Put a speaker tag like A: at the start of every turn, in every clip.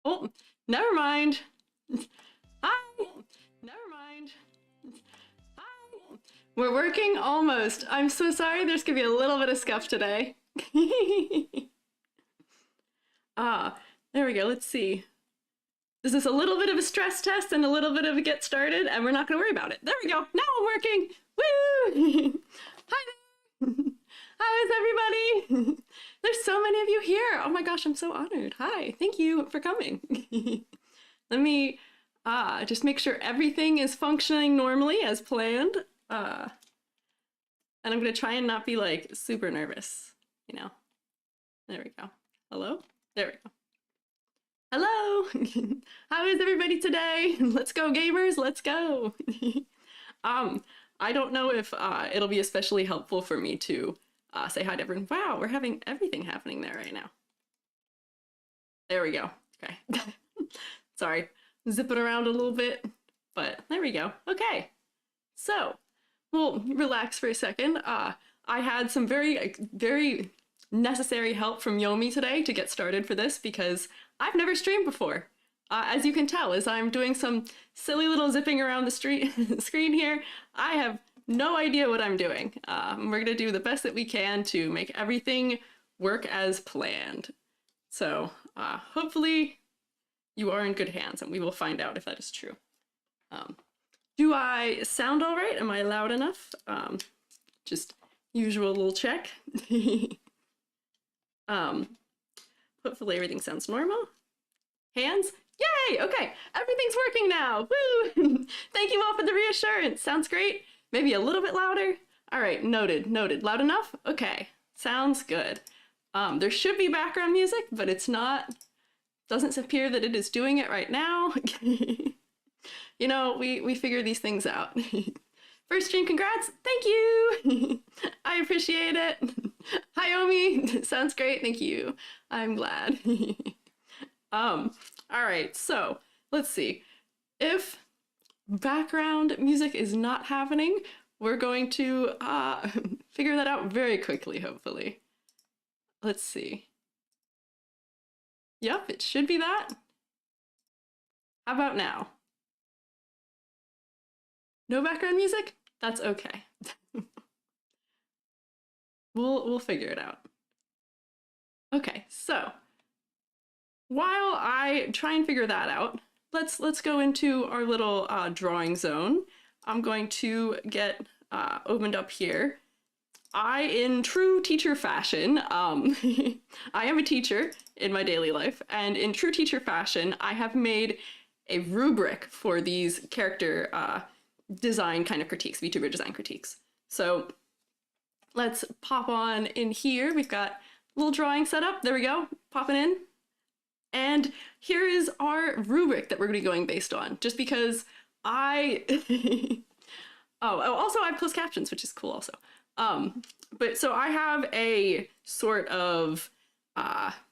A: Oh, never mind. Hi. Never mind. Hi. We're working almost. I'm so sorry. There's gonna be a little bit of scuff today. There we go. Let's see. This is a little bit of a stress test and a little bit of a get started, and we're not gonna worry about it. There we go. Now I'm working. Woo! Hi there. How is everybody? There's so many of you here. Oh my gosh, I'm so honored. Hi, thank you for coming. Let me just make sure everything is functioning normally as planned. And I'm gonna try and not be like super nervous, you know. There we go. Hello? There we go. Hello! How is everybody today? Let's go, gamers, let's go! I don't know if it'll be especially helpful for me to say hi to everyone. Wow, we're having everything happening there right now. There we go. Okay. Sorry, zipping around a little bit, but there we go. Okay, so we'll relax for a second. I had some very necessary help from Yomi today to get started for this because I've never streamed before. As you can tell, as I'm doing some silly little zipping around the screen here, I have no idea what I'm doing. We're gonna do the best that we can to make everything work as planned. So hopefully you are in good hands, and we will find out if that is true. Do I sound all right? Am I loud enough? Just usual little check. Hopefully everything sounds normal. Hands? Yay! Okay, everything's working now. Woo! Thank you all for the reassurance. Sounds great. Maybe a little bit louder. All right, noted. Loud enough? Okay, sounds good. There should be background music, but it's not. Doesn't appear that it is doing it right now. You know, we figure these things out. First stream, congrats. Thank you. I appreciate it. Hi, Omi. Sounds great. Thank you. I'm glad. All right, so let's see. If background music is not happening, we're going to figure that out very quickly, hopefully. Let's see. Yep, it should be that. How about now? No background music? That's okay. We'll figure it out. Okay, so while I try and figure that out, let's go into our little drawing zone. I'm going to get opened up here. In true teacher fashion, I am a teacher in my daily life, and in true teacher fashion, I have made a rubric for these character design kind of critiques, Vtuber design critiques. So let's pop on in here. We've got a little drawing set up. There we go, popping in. And here is our rubric that we're going to be going based on, just because I... also I have closed captions, which is cool also. But so I have a sort of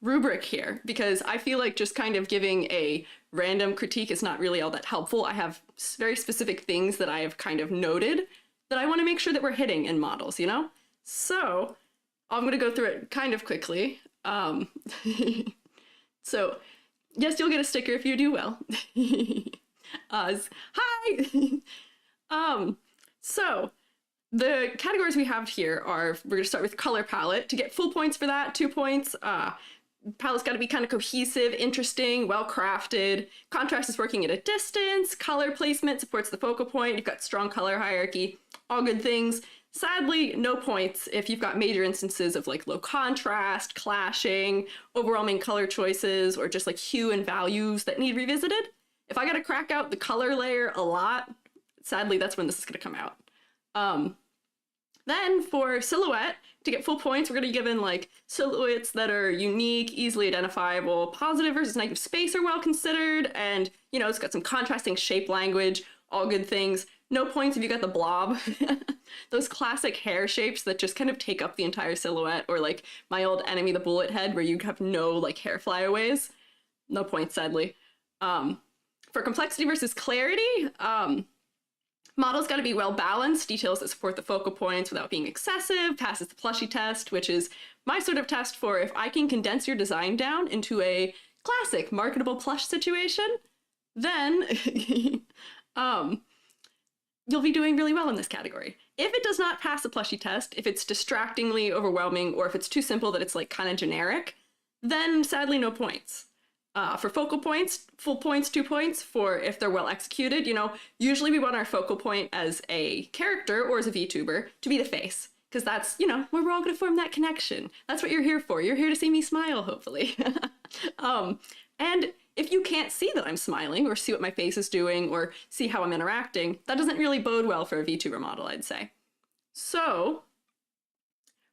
A: rubric here because I feel like just kind of giving a random critique is not really all that helpful. I have very specific things that I have kind of noted that I want to make sure that we're hitting in models, you know? So I'm going to go through it kind of quickly. So yes, you'll get a sticker if you do well. Hi! So the categories we have here are, we're gonna start with color palette. To get full points for that, 2 points. Palette's gotta be kind of cohesive, interesting, well-crafted. Contrast is working at a distance. Color placement supports the focal point. You've got strong color hierarchy, all good things. Sadly, no points if you've got major instances of like low contrast, clashing, overwhelming color choices, or just like hue and values that need revisited. If I gotta crack out the color layer a lot, sadly, that's when this is gonna come out. Then for silhouette, to get full points, we're gonna be given like silhouettes that are unique, easily identifiable, positive versus negative space are well considered, and you know, it's got some contrasting shape language, all good things. No points if you got the blob. Those classic hair shapes that just kind of take up the entire silhouette, or like my old enemy, the bullet head, where you have no like hair flyaways. No points, sadly. For complexity versus clarity, models got to be well balanced, details that support the focal points without being excessive, passes the plushie test, which is my sort of test for if I can condense your design down into a classic marketable plush situation, then you'll be doing really well in this category. If it does not pass the plushie test, if it's distractingly overwhelming, or if it's too simple that it's like kind of generic, then sadly no points. For focal points, full points, 2 points. For if they're well executed, you know, usually we want our focal point as a character or as a VTuber to be the face, because that's, you know, where we're all gonna form that connection. That's what you're here for. You're here to see me smile, hopefully. And if you can't see that I'm smiling or see what my face is doing or see how I'm interacting, that doesn't really bode well for a VTuber model, I'd say. So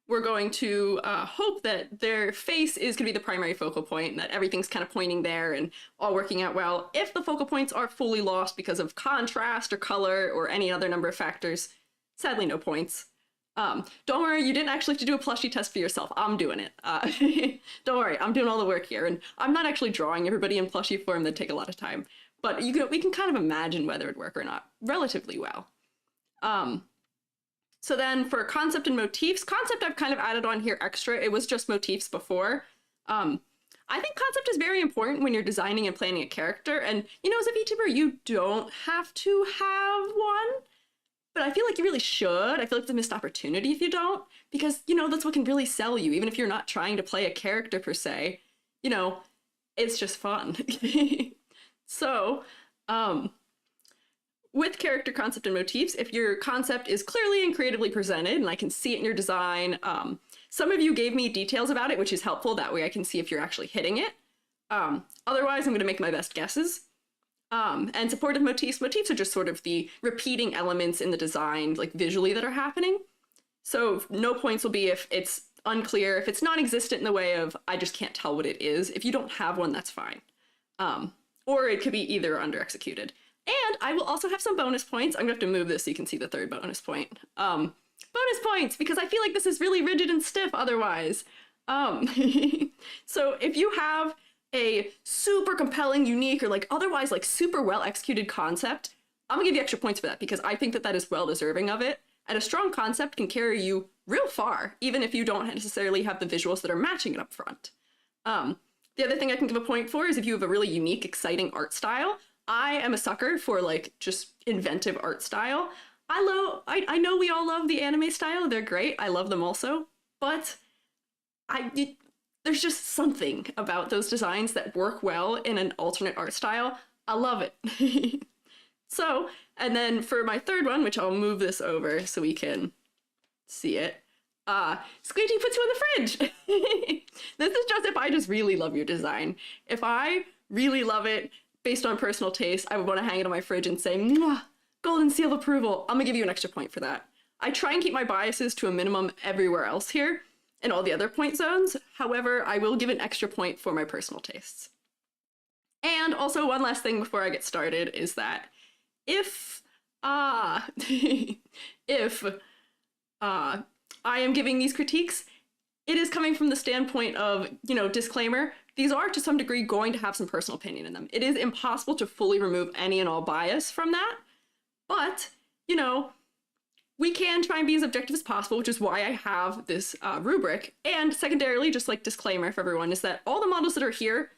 A: we're going to hope that their face is going to be the primary focal point and that everything's kind of pointing there and all working out well. If the focal points are fully lost because of contrast or color or any other number of factors, sadly no points. Don't worry, you didn't actually have to do a plushie test for yourself. I'm doing it. Don't worry, I'm doing all the work here, and I'm not actually drawing everybody in plushie form. That'd take a lot of time, but we can kind of imagine whether it'd work or not relatively well. So then for concept and motifs, concept I've kind of added on here extra. It was just motifs before. I think concept is very important when you're designing and planning a character, and you know, as a VTuber, you don't have to have one. But I feel like you really should. I feel like it's a missed opportunity if you don't, because, you know, that's what can really sell you, even if you're not trying to play a character per se. You know, it's just fun. So, with character concept and motifs, if your concept is clearly and creatively presented, and I can see it in your design, some of you gave me details about it, which is helpful. That way I can see if you're actually hitting it. Otherwise, I'm going to make my best guesses. And supportive motifs. Motifs are just sort of the repeating elements in the design, like visually, that are happening. So no points will be if it's unclear, if it's non-existent in the way of, I just can't tell what it is. If you don't have one, that's fine. Or it could be either under executed. And I will also have some bonus points. I'm gonna have to move this so you can see the third bonus point. Bonus points, because I feel like this is really rigid and stiff otherwise. So if you have a super compelling, unique, or like otherwise like super well executed concept, I'm gonna give you extra points for that because I think that that is well deserving of it. And a strong concept can carry you real far, even if you don't necessarily have the visuals that are matching it up front. The other thing I can give a point for is if you have a really unique, exciting art style. I am a sucker for like just inventive art style. I know we all love the anime style. They're great. I love them also, but there's just something about those designs that work well in an alternate art style. I love it. So, and then for my third one, which I'll move this over so we can see it, Squiiji puts you in the fridge. This is just if I just really love your design. If I really love it based on personal taste, I would want to hang it on my fridge and say, mwah, golden seal of approval. I'm gonna give you an extra point for that. I try and keep my biases to a minimum everywhere else here, and all the other point zones. However, I will give an extra point for my personal tastes. And also one last thing before I get started is that if I am giving these critiques, it is coming from the standpoint of, you know, disclaimer, these are to some degree going to have some personal opinion in them. It is impossible to fully remove any and all bias from that, but, you know, we can try and be as objective as possible, which is why I have this rubric. And secondarily, just like disclaimer for everyone, is that all the models that are here,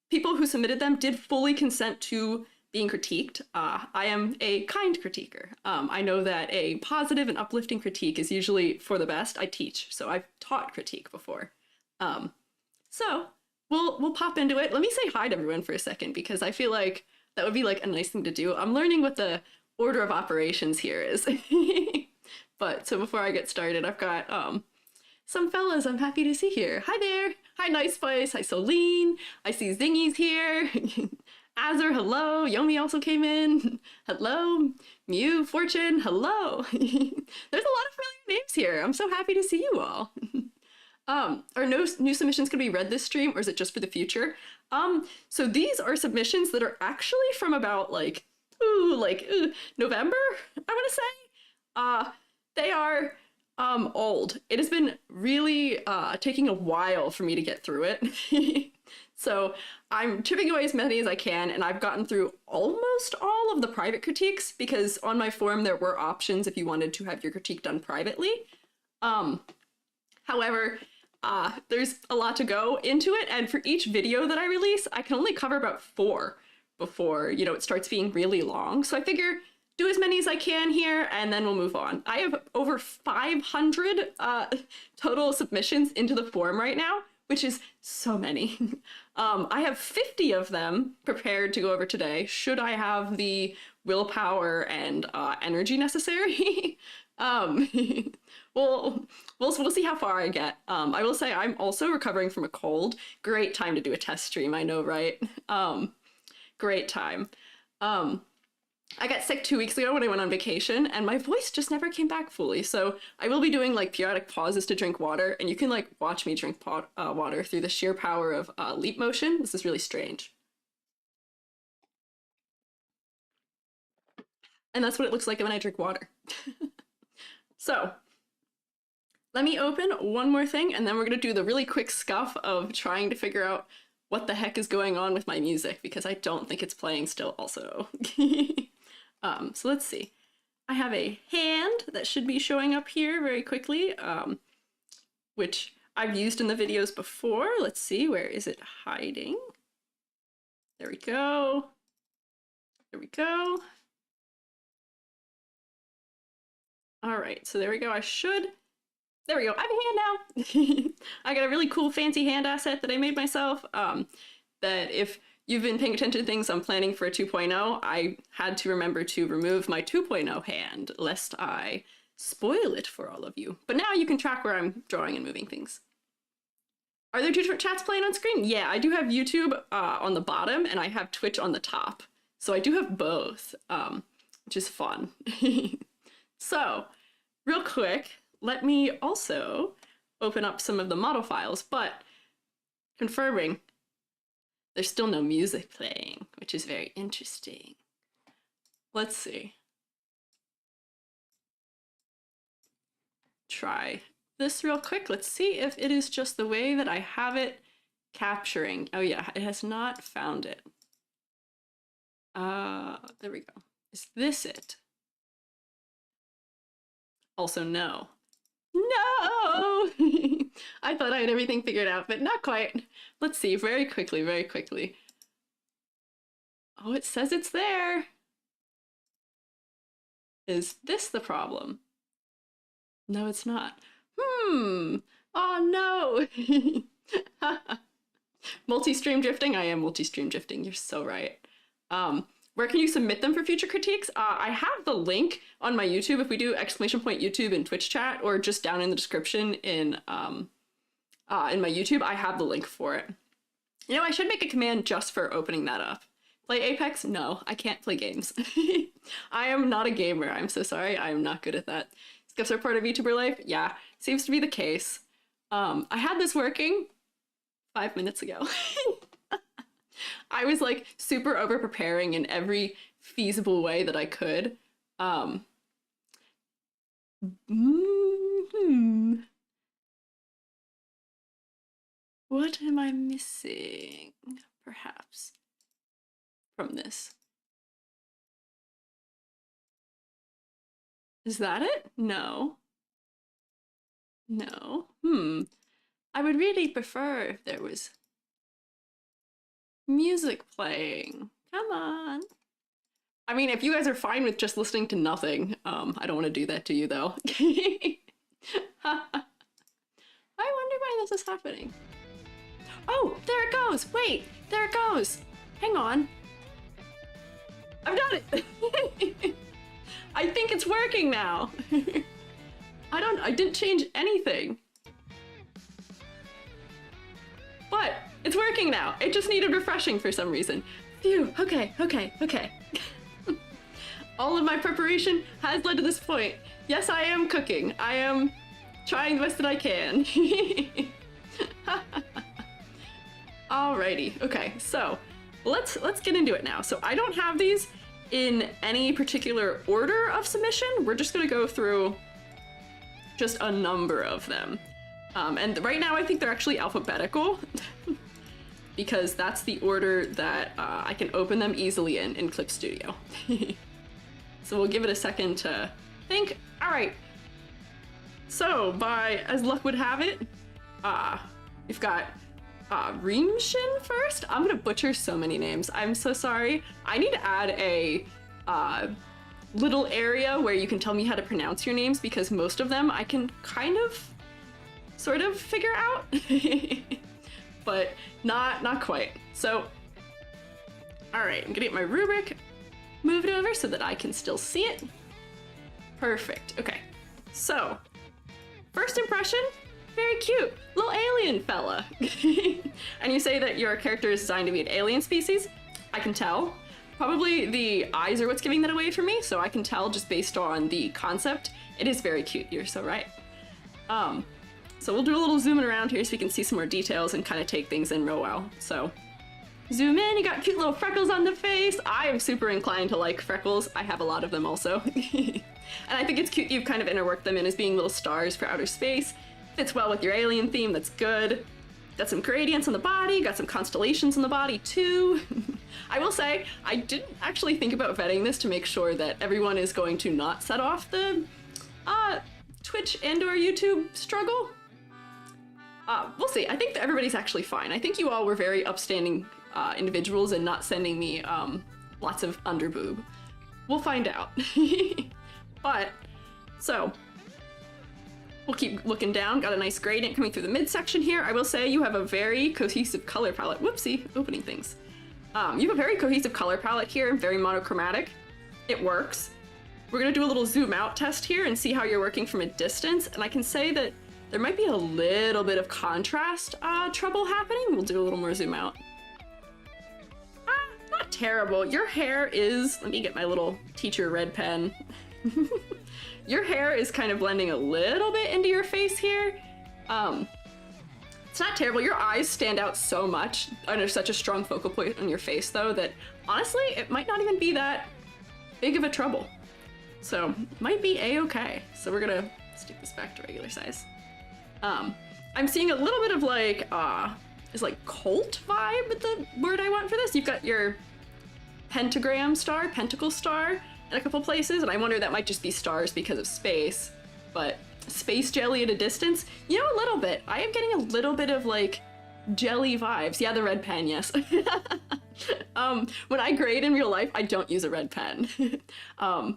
A: people who submitted them did fully consent to being critiqued. I am a kind critiquer. I know that a positive and uplifting critique is usually for the best. I teach, so I've taught critique before. So we'll pop into it. Let me say hi to everyone for a second, because I feel like that would be like a nice thing to do. I'm learning what the order of operations here is. But so before I get started, I've got some fellas I'm happy to see here. Hi there. Hi, Nice Spice. Hi, Soline. I see Zingy's here. Azur, hello. Yomi also came in. Hello. Mew, Fortune, hello. There's a lot of familiar names here. I'm so happy to see you all. Are no new submissions going to be read this stream, or is it just for the future? So these are submissions that are actually from about November, I want to say. They are old. It has been really taking a while for me to get through it. So I'm chipping away as many as I can, and I've gotten through almost all of the private critiques, because on my forum there were options if you wanted to have your critique done privately. However, there's a lot to go into it, and for each video that I release, I can only cover about 4 before, you know, it starts being really long. So I figure do as many as I can here, and then we'll move on. I have over 500 total submissions into the forum right now, which is so many. I have 50 of them prepared to go over today, should I have the willpower and energy necessary. We'll see how far I get. I will say I'm also recovering from a cold. Great time to do a test stream, I know, right? Great time. I got sick 2 weeks ago when I went on vacation, and my voice just never came back fully. So I will be doing like periodic pauses to drink water, and you can like watch me drink water through the sheer power of leap motion. This is really strange. And that's what it looks like when I drink water. So let me open one more thing, and then we're gonna do the really quick scuff of trying to figure out what the heck is going on with my music, because I don't think it's playing still also. So let's see. I have a hand that should be showing up here very quickly, which I've used in the videos before. Let's see, where is it hiding? There we go. There we go. All right, so there we go. There we go. I have a hand now. I got a really cool fancy hand asset that I made myself. That if you've been paying attention to things I'm planning for a 2.0, I had to remember to remove my 2.0 hand lest I spoil it for all of you. But now you can track where I'm drawing and moving things. Are there 2 different chats playing on screen? Yeah, I do have YouTube on the bottom and I have Twitch on the top. So I do have both, which is fun. So, real quick, let me also open up some of the model files, but confirming there's still no music playing, which is very interesting. Let's see. Try this real quick. Let's see if it is just the way that I have it capturing. Oh yeah, it has not found it. There we go. Is this it? Also no. No! I thought I had everything figured out, but not quite. Let's see, very quickly, very quickly. Oh, it says it's there. Is this the problem? No, it's not. Oh no! Multi-stream drifting? I am multi-stream drifting, you're so right. Where can you submit them for future critiques? I have the link on my YouTube if we do !YouTube in Twitch chat, or just down in the description in my YouTube, I have the link for it. You know, I should make a command just for opening that up. Play Apex? No, I can't play games. I am not a gamer, I'm so sorry, I am not good at that. Skips are part of VTuber life? Yeah, seems to be the case. I had this working 5 minutes ago. I was like super over preparing in every feasible way that I could. What am I missing? Perhaps from this. Is that it? No. No. I would really prefer if there was music playing. Come on. I mean, if you guys are fine with just listening to nothing, I don't want to do that to you though. I wonder why this is happening. Oh, there it goes. Wait, there it goes. Hang on. I've done it. I think it's working now. I didn't change anything. But it's working now. It just needed refreshing for some reason. Phew, okay. All of my preparation has led to this point. Yes, I am cooking. I am trying the best that I can. Alrighty, okay, so let's get into it now. So I don't have these in any particular order of submission. We're just gonna go through just a number of them. And right now I think they're actually alphabetical because that's the order that I can open them easily in Clip Studio. So we'll give it a second to think. All right, so as luck would have it, We've got Reemshin first. I'm gonna butcher so many names. I'm so sorry. I need to add a little area where you can tell me how to pronounce your names, because most of them I can kind of sort of figure out, but not quite. So, all right, I'm gonna get my rubric moved over so that I can still see it. Perfect. Okay, so first impression, very cute, little alien fella. And you say that your character is designed to be an alien species. I can tell. Probably the eyes are what's giving that away for me, so I can tell just based on the concept. It is very cute, you're so right. So we'll do a little zooming around here so we can see some more details and kind of take things in real well. So zoom in, you got cute little freckles on the face. I am super inclined to like freckles. I have a lot of them also. And I think it's cute you've kind of interworked them in as being little stars for outer space. Fits well with your alien theme, that's good. Got some gradients on the body, got some constellations on the body too. I will say, I didn't actually think about vetting this to make sure that everyone is going to not set off the Twitch and or YouTube struggle. We'll see. I think that everybody's actually fine. I think you all were very upstanding individuals and not sending me lots of underboob. We'll find out. But, so, we'll keep looking down. Got a nice gradient coming through the midsection here. I will say you have a very cohesive color palette. Whoopsie, opening things. You have a very cohesive color palette here, very monochromatic. It works. We're gonna do a little zoom out test here and see how you're working from a distance. And I can say that there might be a little bit of contrast trouble happening. We'll do a little more zoom out. Not terrible. Your hair is, let me get my little teacher red pen. Your hair is kind of blending a little bit into your face here. It's not terrible. Your eyes stand out so much under such a strong focal point on your face though that honestly, it might not even be that big of a trouble. So it might be a-okay. So we're gonna stick this back to regular size. I'm seeing a little bit of like, is like cult vibe with the word I want for this. You've got your pentagram star, pentacle star in a couple places, and I wonder that might just be stars because of space, but space jelly at a distance, you know, a little bit. I am getting a little bit of like jelly vibes. Yeah, the red pen, yes. When I grade in real life, I don't use a red pen. I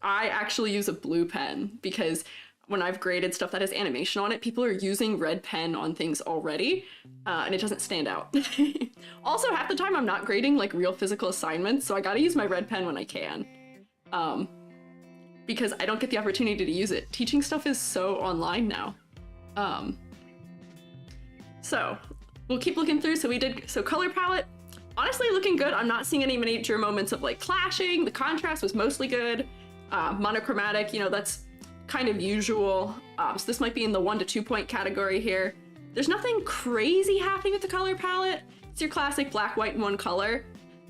A: actually use a blue pen because when I've graded stuff that has animation on it, people are using red pen on things already, and it doesn't stand out. Also, half the time I'm not grading like real physical assignments, so I gotta use my red pen when I can. Because I don't get the opportunity to use it. Teaching stuff is so online now. So we'll keep looking through. So color palette, honestly looking good. I'm not seeing any major moments of like clashing. The contrast was mostly good. Monochromatic, you know, that's kind of usual. So this might be in the 1 to 2 point category here. There's nothing crazy happening with the color palette. It's your classic black, white, and one color.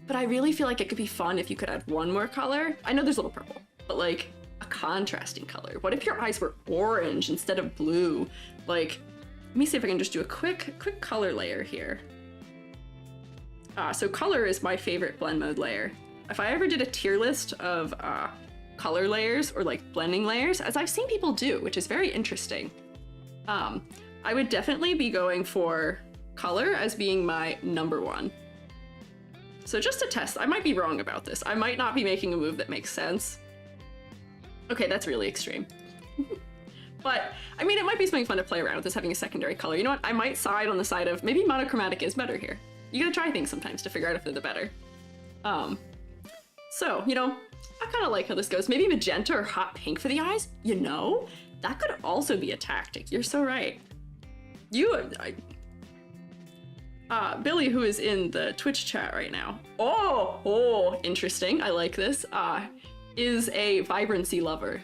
A: But I really feel like it could be fun if you could add one more color. I know there's a little purple, but like a contrasting color. What if your eyes were orange instead of blue? Like, let me see if I can just do a quick color layer here. So color is my favorite blend mode layer. If I ever did a tier list of color layers or like blending layers, as I've seen people do, which is very interesting, I would definitely be going for color as being my #1. So just to test, I might be wrong about this. I might not be making a move that makes sense. Okay, that's really extreme. But, I mean, it might be something fun to play around with as having a secondary color. You know what? I might side on the side of maybe monochromatic is better here. You gotta try things sometimes to figure out if they're the better. So, you know, I kind of like how this goes. Maybe magenta or hot pink for the eyes? You know, that could also be a tactic. You're so right. Billy, who is in the Twitch chat right now. Oh, interesting. I like this. Is a vibrancy lover.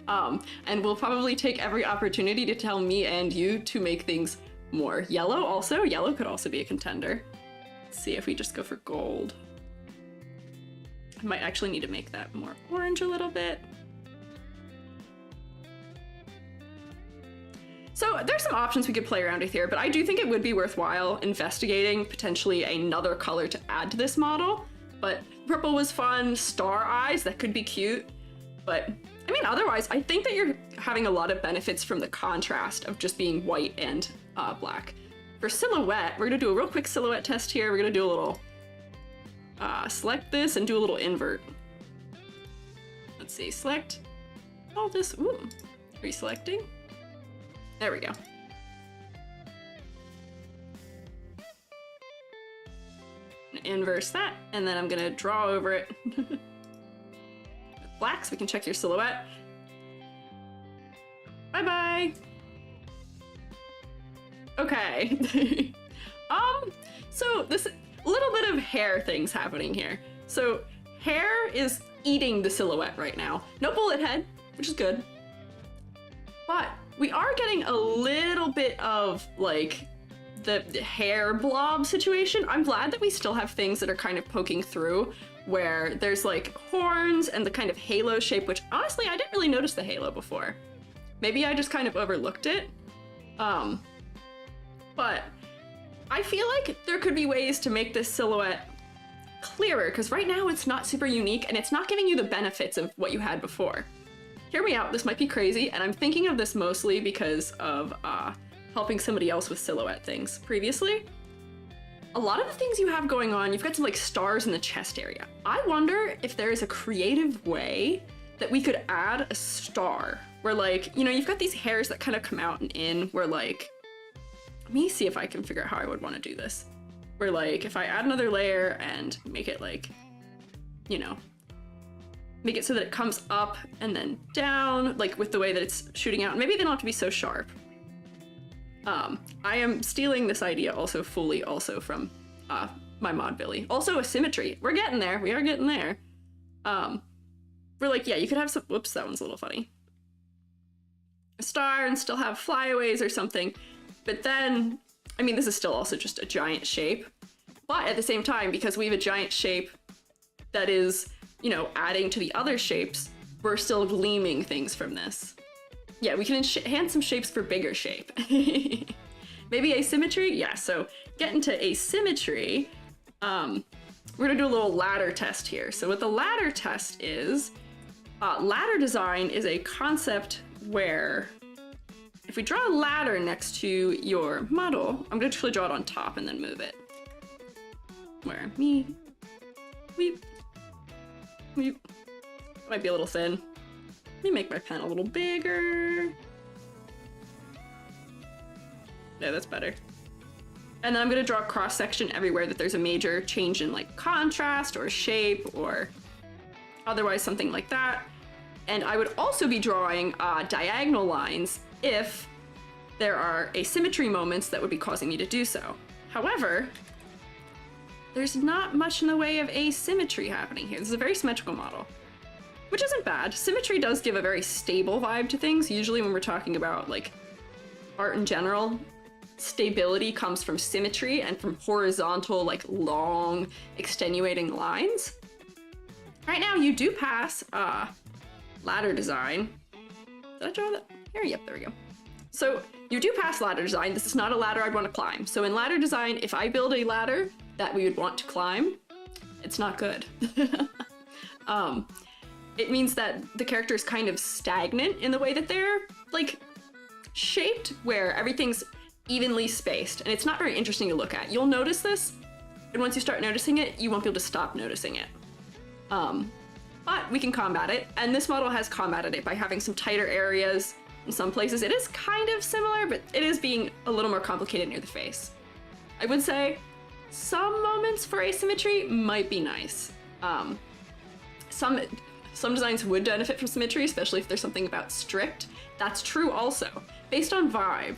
A: And will probably take every opportunity to tell me and you to make things more yellow also. Yellow could also be a contender. Let's see if we just go for gold. I might actually need to make that more orange a little bit. So there's some options we could play around with here, but I do think it would be worthwhile investigating potentially another color to add to this model. But purple was fun, star eyes, that could be cute. But I mean, otherwise, I think that you're having a lot of benefits from the contrast of just being white and black. For silhouette, we're gonna do a real quick silhouette test here. We're gonna do a little, select this and do a little invert. Let's see, select all this, ooh, reselecting. There we go. Inverse that, and then I'm gonna draw over it with black so we can check your silhouette. Bye-bye. Okay. So this little bit of hair things happening here. So hair is eating the silhouette right now. No bullet head, which is good. But we are getting a little bit of like the hair blob situation. I'm glad that we still have things that are kind of poking through where there's like horns and the kind of halo shape, which honestly, I didn't really notice the halo before. Maybe I just kind of overlooked it. But I feel like there could be ways to make this silhouette clearer, because right now it's not super unique and it's not giving you the benefits of what you had before. Hear me out, this might be crazy, and I'm thinking of this mostly because of helping somebody else with silhouette things previously. A lot of the things you have going on, you've got some like stars in the chest area. I wonder if there is a creative way that we could add a star where like, you know, you've got these hairs that kind of come out and in where like, let me see if I can figure out how I would want to do this. Where like, if I add another layer and make it like, you know, make it so that it comes up and then down, like with the way that it's shooting out. Maybe they don't have to be so sharp. I am stealing this idea also fully also from my mod Billy. Also asymmetry. We're getting there. We are getting there. We're like, yeah, you could have some, whoops, that one's a little funny. A star and still have flyaways or something. But then, I mean, this is still also just a giant shape. But at the same time, because we have a giant shape that is, you know, adding to the other shapes, we're still gleaming things from this. Yeah, we can enhance some shapes for bigger shape. Maybe asymmetry? Yeah, so get into asymmetry. We're gonna do a little ladder test here. So what the ladder test is, ladder design is a concept where if we draw a ladder next to your model, I'm gonna actually draw it on top and then move it. Where weep. Might be a little thin. Let me make my pen a little bigger. Yeah, that's better. And then I'm gonna draw a cross section everywhere that there's a major change in like contrast or shape or otherwise something like that. And I would also be drawing diagonal lines if there are asymmetry moments that would be causing me to do so. However, there's not much in the way of asymmetry happening here. This is a very symmetrical model, which isn't bad. Symmetry does give a very stable vibe to things. Usually when we're talking about like art in general, stability comes from symmetry and from horizontal, like long, extenuating lines. Right now you do pass ladder design. Did I draw that? Here, yep, there we go. So you do pass ladder design. This is not a ladder I'd want to climb. So in ladder design, if I build a ladder that we would want to climb, it's not good. It means that the character is kind of stagnant in the way that they're like shaped, where everything's evenly spaced, and it's not very interesting to look at. You'll notice this, and once you start noticing it, you won't be able to stop noticing it. But we can combat it, and this model has combated it by having some tighter areas in some places. It is kind of similar, but it is being a little more complicated near the face. I would say some moments for asymmetry might be nice. Some designs would benefit from symmetry, especially if there's something about strict. That's true also, based on vibe.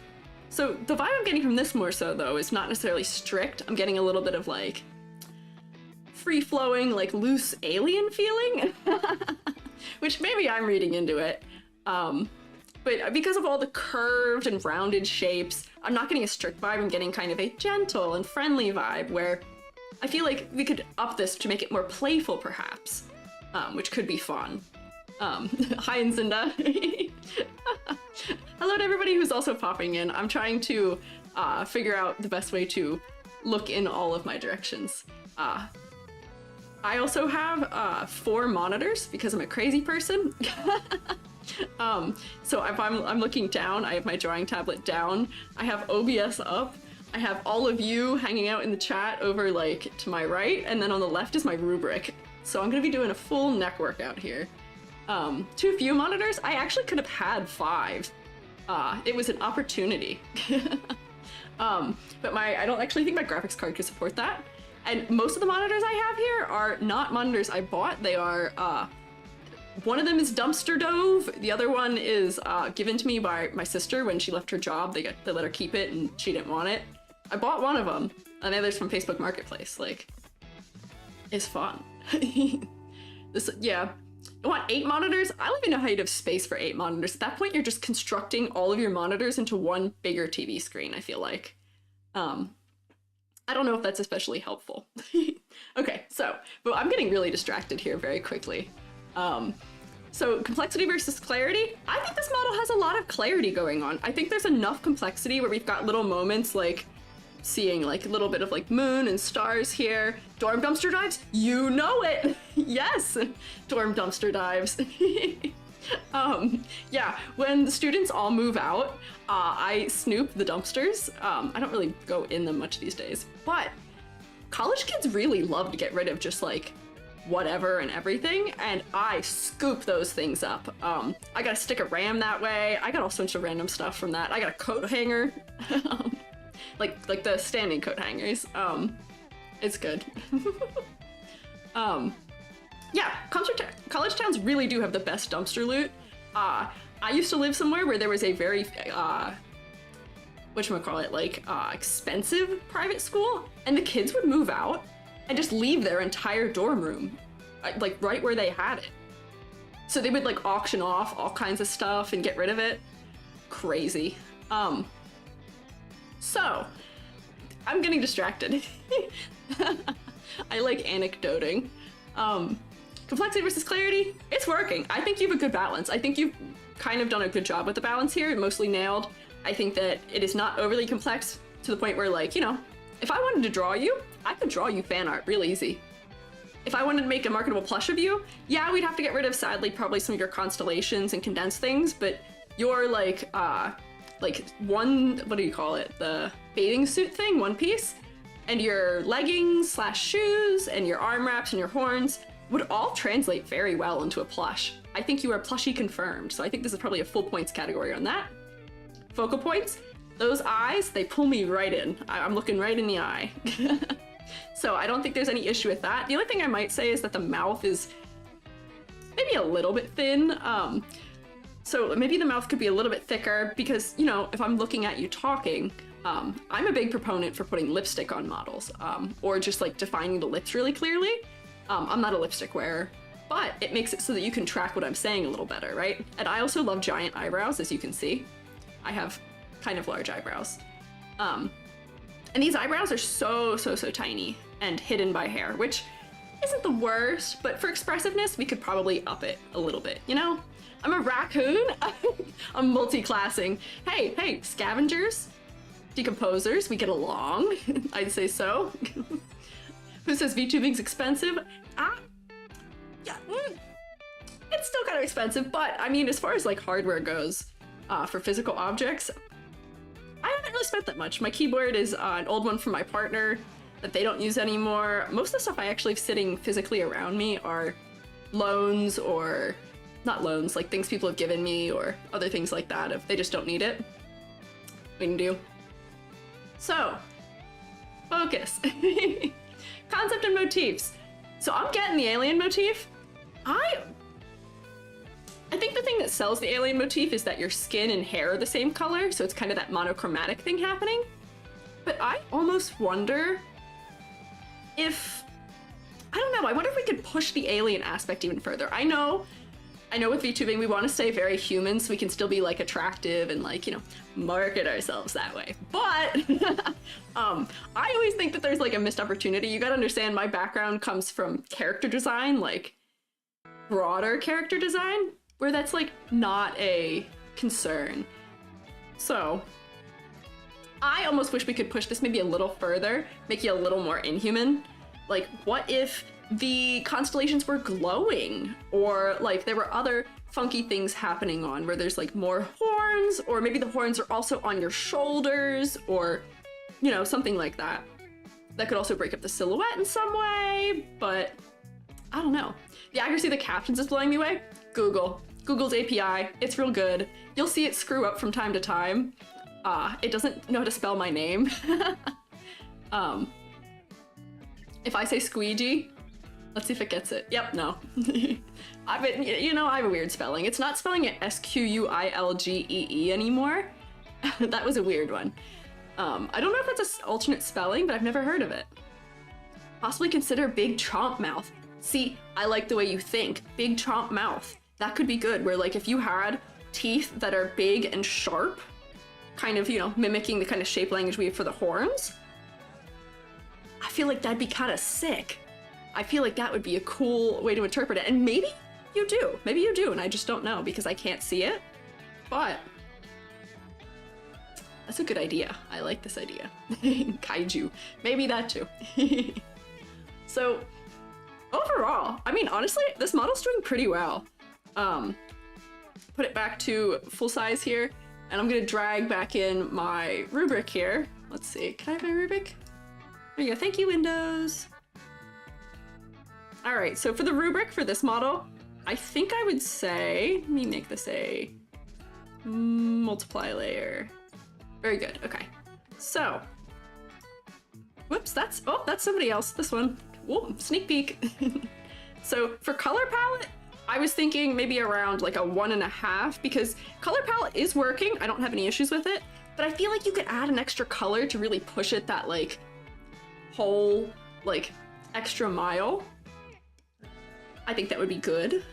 A: So the vibe I'm getting from this more so though is not necessarily strict. I'm getting a little bit of like free-flowing, like loose alien feeling, which maybe I'm reading into it. But because of all the curved and rounded shapes, I'm not getting a strict vibe. I'm getting kind of a gentle and friendly vibe where I feel like we could up this to make it more playful perhaps, which could be fun. Hi, Nzinda. Hello to everybody who's also popping in. I'm trying to figure out the best way to look in all of my directions. I also have 4 monitors because I'm a crazy person. So if I'm looking down, I have my drawing tablet down. I have OBS up. I have all of you hanging out in the chat over like to my right, and then on the left is my rubric. So I'm gonna be doing a full neck workout here. Too few monitors? I actually could have had 5. It was an opportunity. But I don't actually think my graphics card could support that. And most of the monitors I have here are not monitors I bought. They are, one of them is dumpster dove. The other one is given to me by my sister when she left her job. They let her keep it and she didn't want it. I bought one of them, and the other's from Facebook Marketplace. Like, it's fun. Yeah. I want 8 monitors? I don't even know how you'd have space for 8 monitors. At that point, you're just constructing all of your monitors into one bigger TV screen, I feel like. I don't know if that's especially helpful. Okay, but I'm getting really distracted here very quickly. So complexity versus clarity. I think this model has a lot of clarity going on. I think there's enough complexity where we've got little moments like seeing like a little bit of like moon and stars here. Dorm dumpster dives, you know it. Yes, dorm dumpster dives. Yeah, when the students all move out, I snoop the dumpsters. I don't really go in them much these days, but college kids really love to get rid of just like whatever and everything, and I scoop those things up. I got a stick of RAM that way. I got all sorts of random stuff from that. I got a coat hanger, like the standing coat hangers. It's good. Yeah, college towns really do have the best dumpster loot. I used to live somewhere where there was a very, whatchamacallit, like, expensive private school, and the kids would move out and just leave their entire dorm room, like, right where they had it. So they would, like, auction off all kinds of stuff and get rid of it. Crazy. So, I'm getting distracted. I like anecdoting. Complexity versus clarity, it's working. I think you have a good balance. I think you've kind of done a good job with the balance here, mostly nailed. I think that it is not overly complex to the point where, like, you know, if I wanted to draw you, I could draw you fan art real easy. If I wanted to make a marketable plush of you, yeah, we'd have to get rid of, sadly, probably some of your constellations and condense things, but your, like one, what do you call it? The bathing suit thing, one piece, and your leggings / shoes and your arm wraps and your horns would all translate very well into a plush. I think you are plushie confirmed, so I think this is probably a full points category on that. Focal points, those eyes, they pull me right in. I'm looking right in the eye. So I don't think there's any issue with that. The only thing I might say is that the mouth is maybe a little bit thin. So maybe the mouth could be a little bit thicker because, you know, if I'm looking at you talking, I'm a big proponent for putting lipstick on models, or just like defining the lips really clearly. I'm not a lipstick wearer, but it makes it so that you can track what I'm saying a little better, right? And I also love giant eyebrows, as you can see. I have kind of large eyebrows. And these eyebrows are so tiny and hidden by hair, which isn't the worst, but for expressiveness, we could probably up it a little bit, you know? I'm a raccoon. I'm multi-classing. Hey, scavengers, decomposers, we get along. I'd say so. Who says VTubing's expensive? Yeah, it's still kind of expensive, but I mean, as far as like hardware goes, for physical objects, I haven't really spent that much. My keyboard is an old one from my partner that they don't use anymore. Most of the stuff I actually have sitting physically around me are loans, or not loans, like things people have given me or other things like that if they just don't need it. We can do. So, focus. Concept and motifs. So I'm getting the alien motif. I think the thing that sells the alien motif is that your skin and hair are the same color, so it's kind of that monochromatic thing happening. But I almost wonder if, I don't know, I wonder if we could push the alien aspect even further. I know with VTubing we want to stay very human so we can still be like attractive and like, you know, market ourselves that way. But I always think that there's like a missed opportunity. You gotta understand my background comes from character design, like broader character design, where that's like not a concern. So I almost wish we could push this maybe a little further, make you a little more inhuman. Like, what if the constellations were glowing, or like there were other funky things happening on where there's like more horns, or maybe the horns are also on your shoulders, or you know, something like that. That could also break up the silhouette in some way, but I don't know. The accuracy of the captions is blowing me away. Google's API, it's real good. You'll see it screw up from time to time. It doesn't know how to spell my name. If I say Squiiji, let's see if it gets it. Yep, no. You know, I have a weird spelling. It's not spelling it Squilgee anymore. That was a weird one. I don't know if that's an alternate spelling, but I've never heard of it. Possibly consider big chomp mouth. See, I like the way you think. Big chomp mouth. That could be good, where like if you had teeth that are big and sharp, kind of, you know, mimicking the kind of shape language we have for the horns, I feel like that'd be kind of sick. I feel like that would be a cool way to interpret it. And maybe you do. Maybe you do, and I just don't know because I can't see it. But that's a good idea. I like this idea. Kaiju. Maybe that too. So overall, I mean, honestly, this model's doing pretty well. Put it back to full size here, and I'm gonna drag back in my rubric here. Let's see, can I have my rubric? There you go, thank you, Windows. All right, so for the rubric for this model, I think I would say, let me make this a multiply layer. Very good, okay. So, whoops, that's somebody else, this one. Whoa, sneak peek. So for color palette, I was thinking maybe around like a 1.5, because color palette is working. I don't have any issues with it, but I feel like you could add an extra color to really push it that like whole like extra mile. I think that would be good.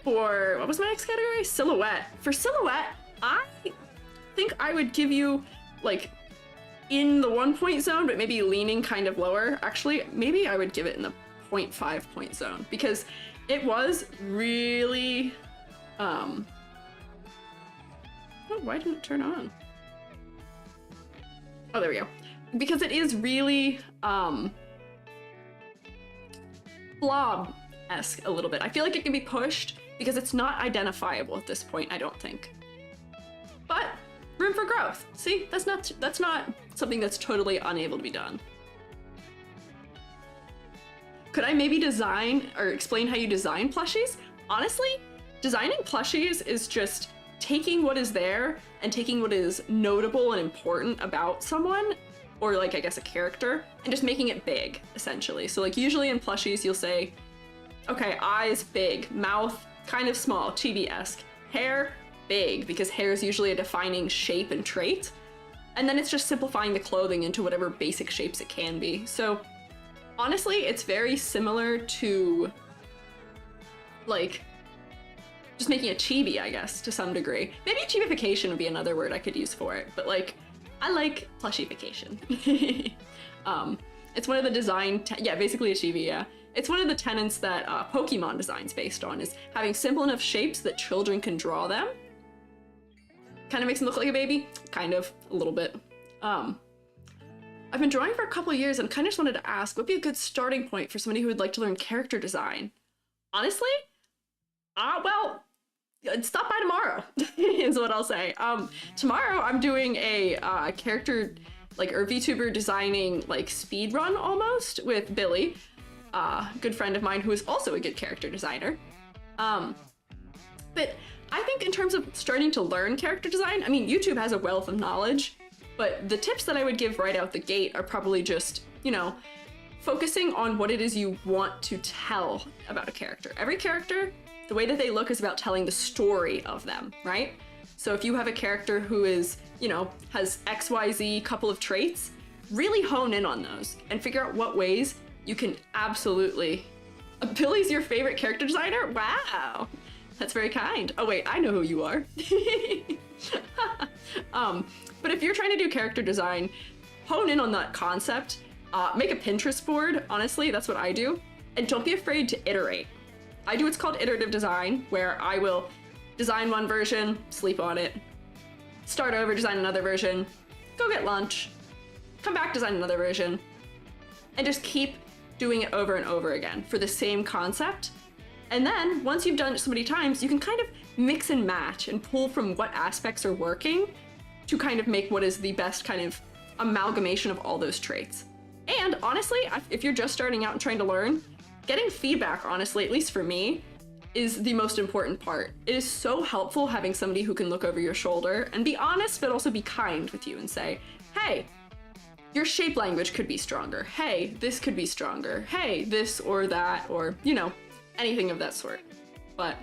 A: For, what was my next category? Silhouette. For silhouette, I think I would give you like in the 1 point zone, but maybe leaning kind of lower. Actually, maybe I would give it in the 0.5 point zone, because it was really, oh, why didn't it turn on? Oh, there we go. Because it is really, blob-esque a little bit. I feel like it can be pushed because it's not identifiable at this point, I don't think. But room for growth. See, that's not something that's totally unable to be done. Could I maybe design or explain how you design plushies? Honestly, designing plushies is just taking what is there and taking what is notable and important about someone, or like, I guess, a character, and just making it big, essentially. So like usually in plushies, you'll say, okay, eyes big, mouth kind of small, chibi-esque, hair big, because hair is usually a defining shape and trait. And then it's just simplifying the clothing into whatever basic shapes it can be. So honestly, it's very similar to like just making a chibi, I guess, to some degree. Maybe chibification would be another word I could use for it, but like, I like plushification. It's one of the design, yeah, basically a chibi, yeah. It's one of the tenets that Pokemon design's based on, is having simple enough shapes that children can draw them. Kind of makes them look like a baby, kind of, a little bit. I've been drawing for a couple of years and kind of just wanted to ask, what would be a good starting point for somebody who would like to learn character design? Honestly, well, stop by tomorrow, is what I'll say. Tomorrow I'm doing a character, like, or VTuber designing, like, speed run almost with Billy, a good friend of mine who is also a good character designer. But I think in terms of starting to learn character design, I mean, YouTube has a wealth of knowledge, but the tips that I would give right out the gate are probably just, you know, focusing on what it is you want to tell about a character. Every character, the way that they look is about telling the story of them, right? So if you have a character who is, you know, has XYZ couple of traits, really hone in on those and figure out what ways you can absolutely... Billy's your favorite character designer? Wow, that's very kind. Oh wait, I know who you are. But if you're trying to do character design, hone in on that concept, make a Pinterest board, honestly, that's what I do, and don't be afraid to iterate. I do what's called iterative design, where I will design one version, sleep on it, start over, design another version, go get lunch, come back, design another version, and just keep doing it over and over again for the same concept. And then once you've done it so many times, you can kind of mix and match and pull from what aspects are working to kind of make what is the best kind of amalgamation of all those traits. And honestly, if you're just starting out and trying to learn, getting feedback, honestly, at least for me, is the most important part. It is so helpful having somebody who can look over your shoulder and be honest, but also be kind with you and say, hey, your shape language could be stronger. Hey, this could be stronger. Hey, this or that, or, you know, anything of that sort. But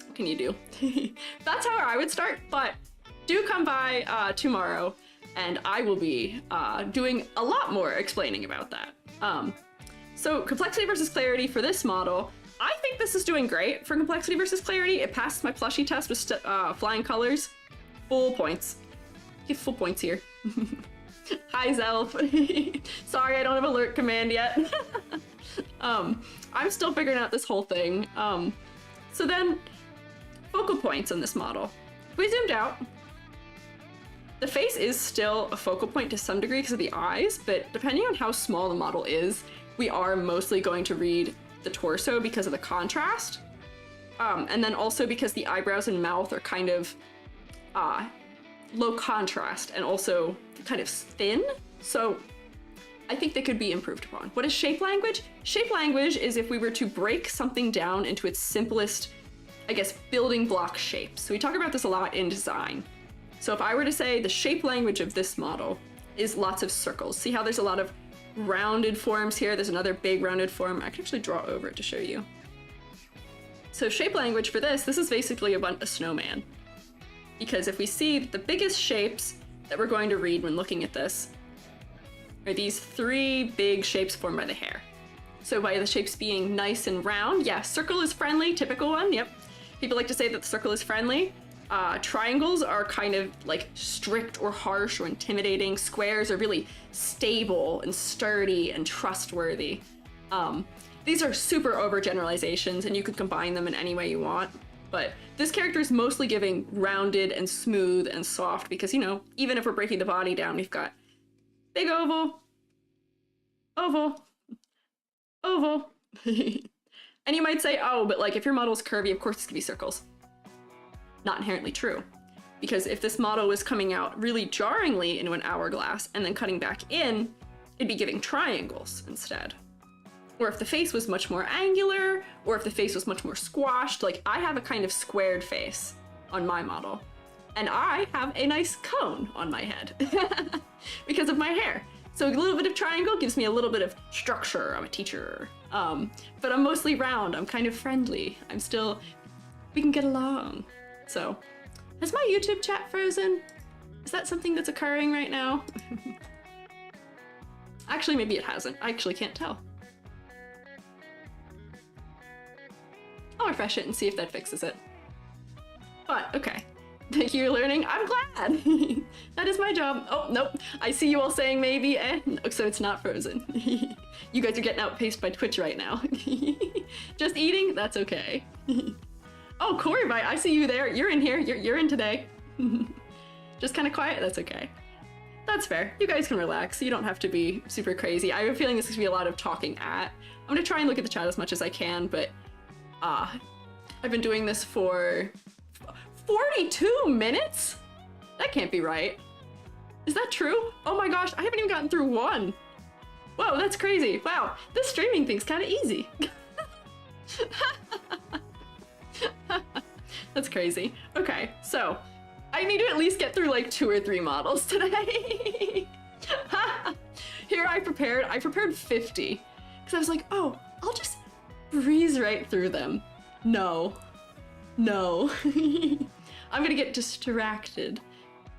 A: what can you do? That's how I would start, but do come by tomorrow and I will be doing a lot more explaining about that. So complexity versus clarity for this model, I think this is doing great for complexity versus clarity. It passed my plushie test with flying colors. Full points. Get full points here. Hi, Zelf. Sorry, I don't have alert command yet. I'm still figuring out this whole thing. So then, focal points on this model. If we zoomed out, the face is still a focal point to some degree because of the eyes, but depending on how small the model is, we are mostly going to read the torso because of the contrast. And then also because the eyebrows and mouth are kind of low contrast and also kind of thin. So I think they could be improved upon. What is shape language? Shape language is if we were to break something down into its simplest, I guess, building block shapes. So we talk about this a lot in design. So if I were to say the shape language of this model is lots of circles. See how there's a lot of rounded forms here? There's another big rounded form. I can actually draw over it to show you. So shape language for this is basically a snowman. Because if we see the biggest shapes that we're going to read when looking at this are these three big shapes formed by the hair. So by the shapes being nice and round, yeah, circle is friendly, typical one, yep. People like to say that the circle is friendly. Triangles are kind of like strict or harsh or intimidating. Squares are really stable and sturdy and trustworthy. These are super overgeneralizations and you could combine them in any way you want. But this character is mostly giving rounded and smooth and soft because, you know, even if we're breaking the body down, we've got big oval, oval, oval. And you might say, oh, but like if your model's curvy, of course it's gonna be circles. Not inherently true. Because if this model was coming out really jarringly into an hourglass and then cutting back in, it'd be giving triangles instead. Or if the face was much more angular, or if the face was much more squashed, like I have a kind of squared face on my model. And I have a nice cone on my head because of my hair. So a little bit of triangle gives me a little bit of structure. I'm a teacher. But I'm mostly round. I'm kind of friendly. We can get along. So, has my YouTube chat frozen? Is that something that's occurring right now? Actually, maybe it hasn't. I actually can't tell. I'll refresh it and see if that fixes it. But, okay. Thank you for learning. I'm glad. That is my job. Oh, nope. I see you all saying maybe, so it's not frozen. You guys are getting outpaced by Twitch right now. Just eating? That's okay. Oh, Corey, I see you there. You're in here. You're in today. Just kind of quiet? That's okay. That's fair. You guys can relax. You don't have to be super crazy. I have a feeling this is going to be a lot of talking at. I'm going to try and look at the chat as much as I can, but I've been doing this for 42 minutes? That can't be right. Is that true? Oh my gosh, I haven't even gotten through one. Whoa, that's crazy. Wow, this streaming thing's kind of easy. That's crazy. Okay, so I need to at least get through like 2 or 3 models today. Here I prepared 50 because I was like, oh, I'll just breeze right through them. No. I'm gonna get distracted.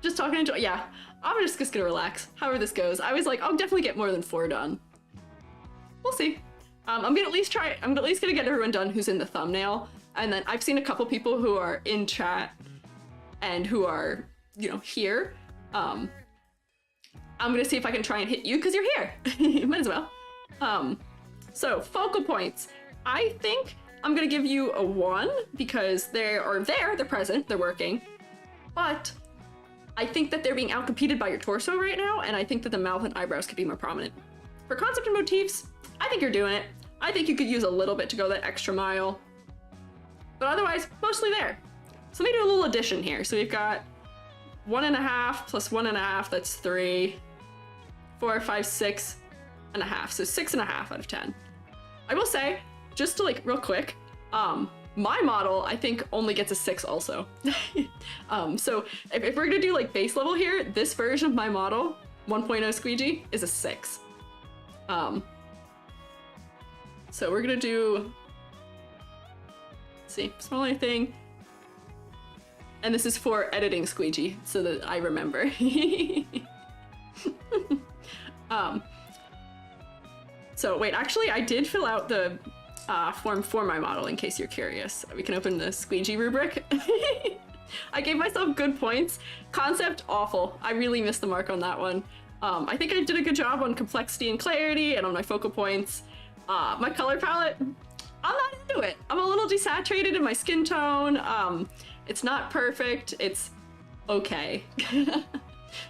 A: Just talking to, yeah, I'm just gonna relax, however this goes. I was like, I'll definitely get more than 4 done. We'll see. I'm at least gonna get everyone done who's in the thumbnail. And then I've seen a couple people who are in chat and who are, you know, here. I'm gonna see if I can try and hit you because you're here. Might as well. So focal points. I think I'm gonna give you a 1 because they're present, they're working. But I think that they're being outcompeted by your torso right now, and I think that the mouth and eyebrows could be more prominent. For concept and motifs, I think you're doing it. I think you could use a little bit to go that extra mile. But otherwise, mostly there. So let me do a little addition here. So we've got 1.5 plus 1.5, that's 3. 4, 5, 6.5. So 6.5 out of 10. I will say, just to like real quick, my model I think only gets a 6 also. So if we're gonna do like base level here, this version of my model, 1.0 Squiiji, is a 6. So we're gonna do, let's see, smaller thing. And this is for editing Squiiji, so that I remember. So wait, actually I did fill out the form for my model in case you're curious. We can open the Squiiji rubric. I gave myself good points. Concept, awful. I really missed the mark on that one. I think I did a good job on complexity and clarity and on my focal points. My color palette, I'm not into it. I'm a little desaturated in my skin tone. It's not perfect, it's okay.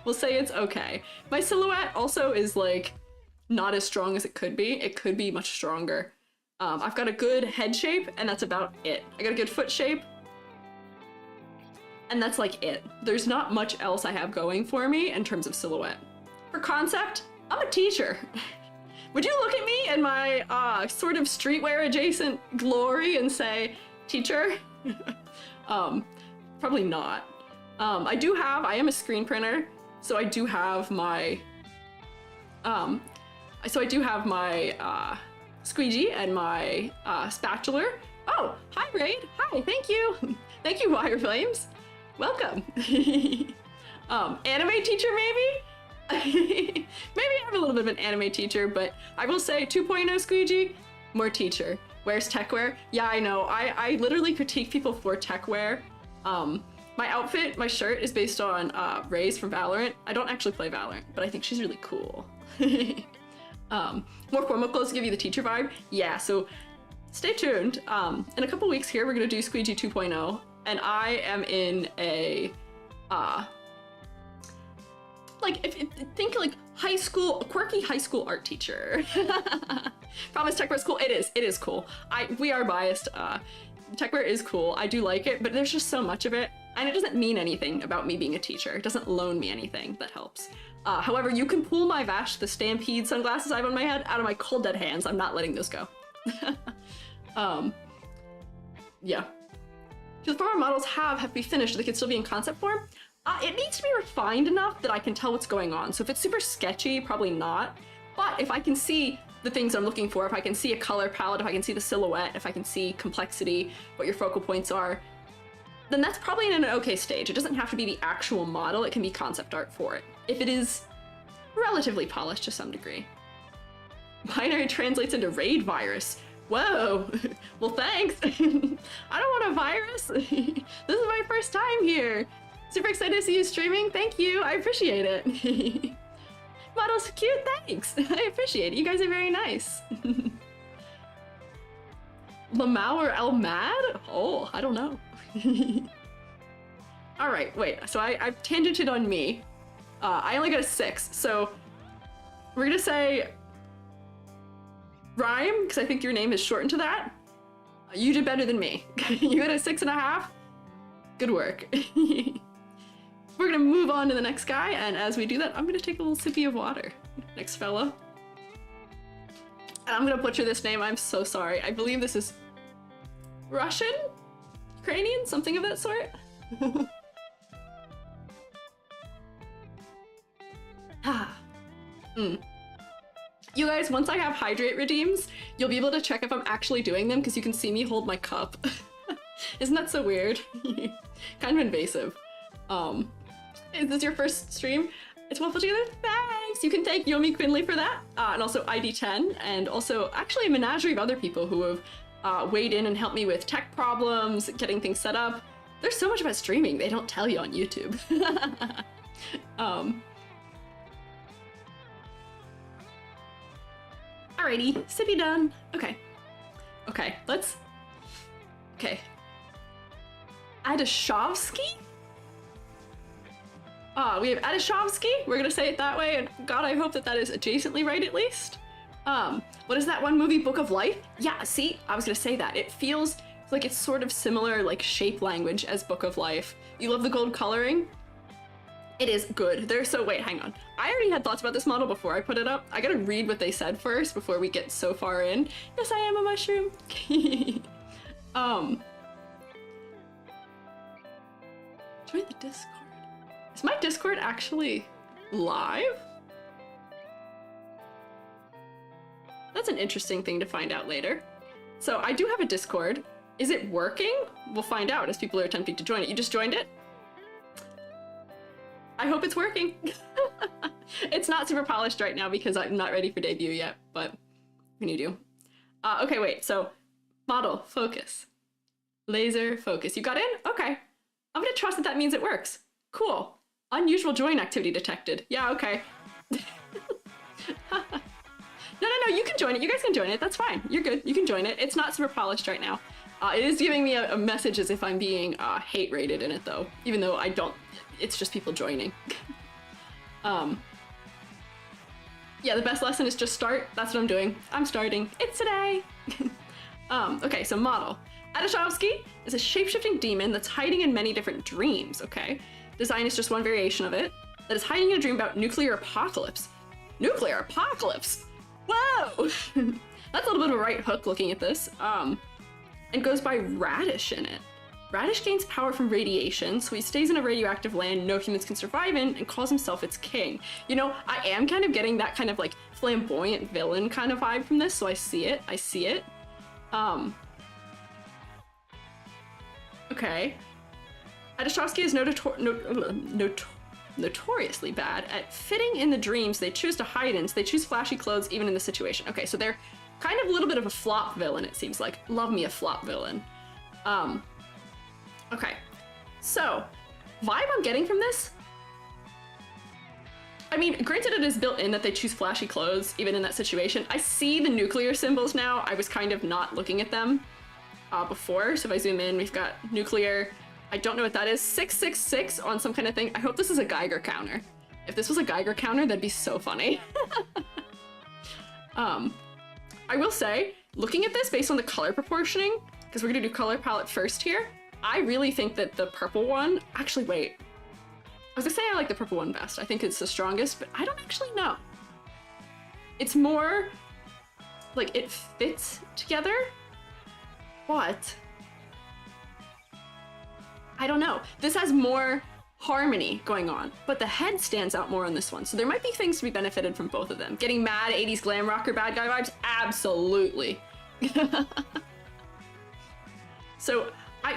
A: We'll say it's okay. My silhouette also is like not as strong as it could be. It could be much stronger. I've got a good head shape and that's about it. I got a good foot shape and that's like it. There's not much else I have going for me in terms of silhouette. For concept, I'm a teacher. Would you look at me and my sort of streetwear adjacent glory and say, teacher? Probably not. I am a screen printer, so I do have my, Squiiji and my spatula. Oh, hi Raid. Hi, thank you. Thank you, Wireflames. Welcome. Anime teacher maybe? Maybe I'm a little bit of an anime teacher, but I will say 2.0 Squiiji, more teacher. Where's techwear? Yeah, I know. I literally critique people for techwear. My outfit, my shirt is based on Raze from Valorant. I don't actually play Valorant, but I think she's really cool. More formal clothes to give you the teacher vibe. Yeah, so stay tuned. In a couple weeks here, we're gonna do Squiiji 2.0, and I am in a, think like high school, quirky high school art teacher. Promise techwear's cool. It is cool. We are biased. Techwear is cool. I do like it, but there's just so much of it, and it doesn't mean anything about me being a teacher. It doesn't loan me anything that helps. However, you can pull my Vash, the Stampede sunglasses I have on my head, out of my cold dead hands. I'm not letting those go. Yeah. The former models have to be finished. They can still be in concept form. It needs to be refined enough that I can tell what's going on. So if it's super sketchy, probably not. But if I can see the things I'm looking for, if I can see a color palette, if I can see the silhouette, if I can see complexity, what your focal points are, then that's probably in an okay stage. It doesn't have to be the actual model, it can be concept art for it, if it is relatively polished to some degree. Binary translates into raid virus. Whoa, well thanks. I don't want a virus. This is my first time here. Super excited to see you streaming, thank you, I appreciate it. Model's cute, thanks. I appreciate it. You guys are very nice. Lamau or El Mad? Oh, I don't know. All right, wait. So I've tangented on me. I only got a 6, so we're gonna say Rhyme, because I think your name is shortened to that. You did better than me. You got a 6.5. Good work. We're gonna move on to the next guy, and as we do that, I'm gonna take a little sippy of water. Next fella. And I'm gonna butcher this name, I'm so sorry. I believe this is Russian? Ukrainian? Something of that sort? You guys, once I have hydrate redeems, you'll be able to check if I'm actually doing them, because you can see me hold my cup. Isn't that so weird? Kind of invasive. Is this your first stream? It's wonderful together. Thanks! You can thank Yomi Quinley for that, and also ID10, and also actually a menagerie of other people who have weighed in and helped me with tech problems, getting things set up. There's so much about streaming they don't tell you on YouTube. Alrighty, sippy done. Okay. Okay, let's... Okay. Adashovsky? We have Adashovsky. We're gonna say it that way, and God, I hope that that is adjacently right at least. What is that one movie, Book of Life? Yeah, see, I was gonna say that. It feels like it's sort of similar, like, shape language as Book of Life. You love the gold coloring? It is good. Wait, hang on. I already had thoughts about this model before I put it up. I gotta read what they said first before we get so far in. Yes, I am a mushroom. Join the Discord. Is my Discord actually live? That's an interesting thing to find out later. So I do have a Discord. Is it working? We'll find out as people are attempting to join it. You just joined it? I hope it's working. It's not super polished right now because I'm not ready for debut yet, but when you do. Okay, wait, so model, focus, laser, focus. You got in? Okay. I'm gonna trust that that means it works. Cool. Unusual join activity detected. Yeah, okay. No, you can join it. You guys can join it. That's fine. You're good. You can join it. It's not super polished right now. It is giving me a message as if I'm being hate rated in it though, even though I don't. It's just people joining. Yeah, the best lesson is just start. That's what I'm doing. I'm starting. It's today. Okay, so model. Adashovsky is a shape-shifting demon that's hiding in many different dreams, okay? Design is just one variation of it that is hiding in a dream about nuclear apocalypse. Nuclear apocalypse? Whoa! That's a little bit of a right hook looking at this. And goes by Radish in it. Radish gains power from radiation, so he stays in a radioactive land no humans can survive in and calls himself its king. You know, I am kind of getting that kind of like flamboyant villain kind of vibe from this, so I see it. Okay. Adashovsky is notoriously bad at fitting in the dreams they choose to hide in, so they choose flashy clothes even in the situation. Okay, so they're kind of a little bit of a flop villain, it seems like. Love me a flop villain. Okay, so vibe I'm getting from this, I mean, granted it is built in that they choose flashy clothes even in that situation. I see the nuclear symbols now. I was kind of not looking at them before, so if I zoom in, we've got nuclear. I don't know what that is. 666 on some kind of thing. I hope this is a Geiger counter. If this was a Geiger counter, that'd be so funny. I will say, looking at this based on the color proportioning, because we're gonna do color palette first here, I really think that the purple one, actually wait. I was gonna say I like the purple one best. I think it's the strongest, but I don't actually know. It's more like it fits together, but I don't know. This has more harmony going on, but the head stands out more on this one. So there might be things to be benefited from both of them. Getting mad 80s glam rocker bad guy vibes? Absolutely. So,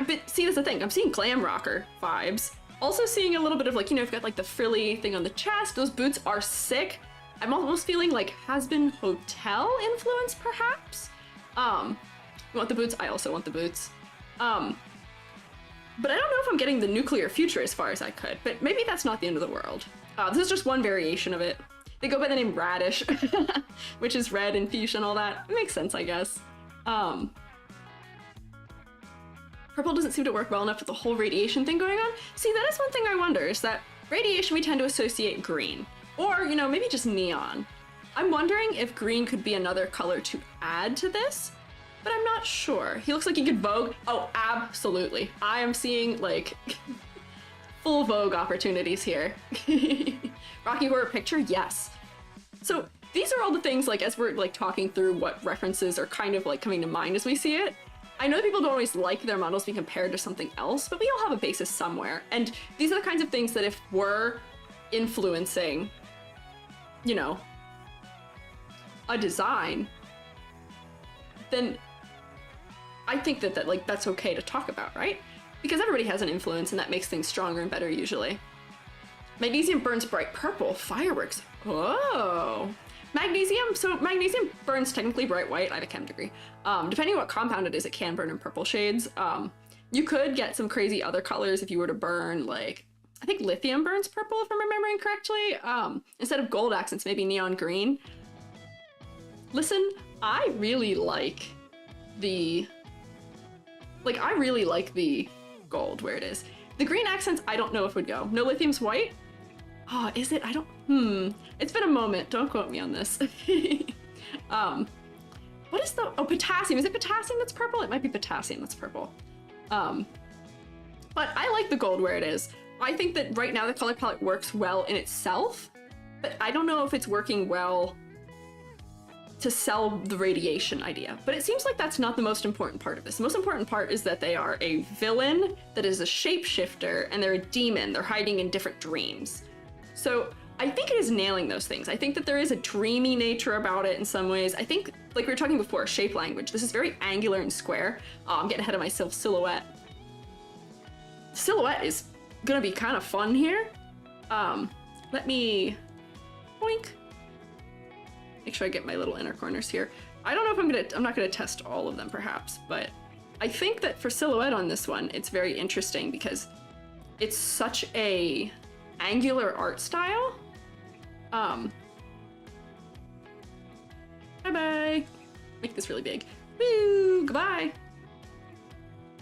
A: but see, that's the thing. I'm seeing glam rocker vibes. Also seeing a little bit of like, you know, you've got like the frilly thing on the chest. Those boots are sick. I'm almost feeling like has-been hotel influence, perhaps? You want the boots? I also want the boots. But I don't know if I'm getting the nuclear future as far as I could, but maybe that's not the end of the world. This is just one variation of it. They go by the name Radish, which is red and fuchsia and all that. It makes sense, I guess. Purple doesn't seem to work well enough with the whole radiation thing going on. See, that is one thing I wonder, is that radiation we tend to associate green. Or, you know, maybe just neon. I'm wondering if green could be another color to add to this, but I'm not sure. He looks like he could Vogue. Oh, absolutely. I am seeing, like, full Vogue opportunities here. Rocky Horror Picture? Yes. So these are all the things, like, as we're, like, talking through what references are kind of, like, coming to mind as we see it. I know that people don't always like their models being compared to something else, but we all have a basis somewhere. And these are the kinds of things that if we're influencing, you know, a design, then I think that, like, that's okay to talk about, right? Because everybody has an influence and that makes things stronger and better usually. Magnesium burns bright purple. Fireworks. Oh. Magnesium, so magnesium burns technically bright white. I have a chem degree. Depending on what compound it is, it can burn in purple shades. You could get some crazy other colors if you were to burn, like, I think lithium burns purple if I'm remembering correctly. Instead of gold accents, maybe neon green. Listen, I really like the, I really like the gold where it is. The green accents, I don't know if would go. No lithium's white? Oh, is it? I don't, It's been a moment. Don't quote me on this. What is the, oh, potassium. Is it potassium that's purple? It might be potassium that's purple. But I like the gold where it is. I think that right now the color palette works well in itself, but I don't know if it's working well to sell the radiation idea. But it seems like that's not the most important part of this. The most important part is that they are a villain that is a shapeshifter, and they're a demon. They're hiding in different dreams. So I think it is nailing those things. I think that there is a dreamy nature about it in some ways. I think, like we were talking before, shape language. This is very angular and square. Oh, I'm getting ahead of myself. Silhouette. Silhouette is gonna be kind of fun here. Let me boink. Make sure I get my little inner corners here. I don't know if I'm not gonna test all of them perhaps, but I think that for silhouette on this one, it's very interesting because it's such a angular art style. Bye-bye. Make this really big. Woo, goodbye.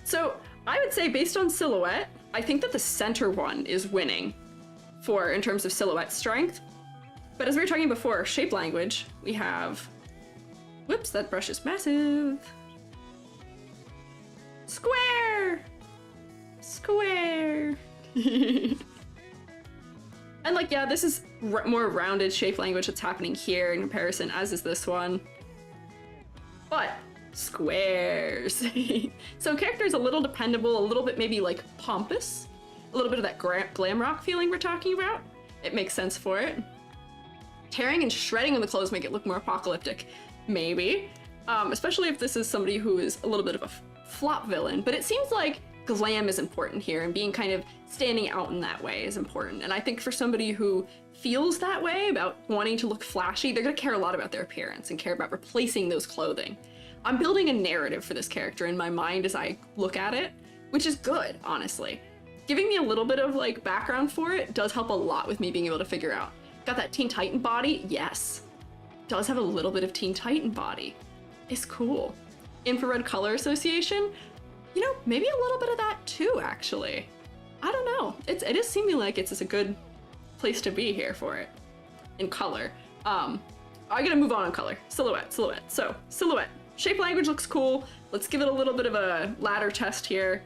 A: So I would say based on silhouette, I think that the center one is winning in terms of silhouette strength. But as we were talking before, shape language, we have, whoops, that brush is massive. Square! Square! And like, yeah, this is more rounded shape language that's happening here in comparison, as is this one. But squares. So character is a little dependable, a little bit maybe like pompous, a little bit of that glam rock feeling we're talking about. It makes sense for it. Tearing and shredding on the clothes make it look more apocalyptic, maybe. Especially if this is somebody who is a little bit of a flop villain, but it seems like glam is important here, and being kind of standing out in that way is important. And I think for somebody who feels that way about wanting to look flashy, they're gonna care a lot about their appearance and care about replacing those clothing. I'm building a narrative for this character in my mind as I look at it, which is good, honestly. Giving me a little bit of like background for it does help a lot with me being able to figure out. Got that Teen Titan body? Yes. Does have a little bit of Teen Titan body. It's cool. Infrared color association? You know, maybe a little bit of that too, actually. I don't know. It is seeming like it's a good place to be here for it. In color. I gotta move on in color. Silhouette. So, silhouette. Shape language looks cool. Let's give it a little bit of a ladder test here.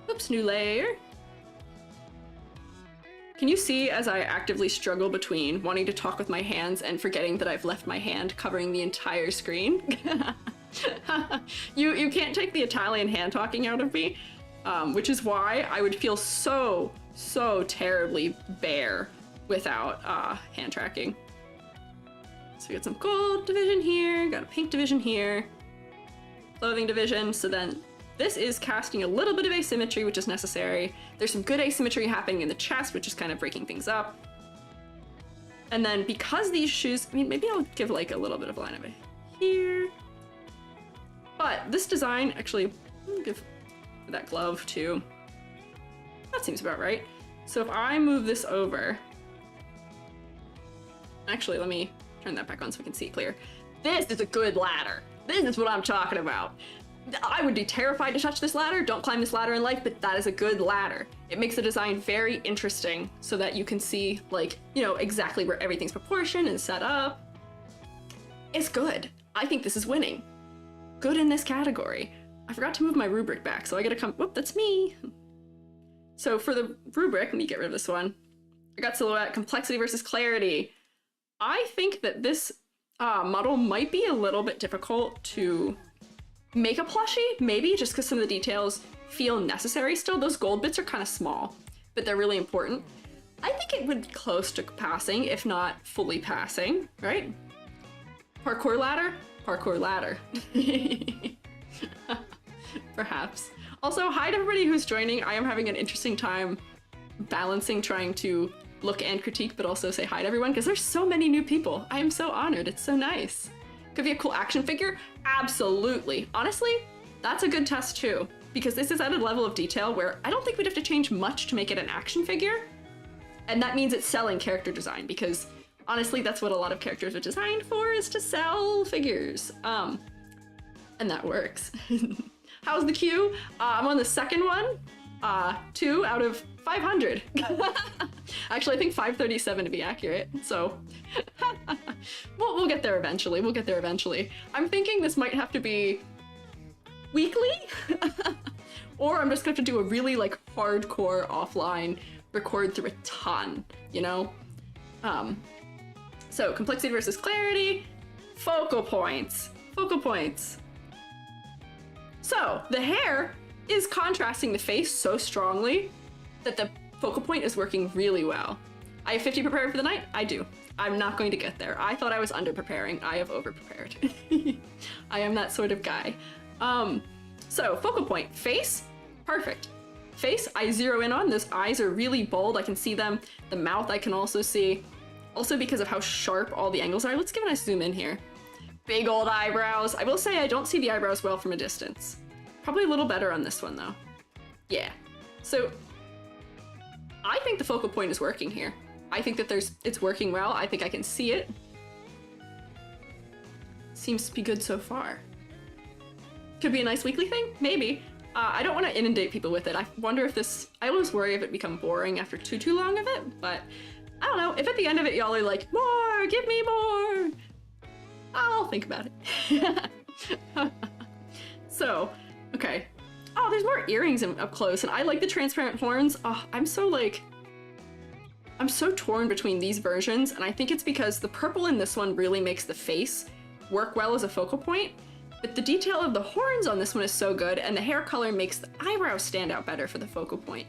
A: Oops, new layer. Can you see as I actively struggle between wanting to talk with my hands and forgetting that I've left my hand covering the entire screen? You can't take the Italian hand talking out of me, which is why I would feel so terribly bare without hand tracking. So we got some gold division here, got a pink division here, clothing division, so then this is casting a little bit of asymmetry, which is necessary. There's some good asymmetry happening in the chest, which is kind of breaking things up. And then because these shoes, I mean, maybe I'll give like a little bit of line of it here. But this design, actually, I'll give that glove too. That seems about right. So if I move this over, actually, let me turn that back on so we can see it clear. This is a good ladder. This is what I'm talking about. I would be terrified to touch this ladder. Don't climb this ladder in life, but that is a good ladder. It makes the design very interesting so that you can see, like, you know, exactly where everything's proportioned and set up. It's good. I think this is winning. Good in this category. I forgot to move my rubric back, so I gotta come, whoop, that's me. So for the rubric, let me get rid of this one. I got silhouette, complexity versus clarity. I think that this model might be a little bit difficult to make a plushie, maybe just because some of the details feel necessary still. Those gold bits are kind of small, but they're really important. I think it would be close to passing, if not fully passing, right? Parkour ladder? Parkour ladder. Perhaps. Also, hi to everybody who's joining. I am having an interesting time balancing trying to look and critique, but also say hi to everyone, because there's so many new people. I am so honored. It's so nice. Could be a cool action figure? Absolutely. Honestly, that's a good test too, because this is at a level of detail where I don't think we'd have to change much to make it an action figure. And that means it's selling character design, because honestly, that's what a lot of characters are designed for, is to sell figures. And that works. How's the queue? I'm on the second one. 2 out of 500. Actually, I think 537 to be accurate, so We'll get there eventually. We'll get there eventually. I'm thinking this might have to be weekly, or I'm just gonna have to do a really like hardcore offline record through a ton, you know? So complexity versus clarity, focal points. Focal points. So the hair is contrasting the face so strongly that the focal point is working really well. I have 50 prepared for the night? I do. I'm not going to get there. I thought I was under-preparing. I have over-prepared. I am that sort of guy. So focal point, face, perfect. Face, I zero in on. Those eyes are really bold. I can see them. The mouth I can also see. Also because of how sharp all the angles are. Let's give it a zoom in here. Big old eyebrows. I will say I don't see the eyebrows well from a distance. Probably a little better on this one though. Yeah. So I think the focal point is working here. I think that it's working well. I think I can see it. Seems to be good so far. Could be a nice weekly thing, maybe. I don't want to inundate people with it. I wonder if this, I always worry if it become boring after too long of it, but I don't know. If at the end of it y'all are like, more, give me more, I'll think about it. So, okay. Oh, there's more earrings up close, and I like the transparent horns. Oh, I'm so torn between these versions, and I think it's because the purple in this one really makes the face work well as a focal point, but the detail of the horns on this one is so good, and the hair color makes the eyebrows stand out better for the focal point.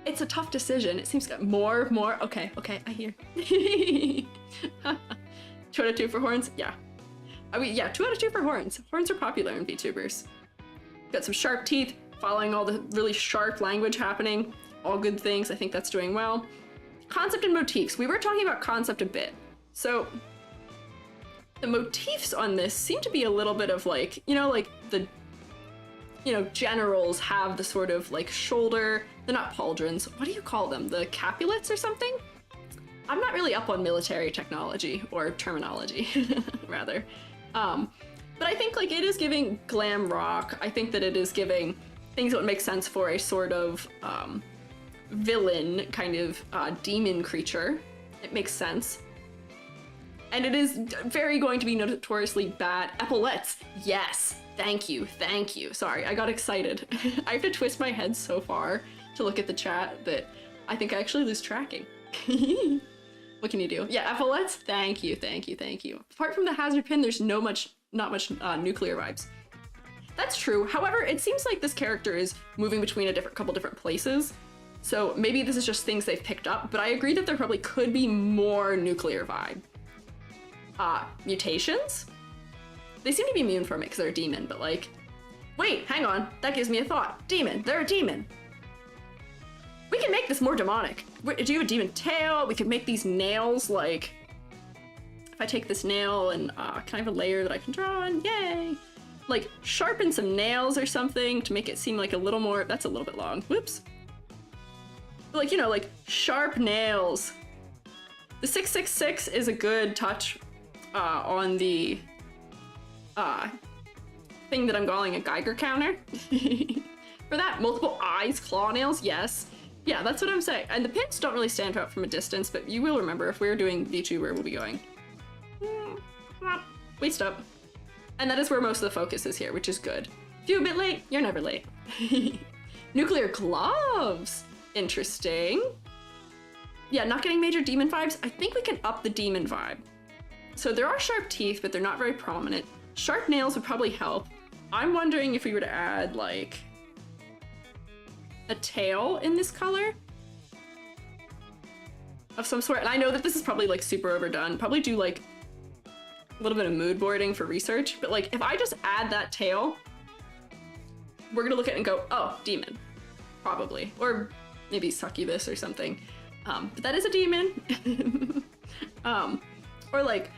A: It's a tough decision. It seems more. Okay, I hear. 2 out of 2 for horns? Yeah. I mean, yeah, 2 out of 2 for horns. Horns are popular in VTubers. Got some sharp teeth, following all the really sharp language happening. All good things. I think that's doing well. Concept and motifs. We were talking about concept a bit. So the motifs on this seem to be a little bit of like, you know, like the, you know, generals have the sort of like shoulder, they're not pauldrons. What do you call them? The capulets or something? I'm not really up on military technology or terminology, rather. But I think like it is giving glam rock. I think that it is giving things that would make sense for a sort of villain kind of demon creature. It makes sense. And it is very going to be notoriously bad. Epaulettes, yes, thank you. Sorry, I got excited. I have to twist my head so far to look at the chat that I think I actually lose tracking. What can you do? Yeah, epaulettes, thank you. Apart from the hazard pin, there's not much nuclear vibes. That's true. However, it seems like this character is moving between a couple different places. So maybe this is just things they've picked up, but I agree that there probably could be more nuclear vibe. Mutations? They seem to be immune from it because they're a demon, but like, wait, hang on, that gives me a thought. Demon, they're a demon. We can make this more demonic. Do you have a demon tail? We could make these nails like, if I take this nail and can I have a layer that I can draw on? Yay! Like sharpen some nails or something to make it seem like a little more, that's a little bit long, whoops. But like, you know, like sharp nails. The 666 is a good touch on the thing that I'm calling a Geiger counter. For that, multiple eyes, claw nails, yes. Yeah, that's what I'm saying. And the pins don't really stand out from a distance, but you will remember if we're doing VTuber, we'll be going, waist up. And that is where most of the focus is here, which is good. If you're a bit late, you're never late. Nuclear gloves, interesting. Yeah, not getting major demon vibes. I think we can up the demon vibe. So there are sharp teeth, but they're not very prominent. Sharp nails would probably help. I'm wondering if we were to add like a tail in this color of some sort. And I know that this is probably like super overdone. Probably do like a little bit of mood boarding for research, but like if I just add that tail, we're gonna look at it and go, oh, demon, probably. Or maybe succubus or something. But that is a demon. Or like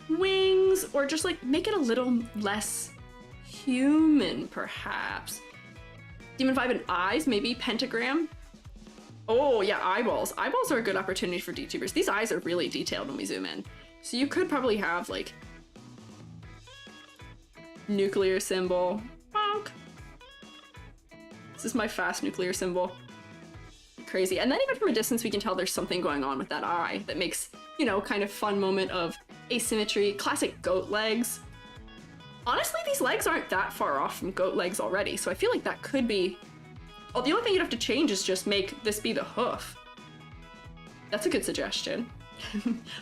A: wings, or just like make it a little less human, perhaps. Demon vibe and eyes, maybe pentagram. Oh yeah, eyeballs. Eyeballs are a good opportunity for DTubers. These eyes are really detailed when we zoom in. So you could probably have like nuclear symbol. Bonk. This is my fast nuclear symbol. Crazy. And then even from a distance we can tell there's something going on with that eye that makes, you know, kind of fun moment of asymmetry, classic goat legs. Honestly, these legs aren't that far off from goat legs already, so I feel like that could be... Oh, the only thing you'd have to change is just make this be the hoof. That's a good suggestion.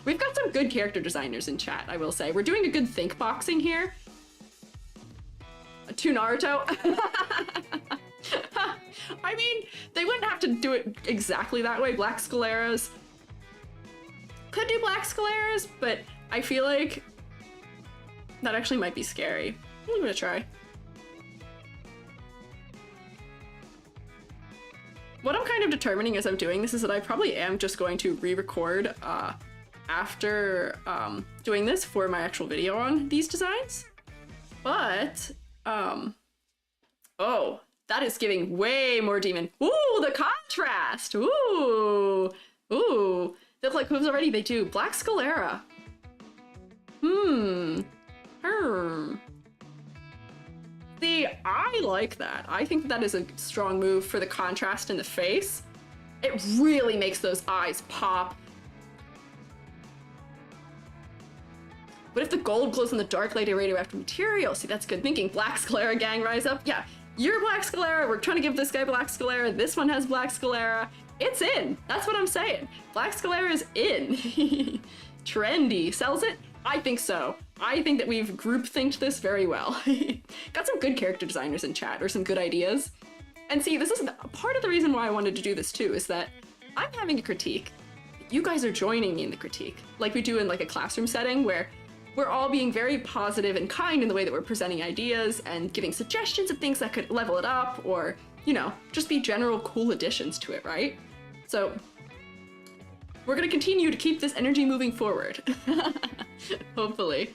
A: We've got some good character designers in chat, I will say. We're doing a good think boxing here. To Naruto. I mean, they wouldn't have to do it exactly that way. Black scleras could do black scleras, but I feel like that actually might be scary. I'm gonna try. What I'm kind of determining as I'm doing this is that I probably am just going to re-record after doing this for my actual video on these designs. But, oh, that is giving way more demon. Ooh, the contrast. Ooh, ooh. They look like hooves already. They do. Black sclera. See, I like that. I think that is a strong move for the contrast in the face. It really makes those eyes pop. What if the gold glows in the dark light of radioactive material? See, that's good thinking. Black sclera gang rise up. Yeah, you're black sclera. We're trying to give this guy black sclera. This one has black sclera. It's in. That's what I'm saying. Black sclera is in. Trendy. Sells it? I think so. I think that we've groupthinked this very well. Got some good character designers in chat, or some good ideas. And see, this is part of the reason why I wanted to do this too, is that I'm having a critique. You guys are joining me in the critique, like we do in like a classroom setting where we're all being very positive and kind in the way that we're presenting ideas and giving suggestions of things that could level it up or, you know, just be general cool additions to it, right? So we're gonna continue to keep this energy moving forward. Hopefully.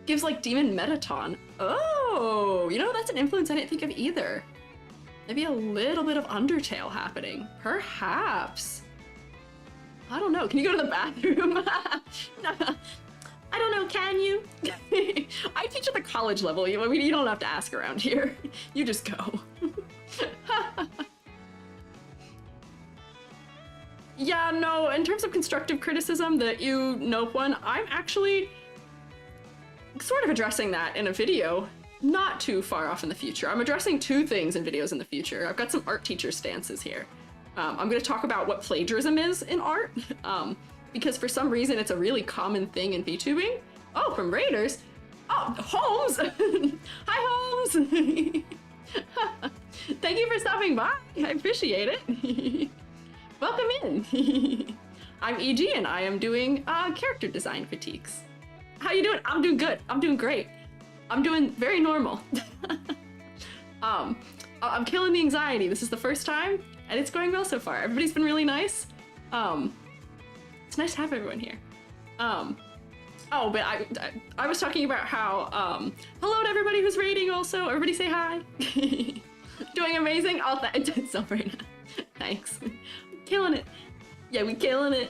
A: Gives like demon metaton. Oh, you know, that's an influence I didn't think of either. Maybe a little bit of Undertale happening. Perhaps. I don't know. Can you go to the bathroom? No. I don't know, can you? I teach at the college level. You don't have to ask around here. You just go. Yeah, no, in terms of constructive criticism, the you nope one, I'm actually sort of addressing that in a video not too far off in the future. I'm addressing two things in videos in the future. I've got some art teacher stances here. I'm going to talk about what plagiarism is in art, because for some reason it's a really common thing in VTubing. Oh, from Raiders. Oh, Holmes! Hi, Holmes! Thank you for stopping by. I appreciate it. Welcome in. I'm EG and I am doing character design critiques. How you doing? I'm doing good. I'm doing great. I'm doing very normal. I'm killing the anxiety. This is the first time and it's going well so far. Everybody's been really nice. It's nice to have everyone here. Oh, but I was talking about how, hello to everybody who's raiding also. Everybody say hi. Doing amazing. Oh, it's so very nice. Thanks. Killing it. Yeah, we killing it.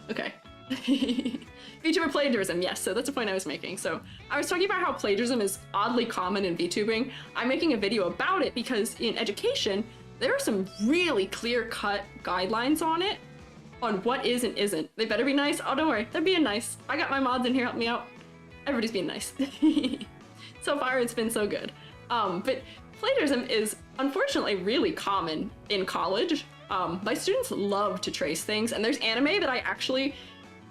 A: Okay. VTuber plagiarism, yes, so that's the point I was making. So I was talking about how plagiarism is oddly common in VTubing. I'm making a video about it because in education, there are some really clear-cut guidelines on it, on what is and isn't. They better be nice. Oh, don't worry, they're being nice. I got my mods in here helping me out. Everybody's being nice. So far, it's been so good. But plagiarism is unfortunately really common in college. My students love to trace things, and there's anime that I actually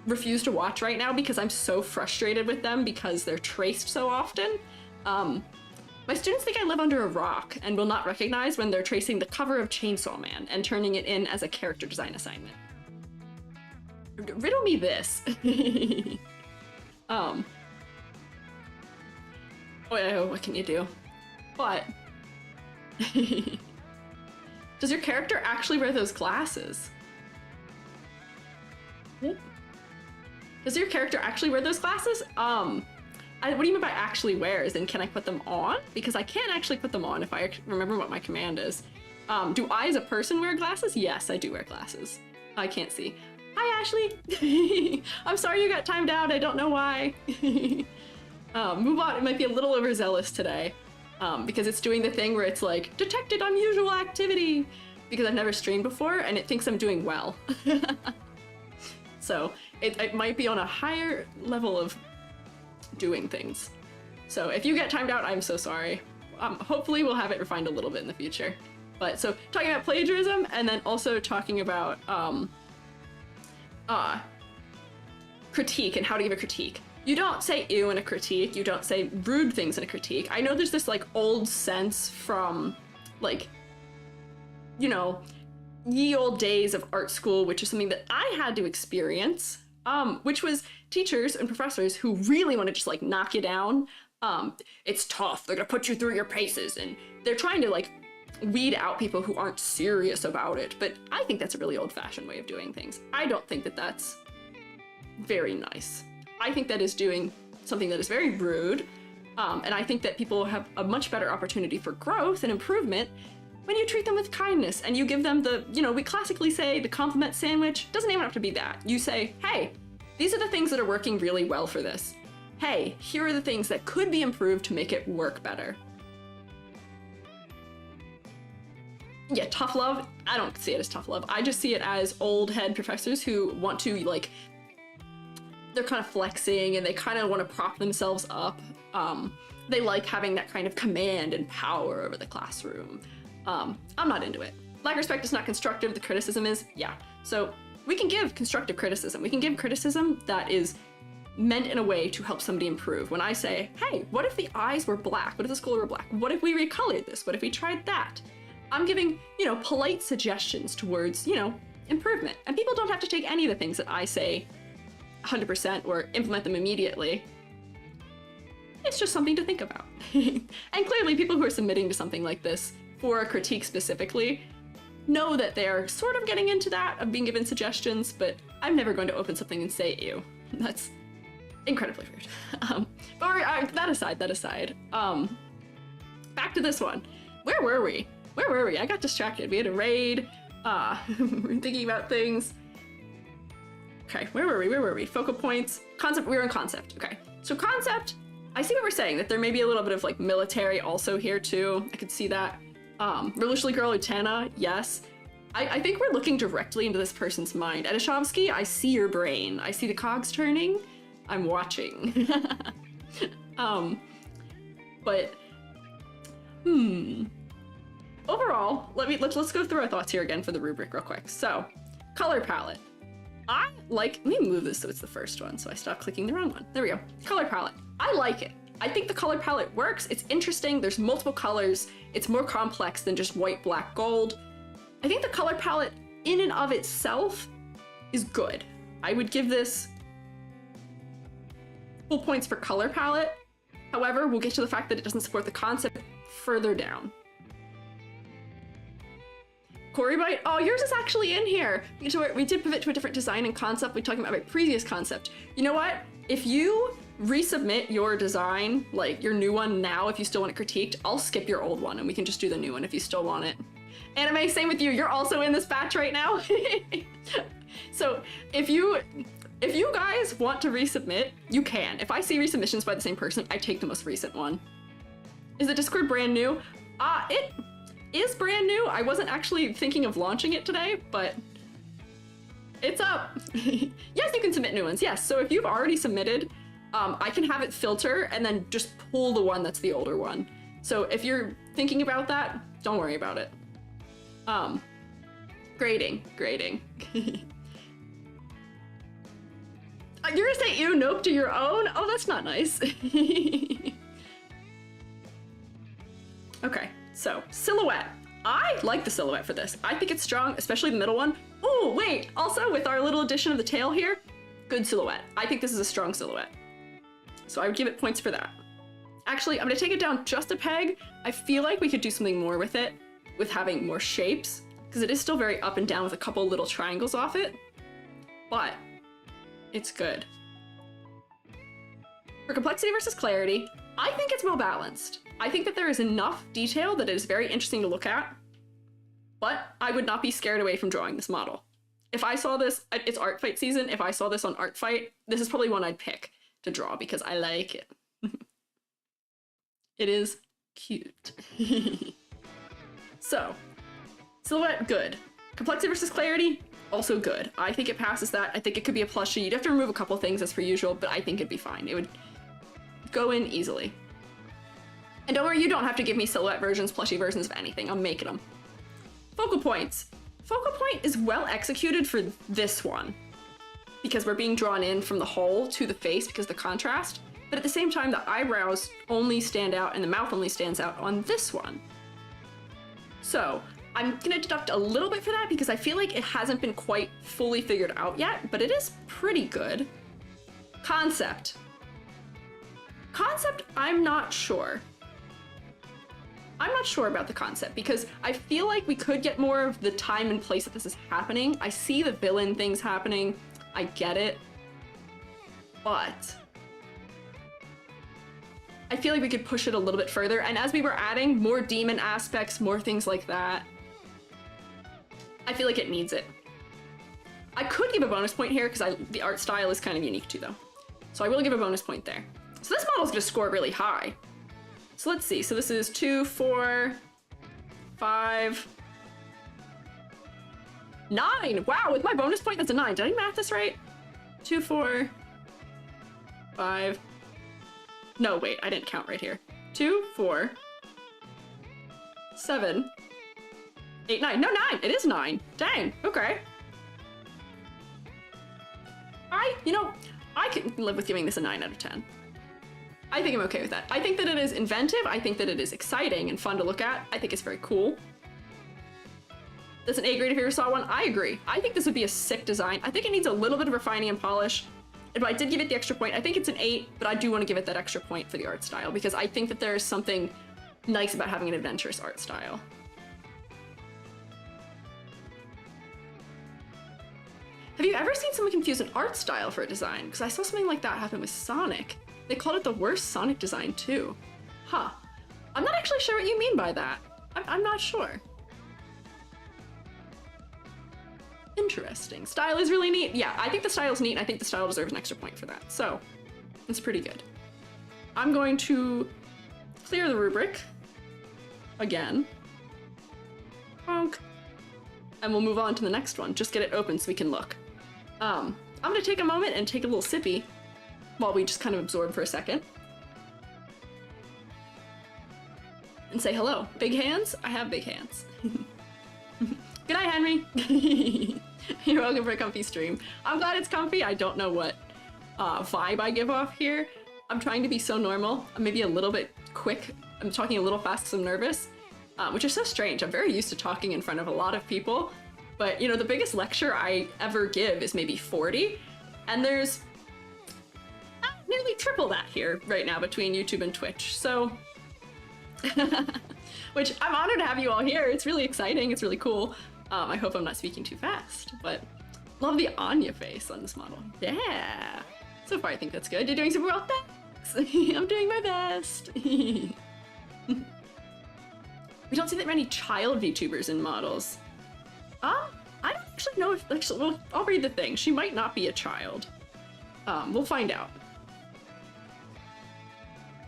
A: refuse to watch right now because I'm so frustrated with them because they're traced so often. My students think I live under a rock and will not recognize when they're tracing the cover of Chainsaw Man and turning it in as a character design assignment. Riddle me this. Oh, what can you do? What? Does your character actually wear those glasses? Does your character actually wear those glasses? What do you mean by actually wears? And can I put them on? Because I can't actually put them on if I remember what my command is. Do I as a person wear glasses? Yes, I do wear glasses. I can't see. Hi, Ashley. I'm sorry you got timed out. I don't know why. Move on. It might be a little overzealous today. Because it's doing the thing where it's like, detected unusual activity, because I've never streamed before and it thinks I'm doing well. So it might be on a higher level of doing things. So if you get timed out, I'm so sorry. Hopefully we'll have it refined a little bit in the future. But so talking about plagiarism, and then also talking about critique and how to give a critique. You don't say ew in a critique, you don't say rude things in a critique. I know there's this like old sense from like, you know, ye old days of art school, which is something that I had to experience, which was teachers and professors who really want to just like knock you down. It's tough, they're gonna put you through your paces, and they're trying to like weed out people who aren't serious about it. But I think that's a really old-fashioned way of doing things. I don't think that that's very nice. I think that is doing something that is very rude, and I think that people have a much better opportunity for growth and improvement when you treat them with kindness and you give them the, you know, we classically say the compliment sandwich. Doesn't even have to be that. You say, hey, these are the things that are working really well for this. Hey, here are the things that could be improved to make it work better. Yeah, tough love, I don't see it as tough love. I just see it as old head professors who want to like, they're kind of flexing and they kind of want to prop themselves up. They like having that kind of command and power over the classroom. I'm not into it. Lack of respect is not constructive, the criticism is, yeah. So we can give constructive criticism. We can give criticism that is meant in a way to help somebody improve. When I say, hey, what if the eyes were black? What if the school were black? What if we recolored this? What if we tried that? I'm giving, you know, polite suggestions towards, you know, improvement. And people don't have to take any of the things that I say 100% or implement them immediately. It's just something to think about. And clearly people who are submitting to something like this for a critique specifically know that they're sort of getting into that of being given suggestions, but I'm never going to open something and say ew. That's incredibly rude. But that aside. Back to this one. Where were we? I got distracted. We had a raid. We were thinking about things. Okay, where were we? Focal points. Concept, we were in concept. Okay, so concept, I see what we're saying, that there may be a little bit of like military also here too. I could see that. Revolutionary Girl Utana, yes. I think we're looking directly into this person's mind. Edishovsky, I see your brain. I see the cogs turning. I'm watching. But, overall, let's go through our thoughts here again for the rubric real quick. So, color palette. Let me move this so it's the first one so I stop clicking the wrong one. There we go. Color palette. I like it. I think the color palette works. It's interesting. There's multiple colors. It's more complex than just white, black, gold. I think the color palette in and of itself is good. I would give this full points for color palette. However, we'll get to the fact that it doesn't support the concept further down. Corey Bite, oh, yours is actually in here. We did pivot to a different design and concept. We talked about my previous concept. You know what? If you resubmit your design, like your new one now, if you still want it critiqued, I'll skip your old one and we can just do the new one if you still want it. Anime, same with you. You're also in this batch right now. So if you guys want to resubmit, you can. If I see resubmissions by the same person, I take the most recent one. Is the Discord brand new? It is brand new. I wasn't actually thinking of launching it today, but it's up. Yes, you can submit new ones. Yes, so if you've already submitted, I can have it filter and then just pull the one that's the older one. So if you're thinking about that, don't worry about it. Grading. You're gonna say ew, nope to your own? Oh, that's not nice. Okay, so silhouette. I like the silhouette for this. I think it's strong, especially the middle one. Oh, wait, also with our little addition of the tail here, good silhouette. I think this is a strong silhouette. So I would give it points for that. Actually, I'm gonna take it down just a peg. I feel like we could do something more with it, with having more shapes, because it is still very up and down with a couple little triangles off it, but it's good. For complexity versus clarity, I think it's well balanced. I think that there is enough detail that it is very interesting to look at, but I would not be scared away from drawing this model. If I saw this, it's art fight season, if I saw this on art fight, this is probably one I'd pick to draw because I like it. It is cute. So, silhouette, good. Complexity versus clarity, Also good. I think it passes that. I think it could be a plushie. You'd have to remove a couple things as per usual, but I think it'd be fine. It would go in easily. And don't worry, you don't have to give me silhouette versions, plushie versions of anything. I'm making them. Focal points. Focal point is well executed for this one, because we're being drawn in from the hole to the face because of the contrast. But at the same time, the eyebrows only stand out and the mouth only stands out on this one. So I'm gonna deduct a little bit for that because I feel like it hasn't been quite fully figured out yet, but it is pretty good. Concept. Concept, I'm not sure. I'm not sure about the concept because I feel like we could get more of the time and place that this is happening. I see the villain things happening. I get it. But I feel like we could push it a little bit further. And as we were adding more demon aspects, more things like that, I feel like it needs it. I could give a bonus point here because the art style is kind of unique too though. So I will give a bonus point there. So this model is gonna score really high. So let's see, so this is 2, 4, 5, 9. Wow, with my bonus point, that's a 9. Did I math this right? 2, 4, 5. No, wait, I didn't count right here. 2, 4, 7, 8, 9. No, 9. It is 9. Dang. Okay. I can live with giving this a 9 out of 10. I think I'm okay with that. I think that it is inventive. I think that it is exciting and fun to look at. I think it's very cool. That's an A grade if you ever saw one. I agree. I think this would be a sick design. I think it needs a little bit of refining and polish. But I did give it the extra point. I think it's an 8, but I do want to give it that extra point for the art style because I think that there is something nice about having an adventurous art style. Have you ever seen someone confuse an art style for a design? Because I saw something like that happen with Sonic. They called it the worst Sonic design too. Huh. I'm not actually sure what you mean by that. I'm not sure. Interesting. Style is really neat. Yeah, I think the style is neat. I think the style deserves an extra point for that. So, it's pretty good. I'm going to clear the rubric again. Bonk. And we'll move on to the next one. Just get it open so we can look. I'm gonna take a moment and take a little sippy while we just kind of absorb for a second. And say hello. Big hands? I have big hands. Good night, Henry. You're welcome for a comfy stream. I'm glad it's comfy. I don't know what vibe I give off here. I'm trying to be so normal. I'm maybe a little bit quick. I'm talking a little fast because I'm nervous, which is so strange. I'm very used to talking in front of a lot of people, but you know, the biggest lecture I ever give is maybe 40, and there's nearly triple that here right now between YouTube and Twitch. So, which I'm honored to have you all here. It's really exciting. It's really cool. I hope I'm not speaking too fast, but love the Anya face on this model. Yeah. So far, I think that's good. You're doing super well. Thanks. I'm doing my best. We don't see that many child VTubers in models. I don't actually know if, actually, well, I'll read the thing. She might not be a child. We'll find out.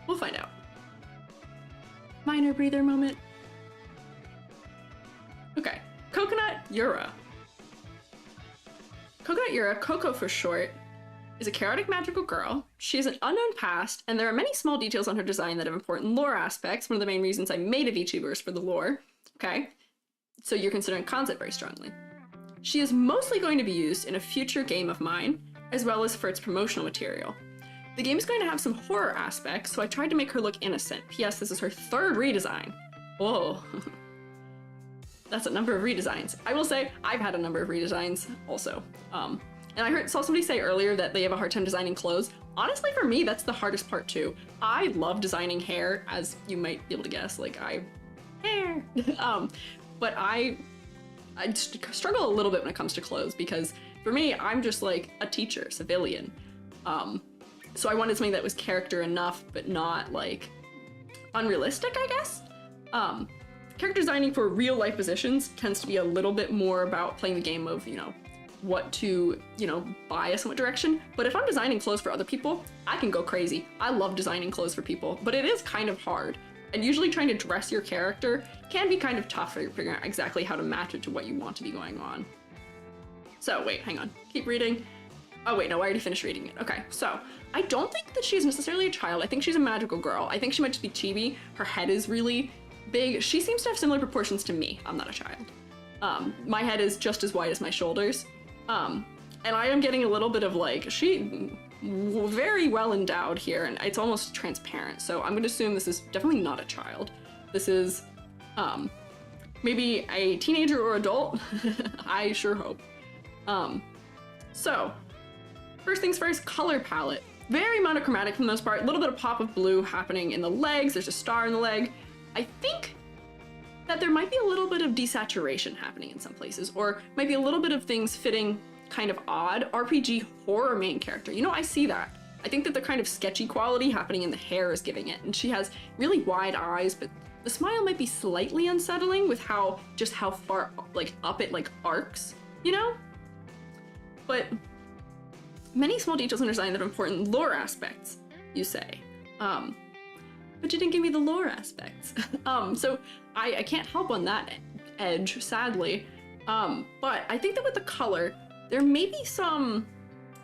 A: We'll find out. Minor breather moment. Okay. Coconut Yura. Coconut Yura, Coco for short, is a chaotic magical girl. She has an unknown past, and there are many small details on her design that have important lore aspects. One of the main reasons I made a VTuber is for the lore. Okay? So you're considering concept very strongly. She is mostly going to be used in a future game of mine, as well as for its promotional material. The game is going to have some horror aspects, so I tried to make her look innocent. P.S. This is her 3rd redesign. Whoa. That's a number of redesigns. I will say, I've had a number of redesigns also. And I saw somebody say earlier that they have a hard time designing clothes. Honestly, for me, that's the hardest part too. I love designing hair, as you might be able to guess, like hair. But I struggle a little bit when it comes to clothes because for me, I'm just like a teacher, civilian. So I wanted something that was character enough, but not like unrealistic, I guess. Character designing for real life positions tends to be a little bit more about playing the game of, you know, what to, you know, bias in what direction. But if I'm designing clothes for other people, I can go crazy. I love designing clothes for people, but it is kind of hard. And usually trying to dress your character can be kind of tough for figuring out exactly how to match it to what you want to be going on. So wait, hang on, keep reading. Oh wait, no, I already finished reading it. Okay, so I don't think that she's necessarily a child. I think she's a magical girl. I think she might just be chibi. Her head is really big. She seems to have similar proportions to me. I'm not a child. My head is just as wide as my shoulders. And I am getting a little bit of like, she very well endowed here, and it's almost transparent. So I'm gonna assume this is definitely not a child. This is maybe a teenager or adult. I sure hope. So first things first, color palette. Very monochromatic for the most part. A little bit of pop of blue happening in the legs. There's a star in the leg. I think that there might be a little bit of desaturation happening in some places, or might be a little bit of things fitting kind of odd. RPG horror main character. You know, I see that. I think that the kind of sketchy quality happening in the hair is giving it. And she has really wide eyes, but the smile might be slightly unsettling with how far like up it like arcs, you know? But many small details in design that are important lore aspects, you say. But you didn't give me the lore aspects. So I can't help on that edge, sadly. But I think that with the color, there may be some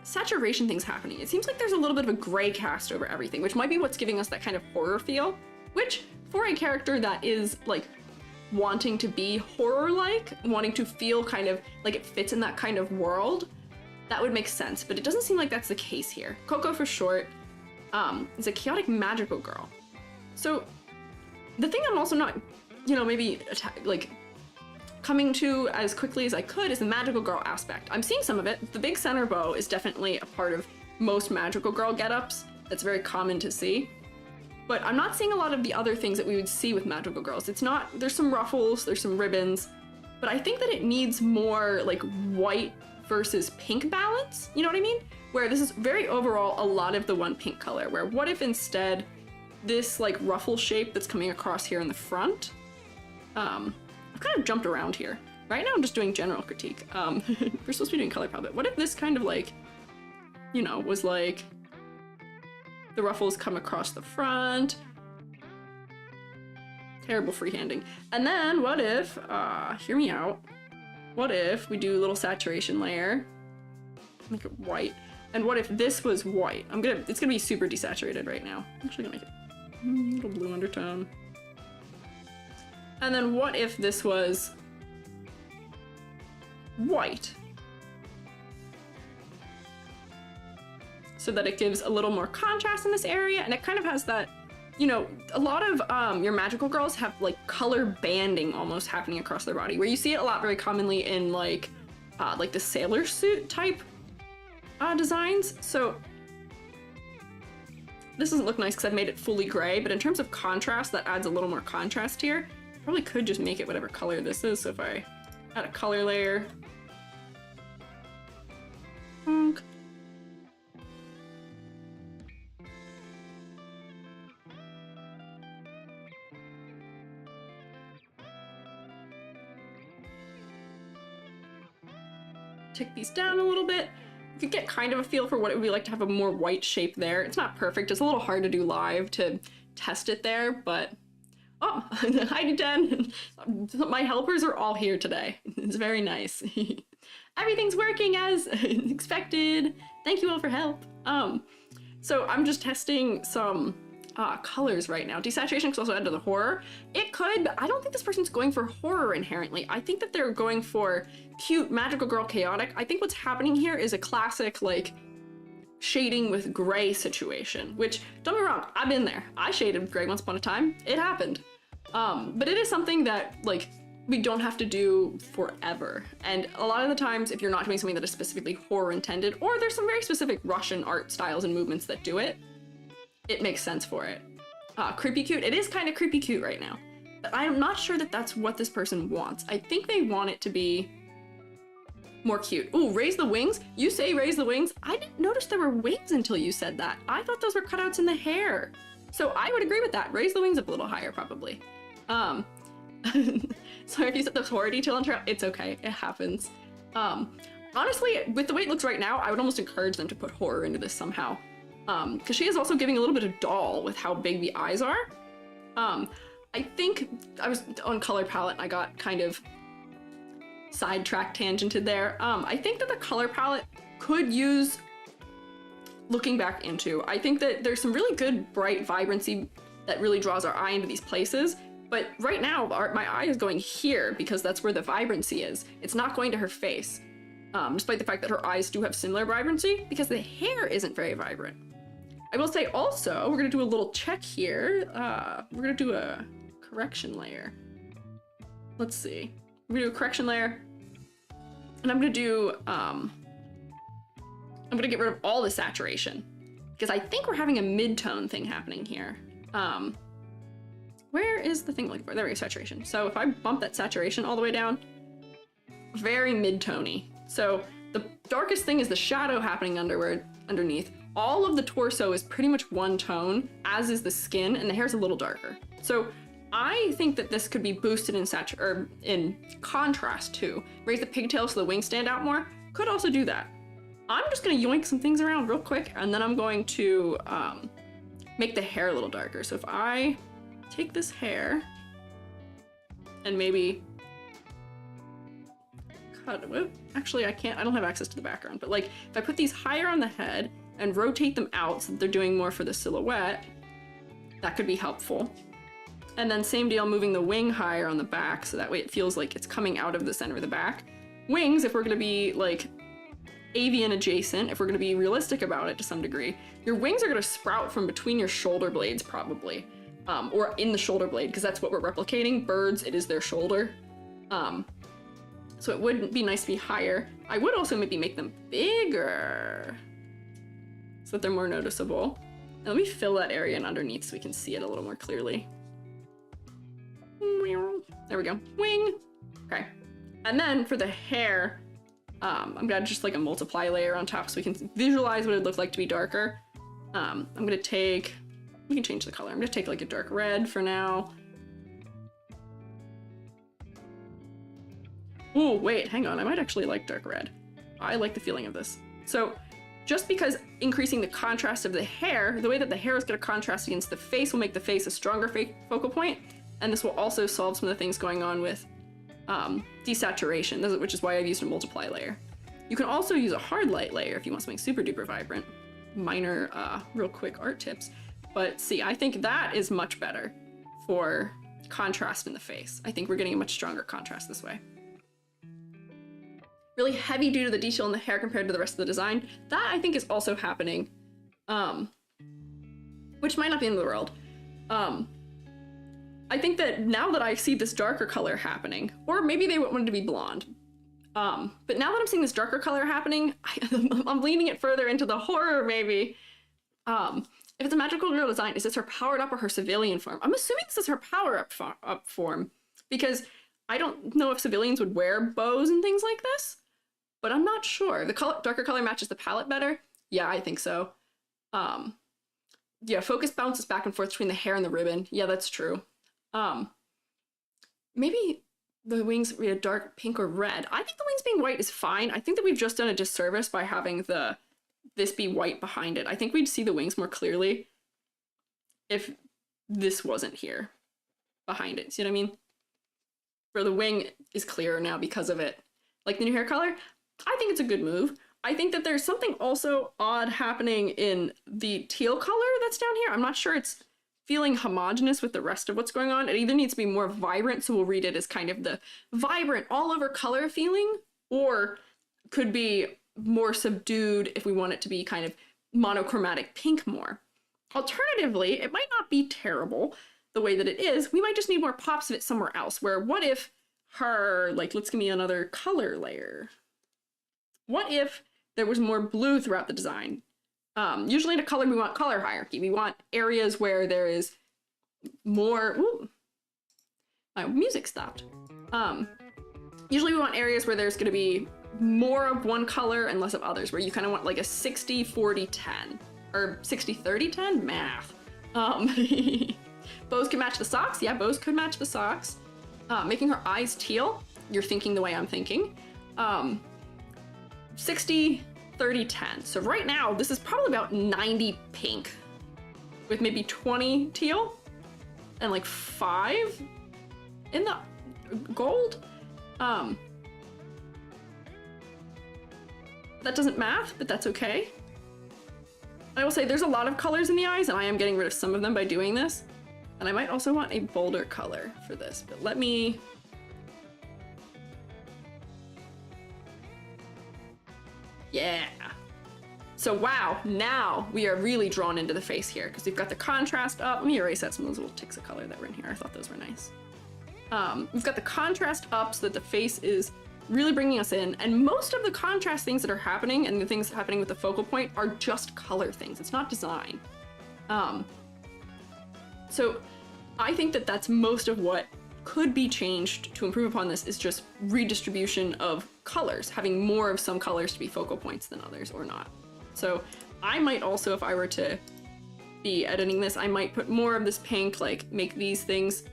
A: saturation things happening. It seems like there's a little bit of a gray cast over everything, which might be what's giving us that kind of horror feel, which for a character that is like wanting to be horror-like, wanting to feel kind of like it fits in that kind of world, that would make sense, but it doesn't seem like that's the case here. Coco for short is a chaotic magical girl. So the thing I'm also not, you know, maybe like coming to as quickly as I could is the magical girl aspect. I'm seeing some of it. The big center bow is definitely a part of most magical girl getups. That's very common to see. But I'm not seeing a lot of the other things that we would see with magical girls. It's not, there's some ruffles, there's some ribbons, but I think that it needs more like white versus pink balance, you know what I mean? Where this is very overall a lot of the one pink color, where what if instead this like ruffle shape that's coming across here in the front, I've kind of jumped around here. Right now I'm just doing general critique. We're supposed to be doing color palette. What if this kind of like, you know, was like, the ruffles come across the front. Terrible freehanding. And then what if, hear me out. What if we do a little saturation layer, make it white. And what if this was white? It's gonna be super desaturated right now. I'm actually gonna make it a little blue undertone. And then what if this was white? So that it gives a little more contrast in this area, and it kind of has that, you know, a lot of your magical girls have like color banding almost happening across their body, where you see it a lot very commonly in like the sailor suit type designs. So this doesn't look nice because I've made it fully gray, but in terms of contrast, that adds a little more contrast here. Probably could just make it whatever color this is. So if I add a color layer, take these down a little bit. You could get kind of a feel for what it would be like to have a more white shape there. It's not perfect. It's a little hard to do live to test it there, but oh, hi D10. My helpers are all here today. It's very nice. Everything's working as expected. Thank you all for help. So I'm just testing some colors right now. Desaturation can also add to the horror. It could, but I don't think this person's going for horror inherently. I think that they're going for cute, magical girl, chaotic. I think what's happening here is a classic, like, shading with gray situation, which, don't get me wrong, I've been there. I shaded with gray once upon a time. It happened. But it is something that, like, we don't have to do forever. And a lot of the times, if you're not doing something that is specifically horror intended, or there's some very specific Russian art styles and movements that do it, it makes sense for it. Creepy cute. It is kind of creepy cute right now. But I'm not sure that that's what this person wants. I think they want it to be more cute. Ooh, raise the wings? You say raise the wings? I didn't notice there were wings until you said that. I thought those were cutouts in the hair. So I would agree with that. Raise the wings up a little higher, probably. Sorry if you set the horror detail on her. It's okay. It happens. Honestly, with the way it looks right now, I would almost encourage them to put horror into this somehow. Because she is also giving a little bit of doll with how big the eyes are. I think I was on color palette and I got kind of sidetrack tangented there. I think that the color palette could use looking back into. I think that there's some really good bright vibrancy that really draws our eye into these places. But right now, my eye is going here because that's where the vibrancy is. It's not going to her face, despite the fact that her eyes do have similar vibrancy because the hair isn't very vibrant. I will say also, we're gonna do a little check here. We're gonna do a correction layer. Let's see. We're gonna do a correction layer, and I'm gonna do, I'm gonna get rid of all the saturation because I think we're having a mid-tone thing happening here. Where is the thing looking for? There we go, saturation. So if I bump that saturation all the way down, very mid-tony. So the darkest thing is the shadow happening underneath. All of the torso is pretty much one tone, as is the skin, and the hair's a little darker. So I think that this could be boosted in contrast too. Raise the pigtails so the wings stand out more. Could also do that. I'm just gonna yoink some things around real quick, and then I'm going to make the hair a little darker. So if I take this hair and maybe cut it. Actually, I can't, I don't have access to the background, but like if I put these higher on the head and rotate them out so that they're doing more for the silhouette, that could be helpful. And then same deal, moving the wing higher on the back so that way it feels like it's coming out of the center of the back. Wings, if we're gonna be like avian adjacent, if we're gonna be realistic about it to some degree, your wings are gonna sprout from between your shoulder blades probably. Or in the shoulder blade, because that's what we're replicating. Birds, it is their shoulder. So it would be nice to be higher. I would also maybe make them bigger so that they're more noticeable. And let me fill that area in underneath so we can see it a little more clearly. There we go, wing. Okay, and then for the hair, I'm gonna just like a multiply layer on top so we can visualize what it would look like to be darker. I'm gonna take, we can change the color. I'm gonna take like a dark red for now. Oh, wait, hang on. I might actually like dark red. I like the feeling of this. So just because increasing the contrast of the hair, the way that the hair is gonna contrast against the face will make the face a stronger focal point. And this will also solve some of the things going on with desaturation, which is why I've used a multiply layer. You can also use a hard light layer if you want something super duper vibrant. Minor, real quick art tips. But see, I think that is much better for contrast in the face. I think we're getting a much stronger contrast this way. Really heavy due to the detail in the hair compared to the rest of the design. That I think is also happening, which might not be the end of the world. I think that now that I see this darker color happening, or maybe they wanted to be blonde, but now that I'm seeing this darker color happening, I'm leaning it further into the horror maybe. If it's a magical girl design, is this her powered up or her civilian form? I'm assuming this is her power up form, because I don't know if civilians would wear bows and things like this, but I'm not sure. The darker color matches the palette better. Yeah, I think so. Yeah, focus bounces back and forth between the hair and the ribbon. Yeah, that's true. Maybe the wings be a dark pink or red. I think the wings being white is fine. I think that we've just done a disservice by having this be white behind it. I think we'd see the wings more clearly if this wasn't here behind it. See what I mean? Where the wing is clearer now because of it. Like the new hair color, I think it's a good move. I think that there's something also odd happening in the teal color that's down here. I'm not sure it's feeling homogenous with the rest of what's going on. It either needs to be more vibrant, so we'll read it as kind of the vibrant all over color feeling, or could be more subdued if we want it to be kind of monochromatic pink more. Alternatively, it might not be terrible the way that it is. We might just need more pops of it somewhere else, where what if her, like, let's give me another color layer. What if there was more blue throughout the design? Usually in a color, we want color hierarchy. We want areas where there is more, ooh, my music stopped. Usually we want areas where there's gonna be more of one color and less of others, where you kind of want like a 60-40-10, or 60-30-10, math. Bows can match the socks. Yeah, bows could match the socks. Making her eyes teal. You're thinking the way I'm thinking. 60-30-10. So right now, this is probably about 90 pink with maybe 20 teal and like 5 in the gold. That doesn't math, but that's okay. I will say there's a lot of colors in the eyes, and I am getting rid of some of them by doing this. And I might also want a bolder color for this, but let me... Yeah. So wow, now we are really drawn into the face here because we've got the contrast up. Let me erase out some of those little ticks of color that were in here. I thought those were nice. We've got the contrast up so that the face is really bringing us in, and most of the contrast things that are happening and the things happening with the focal point are just color things. It's not design. So I think that that's most of what could be changed to improve upon this is just redistribution of colors, having more of some colors to be focal points than others or not. So I might also, if I were to be editing this, I might put more of this pink, like make these things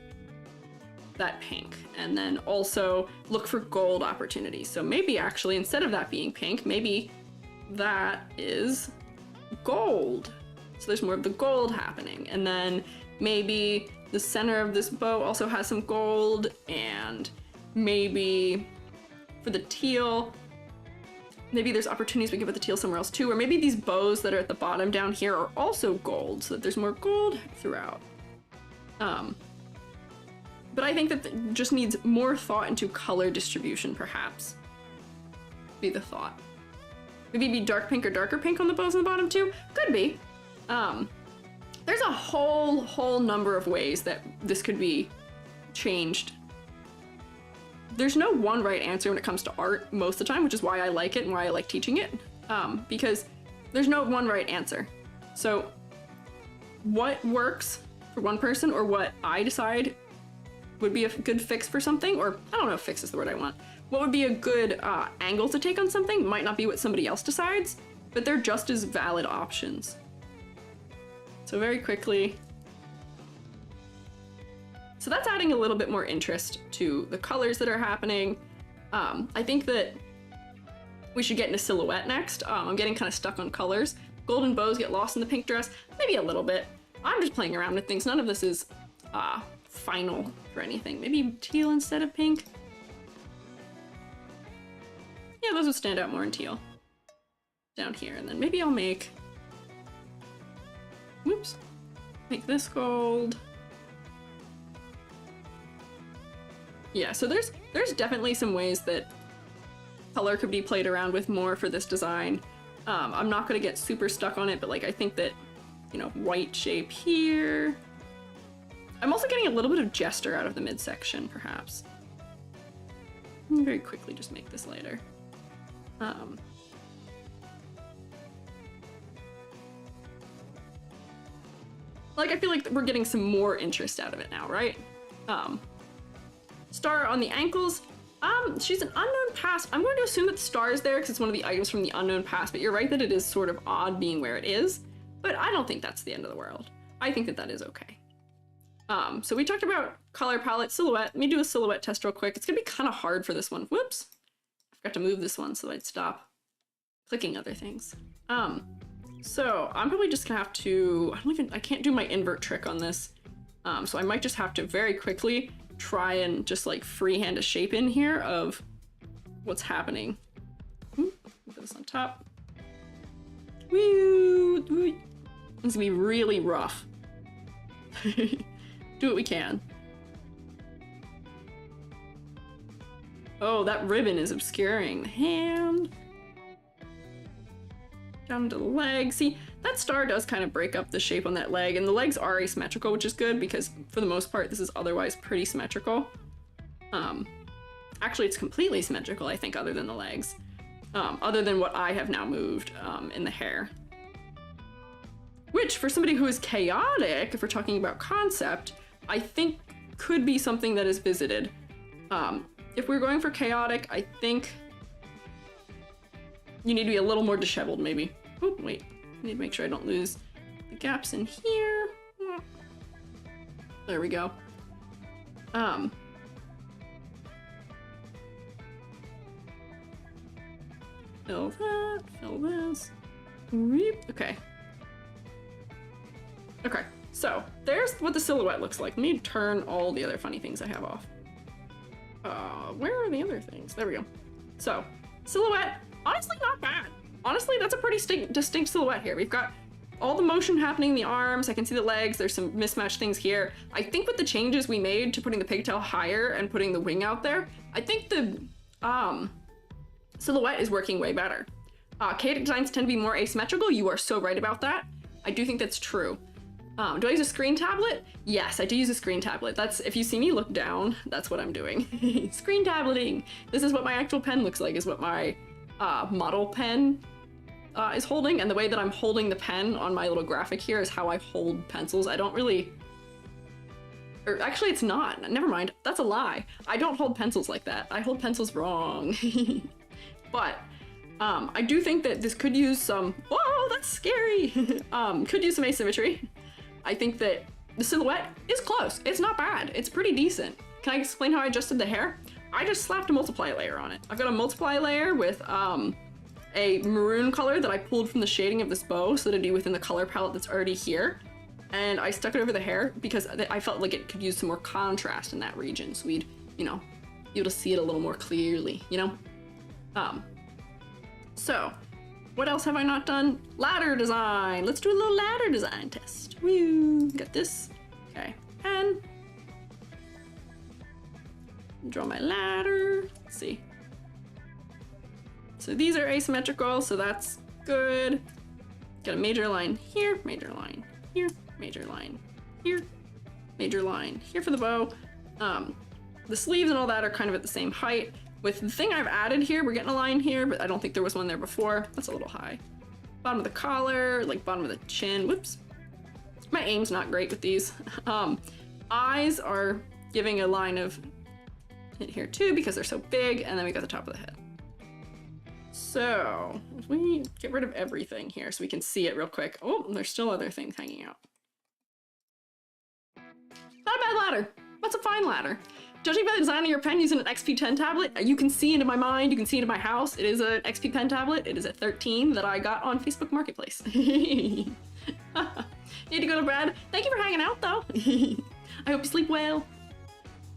A: that pink, and then also look for gold opportunities. So maybe actually instead of that being pink, maybe that is gold. So there's more of the gold happening. And then maybe the center of this bow also has some gold, and maybe for the teal, maybe there's opportunities we can put the teal somewhere else too, or maybe these bows that are at the bottom down here are also gold so that there's more gold throughout. But I think that it just needs more thought into color distribution, perhaps. Be the thought. Maybe be dark pink or darker pink on the bows on the bottom too? Could be. There's a whole number of ways that this could be changed. There's no one right answer when it comes to art most of the time, which is why I like it and why I like teaching it, because there's no one right answer. So what works for one person, or what I decide would be a good fix for something, or I don't know if fix is the word I want. What would be a good angle to take on something might not be what somebody else decides, but they're just as valid options. So very quickly. So that's adding a little bit more interest to the colors that are happening. I think that we should get into silhouette next. I'm getting kind of stuck on colors. Golden bows get lost in the pink dress, maybe a little bit. I'm just playing around with things. None of this is final for anything. Maybe teal instead of pink. Yeah, those would stand out more in teal. Down here, and then maybe I'll make, whoops, make this gold. Yeah, so there's definitely some ways that color could be played around with more for this design. I'm not gonna get super stuck on it, but like I think that, you know, white shape here. I'm also getting a little bit of gesture out of the midsection, perhaps. Very quickly just make this lighter. Like, I feel like we're getting some more interest out of it now, right? Star on the ankles. She's an unknown past. I'm going to assume that the star is there because it's one of the items from the unknown past, but you're right that it is sort of odd being where it is, but I don't think that's the end of the world. I think that that is okay. So we talked about color palette, silhouette. Let me do a silhouette test real quick. It's gonna be kind of hard for this one. Whoops. I forgot to move this one so I'd stop clicking other things. So I'm probably just gonna have to, I can't do my invert trick on this. So I might just have to very quickly try and just like freehand a shape in here of what's happening. Put this on top. Woo! It's gonna be really rough. Do what we can. Oh, that ribbon is obscuring the hand. Down to the leg. See, that star does kind of break up the shape on that leg, and the legs are asymmetrical, which is good because for the most part, this is otherwise pretty symmetrical. Actually, it's completely symmetrical, I think, other than the legs. Other than what I have now moved in the hair. Which, for somebody who is chaotic, if we're talking about concept, I think could be something that is visited. If we're going for chaotic, I think you need to be a little more disheveled, maybe. Oh, wait. I need to make sure I don't lose the gaps in here. There we go. Fill that, fill this. Okay. Okay, so there's what the silhouette looks like. Let me turn all the other funny things I have off. Where are the other things? There we go. So, silhouette, honestly not bad. honestly, that's a pretty distinct silhouette here. We've got all the motion happening in the arms. I can see the legs. There's some mismatched things here. I think with the changes we made to putting the pigtail higher and putting the wing out there, I think the silhouette is working way better. Chaotic designs tend to be more asymmetrical. You are so right about that. I do think that's true. Do I use a screen tablet? Yes, I do use a screen tablet. That's, if you see me look down, that's what I'm doing. Screen tableting. This is what my actual pen looks like, is what my model pen is holding, and the way that I'm holding the pen on my little graphic here is how I hold pencils. I don't really, or actually it's not, never mind, that's a lie. I don't hold pencils like that. I hold pencils wrong. But I do think that this could use some, whoa, that's scary. Could use some asymmetry. I think that the silhouette is close. It's not bad. It's pretty decent. Can I explain how I adjusted the hair? I just slapped a multiply layer on it. I've got a multiply layer with a maroon color that I pulled from the shading of this bow so that it'd be within the color palette that's already here. And I stuck it over the hair because I felt like it could use some more contrast in that region. So we'd, you know, be able to see it a little more clearly, you know? So what else have I not done? Ladder design. Let's do a little ladder design test. Woo, got this. Okay, and draw my ladder. Let's see. So these are asymmetrical, so that's good. Got a major line here, major line here, major line here, major line here for the bow. The sleeves and all that are kind of at the same height. With the thing I've added here, we're getting a line here, but I don't think there was one there before. That's a little high. Bottom of the collar, like bottom of the chin, whoops. My aim's not great with these. Eyes are giving a line of hit here too because they're so big, and then we got the top of the head. So if we get rid of everything here so we can see it real quick. Oh, there's still other things hanging out. Not a bad ladder. That's a fine ladder. Judging by the design of your pen using an XP10 tablet, you can see into my mind, you can see into my house. It is an XP pen tablet. It is a 13 that I got on Facebook Marketplace. Need to go to bed. Thank you for hanging out though. I hope you sleep well.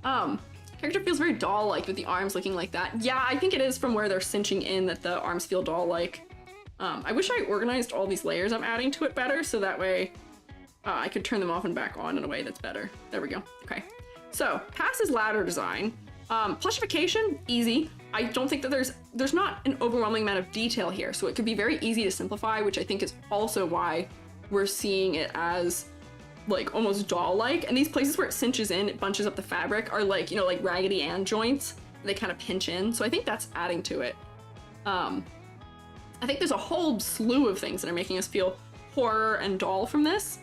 A: Character feels very doll-like with the arms looking like that. Yeah, I think it is from where they're cinching in that the arms feel doll-like. I wish I organized all these layers I'm adding to it better so that way I could turn them off and back on in a way that's better. There we go. Okay. So, past is ladder design. Plushification, easy. I don't think that there's not an overwhelming amount of detail here, so it could be very easy to simplify, which I think is also why we're seeing it as like almost doll-like. And these places where it cinches in, it bunches up the fabric, are like, you know, like Raggedy Ann joints. They kind of pinch in, so I think that's adding to it. I think there's a whole slew of things that are making us feel horror and doll from this.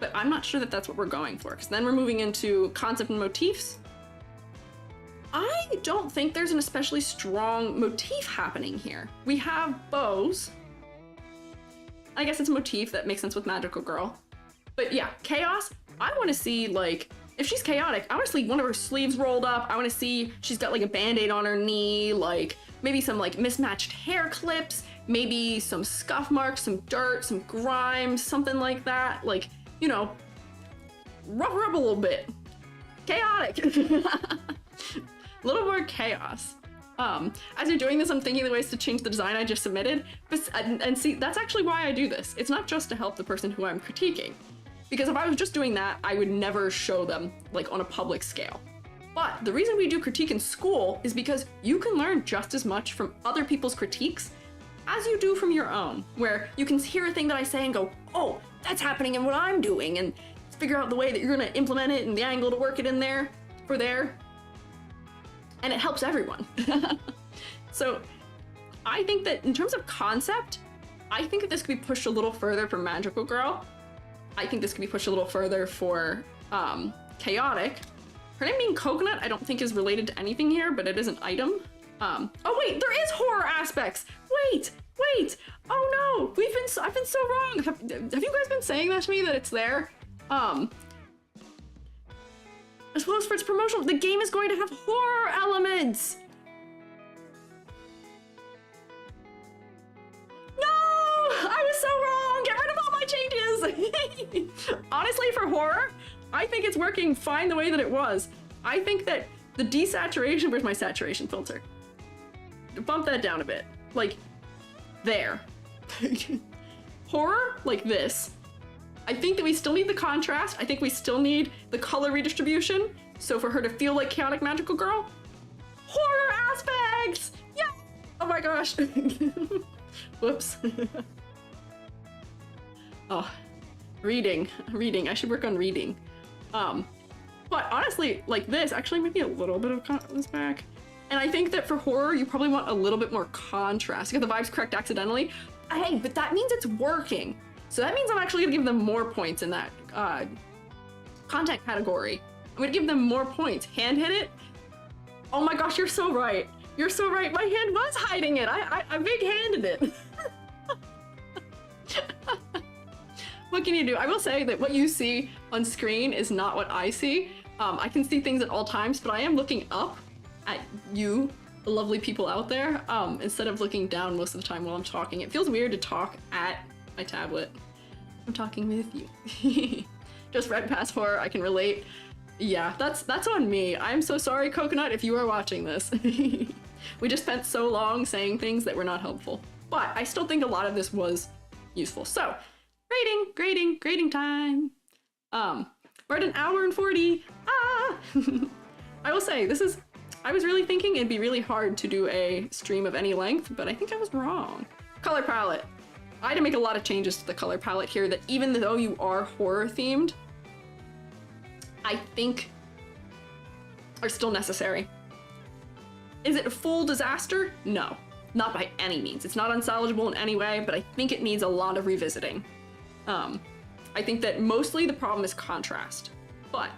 A: But I'm not sure that that's what we're going for, because then we're moving into concept and motifs. I don't think there's an especially strong motif happening here. We have bows. I guess it's a motif that makes sense with Magical Girl. But yeah, chaos, I want to see, like, if she's chaotic, I want to see one of her sleeves rolled up. I want to see she's got like a band-aid on her knee, like maybe some like mismatched hair clips, maybe some scuff marks, some dirt, some grime, something like that. Like, you know, rough her up a little bit. Chaotic. A little more chaos. As you're doing this, I'm thinking of the ways to change the design I just submitted. And see, that's actually why I do this. It's not just to help the person who I'm critiquing. Because if I was just doing that, I would never show them like on a public scale. But the reason we do critique in school is because you can learn just as much from other people's critiques as you do from your own, where you can hear a thing that I say and go, oh, that's happening in what I'm doing, and figure out the way that you're gonna implement it and the angle to work it in there, for there. And it helps everyone. So I think that in terms of concept, I think that this could be pushed a little further for Magical Girl. I think this could be pushed a little further for Chaotic. Her name being Coconut, I don't think is related to anything here, but it is an item. Oh wait, there is horror aspects. Wait. Oh no, I've been so wrong. Have you guys been saying that to me, that it's there? As well as for its promotional, the game is going to have horror elements. No, I was so wrong. Get rid of all my changes. Honestly, for horror, I think it's working fine the way that it was. I think that the desaturation, where's my saturation filter? Bump that down a bit. Like, there. Horror, like this. I think that we still need the contrast. I think we still need the color redistribution. So for her to feel like chaotic magical girl, horror aspects! Yeah! Oh my gosh. Whoops. Oh, reading. I should work on reading. But honestly, like this, actually maybe a little bit of this back. And I think that for horror, you probably want a little bit more contrast. You got the vibes correct accidentally. Hey, but that means it's working. So that means I'm actually gonna give them more points in that content category. I'm gonna give them more points. Hand hit it? Oh my gosh, you're so right. You're so right. My hand was hiding it. I big-handed it. What can you do? I will say that what you see on screen is not what I see. I can see things at all times, but I am looking up at you, the lovely people out there, instead of looking down most of the time while I'm talking. It feels weird to talk at my tablet. I'm talking with you. Just read past horror, I can relate. Yeah, that's on me. I'm so sorry, Coconut, if you are watching this. We just spent so long saying things that were not helpful. But I still think a lot of this was useful. So, grading time. We're at 1 hour and 40. Ah! I will say, I was really thinking it'd be really hard to do a stream of any length, but I think I was wrong. Color palette. I had to make a lot of changes to the color palette here that even though you are horror themed, I think are still necessary. Is it a full disaster? No, not by any means. It's not unsalvageable in any way, but I think it needs a lot of revisiting. I think that mostly the problem is contrast, but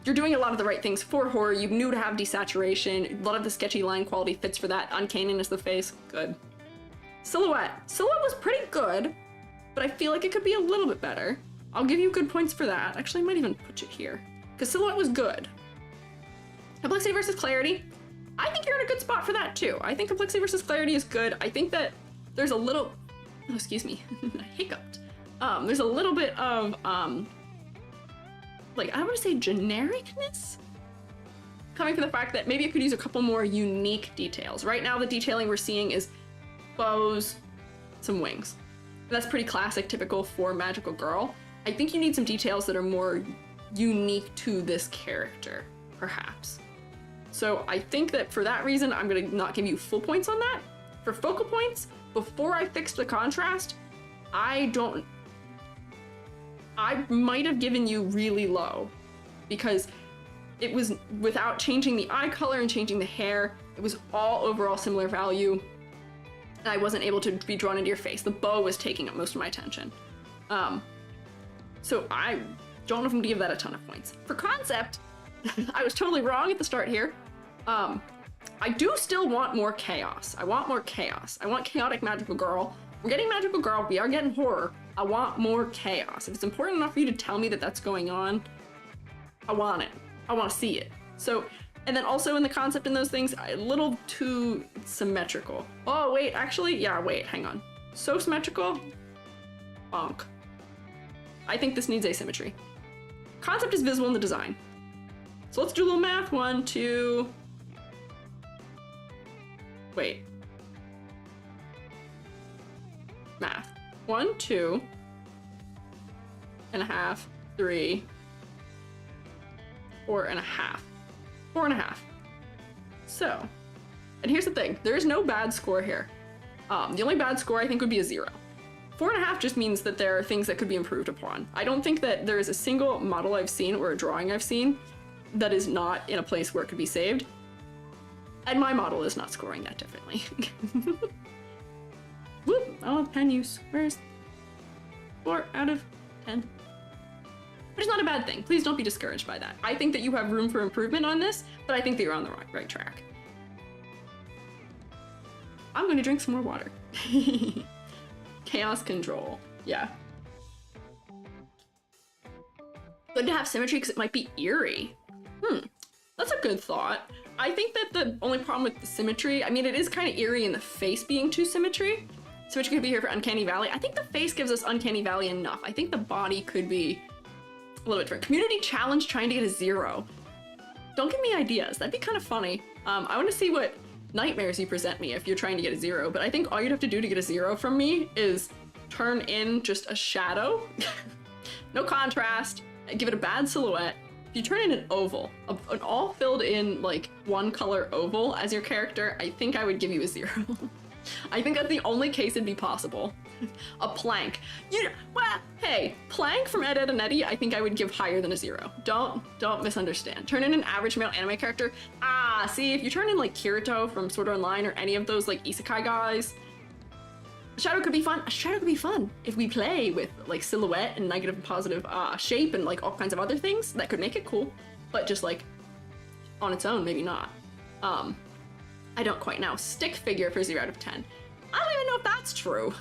A: you're doing a lot of the right things for horror. You knew to have desaturation. A lot of the sketchy line quality fits for that. Uncanniness of the face, good. Silhouette. Silhouette was pretty good, but I feel like it could be a little bit better. I'll give you good points for that. Actually, I might even put it here, because silhouette was good. Complexity versus clarity. I think you're in a good spot for that too. I think complexity versus clarity is good. I think that there's a little, oh, excuse me, I hiccuped. There's a little bit of, like, I want to say genericness? Coming from the fact that maybe it could use a couple more unique details. Right now, the detailing we're seeing is bows, some wings. That's pretty classic, typical for magical girl. I think you need some details that are more unique to this character, perhaps. So I think that for that reason, I'm gonna not give you full points on that. For focal points, before I fixed the contrast, I might have given you really low because it was without changing the eye color and changing the hair. It was all overall similar value. And I wasn't able to be drawn into your face. The bow was taking up most of my attention. So I don't know if I'm gonna give that a ton of points. For concept, I was totally wrong at the start here. I do still want more chaos. I want more chaos. I want chaotic magical girl. We're getting magical girl, we are getting horror. I want more chaos. If it's important enough for you to tell me that that's going on, I want it. I want to see it. So, and then also in the concept in those things, a little too symmetrical. Oh, wait, actually, yeah, wait, hang on. So symmetrical? Bonk. I think this needs asymmetry. Concept is visible in the design. So let's do a little math. 1, 2... Wait. Math. 1, 2 and a half, 3, 4 and a half. 4 and a half. So, and here's the thing, there is no bad score here. The only bad score I think would be a 0. 4 and a half just means that there are things that could be improved upon. I don't think that there is a single model I've seen or a drawing I've seen that is not in a place where it could be saved. And my model is not scoring that differently. Whoop, I love pen use. Where's 4 out of 10? Which is not a bad thing. Please don't be discouraged by that. I think that you have room for improvement on this, but I think that you're on the right track. I'm gonna drink some more water. Chaos control, yeah. Good to have symmetry because it might be eerie. That's a good thought. I think that the only problem with the symmetry, I mean, it is kind of eerie in the face being too symmetry. Symmetry could be here for Uncanny Valley. I think the face gives us Uncanny Valley enough. I think the body could be a little bit different. Community challenge trying to get a 0. Don't give me ideas. That'd be kind of funny. I want to see what nightmares you present me if you're trying to get a 0, but I think all you'd have to do to get a 0 from me is turn in just a shadow, no contrast, give it a bad silhouette. If you turn in an oval, an all filled in like one color oval as your character, I think I would give you a 0. I think that's the only case it'd be possible. A plank. Well, hey, plank from Ed, Edd n Eddy, I think I would give higher than a 0. Don't misunderstand. Turn in an average male anime character. See, if you turn in like Kirito from Sword Art Online or any of those like isekai guys, a shadow could be fun. A shadow could be fun if we play with like silhouette and negative and positive shape and like all kinds of other things that could make it cool, but just like on its own, maybe not. I don't quite know. Stick figure for 0 out of 10. I don't even know if that's true.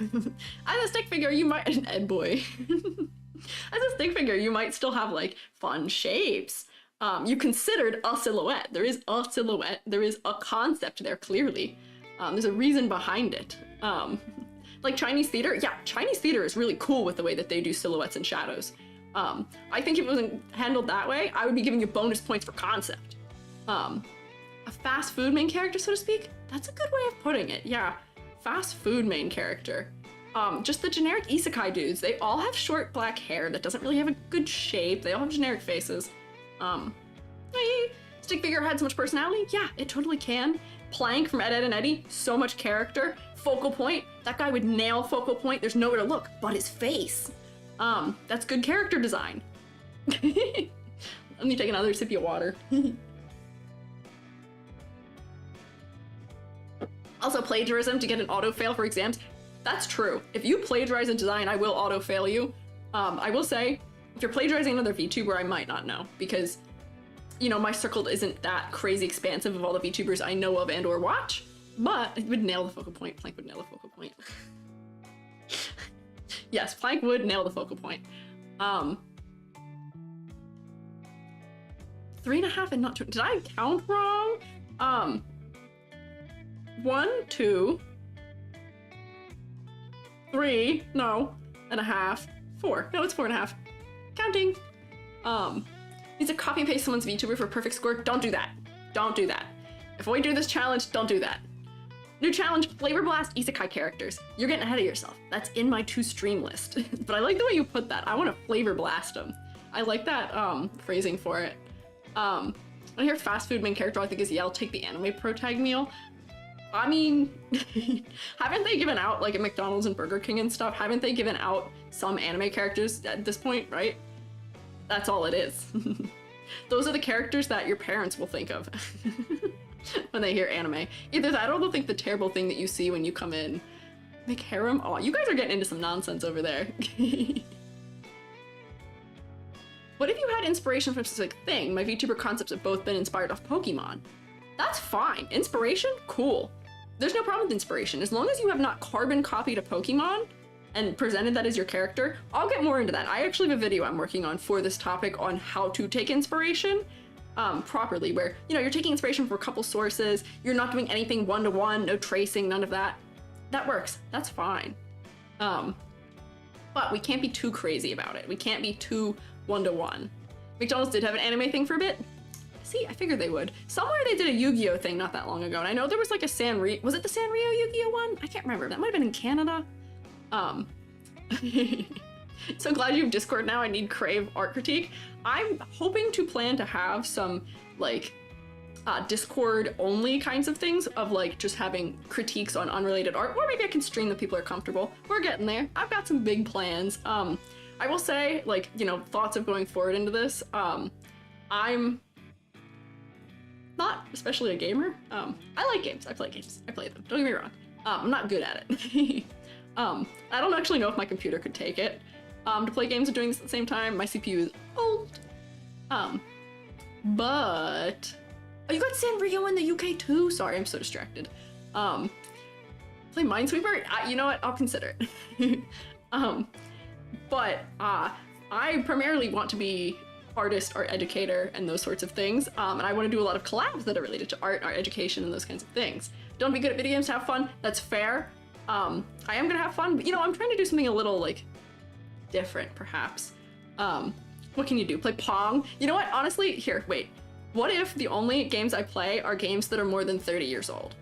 A: As a stick figure, you might, Ed boy. As a stick figure, you might still have like fun shapes. You considered a silhouette. There is a silhouette. There is a concept there, clearly. There's a reason behind it. Like Chinese theater, yeah, Chinese theater is really cool with the way that they do silhouettes and shadows. I think if it wasn't handled that way, I would be giving you bonus points for concept. A fast food main character, so to speak? That's a good way of putting it, yeah. Fast food main character. Just the generic isekai dudes. They all have short black hair that doesn't really have a good shape. They all have generic faces. Stick figure had so much personality? Yeah, it totally can. Plank from Ed, Edd n Eddy, so much character. Focal point, that guy would nail focal point. There's nowhere to look but his face. That's good character design. Let me take another sip of water. Also, plagiarism to get an auto-fail for exams. That's true. If you plagiarize a design, I will auto-fail you. I will say, if you're plagiarizing another VTuber, I might not know, because, you know, my circle isn't that crazy expansive of all the VTubers I know of and or watch, but it would nail the focal point. Plank would nail the focal point. Yes, Plank would nail the focal point. 3.5 and not 2. Did I count wrong? 1, 2, 3, no, and a half, 4. No, it's 4.5. Counting. Needs to copy and paste someone's VTuber for a perfect score. Don't do that. Don't do that. If we do this challenge, don't do that. New challenge, Flavor Blast Isekai characters. You're getting ahead of yourself. That's in my to stream list. But I like the way you put that. I want to Flavor Blast them. I like that phrasing for it. I hear fast food main character I think is Yell, take the anime pro tag meal. I mean, haven't they given out, like at McDonald's and Burger King and stuff, haven't they given out some anime characters at this point, right? That's all it is. Those are the characters that your parents will think of when they hear anime. Either that or they'll think the terrible thing that you see when you come in. McHarem? Oh, you guys are getting into some nonsense over there. What if you had inspiration from a specific thing? My VTuber concepts have both been inspired off Pokemon. That's fine. Inspiration? Cool. There's no problem with inspiration. As long as you have not carbon copied a Pokemon and presented that as your character, I'll get more into that. I actually have a video I'm working on for this topic on how to take inspiration properly, where, you know, you're taking inspiration from a couple sources, you're not doing anything one-to-one, no tracing, none of that. That works. That's fine. But we can't be too crazy about it. We can't be too one-to-one. McDonald's did have an anime thing for a bit. See, I figured they would. Somewhere they did a Yu-Gi-Oh thing not that long ago, and I know there was like a Sanrio, was it the Sanrio Yu-Gi-Oh one? I can't remember. That might have been in Canada. So glad you have Discord now. I need Crave art critique. I'm hoping to plan to have some like Discord only kinds of things of like just having critiques on unrelated art, or maybe I can stream that people are comfortable. We're getting there. I've got some big plans. I will say, like, you know, thoughts of going forward into this. I'm not especially a gamer. I like games. I play games. I play them. Don't get me wrong. I'm not good at it. I don't actually know if my computer could take it to play games and doing this at the same time. My CPU is old. But oh, you got Sanrio in the UK too? Sorry, I'm so distracted. Play Minesweeper? You know what? I'll consider it. But I primarily want to be artist, art educator, and those sorts of things. And I want to do a lot of collabs that are related to art education, and those kinds of things. Don't be good at video games to have fun. That's fair. I am gonna have fun, but you know, I'm trying to do something a little like different, perhaps. What can you do? Play Pong? You know what? Honestly, here, wait. What if the only games I play are games that are more than 30 years old?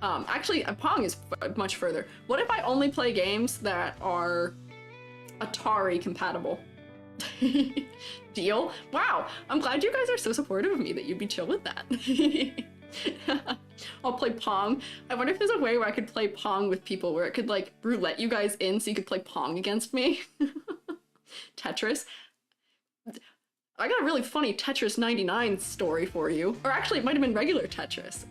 A: Actually, Pong is much further. What if I only play games that are Atari compatible? Deal? Wow, I'm glad you guys are so supportive of me that you'd be chill with that. I'll play Pong. I wonder if there's a way where I could play Pong with people where it could like roulette you guys in so you could play Pong against me. Tetris. I got a really funny Tetris 99 story for you. Or actually, it might have been regular Tetris.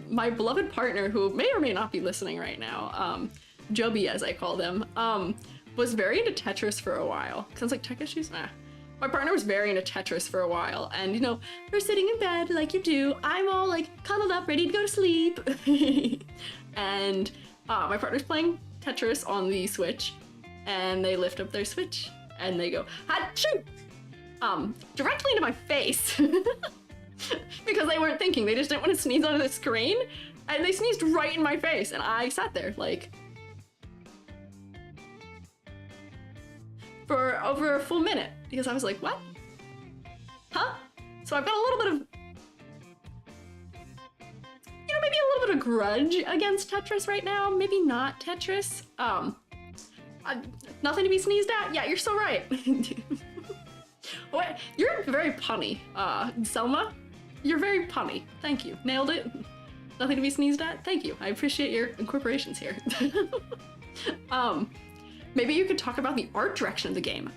A: My beloved partner, who may or may not be listening right now, Joby as I call them, was very into Tetris for a while. Sounds like tech issues? Nah. My partner was very into Tetris for a while, and you know, we're sitting in bed like you do. I'm all like cuddled up, ready to go to sleep. And my partner's playing Tetris on the Switch, and they lift up their Switch, and they go, "Achoo!" Directly into my face. Because they weren't thinking, they just didn't want to sneeze onto the screen, and they sneezed right in my face, and I sat there like for over a full minute because I was like, what? Huh? So I've got a little bit of, you know, maybe a little bit of grudge against Tetris right now. Maybe not Tetris. Nothing to be sneezed at? Yeah, you're so right. What? You're very punny, Selma. You're very punny. Thank you. Nailed it. Nothing to be sneezed at? Thank you. I appreciate your incorporations here. Maybe you could talk about the art direction of the game.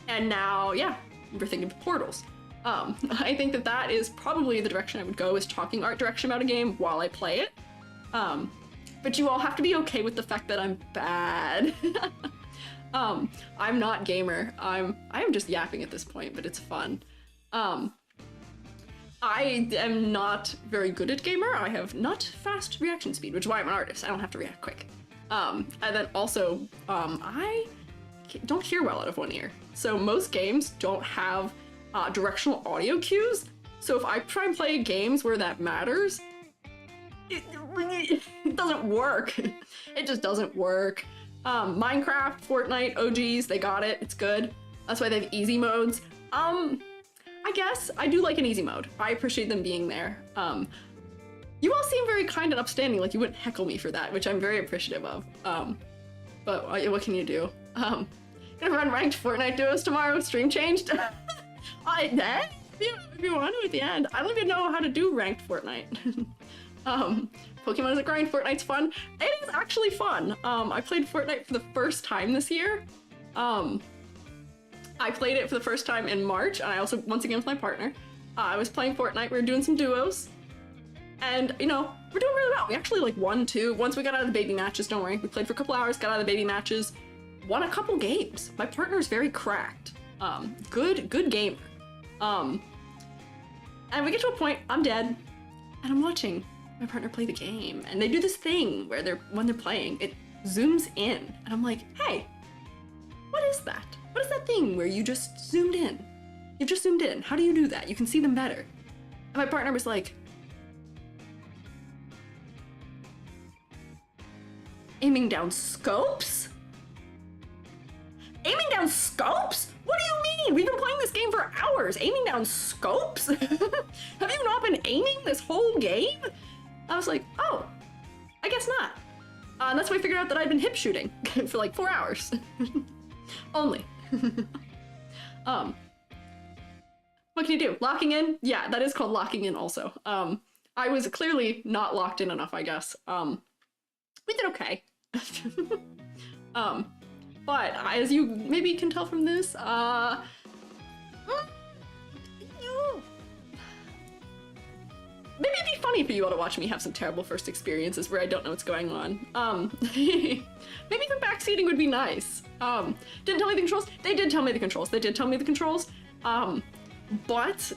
A: And now, yeah, we're thinking of portals. I think that that is probably the direction I would go, is talking art direction about a game while I play it. But you all have to be okay with the fact that I'm bad. I'm not gamer. I am just yapping at this point, but it's fun. I am not very good at gamer. I have not fast reaction speed, which is why I'm an artist. I don't have to react quick. And then also, I don't hear well out of one ear. So most games don't have directional audio cues. So if I try and play games where that matters, it doesn't work. It just doesn't work. Minecraft, Fortnite, OGs, they got it. It's good. That's why they have easy modes. I guess I do like an easy mode. I appreciate them being there. You all seem very kind and upstanding, like you wouldn't heckle me for that, which I'm very appreciative of. But what can you do? Gonna run ranked Fortnite duos tomorrow, stream changed. If you want to at the end. I don't even know how to do ranked Fortnite. Pokemon is a grind, Fortnite's fun. It is actually fun. I played Fortnite for the first time this year. I played it for the first time in March, and I also, once again with my partner, I was playing Fortnite, we were doing some duos, and, you know, we're doing really well. We actually, like, won two. Once we got out of the baby matches, don't worry, we played for a couple hours, got out of the baby matches, won a couple games. My partner's very cracked. Good gamer. And we get to a point, I'm dead, and I'm watching my partner play the game, and they do this thing where when they're playing, it zooms in, and I'm like, hey, what is that? What is that thing where you just zoomed in? You've just zoomed in. How do you do that? You can see them better. And my partner was like, aiming down scopes? Aiming down scopes? What do you mean? We've been playing this game for hours. Aiming down scopes? Have you not been aiming this whole game? I was like, oh, I guess not. And that's why I figured out that I'd been hip shooting for like 4 hours. Only. What can you do? Locking in? Yeah, that is called locking in also. I was clearly not locked in enough, I guess. We did okay. But as you maybe can tell from this, maybe it'd be funny for you all to watch me have some terrible first experiences where I don't know what's going on. Maybe some backseating would be nice. Didn't tell me the controls. They did tell me the controls. They did tell me the controls. But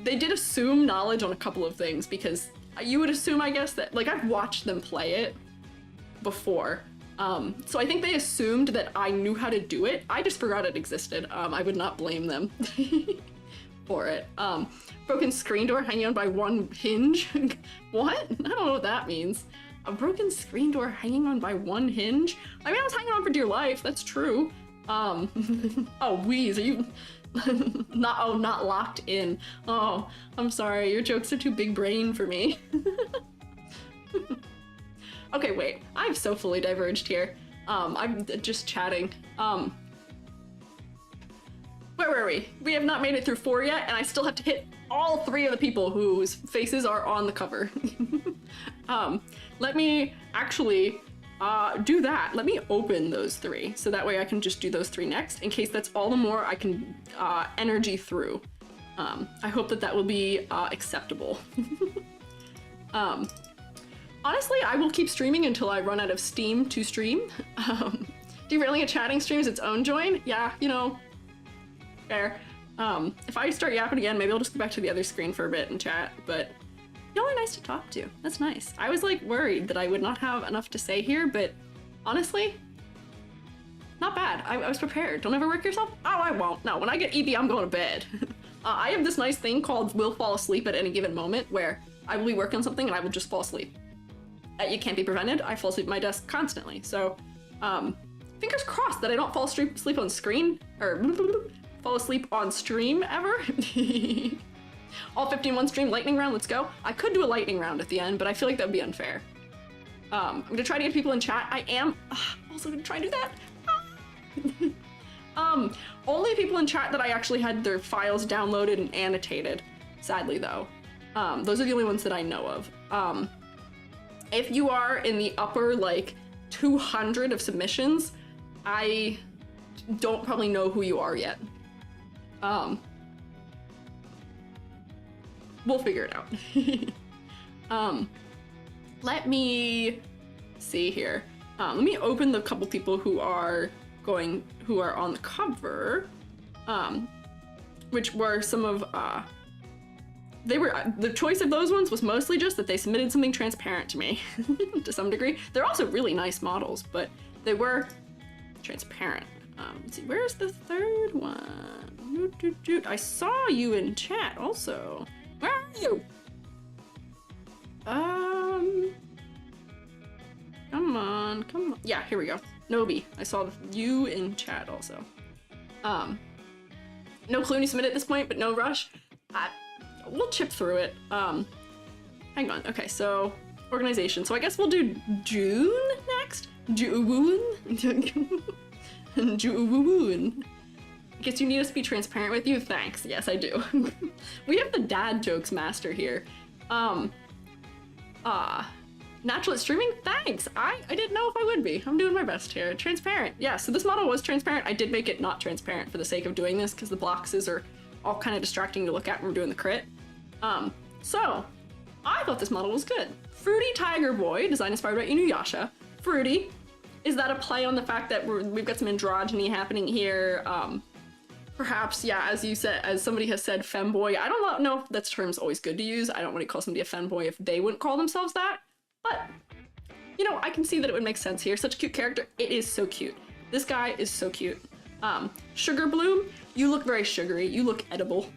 A: they did assume knowledge on a couple of things, because you would assume, I guess, that, like, I've watched them play it before. So I think they assumed that I knew how to do it. I just forgot it existed. I would not blame them for it. Broken screen door hanging on by one hinge? What? I don't know what that means. A broken screen door hanging on by one hinge? I mean, I was hanging on for dear life, that's true. Oh, Wheeze, are you... Not locked in. Oh, I'm sorry, your jokes are too big brain for me. Okay, wait, I've so fully diverged here. I'm just chatting. Where were we? We have not made it through 4 yet, and I still have to hit all 3 of the people whose faces are on the cover. Let me actually do that. Let me open those 3, so that way I can just do those 3 next, in case that's all the more I can energy through. I hope that that will be acceptable. Honestly, I will keep streaming until I run out of steam to stream. Derailing a chatting stream is its own join. Yeah, you know, fair. If I start yapping again, maybe I'll just go back to the other screen for a bit and chat, but y'all are nice to talk to. That's nice. I was like worried that I would not have enough to say here, but honestly, not bad. I was prepared. Don't overwork yourself. Oh, I won't. No, when I get EP, I'm going to bed. I have this nice thing called will fall asleep at any given moment, where I will be working on something and I will just fall asleep. It can't be prevented. I fall asleep at my desk constantly. So, fingers crossed that I don't fall asleep on screen, or fall asleep on stream ever. All 15 stream lightning round, let's go. I could do a lightning round at the end, but I feel like that would be unfair. I'm gonna try to get people in chat. I am also gonna try to do that. Only people in chat that I actually had their files downloaded and annotated, sadly though. Those are the only ones that I know of. If you are in the upper, like, 200 of submissions, I don't probably know who you are yet. We'll figure it out. Let me see here. Let me open the couple people who are on the cover, which were some of, the choice of those ones was mostly just that they submitted something transparent to me to some degree. They're also really nice models, but they were transparent. Let's see, where's the 3rd one? I saw you in chat also. Where are you? Come on. Yeah, here we go. Nobi, I saw you in chat also. No clue when you submit at this point, but no rush. We'll chip through it. Hang on. Okay, so organization. So I guess we'll do June next. June. June. I guess you need us to be transparent with you. Thanks. Yes, I do. We have the dad jokes master here. Natural at streaming. Thanks. I didn't know if I would be. I'm doing my best here. Transparent. Yeah. So this model was transparent. I did make it not transparent for the sake of doing this because the boxes are all kind of distracting to look at when we're doing the crit. So I thought this model was good. Fruity Tiger Boy, design inspired by Inuyasha. Fruity, is that a play on the fact that we've got some androgyny happening here? Perhaps, yeah, as you said, as somebody has said, femboy. I don't know if that term's always good to use. I don't really call somebody a femboy if they wouldn't call themselves that. But, you know, I can see that it would make sense here. Such a cute character. It is so cute. This guy is so cute. Sugar Bloom, you look very sugary. You look edible.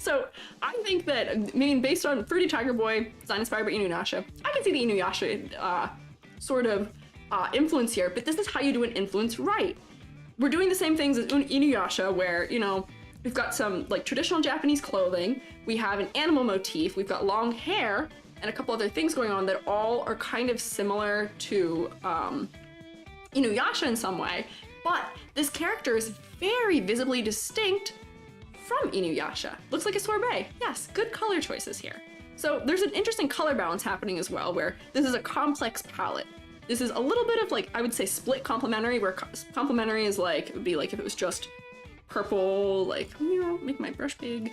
A: So I think that, I mean, based on Fruity Tiger Boy, design inspired by Inuyasha, I can see the Inuyasha sort of influence here, but this is how you do an influence right. We're doing the same things as Inuyasha, where, you know, we've got some like traditional Japanese clothing, we have an animal motif, we've got long hair, and a couple other things going on that all are kind of similar to Inuyasha in some way, but this character is very visibly distinct from Inuyasha. Looks like a sorbet. Yes, good color choices here. So there's an interesting color balance happening as well, where this is a complex palette. This is a little bit of like, I would say split complementary, where complementary is like, it would be like if it was just purple, like, you know, make my brush big.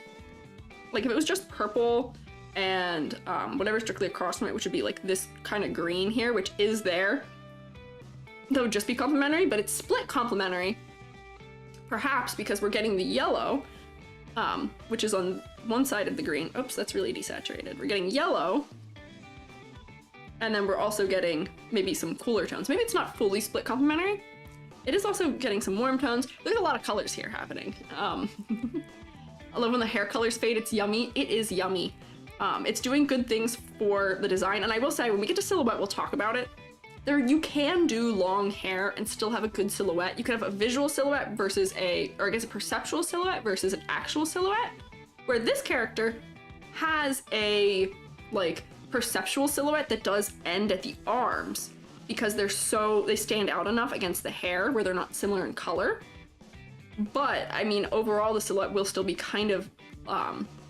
A: Like if it was just purple and whatever's directly across from it, which would be like this kind of green here, which is there, that would just be complementary, but it's split complementary, perhaps because we're getting the yellow, which is on one side of the green. Oops, that's really desaturated. We're getting yellow, and then we're also getting maybe some cooler tones. Maybe it's not fully split complementary. It is also getting some warm tones. There's a lot of colors here happening. I love when the hair colors fade. It's yummy. It is yummy. It's doing good things for the design, and I will say, when we get to silhouette, we'll talk about it. you can do long hair and still have a good silhouette. You could have a visual silhouette versus or I guess a perceptual silhouette versus an actual silhouette, where this character has a like perceptual silhouette that does end at the arms because they stand out enough against the hair where they're not similar in color. But I mean, overall the silhouette will still be kind of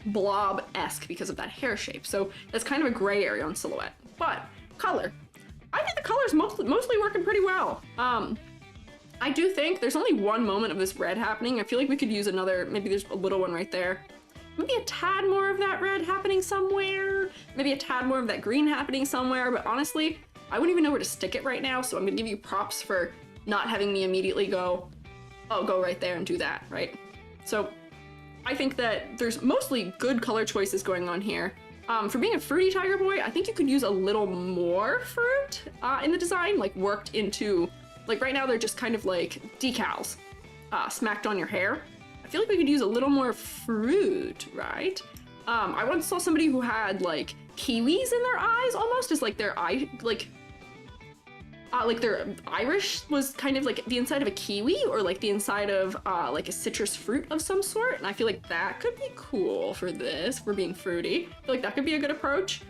A: blob-esque because of that hair shape. So that's kind of a gray area on silhouette. But color, I think the color's mostly working pretty well. I do think there's only one moment of this red happening. I feel like we could use another, maybe there's a little one right there. Maybe a tad more of that red happening somewhere. Maybe a tad more of that green happening somewhere. But honestly, I wouldn't even know where to stick it right now. So I'm gonna give you props for not having me immediately go, oh, go right there and do that, right? So I think that there's mostly good color choices going on here. For being a fruity tiger boy, I think you could use a little more fruit in the design, like worked into, like right now they're just kind of like decals smacked on your hair. I feel like we could use a little more fruit, right? I once saw somebody who had like kiwis in their eyes almost as like their eye, like their iris was kind of like the inside of a kiwi or like the inside of like a citrus fruit of some sort. And I feel like that could be cool for this, for being fruity. I feel like that could be a good approach.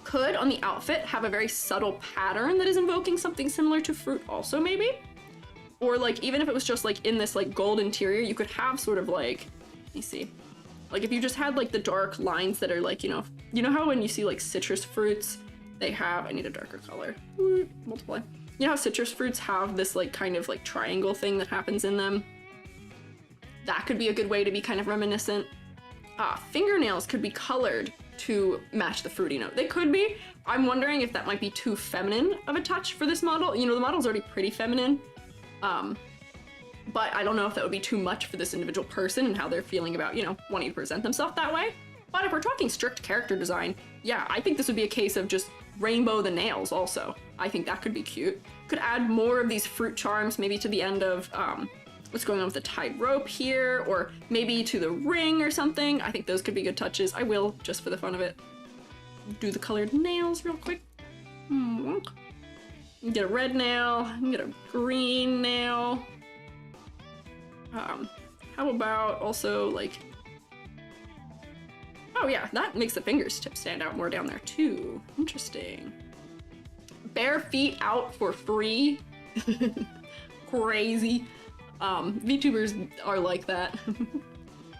A: Could on the outfit have a very subtle pattern that is invoking something similar to fruit also maybe? Or like, even if it was just like in this like gold interior, you could have sort of like, let me see. Like if you just had like the dark lines that are like, you know how when you see like citrus fruits, they have, I need a darker color, multiply. You know how citrus fruits have this like kind of like triangle thing that happens in them? That could be a good way to be kind of reminiscent. Fingernails could be colored to match the fruity note. They could be. I'm wondering if that might be too feminine of a touch for this model. You know, the model's already pretty feminine. But I don't know if that would be too much for this individual person and how they're feeling about, you know, wanting to present themselves that way. But if we're talking strict character design, yeah, I think this would be a case of just rainbow the nails also. I think that could be cute. Could add more of these fruit charms maybe to the end of what's going on with the tied rope here, or maybe to the ring or something. I think those could be good touches. I will, just for the fun of it, do the colored nails real quick. Get a red nail, get a green nail. How about also like, oh yeah, that makes the fingers tip stand out more down there too. Interesting. Bare feet out for free. Crazy. VTubers are like that.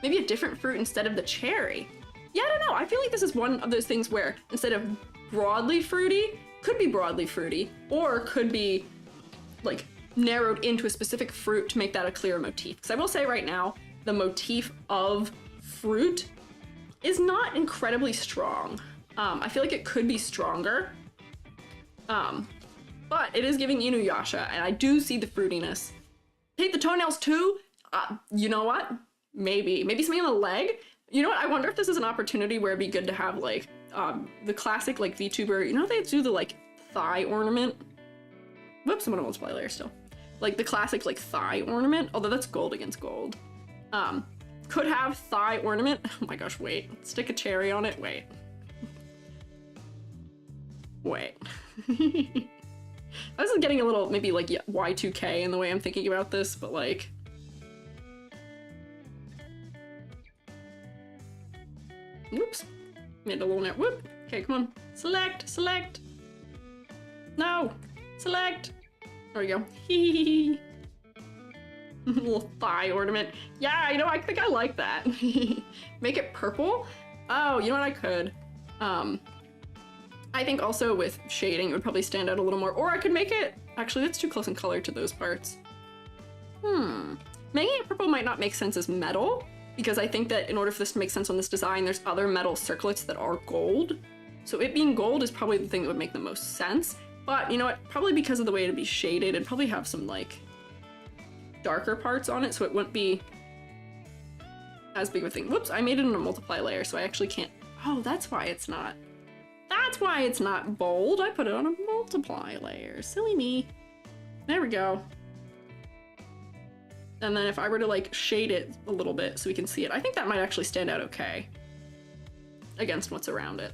A: Maybe a different fruit instead of the cherry. Yeah, I don't know. I feel like this is one of those things where instead of broadly fruity, could be broadly fruity, or could be like narrowed into a specific fruit to make that a clearer motif. Because I will say right now, the motif of fruit is not incredibly strong. I feel like it could be stronger. But it is giving Inuyasha, and I do see the fruitiness. Paint the toenails too? You know what? Maybe something on the leg? You know what? I wonder if this is an opportunity where it'd be good to have like the classic like VTuber, you know how they do the like thigh ornament? Whoops, I'm gonna multiply layer still. Like the classic like thigh ornament, although that's gold against gold. Could have thigh ornament. Oh my gosh, wait. Stick a cherry on it, wait. Wait. This is getting a little maybe like Y2K in the way I'm thinking about this, but like... Whoops. Made a little net. Whoop. Okay, come on. Select, select. No. Select. There we go. Hee. Little thigh ornament. Yeah, you know, I think I like that. Make it purple? Oh, you know what I could? I think also with shading it would probably stand out a little more. Or I could make it... Actually, that's too close in color to those parts. Making it purple might not make sense as metal, because I think that in order for this to make sense on this design, there's other metal circlets that are gold. So it being gold is probably the thing that would make the most sense. But you know what? Probably because of the way it'd be shaded, it'd probably have some like darker parts on it, so it wouldn't be as big of a thing. Whoops, I made it in a multiply layer, so I actually can't... Oh, that's why it's not... That's why it's not bold. I put it on a multiply layer. Silly me. There we go. And then if I were to like shade it a little bit so we can see it, I think that might actually stand out okay against what's around it.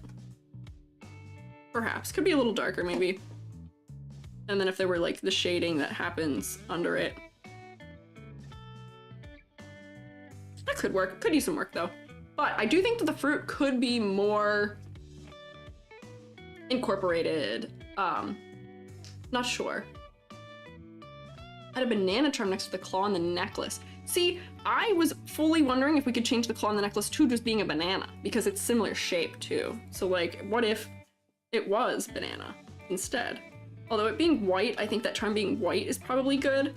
A: Perhaps. Could be a little darker maybe. And then if there were like the shading that happens under it. That could work. Could use some work though. But I do think that the fruit could be more incorporated. Not sure. Had a banana charm next to the claw on the necklace. See, I was fully wondering if we could change the claw on the necklace to just being a banana, because it's similar shape too. So like, what if it was banana instead? Although it being white, I think that charm being white is probably good.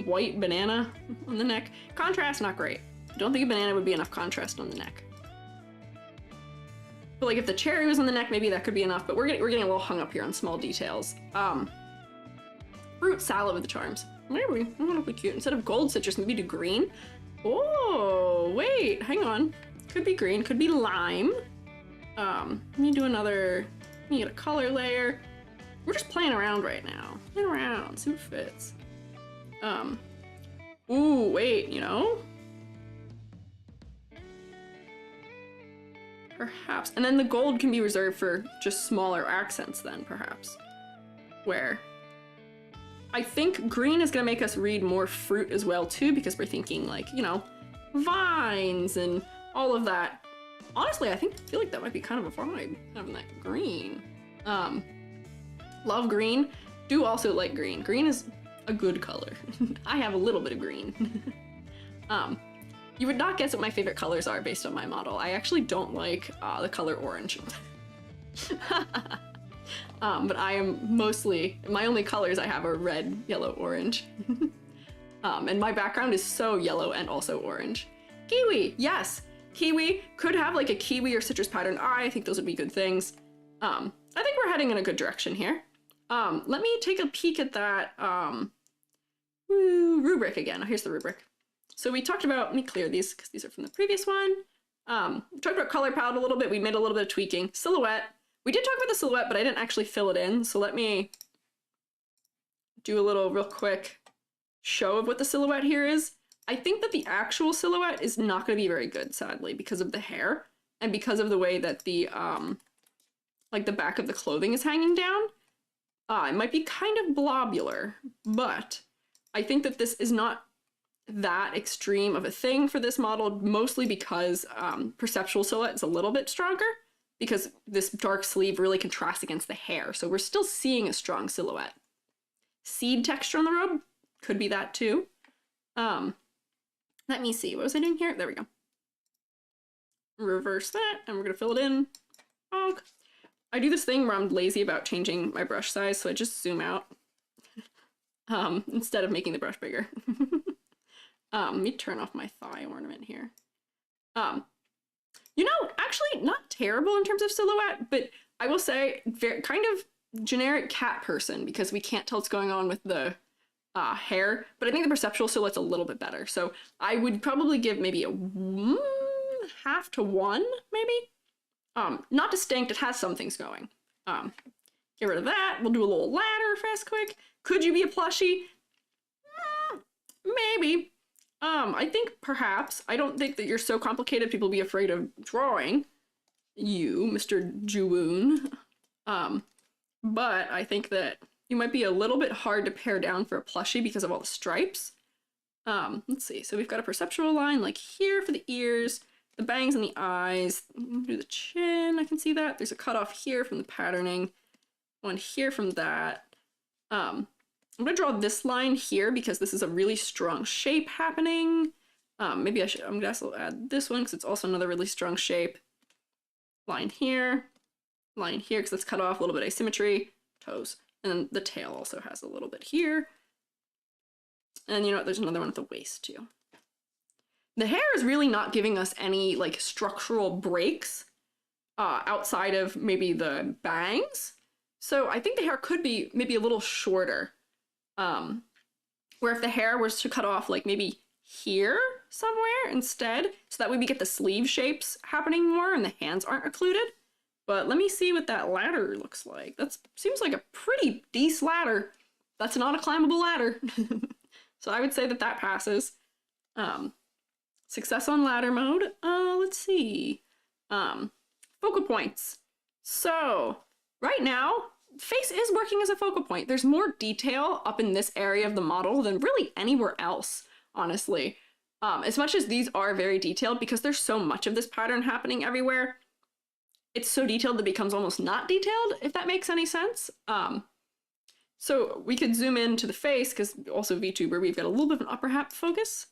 A: White banana on the neck. Contrast, not great. Don't think a banana would be enough contrast on the neck. But like if the cherry was on the neck, maybe that could be enough, but we're getting a little hung up here on small details. Fruit salad with the charms. Maybe, I want to be cute. Instead of gold citrus, maybe do green. Oh, wait, hang on. Could be green, could be lime. Let me do another, let me get a color layer. We're just playing around right now. Playing around, see what fits. Ooh, wait, you know? Perhaps. And then the gold can be reserved for just smaller accents then, perhaps. Where I think green is gonna make us read more fruit as well too, because we're thinking like, you know, vines and all of that. Honestly, I feel like that might be kind of a vibe, having that green. Love green. Do also like green. Green is a good color. I have a little bit of green. You would not guess what my favorite colors are based on my model. I actually don't like the color orange. But I am mostly, my only colors I have are red, yellow, orange. And my background is so yellow and also orange. Kiwi, yes. Kiwi could have like a kiwi or citrus pattern. I think those would be good things. I think we're heading in a good direction here. Let me take a peek at that rubric again. Oh, here's the rubric. So we talked about, let me clear these because these are from the previous one. We talked about color palette a little bit. We made a little bit of tweaking. Silhouette. We did talk about the silhouette, but I didn't actually fill it in. So let me do a little real quick show of what the silhouette here is. I think that the actual silhouette is not going to be very good, sadly, because of the hair and because of the way that the, like the back of the clothing is hanging down. It might be kind of blobular, but I think that this is not that extreme of a thing for this model, mostly because perceptual silhouette is a little bit stronger because this dark sleeve really contrasts against the hair. So we're still seeing a strong silhouette. Seed texture on the robe could be that too. Let me see, what was I doing here? There we go. Reverse that, and we're gonna fill it in. Bonk. I do this thing where I'm lazy about changing my brush size, so I just zoom out instead of making the brush bigger. Let me turn off my thigh ornament here. You know, actually not terrible in terms of silhouette, but I will say very kind of generic cat person because we can't tell what's going on with the hair, but I think the perceptual silhouette's a little bit better. So I would probably give maybe a 0.5 to 1, maybe. Not distinct, it has some things going. Get rid of that. We'll do a little ladder fast quick. Could you be a plushie? Maybe. I think perhaps. I don't think that you're so complicated people be afraid of drawing you, Mr. Juwoon. But I think that you might be a little bit hard to pare down for a plushie because of all the stripes. Let's see. So we've got a perceptual line like here for the ears, the bangs and the eyes. Do the chin. I can see that. There's a cutoff here from the patterning. One here from that. I'm gonna draw this line here because this is a really strong shape happening. Maybe I'm gonna also add this one because it's also another really strong shape. Line here because it's cut off, a little bit asymmetry, toes. And then the tail also has a little bit here. And you know what, there's another one at the waist too. The hair is really not giving us any like structural breaks outside of maybe the bangs. So I think the hair could be maybe a little shorter. Where if the hair was to cut off like maybe here somewhere instead, so that way we get the sleeve shapes happening more and the hands aren't occluded. But let me see what that ladder looks like. That seems like a pretty decent ladder. That's not a climbable ladder. So I would say that that passes. Success on ladder mode. Let's see. Focal points. So right now, face is working as a focal point. There's more detail up in this area of the model than really anywhere else, honestly. As much as these are very detailed, because there's so much of this pattern happening everywhere, it's so detailed that it becomes almost not detailed, if that makes any sense. So we could zoom into the face, because also VTuber, we've got a little bit of an upper half focus.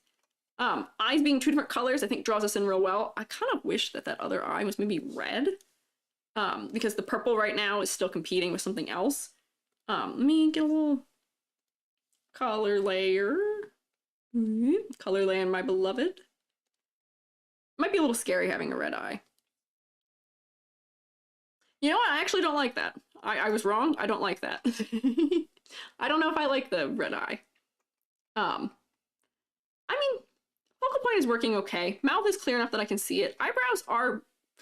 A: Eyes being 2 different colors, I think draws us in real well. I kind of wish that that other eye was maybe red, because the purple right now is still competing with something else. Let me get a little color layer. Color land, my beloved. Might be a little scary having a red eye. You know what? I actually don't like that. I was wrong. I don't like that. I don't know if I like the red eye. I mean, focal point is working okay. Mouth is clear enough that I can see it. Eyebrows are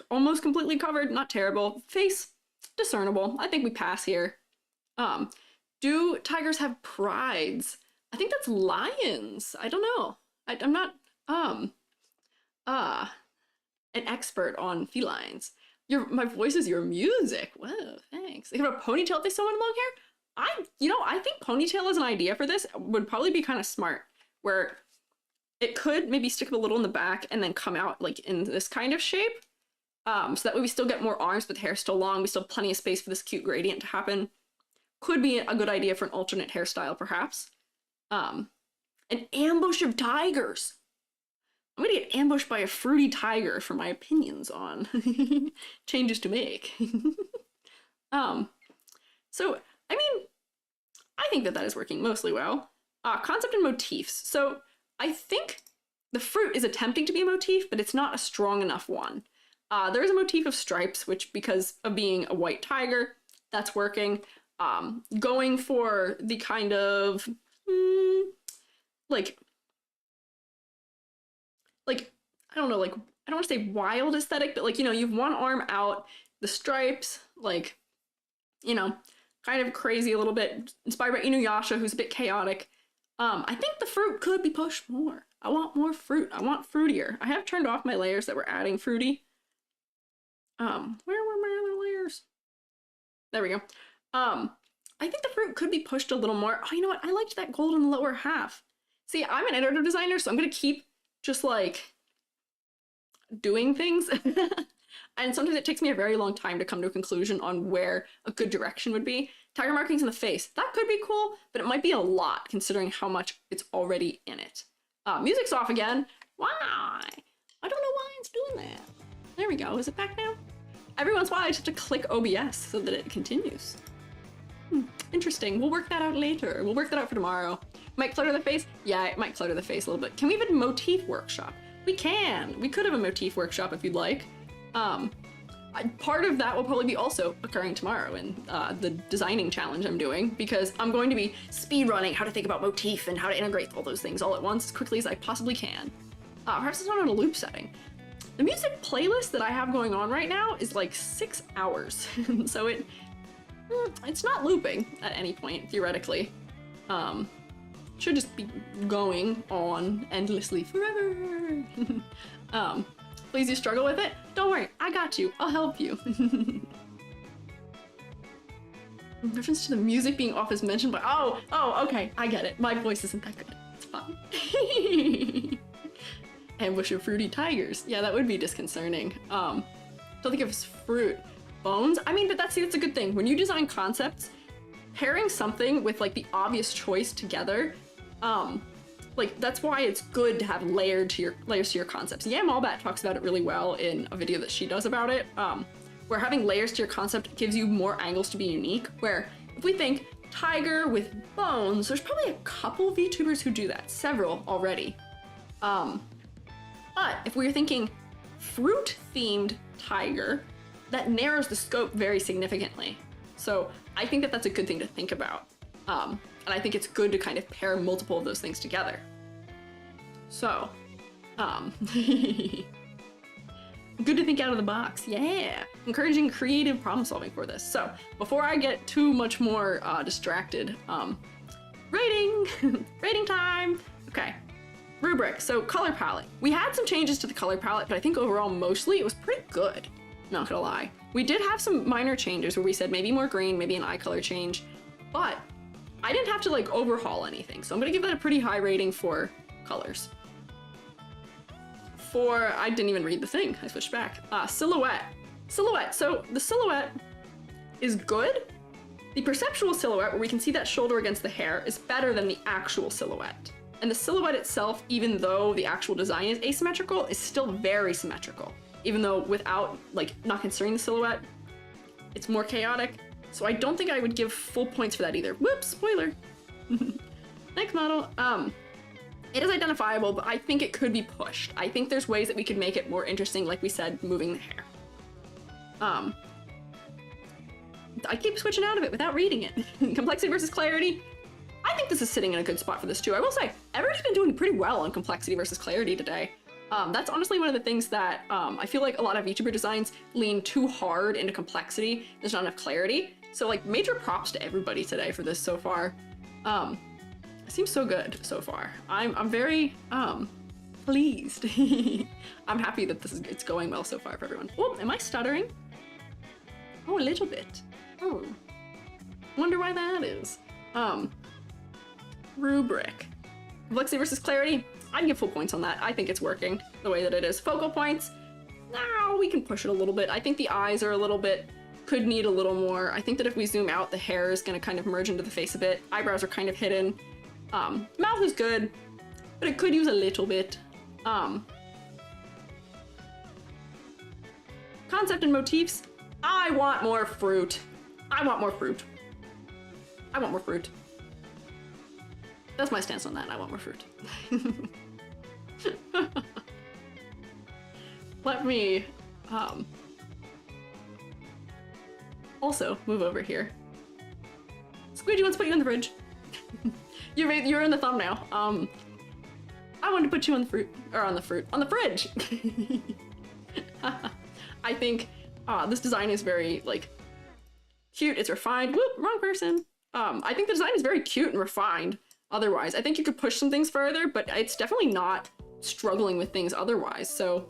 A: almost completely covered. Not terrible. Face, discernible. I think we pass here. Do tigers have prides? I think that's lions. I don't know. I'm not an expert on felines. My voice is your music. Whoa, thanks. They have a ponytail if they still want long hair. I think ponytail as an idea for this would probably be kind of smart, where it could maybe stick up a little in the back and then come out like in this kind of shape. So that way we still get more arms, but the hair's still long. We still have plenty of space for this cute gradient to happen. Could be a good idea for an alternate hairstyle, perhaps. An ambush of tigers. I'm gonna get ambushed by a fruity tiger for my opinions on changes to make. So, I mean, I think that is working mostly well. Concept and motifs. So, I think the fruit is attempting to be a motif, but it's not a strong enough one. There is a motif of stripes, which, because of being a white tiger, that's working. Going for the kind of, like, I don't know, like, I don't want to say wild aesthetic, but, like, you know, you have one arm out, the stripes, like, you know, kind of crazy a little bit, inspired by Inuyasha, who's a bit chaotic. I think the fruit could be pushed more. I want more fruit. I want fruitier. I have turned off my layers that were adding fruity. Where were my other layers? There we go. I think the fruit could be pushed a little more. Oh, you know what? I liked that gold in the lower half. See, I'm an iterative designer, so I'm going to keep just, like, doing things. And sometimes it takes me a very long time to come to a conclusion on where a good direction would be. Tiger markings in the face. That could be cool, but it might be a lot considering how much it's already in it. Music's off again. Why? I don't know why it's doing that. There we go. Is it back now? Every once in a while I just have to click OBS so that it continues. Interesting. We'll work that out later. We'll work that out for tomorrow. Might clutter the face? Yeah, it might clutter the face a little bit. Can we have a motif workshop? We can. We could have a motif workshop if you'd like. Part of that will probably be also occurring tomorrow in the designing challenge I'm doing, because I'm going to be speedrunning how to think about motif and how to integrate all those things all at once as quickly as I possibly can. Perhaps it's not on a loop setting. The music playlist that I have going on right now is like 6 hours, so it's not looping at any point, theoretically. Should just be going on endlessly forever. Please, you struggle with it? Don't worry, I got you. I'll help you. Reference to the music being off is mentioned by— oh, okay, I get it. My voice isn't that good. It's fine. Ambush of fruity tigers. Yeah, that would be disconcerting. Don't think of fruit. Bones? I mean, but that's a good thing. When you design concepts, pairing something with, like, the obvious choice together, like, that's why it's good to have layers to your concepts. Yam Allbat talks about it really well in a video that she does about it, where having layers to your concept gives you more angles to be unique, where if we think tiger with bones, there's probably a couple VTubers who do that, several already. But if we're thinking fruit-themed tiger, that narrows the scope very significantly. So I think that that's a good thing to think about. And I think it's good to kind of pair multiple of those things together. So, good to think out of the box. Yeah, encouraging creative problem solving for this. So before I get too much more distracted, rating time. Okay, rubric. So color palette. We had some changes to the color palette, but I think overall mostly it was pretty good. Not gonna lie. We did have some minor changes where we said maybe more green, maybe an eye color change, but I didn't have to like overhaul anything. So I'm gonna give that a pretty high rating for colors. I didn't even read the thing, I switched back. Silhouette. Silhouette, so the silhouette is good. The perceptual silhouette, where we can see that shoulder against the hair, is better than the actual silhouette. And the silhouette itself, even though the actual design is asymmetrical, is still very symmetrical. Even though without, like, not considering the silhouette, it's more chaotic. So I don't think I would give full points for that either. Whoops, spoiler. Next model. It is identifiable, but I think it could be pushed. I think there's ways that we could make it more interesting, like we said, moving the hair. I keep switching out of it without reading it. Complexity versus clarity. I think this is sitting in a good spot for this too. I will say, everybody's been doing pretty well on complexity versus clarity today. That's honestly one of the things that I feel like a lot of VTuber designs lean too hard into complexity. There's not enough clarity. So like major props to everybody today for this so far. It seems so good so far. I'm very pleased. I'm happy that it's going well so far for everyone. Oh, am I stuttering? Oh, a little bit. Oh, wonder why that is. Rubric. Complexity versus clarity. I'd give full points on that. I think it's working the way that it is. Focal points. Now we can push it a little bit. I think the eyes are a little bit, could need a little more. I think that if we zoom out, the hair is gonna kind of merge into the face a bit. Eyebrows are kind of hidden. Mouth is good, but it could use a little bit. Concept and motifs. I want more fruit. I want more fruit. I want more fruit. That's my stance on that. I want more fruit. Let me also move over here. Squiiji wants to put you in the fridge. You're in the thumbnail. I wanted to put you on the fruit, or on the fridge. I think this design is very like cute. It's refined. Whoop, wrong person. I think the design is very cute and refined. Otherwise, I think you could push some things further, but it's definitely not struggling with things otherwise. So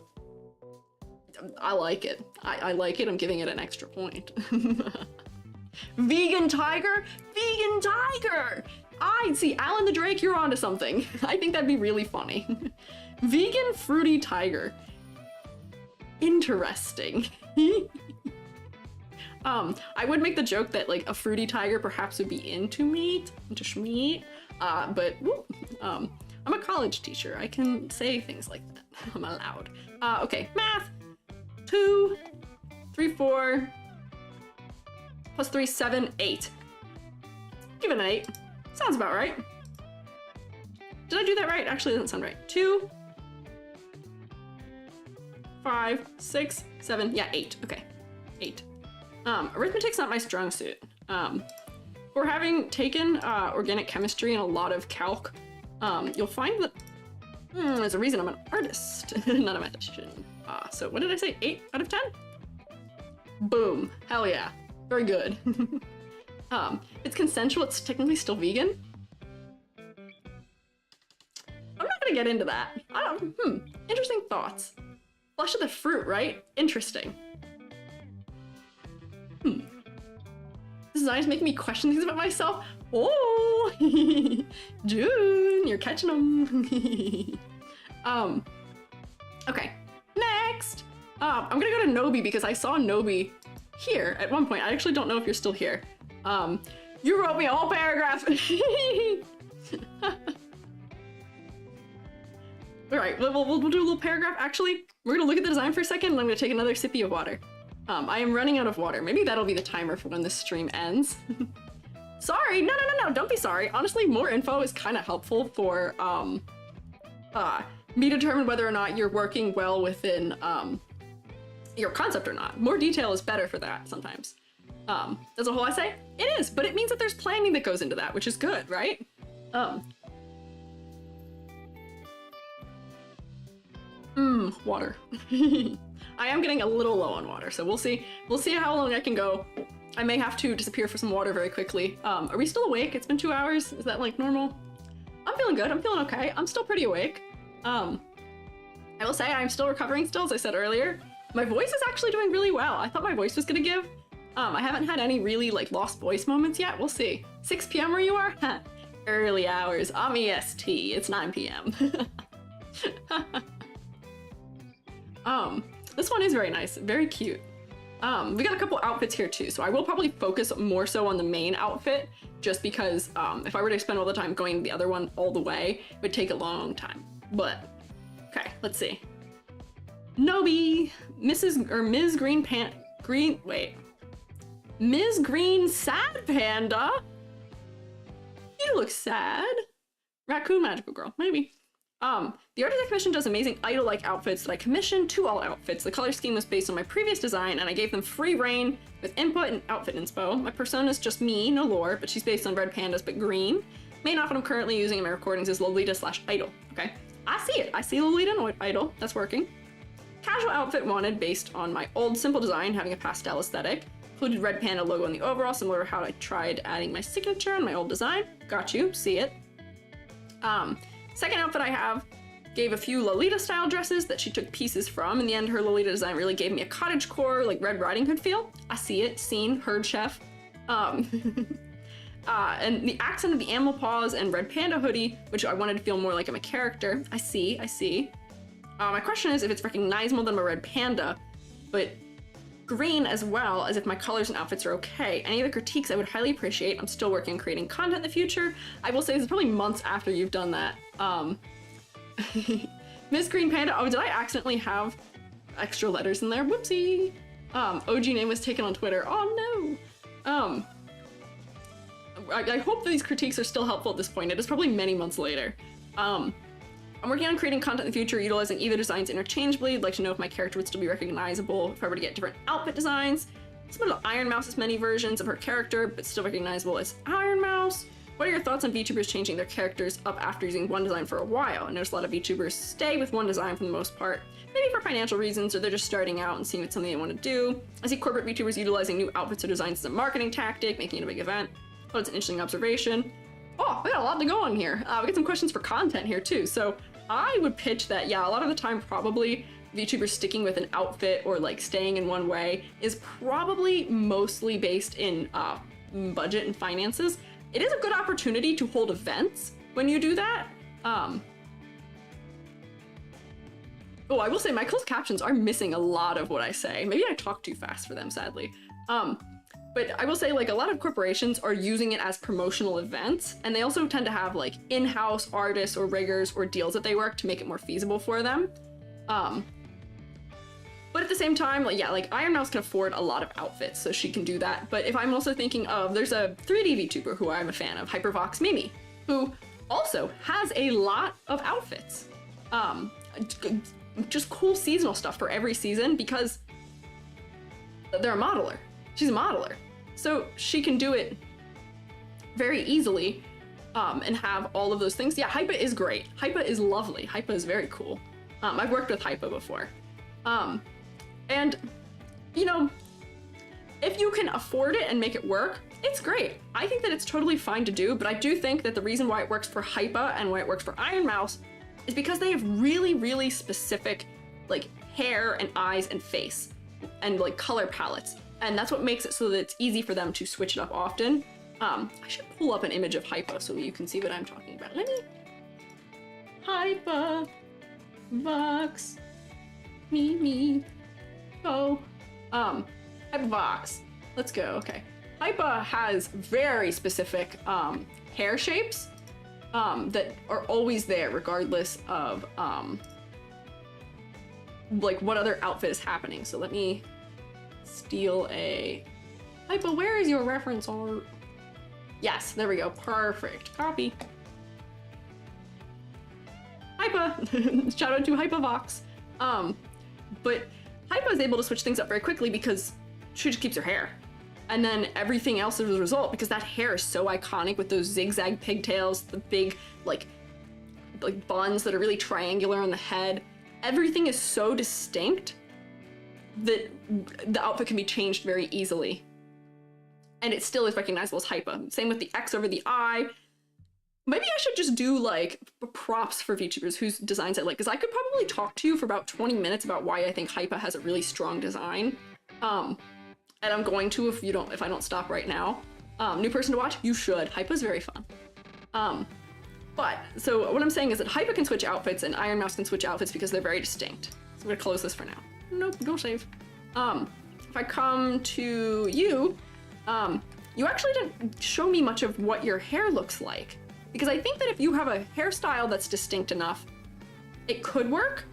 A: I like it. I like it. I'm giving it an extra point. Vegan tiger? Vegan tiger! I see, Alan the Drake, you're onto something. I think that'd be really funny. Vegan fruity tiger. Interesting. I would make the joke that like a fruity tiger perhaps would be into schmeat, but whoop, I'm a college teacher. I can say things like that. I'm allowed. Okay, math. 2, 3, 4, plus 3, 7, 8. Give it an 8. Sounds about right. Did I do that right? Actually, it doesn't sound right. 2, 5, 6, 7, yeah, 8. Okay, 8. Arithmetic's not my strong suit. For having taken organic chemistry and a lot of calc, you'll find that there's a reason I'm an artist, not a mathematician. So what did I say? 8 out of 10? Boom. Hell yeah. Very good. It's consensual. It's technically still vegan. I'm not gonna get into that. Interesting thoughts. Flesh of the fruit, right? Interesting. This design is making me question things about myself. Oh, June, you're catching them. Okay, next. I'm gonna go to Nobi because I saw Nobi here at one point. I actually don't know if you're still here. You wrote me a whole paragraph. All right, we'll do a little paragraph. Actually, we're gonna look at the design for a second and I'm gonna take another sippy of water. I am running out of water. Maybe that'll be the timer for when this stream ends. Sorry, no, don't be sorry. Honestly, more info is kind of helpful for me to determine whether or not you're working well within your concept or not. More detail is better for that sometimes. As a whole essay, it is, but it means that there's planning that goes into that, which is good, right? Water. I am getting a little low on water, so we'll see. We'll see how long I can go. I may have to disappear for some water very quickly. Are we still awake? It's been 2 hours. Is that like normal? I'm feeling good. I'm feeling okay. I'm still pretty awake. I will say I'm still recovering still, as I said earlier. My voice is actually doing really well. I thought my voice was gonna give. I haven't had any really like lost voice moments yet. We'll see. 6 p.m. where you are? Early hours. I'm EST. It's 9 p.m. This one is very nice. Very cute. We got a couple outfits here too, so I will probably focus more so on the main outfit, just because if I were to spend all the time going the other one all the way, it would take a long time. But, okay, let's see. Nobi, Ms. Ms. Green Sad Panda? You look sad. Raccoon Magical Girl, maybe. The artist I commissioned does amazing idol-like outfits that I commissioned to all outfits. The color scheme was based on my previous design, and I gave them free reign with input and outfit inspo. My persona is just me, no lore, but she's based on red pandas, but green. Main outfit I'm currently using in my recordings is Lolita/Idol. Okay, I see it. I see Lolita and Idol. That's working. Casual outfit wanted based on my old simple design, having a pastel aesthetic. Included red panda logo on the overall, similar to how I tried adding my signature on my old design. Got you. See it. Second outfit I have gave a few Lolita style dresses that she took pieces from. In the end, her Lolita design really gave me a cottagecore, like Red Riding Hood feel. I see it, seen, heard, chef. And the accent of the animal paws and red panda hoodie, which I wanted to feel more like I'm a character. I see. My question is if it's recognizable that I'm a red panda, but green as well, as if my colors and outfits are okay. Any other critiques I would highly appreciate. I'm still working on creating content in the future. I will say this is probably months after you've done that. Miss Green Panda, oh, did I accidentally have extra letters in there? Whoopsie. OG name was taken on Twitter. Oh no. I hope these critiques are still helpful at this point. It is probably many months later. I'm working on creating content in the future, utilizing either designs interchangeably. I'd like to know if my character would still be recognizable if I were to get different outfit designs. Similar to Iron Mouse's many versions of her character, but still recognizable as Iron Mouse. What are your thoughts on VTubers changing their characters up after using one design for a while? I notice a lot of VTubers stay with one design for the most part, maybe for financial reasons, or they're just starting out and seeing it's something they want to do. I see corporate VTubers utilizing new outfits or designs as a marketing tactic, making it a big event. Oh, it's an interesting observation. Oh, we got a lot to go on here. We get some questions for content here too. So I would pitch that, yeah, a lot of the time probably VTubers sticking with an outfit or like staying in one way is probably mostly based in budget and finances. It is a good opportunity to hold events when you do that. Oh, I will say my closed captions are missing a lot of what I say. Maybe I talk too fast for them, sadly. But I will say, like, a lot of corporations are using it as promotional events, and they also tend to have like in-house artists or riggers or deals that they work to make it more feasible for them. But at the same time, like, yeah, like Iron Mouse can afford a lot of outfits, so she can do that. But if I'm also thinking of, there's a 3D VTuber who I'm a fan of, Hypervox Mimi, who also has a lot of outfits. Just cool seasonal stuff for every season because they're a modeler. She's a modeler. So she can do it very easily and have all of those things. Yeah, Hypa is great. Hypa is lovely. Hypa is very cool. I've worked with Hypa before. And, you know, if you can afford it and make it work, it's great. I think that it's totally fine to do, but I do think that the reason why it works for Hypa and why it works for Iron Mouse is because they have really, really specific, like, hair and eyes and face and, like, color palettes. And that's what makes it so that it's easy for them to switch it up often. I should pull up an image of Hypa so you can see what I'm talking about. Let me... Hypa, Vox, me. Oh, Hypervox. Let's go. Okay. Hypa has very specific hair shapes that are always there regardless of like what other outfit is happening. So let me steal a Hypa. Where is your reference art? Yes, there we go. Perfect. Copy. Hypa. Shout out to Hypervox. But Hypa is able to switch things up very quickly because she just keeps her hair. And then everything else as a result, because that hair is so iconic with those zigzag pigtails, the big, like buns that are really triangular on the head. Everything is so distinct that the outfit can be changed very easily. And it still is recognizable as Hypa. Same with the X over the eye. Maybe I should just do like props for VTubers whose designs I like, because I could probably talk to you for about 20 minutes about why I think Hypa has a really strong design. And I'm going to if I don't stop right now. New person to watch, you should. Hypa's very fun. But so what I'm saying is that Hypa can switch outfits and Iron Mouse can switch outfits because they're very distinct. So I'm gonna close this for now. Nope, go save. If I come to you, you actually didn't show me much of what your hair looks like. Because I think that if you have a hairstyle that's distinct enough, it could work.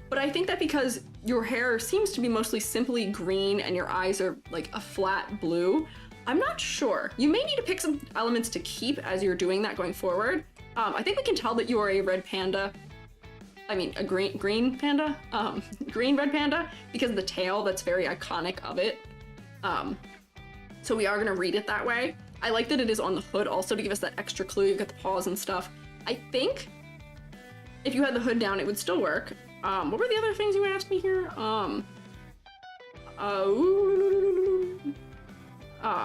A: But I think that because your hair seems to be mostly simply green and your eyes are like a flat blue, I'm not sure. You may need to pick some elements to keep as you're doing that going forward. I think we can tell that you are a red panda. I mean, a green panda? Green red panda, because of the tail that's very iconic of it. So we are gonna read it that way. I like that it is on the hood also to give us that extra clue. You've got the paws and stuff. I think if you had the hood down, it would still work. What were the other things you would ask me here?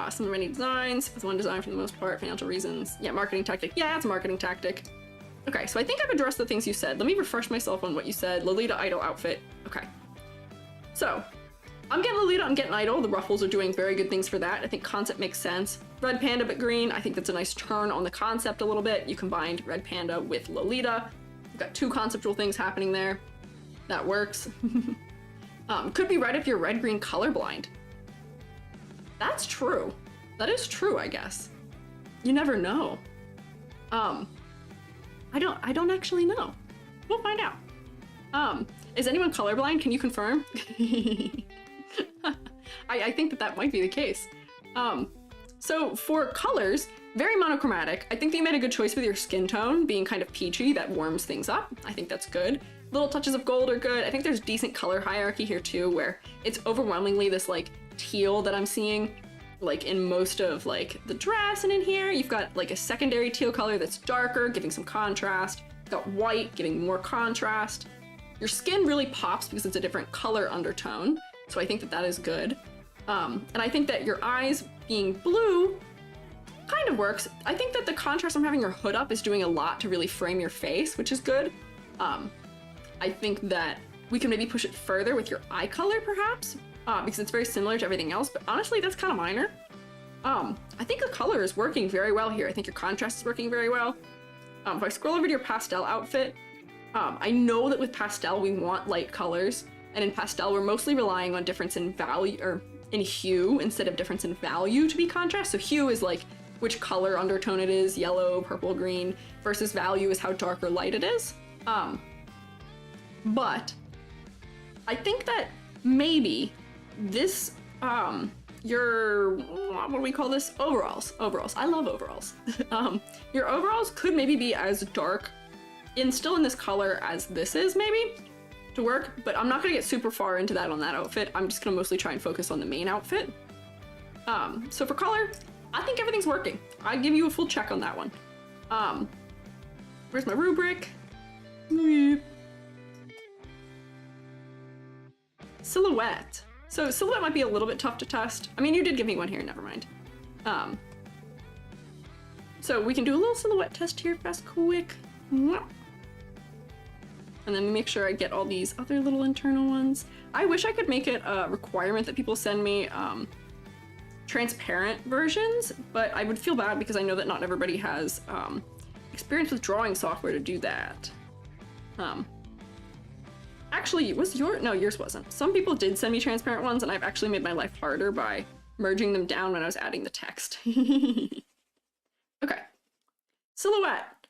A: Some many designs, with one design for the most part, financial reasons. Yeah, marketing tactic. Yeah, it's a marketing tactic. Okay, so I think I've addressed the things you said. Let me refresh myself on what you said. Lolita Idol outfit. Okay. So, I'm getting Lolita, I'm getting Idol. The ruffles are doing very good things for that. I think concept makes sense. Red panda but green. I think that's a nice turn on the concept a little bit. You combined red panda with Lolita. You've got two conceptual things happening there. That works. Could be red if you're red-green colorblind. That's true. That is true, I guess. You never know. I don't actually know. We'll find out. Is anyone colorblind? Can you confirm? I think that might be the case. So for colors, very monochromatic. I think that you made a good choice with your skin tone being kind of peachy. That warms things up. I think that's good. Little touches of gold are good. I think there's decent color hierarchy here too, where it's overwhelmingly this like teal that I'm seeing, like in most of like the dress, and in here you've got like a secondary teal color that's darker, giving some contrast. You've got white, giving more contrast. Your skin really pops because it's a different color undertone, so I think that is good. And I think that your eyes being blue kind of works. I think that the contrast from having your hood up is doing a lot to really frame your face, which is good. I think that we can maybe push it further with your eye color perhaps, because it's very similar to everything else, but honestly that's kind of minor. I think the color is working very well here. I think your contrast is working very well. If I scroll over to your pastel outfit, I know that with pastel we want light colors, and in pastel we're mostly relying on difference in value, or in hue instead of difference in value to be contrast. So hue is like which color undertone it is, yellow, purple, green, versus value is how dark or light it is. But I think that maybe this, your, what do we call this? Overalls. I love overalls. Your overalls could maybe be as dark still in this color as this is maybe to work, but I'm not gonna get super far into that on that outfit. I'm just gonna mostly try and focus on the main outfit. So for color, I think everything's working. I'd give you a full check on that one. Where's my rubric? Silhouette. So silhouette might be a little bit tough to test. I mean, you did give me one here, never mind. So we can do a little silhouette test here fast, quick. And then make sure I get all these other little internal ones. I wish I could make it a requirement that people send me transparent versions, but I would feel bad because I know that not everybody has experience with drawing software to do that. Actually, yours wasn't. Some people did send me transparent ones, and I've actually made my life harder by merging them down when I was adding the text. Okay. Silhouette.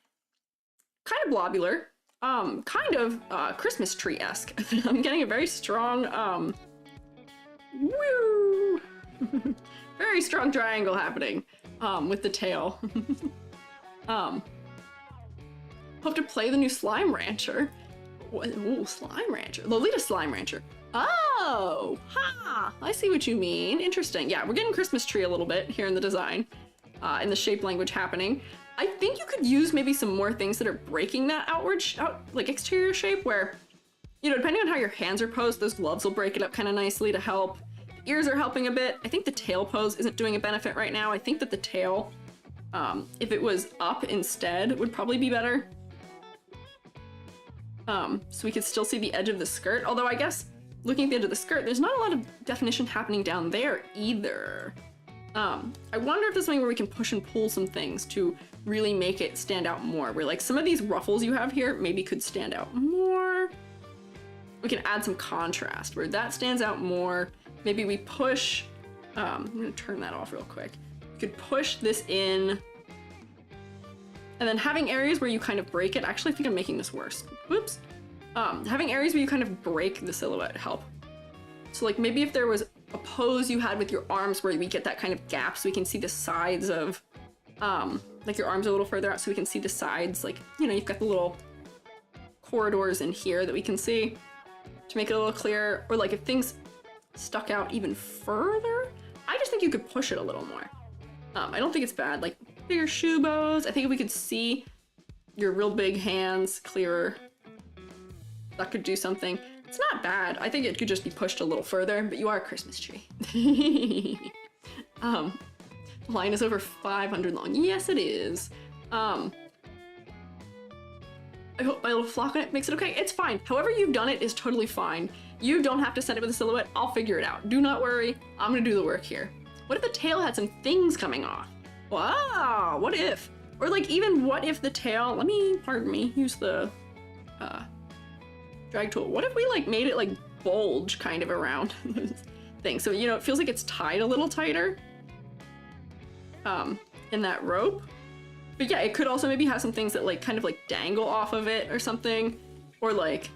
A: Kind of blobular. Kind of Christmas tree-esque. I'm getting a very strong, woo! Very strong triangle happening, with the tail. Hope to play the new Slime Rancher. Ooh, Slime Rancher. Lolita Slime Rancher. Oh, ha! I see what you mean. Interesting. Yeah, we're getting Christmas tree a little bit here in the design, in the shape language happening. I think you could use maybe some more things that are breaking that like exterior shape where, you know, depending on how your hands are posed, those gloves will break it up kind of nicely to help. The ears are helping a bit. I think the tail pose isn't doing a benefit right now. I think that the tail If it was up instead, would probably be better. So we could still see the edge of the skirt, although I guess looking at the edge of the skirt, there's not a lot of definition happening down there either. I wonder if there's something where we can push and pull some things to really make it stand out more, where like some of these ruffles you have here maybe could stand out more. We can add some contrast where that stands out more. Maybe we push, I'm gonna turn that off real quick. We could push this in, and then having areas where you kind of break it. Actually, I think I'm making this worse. Whoops. Having areas where you kind of break the silhouette help. So like maybe if there was a pose you had with your arms where we get that kind of gap so we can see the sides of, like your arms are a little further out so we can see the sides, like, you know, you've got the little corridors in here that we can see to make it a little clearer. Or like if things stuck out even further, I just think you could push it a little more. I don't think it's bad. Like bigger shoe bows, I think if we could see your real big hands clearer, that could do something. It's not bad. I think it could just be pushed a little further, but you are a Christmas tree. The line is over 500 long. Yes, it is. I hope my little flock on it makes it okay. It's fine. However you've done it is totally fine. You don't have to set it with a silhouette. I'll figure it out. Do not worry. I'm gonna do the work here. What if the tail had some things coming off? Wow, what if? Or like even what if the tail, let me, pardon me, use the drag tool. What if we like made it like bulge kind of around this thing? So, you know, it feels like it's tied a little tighter in that rope. But yeah, it could also maybe have some things that like kind of like dangle off of it or something. Or like,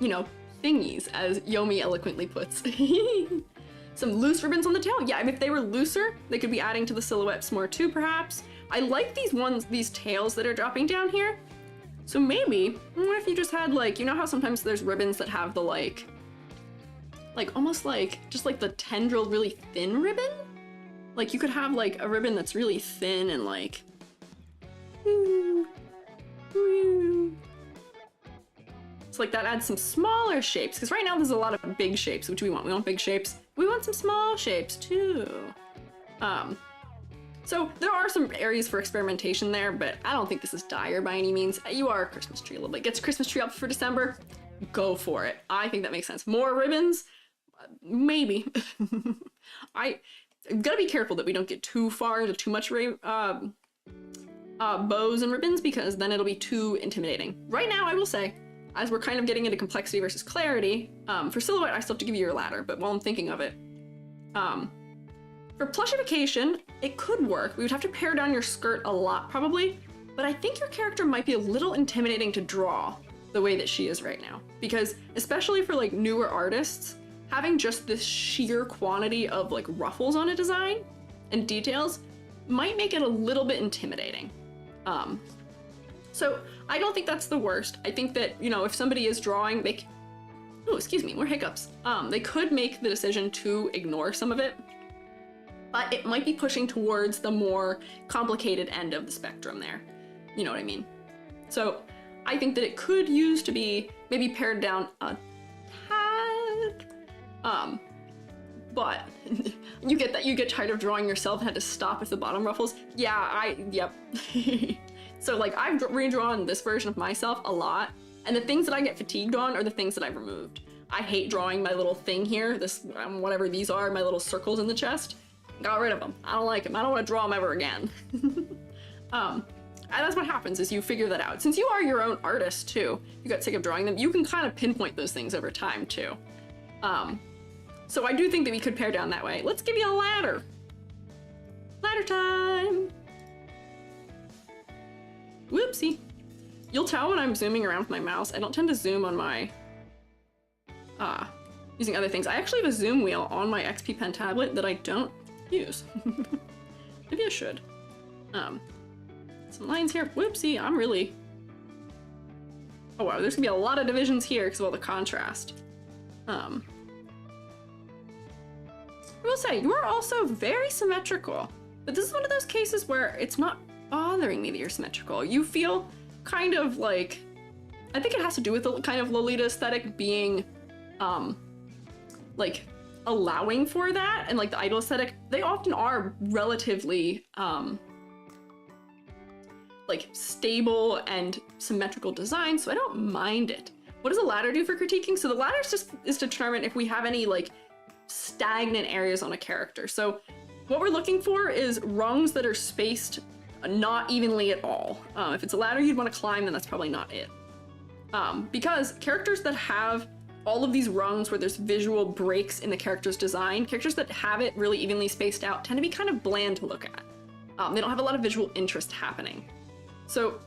A: you know, thingies, as Yomi eloquently puts. Some loose ribbons on the tail. Yeah, if they were looser, they could be adding to the silhouettes more too, perhaps. I like these tails that are dropping down here. So maybe, what if you just had like, you know how sometimes there's ribbons that have the like almost like, just like the tendril really thin ribbon? Like you could have like a ribbon that's really thin and like, so like that adds some smaller shapes, because right now there's a lot of big shapes. Which we want? We want big shapes. We want some small shapes too. So there are some areas for experimentation there, but I don't think this is dire by any means. You are a Christmas tree a little bit. Gets a Christmas tree up for December? Go for it. I think that makes sense. More ribbons? Maybe. I gotta be careful that we don't get too far into too much bows and ribbons, because then it'll be too intimidating. Right now, I will say, as we're kind of getting into complexity versus clarity, for silhouette, I still have to give you your ladder, but while I'm thinking of it, for plushification, it could work. We would have to pare down your skirt a lot, probably, but I think your character might be a little intimidating to draw the way that she is right now. Because, especially for like newer artists, having just this sheer quantity of like ruffles on a design and details might make it a little bit intimidating. So I don't think that's the worst. I think that, you know, if somebody is drawing, oh, excuse me, more hiccups. They could make the decision to ignore some of it, but it might be pushing towards the more complicated end of the spectrum there. You know what I mean? So I think that it could use to be maybe pared down a tad. But you get that, you get tired of drawing yourself and had to stop at the bottom ruffles. Yeah, yep. So like I've redrawn this version of myself a lot, and the things that I get fatigued on are the things that I've removed. I hate drawing my little thing here, this, whatever these are, my little circles in the chest. Got rid of them. I don't like them. I don't want to draw them ever again. And that's what happens, is you figure that out. Since you are your own artist too, you got sick of drawing them, you can kind of pinpoint those things over time too. So I do think that we could pare down that way. Let's give you a ladder. Ladder time. Whoopsie. You'll tell when I'm zooming around with my mouse. I don't tend to zoom on my, using other things. I actually have a zoom wheel on my XP Pen tablet that I don't use. Maybe I should. Some lines here. Whoopsie, I'm really... Oh wow, there's gonna be a lot of divisions here because of all the contrast. I will say, you are also very symmetrical, but this is one of those cases where it's not bothering me that you're symmetrical. You feel kind of like, I think it has to do with the kind of Lolita aesthetic being, like, allowing for that, and like the idol aesthetic, they often are relatively, like stable and symmetrical design, so I don't mind it. What does a ladder do for critiquing? So the ladder is to determine if we have any like stagnant areas on a character. So what we're looking for is rungs that are spaced not evenly at all. If it's a ladder you'd want to climb, then that's probably not it. Because characters that have all of these rungs where there's visual breaks in the character's design, characters that have it really evenly spaced out tend to be kind of bland to look at. They don't have a lot of visual interest happening. So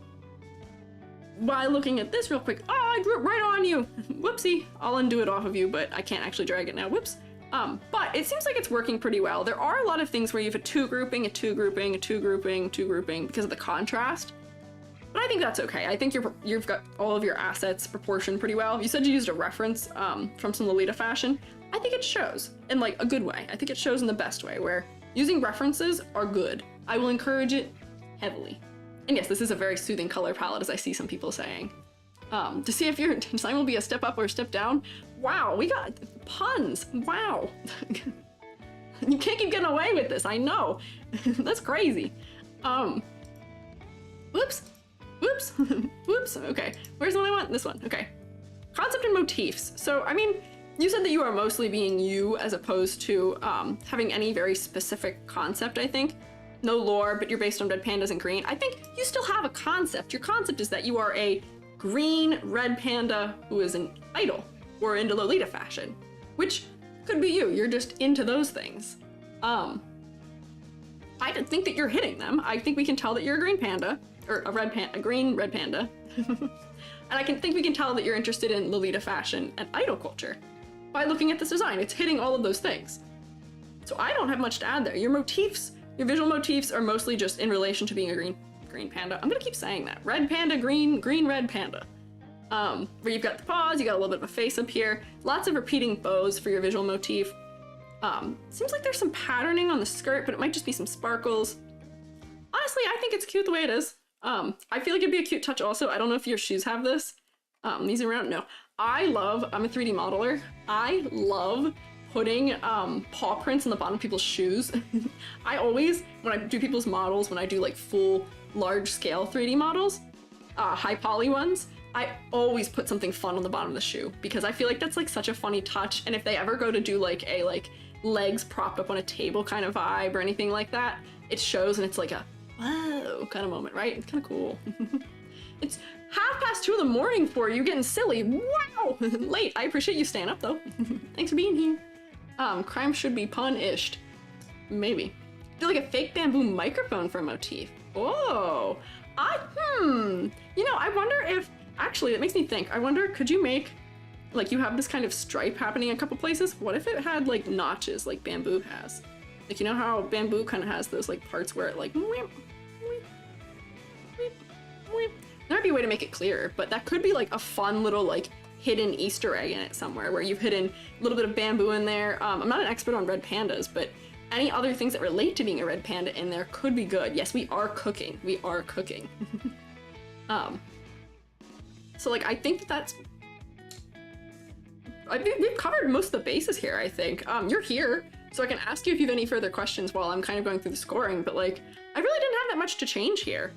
A: by looking at this real quick, oh, I grew it right on you. Whoopsie. I'll undo it off of you, but I can't actually drag it now. Whoops. But it seems like it's working pretty well. There are a lot of things where you have a 2 grouping, a 2 grouping, a 2 grouping, 2 grouping because of the contrast. But I think that's okay. I think you've got all of your assets proportioned pretty well. You said you used a reference from some Lolita fashion. I think it shows in like a good way. I think it shows in the best way where using references are good. I will encourage it heavily. And yes, this is a very soothing color palette, as I see some people saying. To see if your design will be a step up or a step down. Wow, we got puns. Wow. You can't keep getting away with this, I know. That's crazy. Whoops. Whoops. Whoops. Okay, where's the one I want? This one. Okay. Concept and motifs. So, I mean, you said that you are mostly being you as opposed to having any very specific concept, I think. No lore, but you're based on red pandas and green. I think you still have a concept. Your concept is that you are a green red panda who is an idol or into Lolita fashion, which could be you. You're just into those things. I don't think that you're hitting them. I think we can tell that you're a green panda, or a green red panda. And I think we can tell that you're interested in Lolita fashion and idol culture by looking at this design. It's hitting all of those things. So I don't have much to add there. Your motifs, your visual motifs are mostly just in relation to being a green panda. I'm gonna keep saying that. Red panda, green, red panda. Where you've got the paws, you got a little bit of a face up here. Lots of repeating bows for your visual motif. Seems like there's some patterning on the skirt, but it might just be some sparkles. Honestly, I think it's cute the way it is. I feel like it'd be a cute touch also. I don't know if your shoes have this. These around, no. I'm a 3D modeler. I love putting paw prints on the bottom of people's shoes. I always, when I do people's models, when I do like full large scale 3D models, high poly ones, I always put something fun on the bottom of the shoe because I feel like that's like such a funny touch. And if they ever go to do like a legs propped up on a table kind of vibe or anything like that, it shows and it's like a whoa kind of moment, right? It's kind of cool. It's 2:30 in the morning for you, getting silly. Wow, late. I appreciate you staying up though. Thanks for being here. Crime should be punished. Maybe. Do like a fake bamboo microphone for a motif. Oh, you know, I wonder if, actually, that makes me think. I wonder, could you make, like you have this kind of stripe happening in a couple places? What if it had like notches like bamboo has? Like, you know how bamboo kind of has those like parts where it like, there might be a way to make it clearer, but that could be like a fun little like hidden Easter egg in it somewhere where you've hidden a little bit of bamboo in there. I'm not an expert on red pandas, but any other things that relate to being a red panda in there could be good. Yes, we are cooking. We are cooking. So like, I think we've covered most of the bases here, I think. You're here, so I can ask you if you have any further questions while I'm kind of going through the scoring, but like, I really didn't have that much to change here.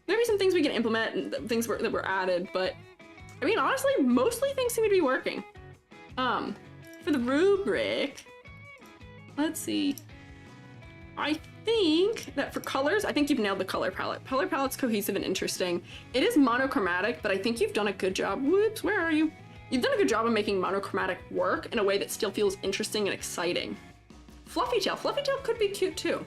A: Maybe some things we can implement and things that were added, but I mean, honestly, mostly things seem to be working. For the rubric, let's see. I think that for colors, I think you've nailed the color palette. Color palette's cohesive and interesting. It is monochromatic, but I think you've done a good job. Whoops, where are you? You've done a good job of making monochromatic work in a way that still feels interesting and exciting. Fluffy tail could be cute too.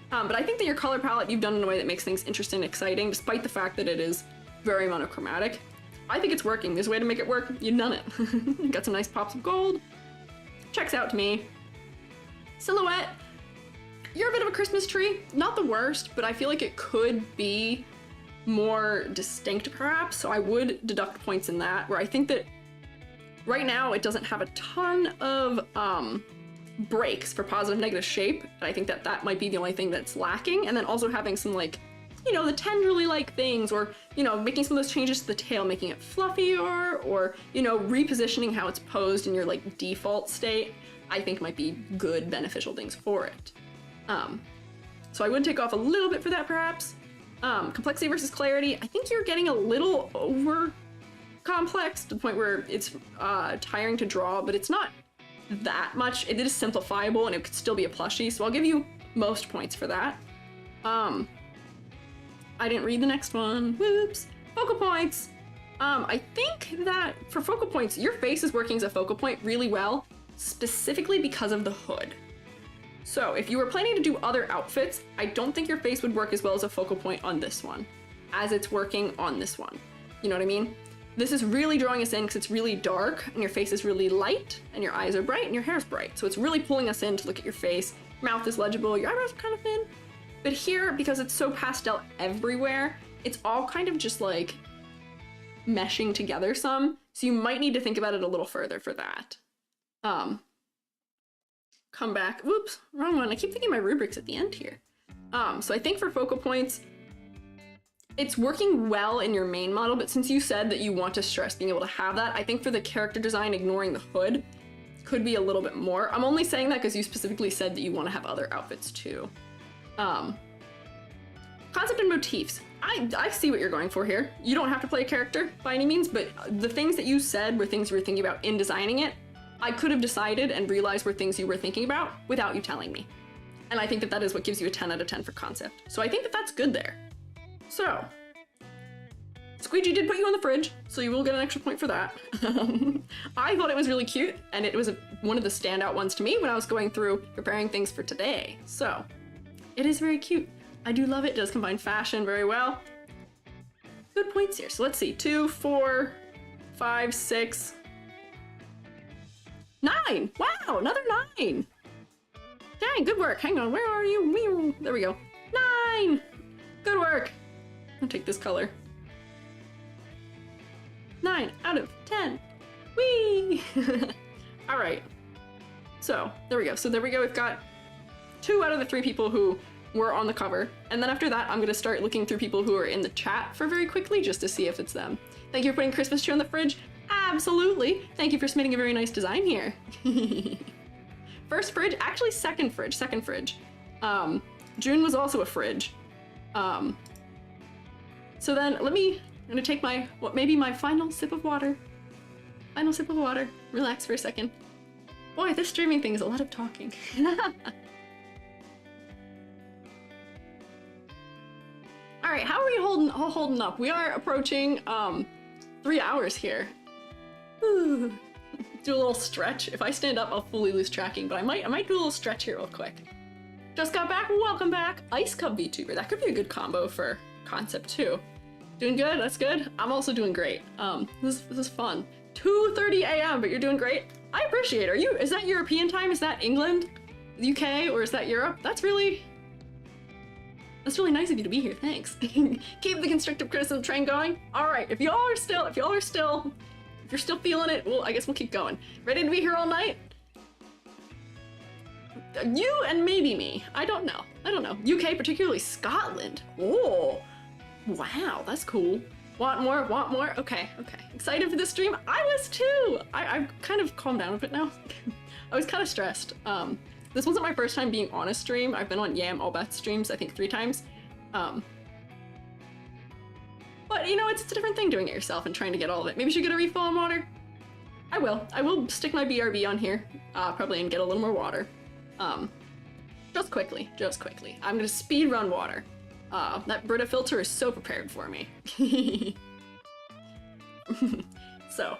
A: But I think that your color palette you've done in a way that makes things interesting and exciting, despite the fact that it is very monochromatic. I think it's working. There's a way to make it work. You've done it. Got some nice pops of gold. Checks out to me. Silhouette. You're a bit of a Christmas tree. Not the worst, but I feel like it could be more distinct perhaps. So I would deduct points in that, where I think that right now it doesn't have a ton of breaks for positive negative shape. And I think that that might be the only thing that's lacking. And then also having some like, you know, the tenderly like things, or, you know, making some of those changes to the tail, making it fluffier, or, you know, repositioning how it's posed in your like default state, I think might be good beneficial things for it. So I would take off a little bit for that perhaps. Complexity versus clarity. I think you're getting a little over complex to the point where it's tiring to draw, but it's not that much. It is simplifiable and it could still be a plushie, so I'll give you most points for that. I didn't read the next one. Whoops. Focal points. I think that for focal points, your face is working as a focal point really well, specifically because of the hood. So if you were planning to do other outfits, I don't think your face would work as well as a focal point on this one, as it's working on this one. You know what I mean? This is really drawing us in because it's really dark and your face is really light and your eyes are bright and your hair's bright. So it's really pulling us in to look at your face. Your mouth is legible, your eyebrows are kind of thin. But here, because it's so pastel everywhere, it's all kind of just like meshing together some. So you might need to think about it a little further for that. Come back. Whoops, wrong one. I keep thinking my rubrics at the end here. So I think for focal points, it's working well in your main model, but since you said that you want to stress being able to have that, I think for the character design, ignoring the hood could be a little bit more. I'm only saying that because you specifically said that you want to have other outfits too. Concept and motifs. I see what you're going for here. You don't have to play a character by any means, but the things that you said were things you were thinking about in designing it. I could have decided and realized were things you were thinking about without you telling me. And I think that that is what gives you a 10 out of 10 for concept. So I think that that's good there. So, Squiiji did put you on the fridge, so you will get an extra point for that. I thought it was really cute, and it was one of the standout ones to me when I was going through preparing things for today. So, it is very cute. I do love it. It does combine fashion very well. Good points here. So let's see, 2, 4, 5, 6, 9. Wow, another 9. Dang, good work. Hang on, where are you? There we go. 9. Good work. I'll take this color. 9 out of 10. Whee! All right. So there we go. We've got 2 out of the 3 people who were on the cover. And then after that, I'm gonna start looking through people who are in the chat for very quickly just to see if it's them. Thank you for putting Christmas tree on the fridge. Absolutely. Thank you for submitting a very nice design here. First fridge, actually second fridge. June was also a fridge. So then I'm gonna take maybe my final sip of water. Relax for a second. Boy, this streaming thing is a lot of talking. All right, how are we holding up? We are approaching 3 hours here. Ooh. Do a little stretch. If I stand up, I'll fully lose tracking, but I might do a little stretch here real quick. Just got back, welcome back. Ice Cup VTuber, that could be a good combo for concept too. Doing good, that's good. I'm also doing great. This is fun. 2:30 a.m., but you're doing great. I appreciate it. Is that European time? Is that England, UK, or is that Europe? That's really nice of you to be here, thanks. Keep the constructive criticism train going. All right, if you're still feeling it, well, I guess we'll keep going. Ready to be here all night? You and maybe me. I don't know. UK, particularly Scotland. Oh, wow, that's cool. Want more? Okay. Excited for this stream? I was too. I've kind of calmed down a bit now. I was kind of stressed. This wasn't my first time being on a stream. I've been on Yam Allbeth streams, I think 3 times. But you know, it's a different thing doing it yourself and trying to get all of it. Maybe you should get a refill on water. I will stick my BRB on here, probably, and get a little more water. Just quickly. I'm gonna speed run water. That Brita filter is so prepared for me. So,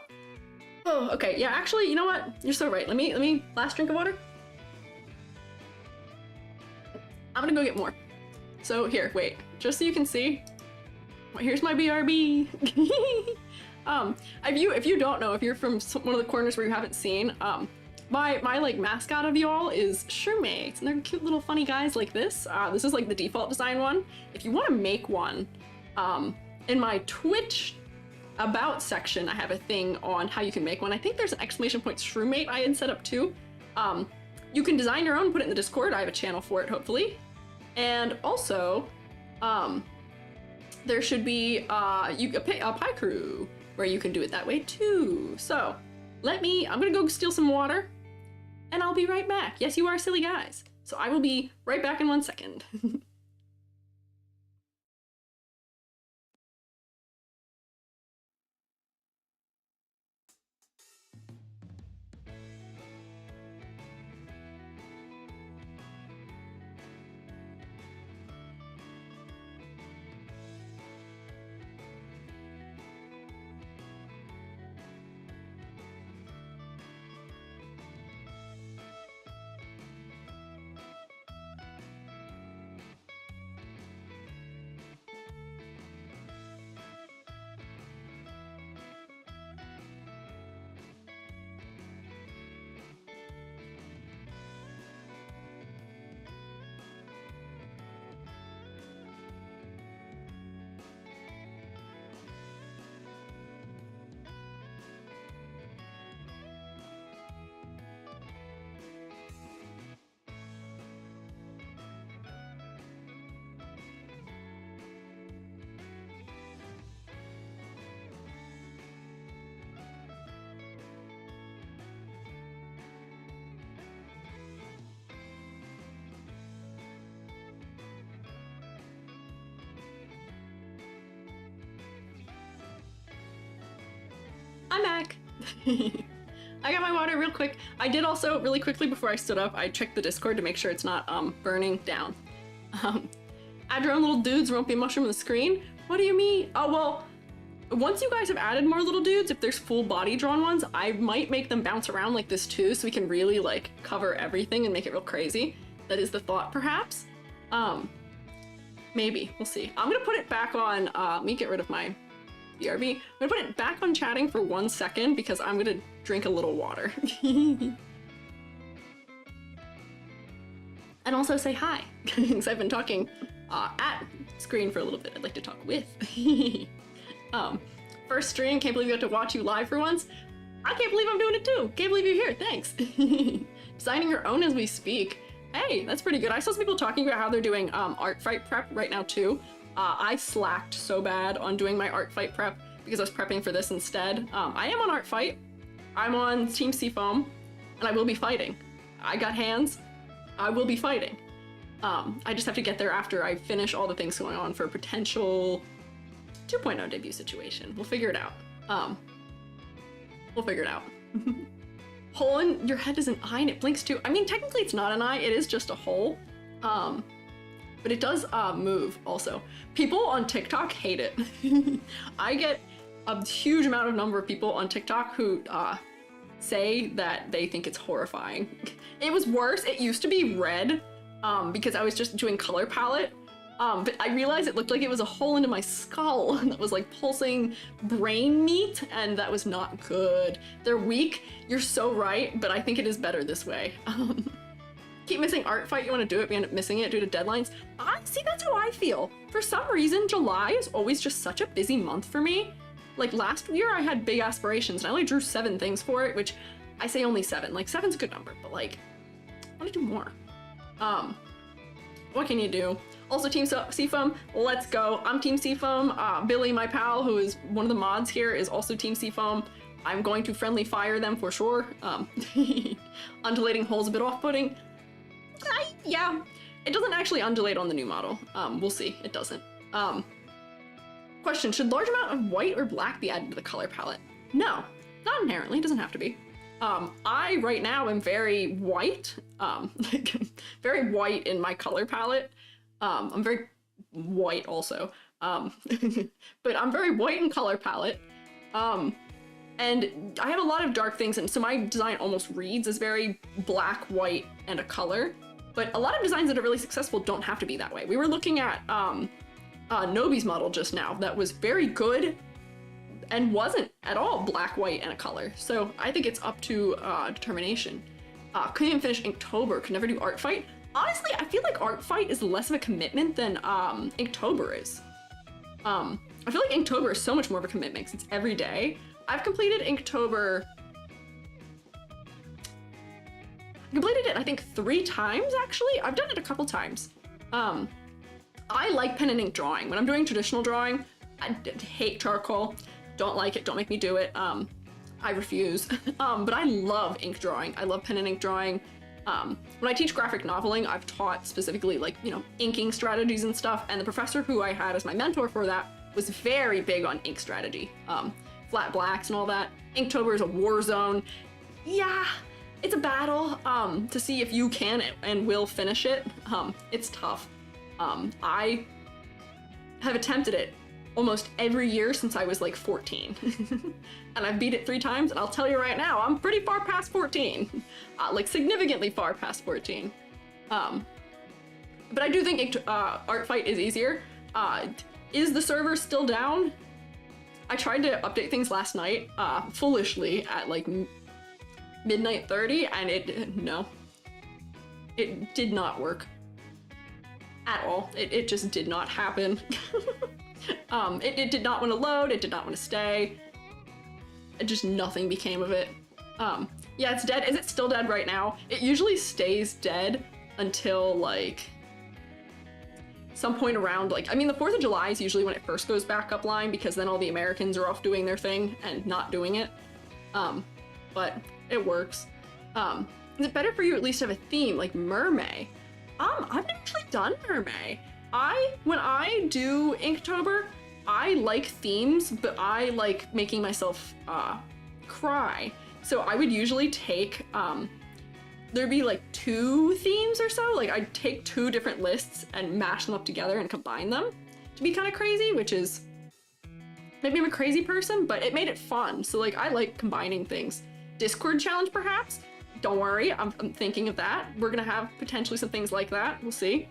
A: oh, okay, yeah, actually, you know what? You're so right. Let me, last drink of water. I'm gonna go get more. So here, wait, just so you can see. Here's my BRB. If you don't know, if you're from one of the corners where you haven't seen, my like mascot of y'all is Shermates, and they're cute little funny guys like this. This is like the default design one. If you want to make one, in my Twitch about section, I have a thing on how you can make one. I think there's an exclamation point Shroomate I had set up too. You can design your own, put it in the Discord. I have a channel for it, hopefully. And also, there should be a pie crew where you can do it that way too. So I'm gonna go steal some water and I'll be right back. Yes, you are silly guys. So I will be right back in 1 second. I got my water real quick. I did also, really quickly before I stood up, I checked the Discord to make sure it's not burning down. Add your own little dudes, won't be a mushroom on the screen. What do you mean? Oh, well, once you guys have added more little dudes, if there's full body drawn ones, I might make them bounce around like this too, so we can really like cover everything and make it real crazy. That is the thought, perhaps. Maybe, we'll see. I'm gonna put it back on, let me get rid of my BRB. I'm gonna put it back on chatting for 1 second because I'm gonna drink a little water. And also say hi, because I've been talking at screen for a little bit. I'd like to talk with. First stream, can't believe we got to watch you live for once. I can't believe I'm doing it too. Can't believe you're here, thanks. Designing your own as we speak. Hey, that's pretty good. I saw some people talking about how they're doing art fight prep right now too. I slacked so bad on doing my art fight prep because I was prepping for this instead. I am on art fight. I'm on Team Seafoam, and I will be fighting. I got hands. I will be fighting. I just have to get there after I finish all the things going on for a potential 2.0 debut situation. We'll figure it out. We'll figure it out. Hole in your head is an eye and it blinks too. I mean, technically it's not an eye, it is just a hole. But it does move also. People on TikTok hate it. I get a huge number of people on TikTok who say that they think it's horrifying. It was worse, it used to be red because I was just doing color palette. But I realized it looked like it was a hole into my skull that was like pulsing brain meat, and that was not good. They're weak, you're so right, but I think it is better this way. Keep missing art fight, you want to do it, we end up missing it due to deadlines. See, that's how I feel. For some reason, July is always just such a busy month for me. Like last year I had big aspirations and I only drew 7 things for it, which I say only 7. Like 7's a good number, but like, I want to do more. What can you do? Also Team Seafoam, let's go. I'm Team Seafoam. Billy, my pal, who is one of the mods here, is also Team Seafoam. I'm going to friendly fire them for sure. Undulating hole's a bit off-putting. Yeah, it doesn't actually undulate on the new model. We'll see, it doesn't. Question, should large amount of white or black be added to the color palette? No, not inherently, it doesn't have to be. I, right now, am very white, very white in my color palette. I'm very white also, but I'm very white in color palette. And I have a lot of dark things, and so my design almost reads as very black, white, and a color. But a lot of designs that are really successful don't have to be that way. We were looking at Nobi's model just now that was very good and wasn't at all black, white, and a color. So I think it's up to determination. Couldn't even finish Inktober, could never do art fight. Honestly, I feel like art fight is less of a commitment than Inktober is. I feel like Inktober is so much more of a commitment because it's every day. I've completed Inktober. I completed it, I think, 3 times actually. I've done it a couple times. I like pen and ink drawing. When I'm doing traditional drawing, I hate charcoal. Don't like it, don't make me do it. I refuse. But I love ink drawing. I love pen and ink drawing. When I teach graphic noveling, I've taught specifically like, you know, inking strategies and stuff. And the professor who I had as my mentor for that was very big on ink strategy. Flat blacks and all that. Inktober is a war zone. Yeah, it's a battle to see if you can and will finish it. It's tough. I have attempted it almost every year since I was like 14. And I've beat it 3 times, and I'll tell you right now, I'm pretty far past 14. Like significantly far past 14. But I do think art fight is easier. Is the server still down? I tried to update things last night, foolishly at like midnight 30, and no. It did not work. At all. It just did not happen. It did not want to load, it did not want to stay. Just nothing became of it. Yeah, it's dead. Is it still dead right now? It usually stays dead until like some point around like, I mean, the 4th of July is usually when it first goes back up line because then all the Americans are off doing their thing and not doing it. But it works. Is it better for you at least to have a theme like mermaid? I've never actually done mermaid. When I do Inktober, I like themes, but I like making myself cry. So I would usually take, there'd be like 2 themes or so. Like I'd take 2 different lists and mash them up together and combine them to be kind of crazy, which is, maybe I'm a crazy person, but it made it fun. So like I like combining things. Discord challenge perhaps? Don't worry, I'm thinking of that. We're gonna have potentially some things like that, we'll see.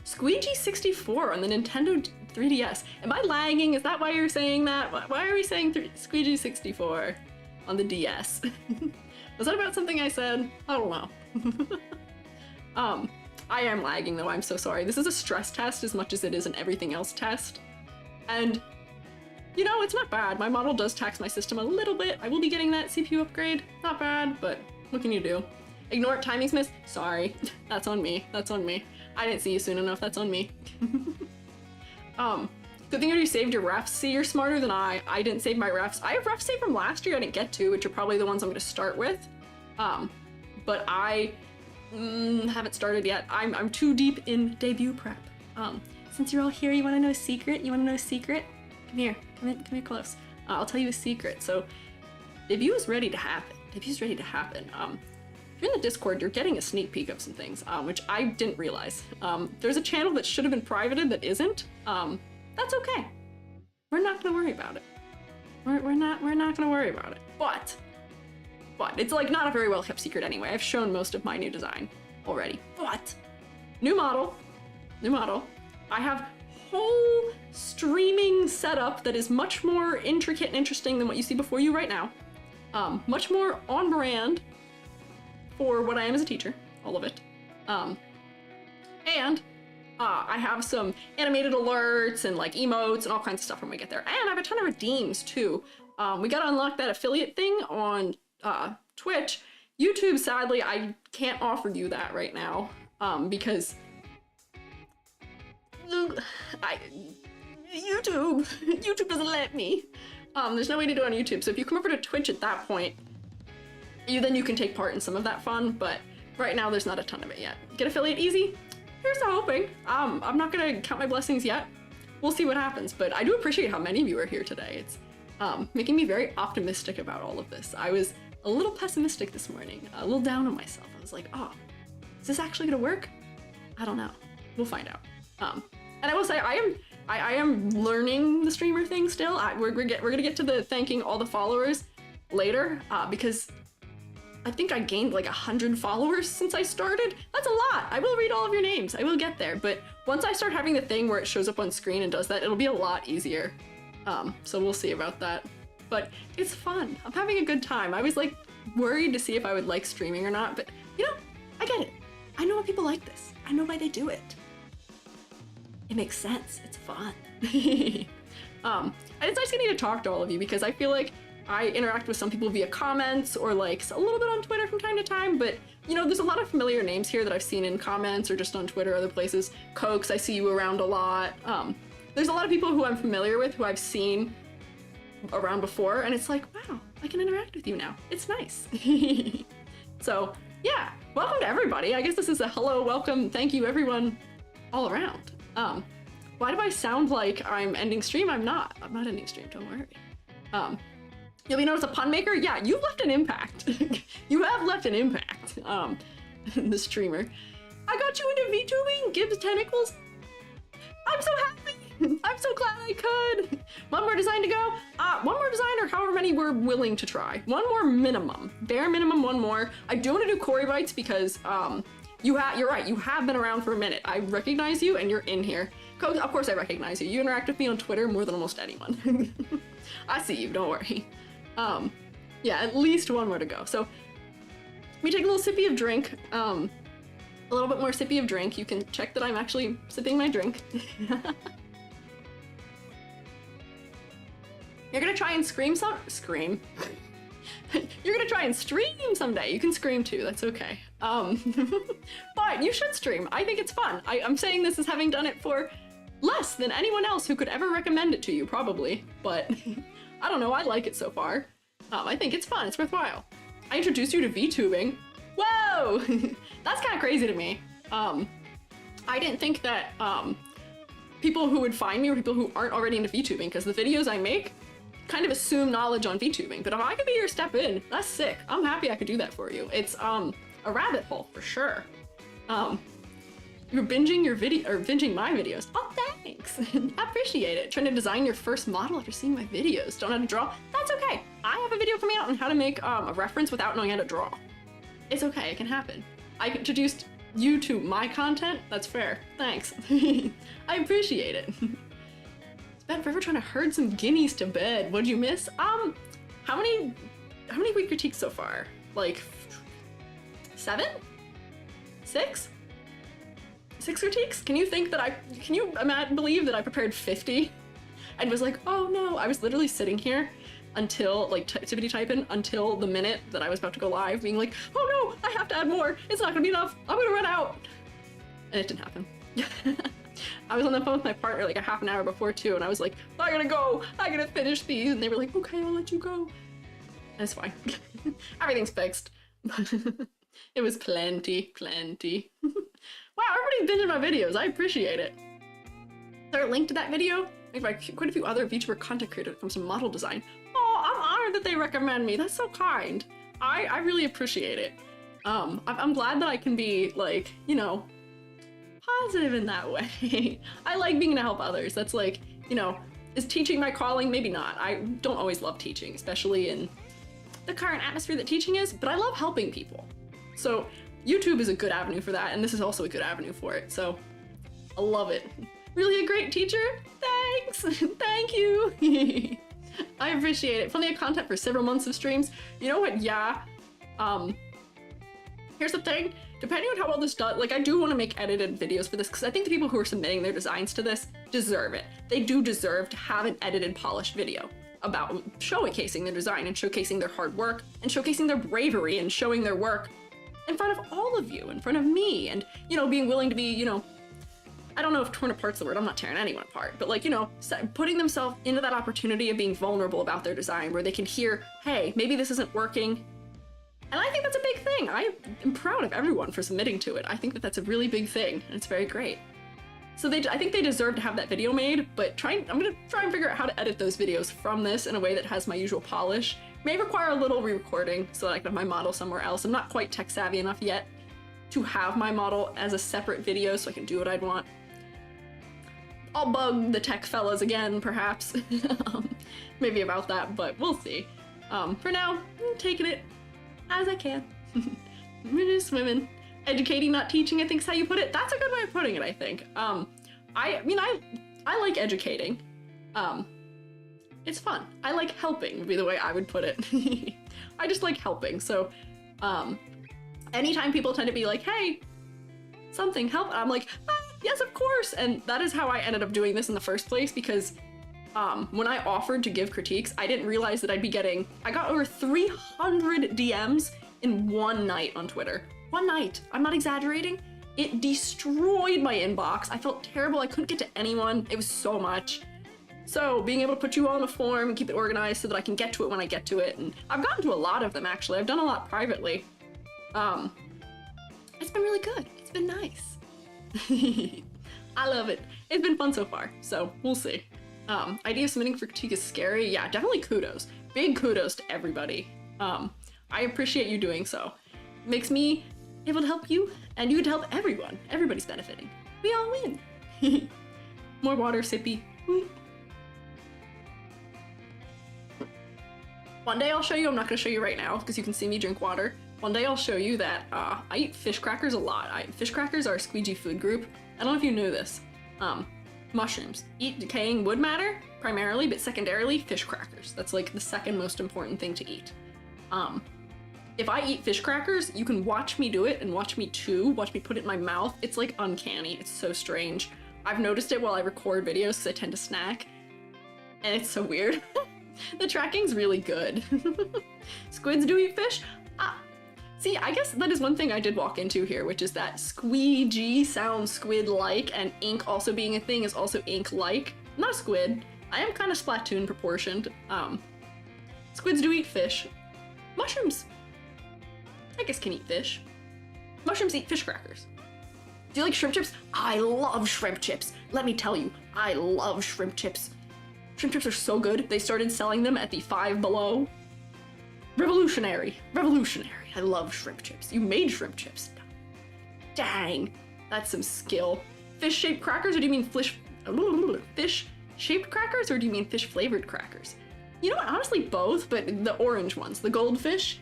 A: Squiiji 64 on the Nintendo 3DS. Am I lagging? Is that why you're saying that? Why are we saying Squiiji 64 on the DS? Was that about something I said? I don't know. I am lagging though, I'm so sorry. This is a stress test as much as it is an everything else test. And you know, it's not bad. My model does tax my system a little bit. I will be getting that CPU upgrade. Not bad, but what can you do? Ignore timings miss? Sorry. That's on me. That's on me. I didn't see you soon enough. That's on me. Good thing you saved your refs. See, you're smarter than I. I didn't save my refs. I have refs saved from last year I didn't get to, which are probably the ones I'm going to start with. But I haven't started yet. I'm too deep in debut prep. Since you're all here, you want to know a secret? You want to know a secret? Come here. Come here close. I'll tell you a secret. So, debut is ready to happen. Debu's ready to happen. If you're in the Discord, you're getting a sneak peek of some things, which I didn't realize. There's a channel that should have been privated that isn't. That's okay. We're not gonna worry about it. We're not gonna worry about it. But it's like not a very well kept secret anyway. I've shown most of my new design already. But new model. I have whole streaming setup that is much more intricate and interesting than what you see before you right now. Much more on brand for what I am as a teacher, all of it. And I have some animated alerts and like emotes and all kinds of stuff when we get there. And I have a ton of redeems too. We gotta unlock that affiliate thing on Twitch. YouTube, sadly, I can't offer you that right now because YouTube doesn't let me. There's no way to do it on YouTube. So if you come over to Twitch at that point, then you can take part in some of that fun, but right now there's not a ton of it yet. Get affiliate easy? Here's to hoping. I'm not gonna count my blessings yet. We'll see what happens, but I do appreciate how many of you are here today. It's making me very optimistic about all of this. I was a little pessimistic this morning, a little down on myself. I was like, oh, is this actually gonna work? I don't know. We'll find out. And I will say, I am learning the streamer thing still. We're gonna get to the thanking all the followers later, because I think I gained like 100 followers since I started. That's a lot. I will read all of your names. I will get there. But once I start having the thing where it shows up on screen and does that, it'll be a lot easier. So we'll see about that. But it's fun. I'm having a good time. I was like worried to see if I would like streaming or not, but you know, I get it. I know why people like this. I know why they do it. It makes sense. It's fun. And it's nice getting to talk to all of you because I feel like I interact with some people via comments or like a little bit on Twitter from time to time, but you know, there's a lot of familiar names here that I've seen in comments or just on Twitter or other places. Cokes, I see you around a lot. There's a lot of people who I'm familiar with who I've seen around before, and it's like, wow, I can interact with you now. It's nice. So yeah, welcome to everybody. I guess this is a hello, welcome, thank you everyone all around. Why do I sound like I'm ending stream? I'm not ending stream, don't worry. You'll be known as a pun maker? Yeah, you've left an impact. You have left an impact, the streamer. I got you into VTubing, Gibbs Tentacles. I'm so happy. I'm so glad I could. One more design to go. One more design or however many we're willing to try. One more minimum, bare minimum, one more. I do want to do Cory Bites because you're right, you have been around for a minute. I recognize you and you're in here. Of course I recognize you. You interact with me on Twitter more than almost anyone. I see you, don't worry. Yeah, at least one more to go. So let me take a little sippy of drink. A little bit more sippy of drink. You can check that I'm actually sipping my drink. You're gonna try and scream. You're gonna try and stream someday. You can scream too, that's okay. But you should stream. I think it's fun. I'm saying this as having done it for less than anyone else who could ever recommend it to you, probably. But I don't know, I like it so far. I think it's fun, it's worthwhile. I introduced you to VTubing. Whoa! That's kind of crazy to me. I didn't think that people who would find me were people who aren't already into VTubing, because the videos I make kind of assume knowledge on VTubing, but if I could be your step in, that's sick. I'm happy I could do that for you. It's a rabbit hole for sure. You're binging your video, or binging my videos. Oh, thanks. I appreciate it. Trying to design your first model after seeing my videos. Don't know how to draw? That's okay. I have a video coming out on how to make a reference without knowing how to draw. It's okay, it can happen. I introduced you to my content. That's fair. Thanks. I appreciate it. Spent forever trying to herd some guineas to bed. What'd you miss? How many week critiques so far? Like 7? 6? 6 critiques? Can you believe that I prepared 50 and was like, oh no, I was literally sitting here until like tippity typing until the minute that I was about to go live being like, oh no, I have to add more. It's not gonna be enough. I'm gonna run out. And it didn't happen. I was on the phone with my partner like a half an hour before too, and I was like, I gotta go. I gotta finish these. And they were like, okay, I'll let you go. And it's fine. Everything's fixed. It was plenty. Wow, everybody binged my videos. I appreciate it. Is there a link to that video? Made by quite a few other VTuber content creators from some model design. Oh, I'm honored that they recommend me. That's so kind. I really appreciate it. I'm glad that I can be like, you know, positive in that way. I like being to help others. That's like, you know, is teaching my calling? Maybe not. I don't always love teaching, especially in the current atmosphere that teaching is, but I love helping people. So YouTube is a good avenue for that, and this is also a good avenue for it, so I love it. Really a great teacher? Thanks! Thank you! I appreciate it. Plenty of content for several months of streams. You know what? Yeah. Here's the thing. Depending on how well this does, like I do want to make edited videos for this because I think the people who are submitting their designs to this deserve it. They do deserve to have an edited, polished video about showcasing their design and showcasing their hard work and showcasing their bravery and showing their work in front of all of you, in front of me, and, you know, being willing to be, you know, I don't know if torn apart's the word, I'm not tearing anyone apart, but like, you know, putting themselves into that opportunity of being vulnerable about their design where they can hear, hey, maybe this isn't working. And I think that's a big thing. I am proud of everyone for submitting to it. I think that that's a really big thing, and it's very great. So I think they deserve to have that video made, but I'm gonna try and figure out how to edit those videos from this in a way that has my usual polish. May require a little re-recording so that I can have my model somewhere else. I'm not quite tech savvy enough yet to have my model as a separate video so I can do what I'd want. I'll bug the tech fellas again, perhaps. Maybe about that, but we'll see. For now, I'm taking it as I can. We're just swimming. Educating, not teaching, I think is how you put it. That's a good way of putting it, I think. I mean, I like educating. It's fun. I like helping would be the way I would put it. I just like helping. So, anytime people tend to be like, hey, something help, I'm like, yes, of course. And that is how I ended up doing this in the first place because when I offered to give critiques, I didn't realize that I got over 300 DMs in one night on Twitter. One night. I'm not exaggerating. It destroyed my inbox. I felt terrible. I couldn't get to anyone. It was so much. So being able to put you all in a form and keep it organized so that I can get to it when I get to it. And I've gotten to a lot of them, actually. I've done a lot privately. It's been really good. It's been nice. I love it. It's been fun so far, so we'll see. Idea of submitting for critique is scary. Yeah, definitely kudos. Big kudos to everybody. I appreciate you doing so. It makes me able to help you, and you to help everyone. Everybody's benefiting. We all win. More water, sippy. One day I'll show you, I'm not gonna show you right now because you can see me drink water. One day I'll show you that I eat fish crackers a lot. Fish crackers are a Squiiji food group. I don't know if you knew this. Mushrooms. Eat decaying wood matter, primarily, but secondarily, fish crackers. That's like the second most important thing to eat. If I eat fish crackers, you can watch me do it and watch me put it in my mouth. It's like uncanny, it's so strange. I've noticed it while I record videos because I tend to snack, and it's so weird. The tracking's really good. Squids do eat fish? See, I guess that is one thing I did walk into here, which is that Squiiji sounds squid-like, and ink also being a thing is also ink-like. I'm not a squid. I am kind of Splatoon proportioned. Squids do eat fish. Mushrooms, I guess, can eat fish. Mushrooms eat fish crackers. Do you like shrimp chips? I love shrimp chips. Let me tell you, I love shrimp chips. Shrimp chips are so good. They started selling them at the Five Below. Revolutionary. Revolutionary. I love shrimp chips. You made shrimp chips. Dang. That's some skill. Fish-shaped crackers, or do you mean fish-shaped crackers, or do you mean fish-flavored crackers? You know what, honestly both, but the orange ones, the goldfish.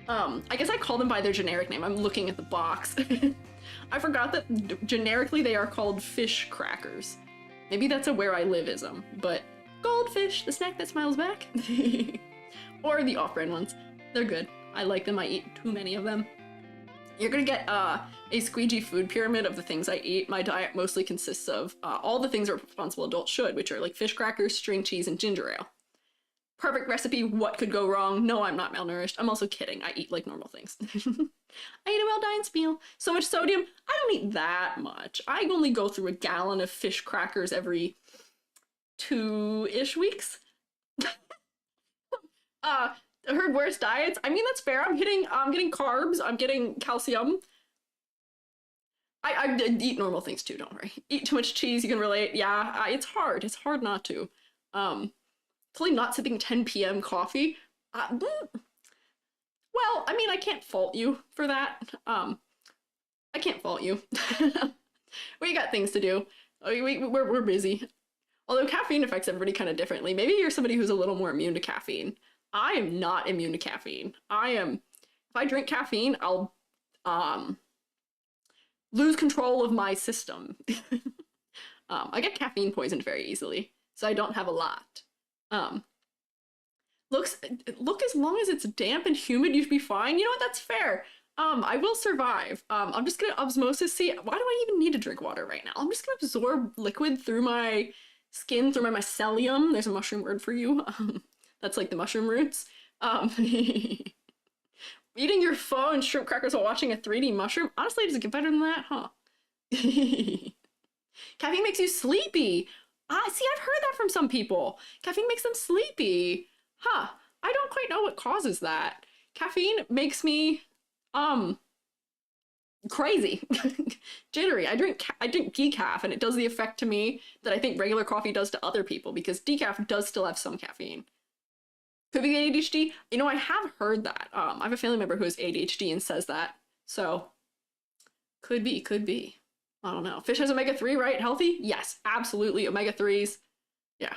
A: I guess I call them by their generic name. I'm looking at the box. I forgot that generically they are called fish crackers. Maybe that's a where I live-ism, but goldfish, the snack that smiles back. Or the off-brand ones. They're good. I like them. I eat too many of them. You're gonna get a Squiiji food pyramid of the things I eat. My diet mostly consists of all the things a responsible adult should, which are like fish crackers, string cheese, and ginger ale. Perfect recipe. What could go wrong? No, I'm not malnourished. I'm also kidding. I eat like normal things. I eat a well-balanced meal. So much sodium. I don't eat that much. I only go through a gallon of fish crackers every 2-ish weeks. I heard worse diets. I mean, that's fair. I'm getting carbs. I'm getting calcium. I eat normal things too, don't worry. Eat too much cheese, you can relate. Yeah, it's hard. It's hard not to. Totally not sipping 10 p.m. coffee. Well, I mean, I can't fault you for that. I can't fault you. We got things to do. We're busy. Although caffeine affects everybody kind of differently. Maybe you're somebody who's a little more immune to caffeine. I am not immune to caffeine. If I drink caffeine, I'll lose control of my system. I get caffeine poisoned very easily, so I don't have a lot. Look, as long as it's damp and humid, you should be fine. You know what? That's fair. I will survive. I'm just gonna osmosis. See, why do I even need to drink water right now? I'm just gonna absorb liquid through my skin, through my mycelium. There's a mushroom word for you. That's like the mushroom roots. Eating your pho and shrimp crackers while watching a 3D mushroom? Honestly, does it get better than that, huh? Caffeine makes you sleepy. See, I've heard that from some people. Caffeine makes them sleepy. Huh. I don't quite know what causes that. Caffeine makes me, crazy. Jittery. I drink decaf, and it does the effect to me that I think regular coffee does to other people, because decaf does still have some caffeine. Could be ADHD. You know, I have heard that. I have a family member who has ADHD and says that. So, could be. I don't know. Fish has omega-3, right? Healthy? Yes, absolutely. Omega-3s. Yeah.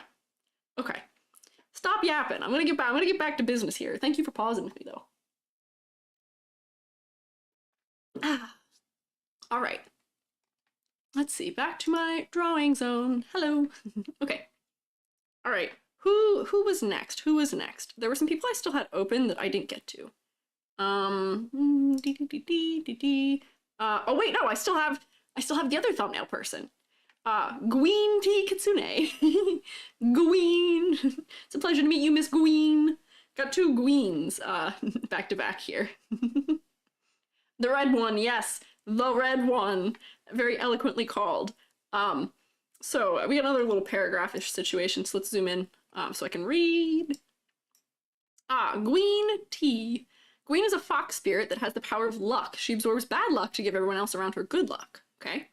A: Okay. Stop yapping. I'm gonna get back to business here. Thank you for pausing with me, though. All right. Let's see. Back to my drawing zone. Hello. Okay. All right. Who was next? There were some people I still had open that I didn't get to. Oh wait, no, I still have the other thumbnail person. Gween T. Kitsune. Gween. It's a pleasure to meet you, Miss Gween. Got 2 Gweens back to back here. The red one, yes, the red one. Very eloquently called. So we got another little paragraph-ish situation, so let's zoom in so I can read. Gween T. Gween is a fox spirit that has the power of luck. She absorbs bad luck to give everyone else around her good luck, okay?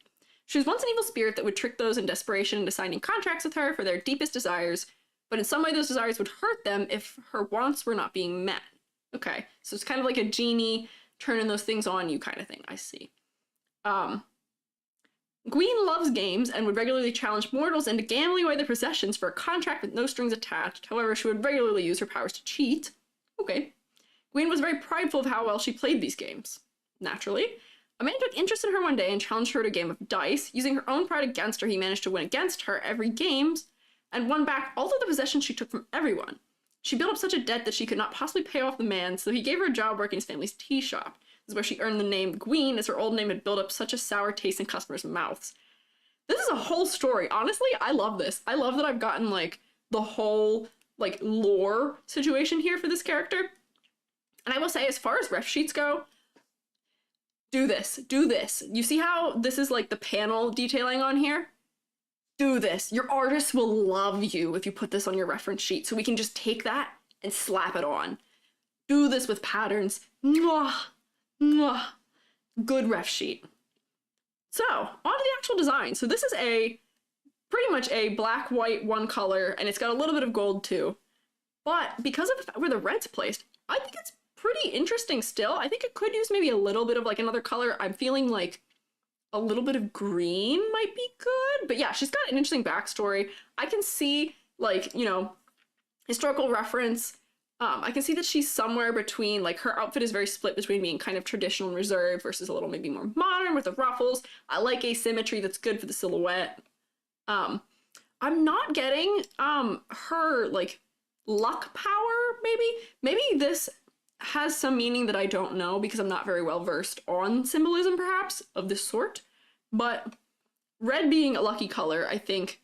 A: She was once an evil spirit that would trick those in desperation into signing contracts with her for their deepest desires, but in some way those desires would hurt them if her wants were not being met. Okay, so it's kind of like a genie turning those things on you kind of thing, I see. Gween loves games and would regularly challenge mortals into gambling away their possessions for a contract with no strings attached. However, she would regularly use her powers to cheat. Okay. Gween was very prideful of how well she played these games. Naturally, a man took interest in her one day and challenged her to a game of dice. Using her own pride against her, he managed to win against her every game and won back all of the possessions she took from everyone. She built up such a debt that she could not possibly pay off the man, so he gave her a job working in his family's tea shop. This is where she earned the name Gween, as her old name had built up such a sour taste in customers' mouths. This is a whole story. Honestly, I love this. I love that I've gotten, like, the whole, like, lore situation here for this character. And I will say, as far as ref sheets go, do this. Do this. You see how this is, like, the panel detailing on here? Do this. Your artists will love you if you put this on your reference sheet, so we can just take that and slap it on. Do this with patterns. Mwah. Mwah. Good ref sheet. So, on to the actual design. So this is a pretty much a black, white, one color, and it's got a little bit of gold too. But because of where the red's placed, I think it's pretty interesting still. I think it could use maybe a little bit of like another color. I'm feeling like a little bit of green might be good. But yeah, she's got an interesting backstory. I can see like, you know, historical reference. I can see that she's somewhere between, like, her outfit is very split between being kind of traditional and reserved versus a little maybe more modern with the ruffles. I like asymmetry that's good for the silhouette. I'm not getting her like luck power, maybe. Maybe this has some meaning that I don't know because I'm not very well versed on symbolism perhaps of this sort. But red being a lucky color, I think,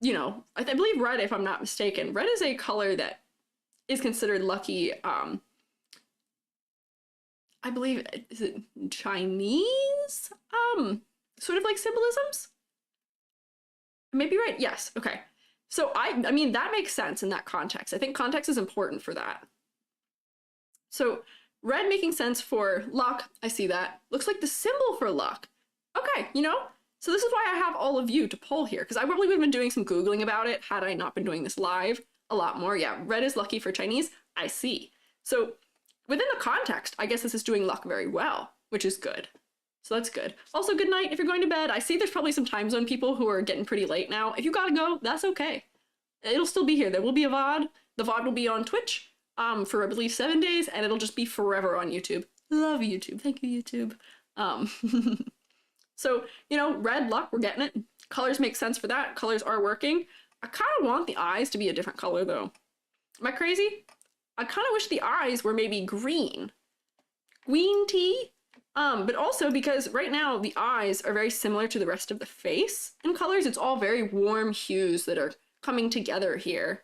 A: you know, I believe red, if I'm not mistaken, red is a color that is considered lucky. I believe, is it Chinese? Sort of like symbolisms? Maybe right? Yes, okay. So I mean, that makes sense in that context. I think context is important for that. So red making sense for luck, I see that. Looks like the symbol for luck. Okay, you know, so this is why I have all of you to poll here, because I probably would have been doing some Googling about it had I not been doing this live a lot more. Yeah, red is lucky for Chinese, I see. So within the context, I guess this is doing luck very well, which is good. So that's good. Also, good night if you're going to bed. I see there's probably some time zone people who are getting pretty late now. If you gotta go, that's okay. It'll still be here. There will be a VOD. The VOD will be on Twitch for I believe 7 days, and it'll just be forever on YouTube. Love YouTube. Thank you, YouTube. So, you know, red luck, we're getting it. Colors make sense for that. Colors are working. I kind of want the eyes to be a different color though. Am I crazy? I kind of wish the eyes were maybe green. Green tea? But also because right now the eyes are very similar to the rest of the face in colors. It's all very warm hues that are coming together here.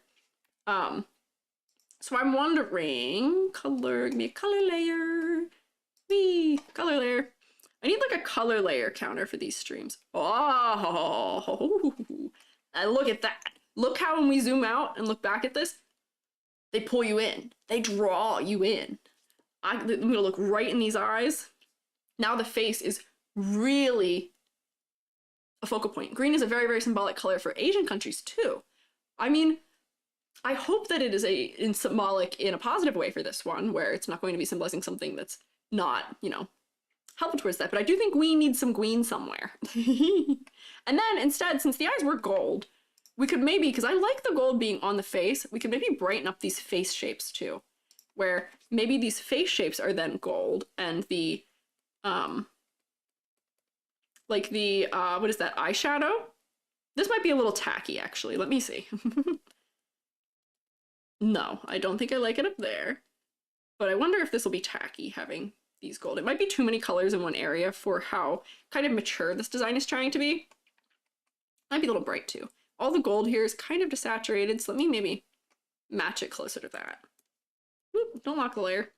A: So I'm wondering, color, give me a color layer. Whee, color layer. I need like a color layer counter for these streams. Oh, and look at that. Look how when we zoom out and look back at this, they pull you in. They draw you in. I'm gonna look right in these eyes. Now the face is really a focal point. Green is a very, very symbolic color for Asian countries too. I mean, I hope that it is symbolic in a positive way for this one, where it's not going to be symbolizing something that's not, you know, helpful towards that. But I do think we need some green somewhere. And then instead, since the eyes were gold, we could maybe, because I like the gold being on the face, we could maybe brighten up these face shapes too, where maybe these face shapes are then gold and the, like the, what is that, eyeshadow? This might be a little tacky, actually. Let me see. No, I don't think I like it up there. But I wonder if this will be tacky, having these gold. It might be too many colors in one area for how kind of mature this design is trying to be. Might be a little bright too. All the gold here is kind of desaturated, so let me maybe match it closer to that. Oop, don't lock the layer.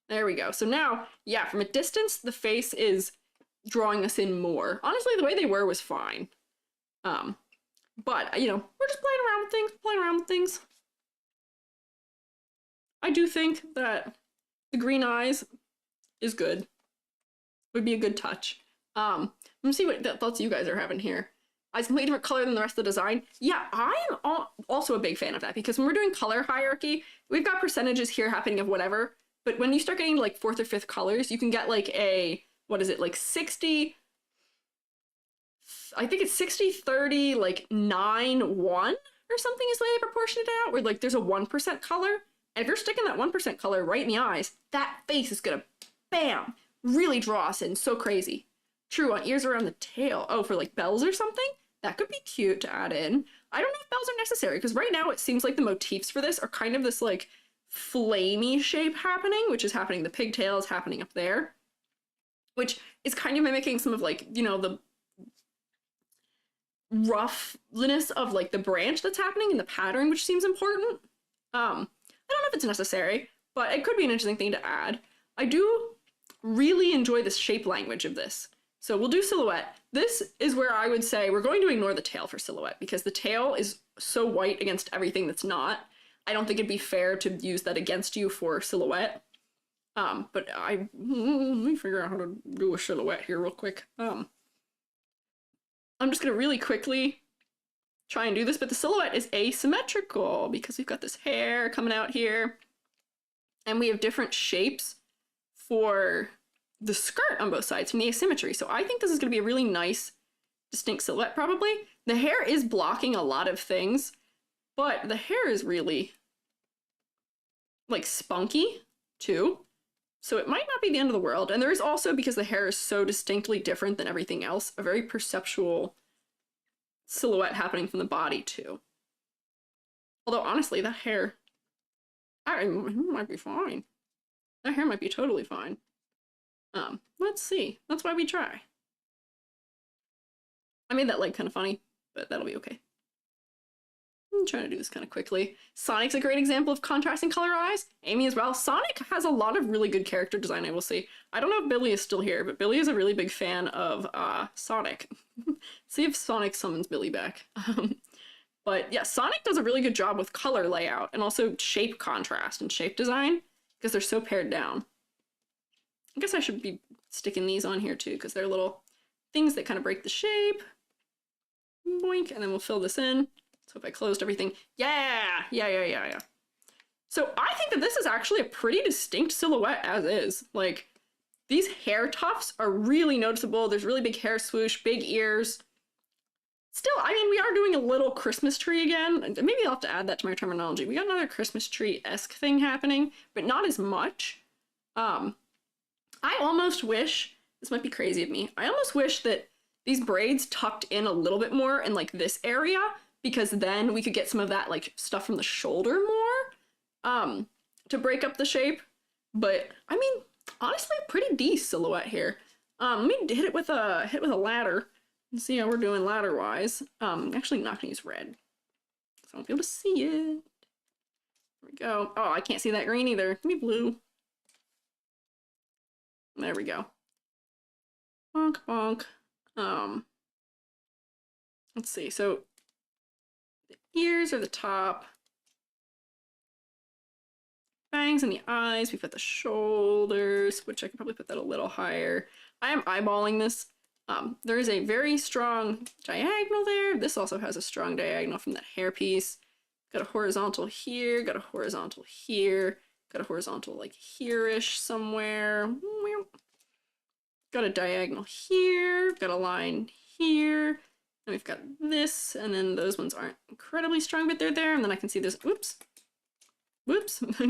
A: There we go. So now, yeah, from a distance, the face is drawing us in more. Honestly, the way they were was fine. But, you know, we're just playing around with things. I do think that the green eyes is good. Would be a good touch. Let me see what thoughts you guys are having here. It's a completely different color than the rest of the design. Yeah, I am also a big fan of that, because when we're doing color hierarchy, we've got percentages here happening of whatever, but when you start getting like 4th or 5th colors, you can get like a, what is it, like 60, I think it's 60, 30, like 9, 1 or something is the way they proportion it out, where like there's a 1% color, and if you're sticking that 1% color right in the eyes, that face is gonna, bam, really draw us in so crazy. True, on ears around the tail. Oh, for like bells or something? That could be cute to add in. I don't know if bells are necessary, because right now it seems like the motifs for this are kind of this like flamey shape happening, which is happening, the pigtail is happening up there, which is kind of mimicking some of like, you know, the roughness of like the branch that's happening in the pattern, which seems important. I don't know if it's necessary, but it could be an interesting thing to add. I do really enjoy the shape language of this. So we'll do silhouette. This is where I would say we're going to ignore the tail for silhouette, because the tail is so white against everything that's not. I don't think it'd be fair to use that against you for silhouette. But let me figure out how to do a silhouette here real quick. I'm just gonna really quickly try and do this, but the silhouette is asymmetrical because we've got this hair coming out here, and we have different shapes for the skirt on both sides from the asymmetry. So I think this is gonna be a really nice, distinct silhouette probably. The hair is blocking a lot of things, but the hair is really like spunky too. So it might not be the end of the world. And there is also, because the hair is so distinctly different than everything else, a very perceptual silhouette happening from the body too. Although honestly, that hair, might be fine. That hair might be totally fine. Let's see. That's why we try. I made that leg kind of funny, but that'll be okay. I'm trying to do this kind of quickly. Sonic's a great example of contrasting color eyes. Amy as well. Sonic has a lot of really good character design, I will say. I don't know if Billy is still here, but Billy is a really big fan of Sonic. See if Sonic summons Billy back. But yeah, Sonic does a really good job with color layout and also shape contrast and shape design because they're so pared down. I guess I should be sticking these on here too because they're little things that kind of break the shape. Boink, and then we'll fill this in. So if I closed everything, yeah. So I think that this is actually a pretty distinct silhouette as is. Like, these hair tufts are really noticeable. There's really big hair swoosh, big ears. Still, I mean, we are doing a little Christmas tree again. Maybe I'll have to add that to my terminology. We got another Christmas tree-esque thing happening, but not as much. I almost wish, this might be crazy of me, I almost wish that these braids tucked in a little bit more in like this area, because then we could get some of that like stuff from the shoulder more to break up the shape. But I mean, honestly, pretty decent silhouette here. Let me hit it with a ladder and see how we're doing ladder wise. I'm actually not gonna use red, so I won't be able to see it. There we go. Oh, I can't see that green either. Give me blue. There we go. Bonk bonk. Let's see. So ears are the top, bangs and the eyes, we've got the shoulders, which I could probably put that a little higher. I am eyeballing this. There is a very strong diagonal there. This also has a strong diagonal from that hairpiece. Got a horizontal here, got a horizontal here, got a horizontal like here-ish somewhere. Got a diagonal here, got a line here. And we've got this, and then those ones aren't incredibly strong, but they're there. And then I can see this, whoops,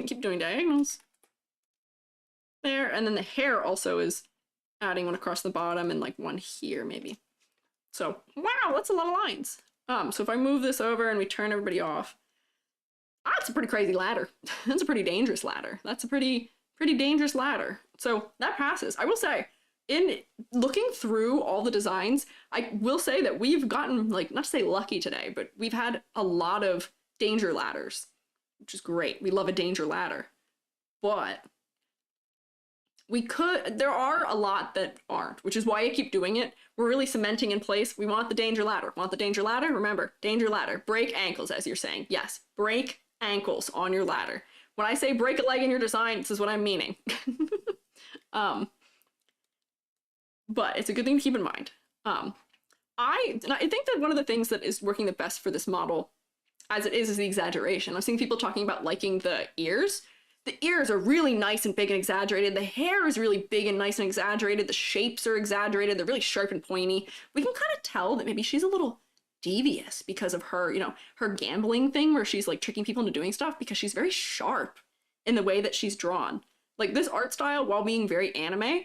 A: keep doing diagonals. There, and then the hair also is adding one across the bottom and like one here maybe. So, wow, that's a lot of lines. So if I move this over and we turn everybody off, that's a pretty crazy ladder. That's a pretty dangerous ladder. That's a pretty dangerous ladder. So that passes. I will say, in looking through all the designs, I will say that we've gotten, like, not to say lucky today, but we've had a lot of danger ladders, which is great. We love a danger ladder. But there are a lot that aren't, which is why I keep doing it. We're really cementing in place. We want the danger ladder. Want the danger ladder? Remember, danger ladder. Break ankles, as you're saying. Yes, break ankles on your ladder. When I say break a leg in your design, this is what I'm meaning. But it's a good thing to keep in mind. I think that one of the things that is working the best for this model, as it is the exaggeration. I'm seeing people talking about liking the ears. The ears are really nice and big and exaggerated. The hair is really big and nice and exaggerated. The shapes are exaggerated. They're really sharp and pointy. We can kind of tell that maybe she's a little devious because of her, her gambling thing where she's like tricking people into doing stuff, because she's very sharp in the way that she's drawn. Like, this art style, while being very anime,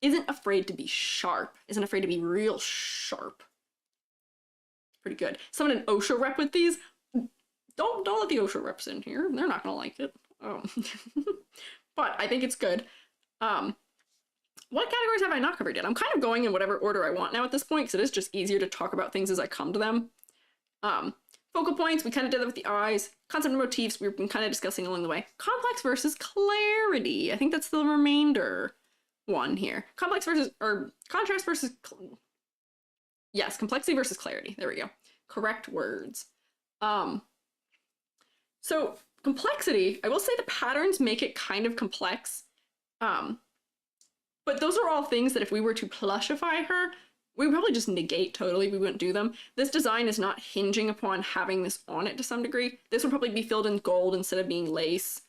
A: isn't afraid to be sharp, isn't afraid to be real sharp. Pretty good. Someone an OSHA rep with these, don't let the OSHA reps in here. They're not gonna like it. But I think it's good. What categories have I not covered yet? I'm kind of going in whatever order I want now at this point, because it is just easier to talk about things as I come to them. Focal points, we kind of did that with the eyes. Concept and motifs, we've been kind of discussing along the way. Complex versus clarity. I think that's the remainder one here. Complex versus, or contrast versus, yes, complexity versus clarity. There we go. Correct words. So complexity, I will say the patterns make it kind of complex. But those are all things that if we were to plushify her, we would probably just negate totally. We wouldn't do them. This design is not hinging upon having this on it to some degree. This would probably be filled in gold instead of being lace.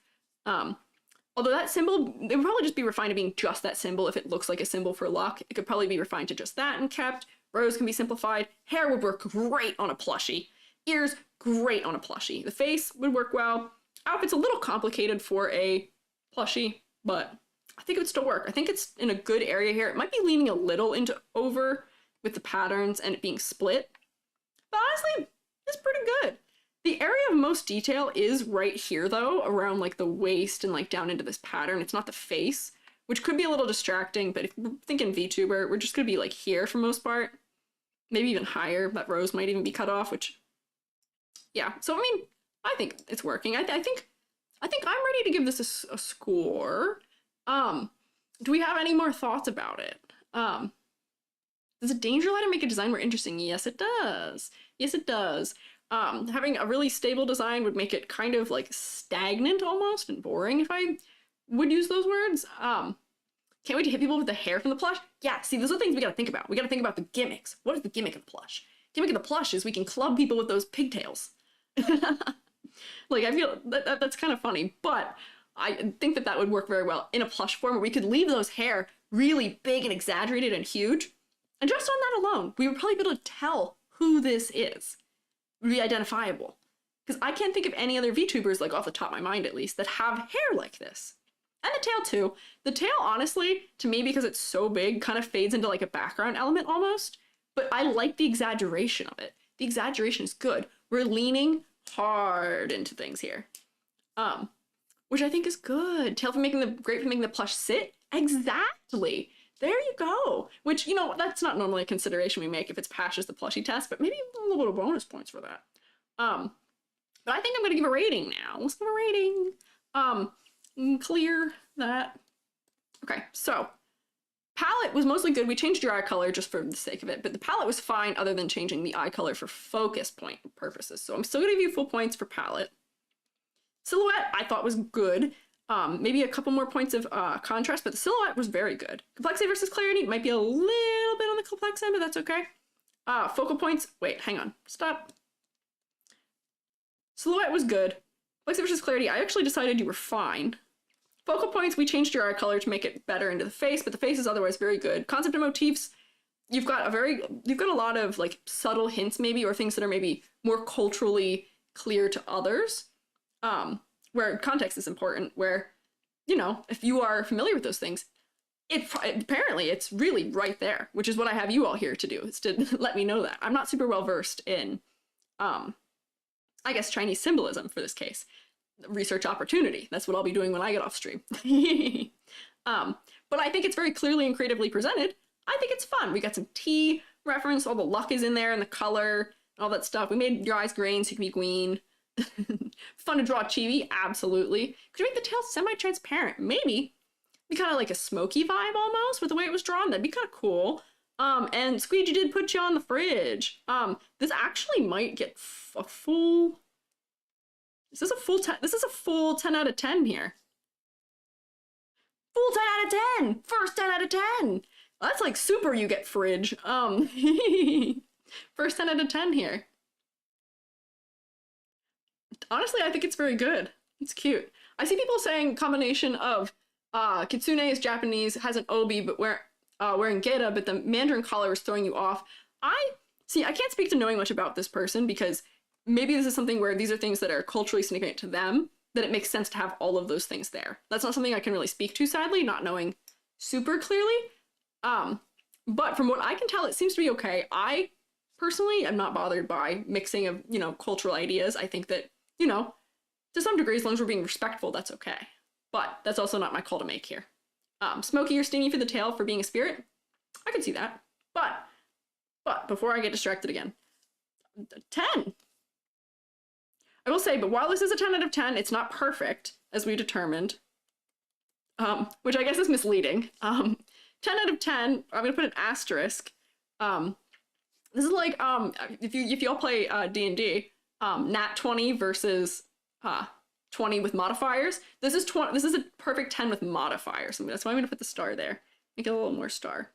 A: Although that symbol, it would probably just be refined to being just that symbol if it looks like a symbol for luck. It could probably be refined to just that and kept. Rose can be simplified. Hair would work great on a plushie. Ears, great on a plushie. The face would work well. Outfit's a little complicated for a plushie, but I think it would still work. I think it's in a good area here. It might be leaning a little into over with the patterns and it being split, but honestly, it's pretty good. The area of most detail is right here though, around like the waist and like down into this pattern. It's not the face, which could be a little distracting, but if we're thinking VTuber, we're just gonna be like here for most part. Maybe even higher. That rose might even be cut off, which, yeah. So I mean, I think it's working. I think I'm ready to give this a score. Do we have any more thoughts about it? Does a danger ladder make a design more interesting? Yes, it does. Yes, it does. Having a really stable design would make it kind of like stagnant almost and boring if I would use those words. Can't wait to hit people with the hair from the plush. Yeah, see, those are things we gotta think about. We gotta think about the gimmicks. What is the gimmick of the plush? Gimmick of the plush is we can club people with those pigtails. Like, I feel that's kind of funny, but I think that would work very well in a plush form where we could leave those hair really big and exaggerated and huge. And just on that alone, we would probably be able to tell who this is. It would be identifiable. Because I can't think of any other VTubers, like off the top of my mind at least, that have hair like this. And the tail too. The tail, honestly, to me, because it's so big, kind of fades into like a background element almost. But I like the exaggeration of it. The exaggeration is good. We're leaning hard into things here. Which I think is good. Tail great for making the plush sit. Exactly. There you go. Which, you know, that's not normally a consideration we make if it's passes the plushie test, but maybe a little bit of bonus points for that. But I think I'm gonna give a rating now. Let's give a rating. Clear that. Okay, so palette was mostly good. We changed your eye color just for the sake of it, but the palette was fine other than changing the eye color for focus point purposes. So I'm still gonna give you full points for palette. Silhouette I thought was good. Maybe a couple more points of contrast, but the silhouette was very good. Complexity versus clarity might be a little bit on the complex end, but that's okay. Focal points, wait, hang on, stop. Silhouette was good. Complexity versus clarity, I actually decided you were fine. Focal points, we changed your eye color to make it better into the face, but the face is otherwise very good. Concept and motifs, you've got a lot of like subtle hints maybe, or things that are maybe more culturally clear to others. Where context is important, where, you know, if you are familiar with those things, apparently it's really right there, which is what I have you all here to do, is to let me know that. I'm not super well versed in, I guess, Chinese symbolism for this case. Research opportunity. That's what I'll be doing when I get off stream. But I think it's very clearly and creatively presented. I think it's fun. We got some tea reference, all the luck is in there and the color, all that stuff. We made your eyes green so you can be green. Fun to draw chibi, absolutely. Could you make the tail semi-transparent? Maybe. Be kind of like a smoky vibe almost with the way it was drawn. That'd be kind of cool. And Squiiji did put you on the fridge. This actually might get a full... This is a full 10 out of 10 here. Full 10 out of 10! First 10 out of 10! That's like super you get fridge. First 10 out of 10 here. Honestly, I think it's very good. It's cute. I see people saying combination of Kitsune is Japanese, has an obi, but wearing Geta, but the Mandarin collar is throwing you off. I can't speak to knowing much about this person because maybe this is something where these are things that are culturally significant to them, that it makes sense to have all of those things there. That's not something I can really speak to, sadly, not knowing super clearly. But from what I can tell, it seems to be okay. I personally am not bothered by mixing of, you know, cultural ideas. I think that, you know, to some degree, as long as we're being respectful, that's okay. But that's also not my call to make here. Smoky or stingy for the tail for being a spirit? I could see that. But before I get distracted again, 10. I will say, but while this is a 10 out of 10, it's not perfect, as we determined, which I guess is misleading. 10 out of 10, I'm gonna put an asterisk. This is like, if you all play D&D, Nat 20 versus 20 with modifiers. This is 20. This is a perfect 10 with modifiers. That's why I'm gonna put the star there. Make it a little more star.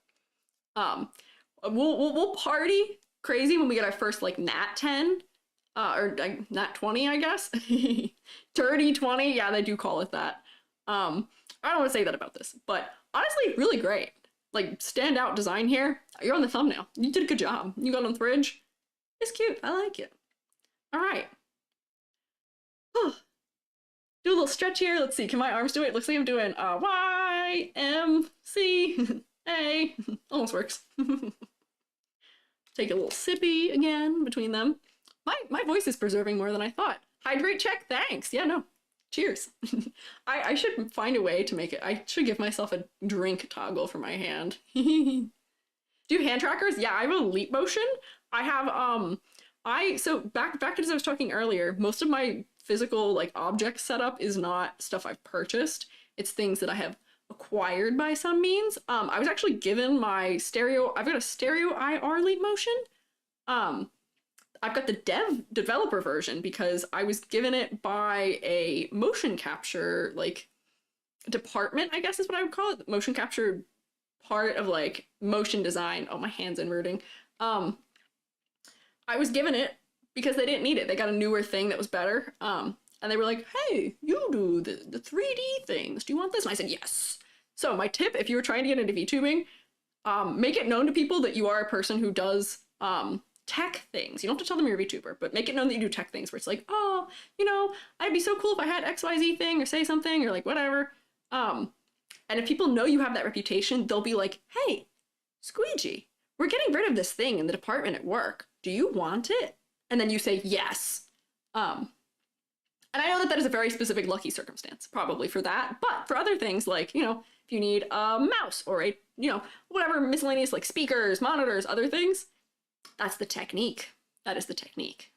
A: We'll party crazy when we get our first like nat 10, or like nat 20, I guess. Dirty 20. Yeah, they do call it that. I don't want to say that about this, but honestly, really great. Like standout design here. You're on the thumbnail. You did a good job. You got on the fridge. It's cute. I like it. All right. Do a little stretch here. Let's see. Can my arms do it? Looks like I'm doing Y, M, C, A. Almost works. Take a little sippy again between them. My voice is preserving more than I thought. Hydrate check. Thanks. Yeah, no. Cheers. I should find a way to make it. I should give myself a drink toggle for my hand. Do hand trackers? Yeah, I have a leap motion. I have so back as I was talking earlier, most of my physical like object setup is not stuff I've purchased. It's things that I have acquired by some means. I was actually given my I've got a stereo IR leap motion. I've got the developer version because I was given it by a motion capture like department, I guess is what I would call it. Motion capture part of like motion design. Oh, my hand's inverting. I was given it because they didn't need it. They got a newer thing that was better. And they were like, hey, you do the 3D things. Do you want this? And I said, yes. So my tip, if you were trying to get into VTubing, make it known to people that you are a person who does tech things. You don't have to tell them you're a VTuber, but make it known that you do tech things where it's like, oh, you know, I'd be so cool if I had XYZ thing or say something or like whatever. And if people know you have that reputation, they'll be like, hey, Squiiji, we're getting rid of this thing in the department at work. Do you want it? And then you say yes. And I know that is a very specific lucky circumstance, probably for that. But for other things like, you know, if you need a mouse or a, you know, whatever miscellaneous like speakers, monitors, other things, that's the technique. That is the technique.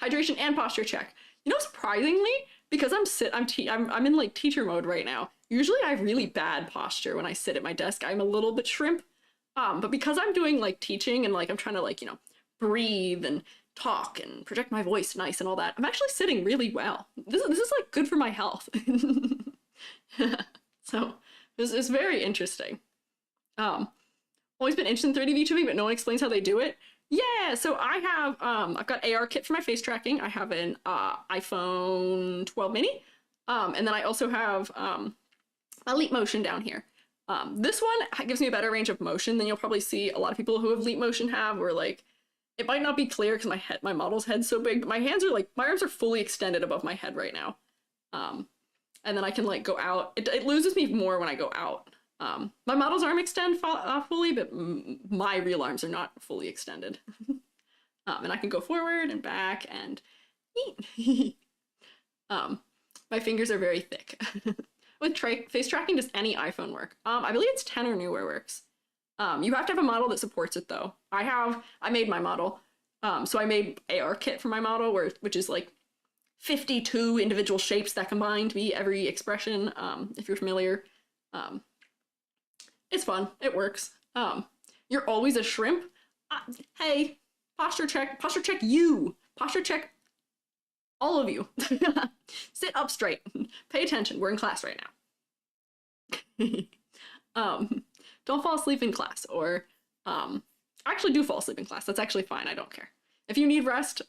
A: Hydration and posture check. You know, surprisingly, because I'm in like teacher mode right now. Usually I have really bad posture when I sit at my desk. I'm a little bit shrimp. But because I'm doing like teaching and like I'm trying to like, you know, breathe and talk and project my voice nice and all that, I'm actually sitting really well. This is like good for my health. So it's very interesting. Always been interested in 3D VTubing, but no one explains how they do it. Yeah, so I have I've got AR kit for my face tracking. I have an iPhone 12 mini, and then I also have a leap motion down here. This one gives me a better range of motion than you'll probably see a lot of people who have leap motion have, where like it might not be clear because my model's head's so big, but my arms are fully extended above my head right now. And then I can like go out. It loses me more when I go out. My model's arm extend fully, but my real arms are not fully extended. And I can go forward and back and eat. My fingers are very thick. With face tracking, does any iPhone work? I believe it's 10 or newer works. You have to have a model that supports it though. I made my model. So I made AR kit for my model, which is like 52 individual shapes that combine to be every expression, if you're familiar. It's fun. It works. You're always a shrimp. Hey, posture check you. Posture check all of you. Sit up straight. Pay attention. We're in class right now. Don't fall asleep in class, or actually do fall asleep in class. That's actually fine. I don't care. If you need rest,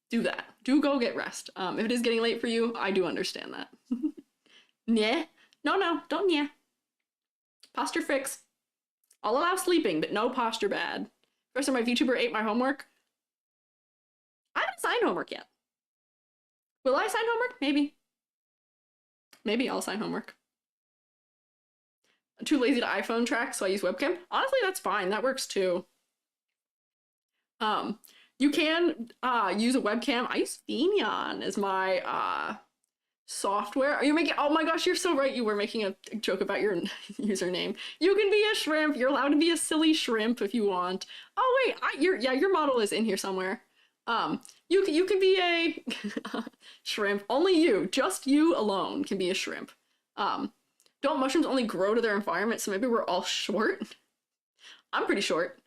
A: do that. Do go get rest. If it is getting late for you, I do understand that. Yeah. No, don't yeah. Posture fix. I'll allow sleeping, but no posture bad. First time my VTuber ate my homework. I haven't signed homework yet. Will I sign homework? Maybe. Maybe I'll sign homework. I'm too lazy to iPhone track, so I use webcam. Honestly, that's fine. That works too. You can use a webcam. I use Finion as my software. Are you making? Oh my gosh, you're so right. You were making a joke about your username. You can be a shrimp. You're allowed to be a silly shrimp if you want. Oh wait, your model is in here somewhere. You can be a shrimp. Only you, just you alone, can be a shrimp. Don't mushrooms only grow to their environment? So maybe we're all short. I'm pretty short.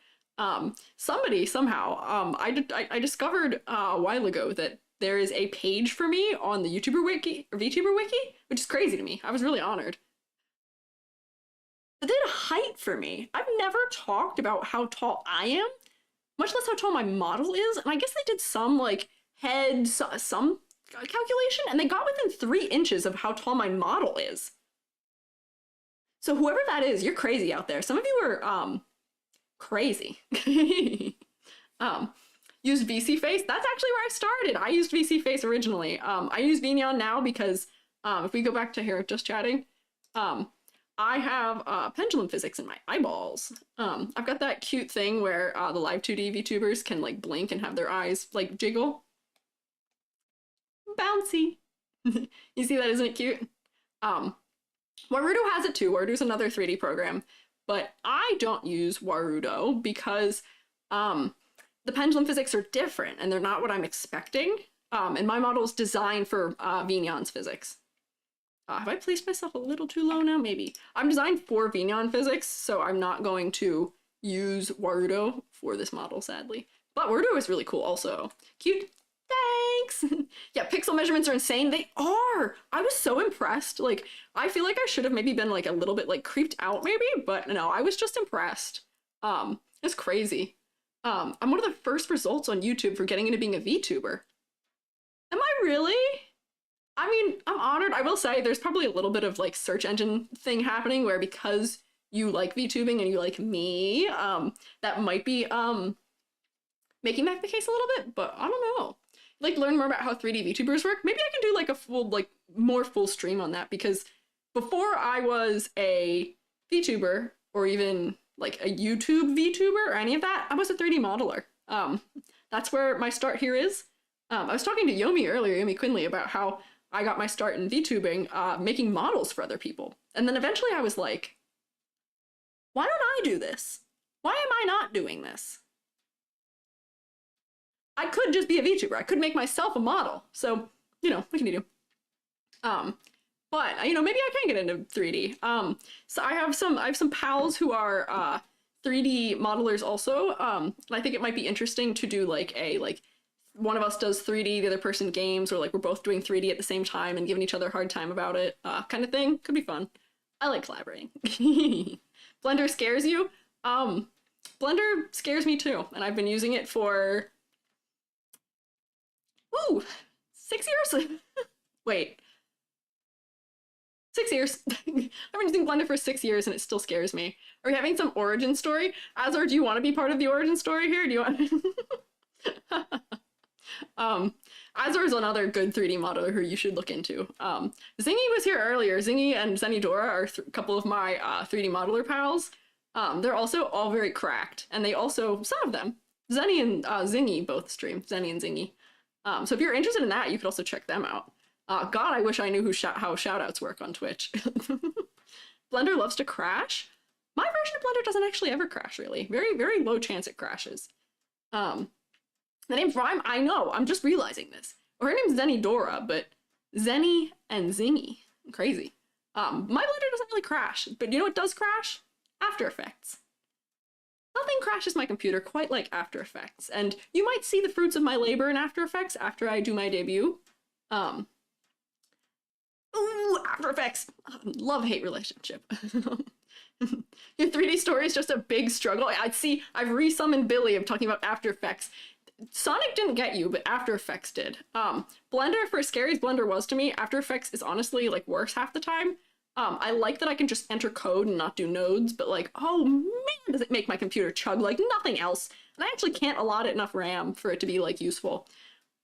A: Somebody somehow I discovered a while ago that there is a page for me on the YouTuber wiki, or VTuber wiki, which is crazy to me. I was really honored. But they had a height for me. I've never talked about how tall I am, much less how tall my model is. And I guess they did some like some calculation, and they got within 3 inches of how tall my model is. So whoever that is, you're crazy out there. Some of you are crazy. Used VC Face. That's actually where I started. I used VC Face originally. I use Vignon now because if we go back to here, just chatting, I have pendulum physics in my eyeballs. I've got that cute thing where the live 2D VTubers can like blink and have their eyes like jiggle. Bouncy. You see that, isn't it cute? Warudo has it too. Warudo's another 3D program, but I don't use Warudo because the pendulum physics are different and they're not what I'm expecting. And my model is designed for Vignon's physics. Have I placed myself a little too low now? Maybe. I'm designed for Vignon physics, so I'm not going to use Warudo for this model, sadly. But Warudo is really cool also. Cute. Thanks! Yeah, pixel measurements are insane. They are! I was so impressed. Like, I feel like I should have maybe been like a little bit like creeped out maybe, but no, I was just impressed. It's crazy. I'm one of the first results on YouTube for getting into being a VTuber. Am I really? I mean, I'm honored. I will say there's probably a little bit of like search engine thing happening where because you like VTubing and you like me, that might be making that the case a little bit, but I don't know. Like learn more about how 3D VTubers work. Maybe I can do like a full, like more full stream on that, because before I was a VTuber or even like a YouTube VTuber or any of that, I was a 3D modeler. That's where my start here is. I was talking to Yomi earlier, Yomi Quinley, about how I got my start in VTubing, making models for other people. And then eventually I was like, why don't I do this? Why am I not doing this? I could just be a VTuber. I could make myself a model. So, you know, what can you do? But, you know, maybe I can get into 3D. So I have some pals who are 3D modelers also. And I think it might be interesting to do like one of us does 3D, the other person games, or like we're both doing 3D at the same time and giving each other a hard time about it, kind of thing. Could be fun. I like collaborating. Blender scares you? Blender scares me too, and I've been using it for 6 years? Wait. 6 years. I've been using Blender for 6 years and it still scares me. Are we having some origin story? Azor, do you want to be part of the origin story here? Do you want Azor is another good 3D modeler who you should look into. Zingy was here earlier. Zingy and Zenidora are a couple of my 3D modeler pals. They're also all very cracked, and they also, some of them, Zenny and Zingy both stream, Zenny and Zingy. So if you're interested in that, you could also check them out. God, I wish I knew how shoutouts work on Twitch. Blender loves to crash. My version of Blender doesn't actually ever crash, really. Very, very low chance it crashes. The name's Rhyme, I know, I'm just realizing this. Well, her name's Zenidora, but Zenny and Zingy. Crazy. My Blender doesn't really crash, but you know what does crash? After Effects. Nothing crashes my computer quite like After Effects, and you might see the fruits of my labor in After Effects after I do my debut. Ooh, After Effects! Love-hate relationship. Your 3D story is just a big struggle. I've resummoned Billy of talking about After Effects. Sonic didn't get you, but After Effects did. Blender, for as scary as Blender was to me, After Effects is honestly, like, worse half the time. I like that I can just enter code and not do nodes, but like, oh man, does it make my computer chug like nothing else. And I actually can't allot it enough RAM for it to be, like, useful.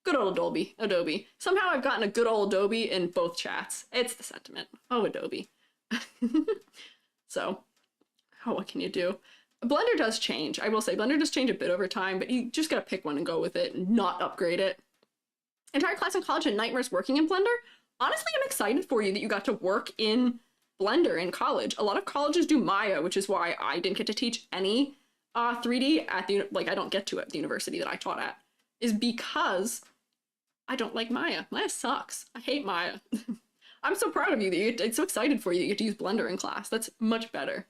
A: Good old Adobe. Somehow I've gotten a good old Adobe in both chats. It's the sentiment. Oh, Adobe. So, what can you do? Blender does change. I will say, Blender does change a bit over time, but you just gotta pick one and go with it and not upgrade it. Entire class in college had nightmares working in Blender. Honestly, I'm excited for you that you got to work in Blender in college. A lot of colleges do Maya, which is why I didn't get to teach any 3D at the, like, I don't get to at the university that I taught at, is because I don't like Maya. Maya sucks. I hate Maya. I'm so proud of you that I'm so excited for you that you get to use Blender in class. That's much better.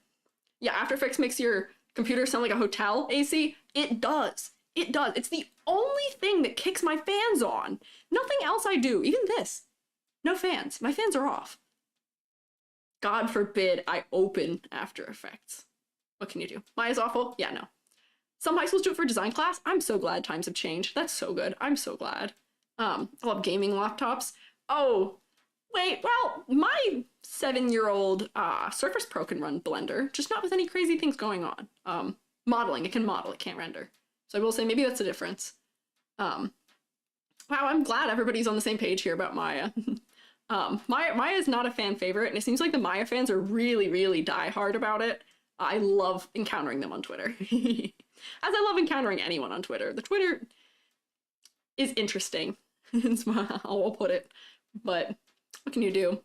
A: Yeah, After Effects makes your computer sound like a hotel AC. It does. It does. It's the only thing that kicks my fans on. Nothing else I do. Even this. No fans. My fans are off. God forbid I open After Effects. What can you do? Maya's awful? Yeah, no. Some high schools do it for design class. I'm so glad times have changed. That's so good. I'm so glad. I love gaming laptops. Oh, wait, well, my 7-year-old Surface Pro can run Blender, just not with any crazy things going on. Modeling, it can model, it can't render. So I will say maybe that's the difference. Wow, I'm glad everybody's on the same page here about Maya. Maya is not a fan favorite, and it seems like the Maya fans are really, really diehard about it. I love encountering them on Twitter. As I love encountering anyone on Twitter. The Twitter is interesting, is how I'll put it. But what can you do?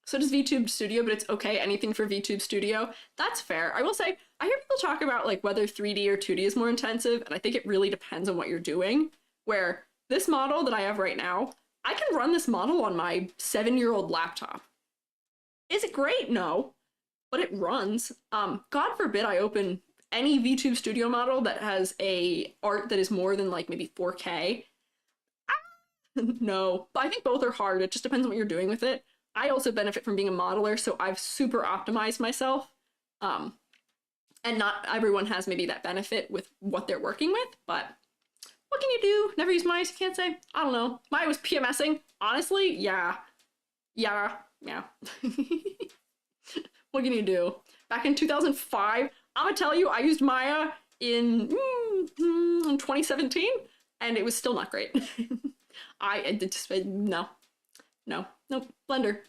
A: So does VTube Studio, but it's okay, anything for VTube Studio. That's fair. I will say, I hear people talk about like whether 3D or 2D is more intensive, and I think it really depends on what you're doing. Where this model that I have right now, I can run this model on my 7-year-old laptop. Is it great? No. But it runs. God forbid I open any VTube Studio model that has a art that is more than like maybe 4K. No, but I think both are hard. It just depends on what you're doing with it. I also benefit from being a modeler, so I've super optimized myself. And not everyone has maybe that benefit with what they're working with, but what can you do? Never use Maya, can't say. I don't know. Maya was PMSing. Honestly, yeah. Yeah. What can you do? Back in 2005, I'm gonna tell you, I used Maya in 2017, and it was still not great. I did just, no, Blender.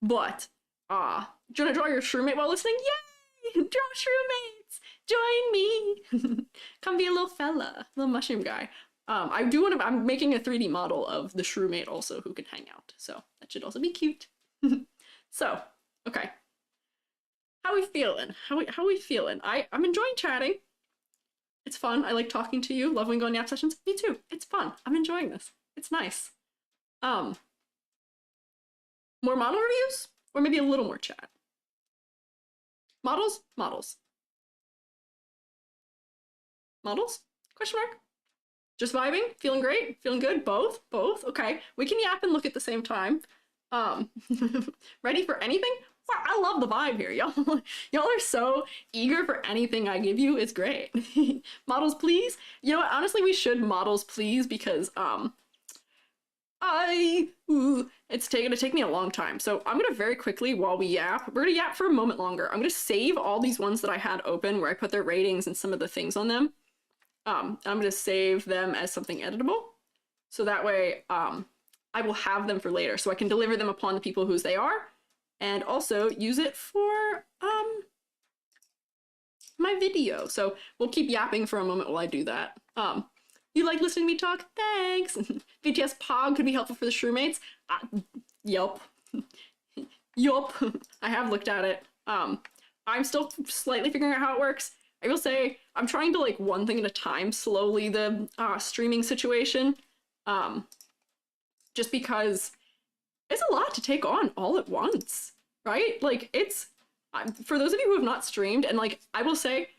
A: But, do you wanna draw your shroomate while listening? Yay! Draw shroommates! Join me! Come be a little fella, little mushroom guy. I'm making a 3D model of the shroomate also who can hang out, so that should also be cute. So, okay. How we feeling? How we feeling? I'm enjoying chatting. It's fun. I like talking to you. Love when we go on nap sessions. Me too. It's fun. I'm enjoying this. It's nice. More model reviews? Or maybe a little more chat? Models? Models. Models? Question mark? Just vibing? Feeling great? Feeling good? Both? Both? Okay. We can yap and look at the same time. Ready for anything? Wow, I love the vibe here, y'all. Y'all are so eager for anything I give you. It's great. Models, please. You know what? Honestly, we should models, please, because it's gonna take me a long time. So I'm gonna very quickly, while we yap, we're gonna yap for a moment longer. I'm gonna save all these ones that I had open where I put their ratings and some of the things on them. I'm gonna save them as something editable. So that way, I will have them for later, so I can deliver them upon the people whose they are, and also use it for my video. So we'll keep yapping for a moment while I do that. You like listening to me talk? Thanks. VTS Pog could be helpful for the shroommates. Yup. Yup. I have looked at it. I'm still slightly figuring out how it works. I will say I'm trying to like one thing at a time slowly the streaming situation. Just because it's a lot to take on all at once, right? Like it's, for those of you who have not streamed, and like I will say,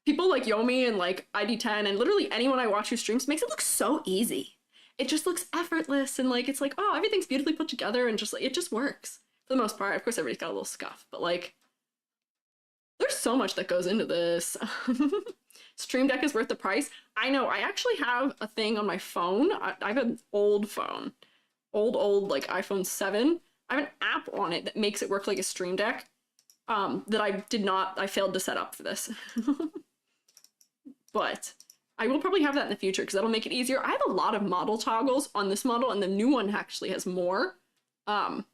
A: people like Yomi and like ID10 and literally anyone I watch who streams makes it look so easy. It just looks effortless and like, it's like, oh, everything's beautifully put together and just like, it just works for the most part. Of course, everybody's got a little scuff, but like, there's so much that goes into this. Stream Deck is worth the price. I know, I actually have a thing on my phone. I have an old phone. Old like iPhone 7. I have an app on it that makes it work like a Stream Deck that I failed to set up for this. But I will probably have that in the future because that'll make it easier. I have a lot of model toggles on this model and the new one actually has more. But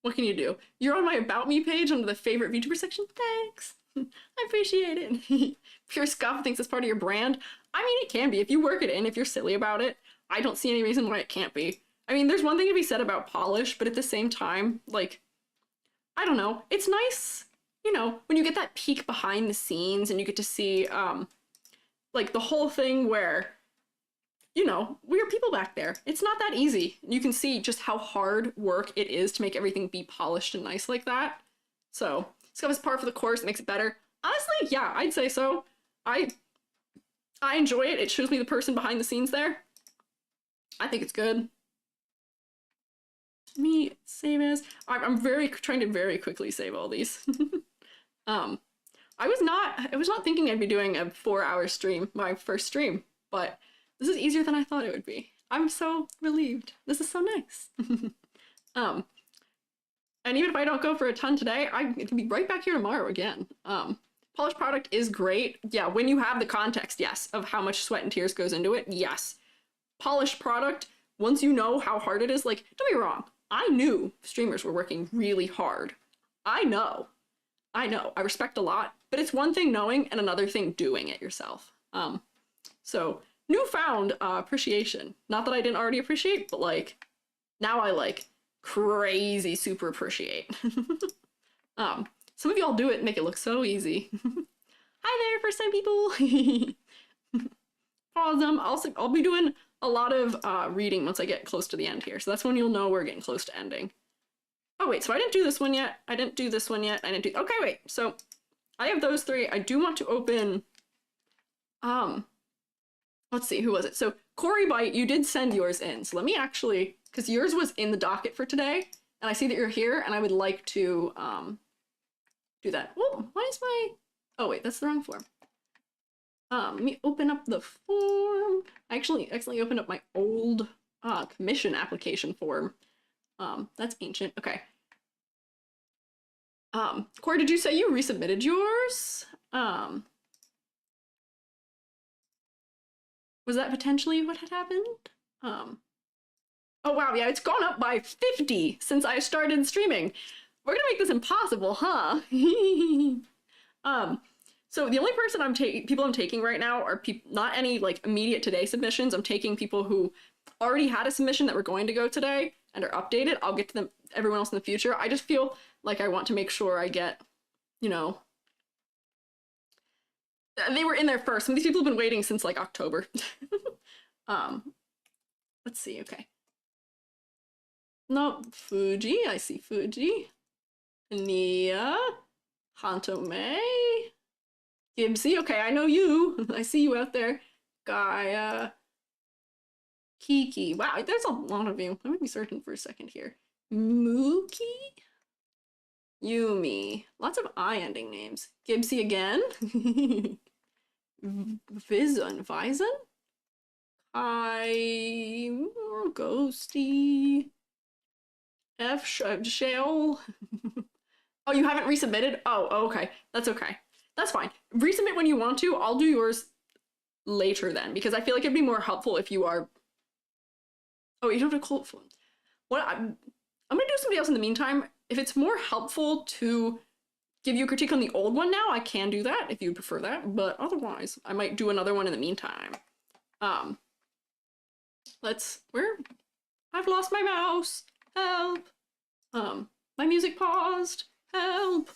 A: what can you do? You're on my About Me page under the favorite VTuber section. Thanks. I appreciate it. Pure Scuff thinks it's part of your brand. I mean, it can be if you work it in, if you're silly about it. I don't see any reason why it can't be. I mean, there's one thing to be said about polish, but at the same time, like, I don't know. It's nice, you know, when you get that peek behind the scenes and you get to see, like, the whole thing where, you know, we are people back there. It's not that easy. You can see just how hard work it is to make everything be polished and nice like that. So, stuff is par for the course. It makes it better. Honestly, yeah, I'd say so. I enjoy it. It shows me the person behind the scenes there. I think it's good. Me save as. I'm trying to very quickly save all these. I was not thinking I'd be doing a 4-hour stream, my first stream, but this is easier than I thought it would be. I'm so relieved. This is so nice. And even if I don't go for a ton today, I can be right back here tomorrow again. Polished product is great. Yeah, when you have the context, yes, of how much sweat and tears goes into it, yes. Polished product, once you know how hard it is, like, don't be wrong, I knew streamers were working really hard. I know. I respect a lot, but it's one thing knowing and another thing doing it yourself. So newfound appreciation. Not that I didn't already appreciate, but like, now I like crazy super appreciate. Some of y'all do it and make it look so easy. Hi there, first time people. Pause them. I'll be doing a lot of reading once I get close to the end here. So that's when you'll know we're getting close to ending. Oh wait, so I didn't do this one yet. Okay, wait. So I have those three. I do want to open, let's see, who was it? So Corey Bite, you did send yours in. So let me actually, because yours was in the docket for today, and I see that you're here, and I would like to do that. Oh, why is my, oh wait, that's the wrong form. Let me open up the form. I actually accidentally opened up my old commission application form. That's ancient. Okay. Corey, did you say you resubmitted yours? Was that potentially what had happened? Oh wow, yeah, it's gone up by 50 since I started streaming. We're gonna make this impossible, huh? So the only person people I'm taking right now are not any like immediate today submissions. I'm taking people who already had a submission that were going to go today and are updated. I'll get to them, everyone else in the future. I just feel like I want to make sure I get, you know, they were in there first. Some of these people have been waiting since like October. Let's see, okay. No, Fuji, I see Fuji. Nia, Hanto May, Gibbsy, okay, I know you. I see you out there. Gaia, Kiki, wow, there's a lot of you. Let me be searching for a second here. Mookie, Yumi, lots of I-ending names. Gibbsy again. Vizun, Kai, Ghosty, Shell. Oh, you haven't resubmitted? Oh, okay. That's okay. That's fine. Resubmit when you want to. I'll do yours later then, because I feel like it'd be more helpful if you are... Oh, you don't have to call it... What I'm gonna do somebody else in the meantime. If it's more helpful to give you a critique on the old one now, I can do that if you prefer that, but otherwise, I might do another one in the meantime. I've lost my mouse. Help. My music paused. Help.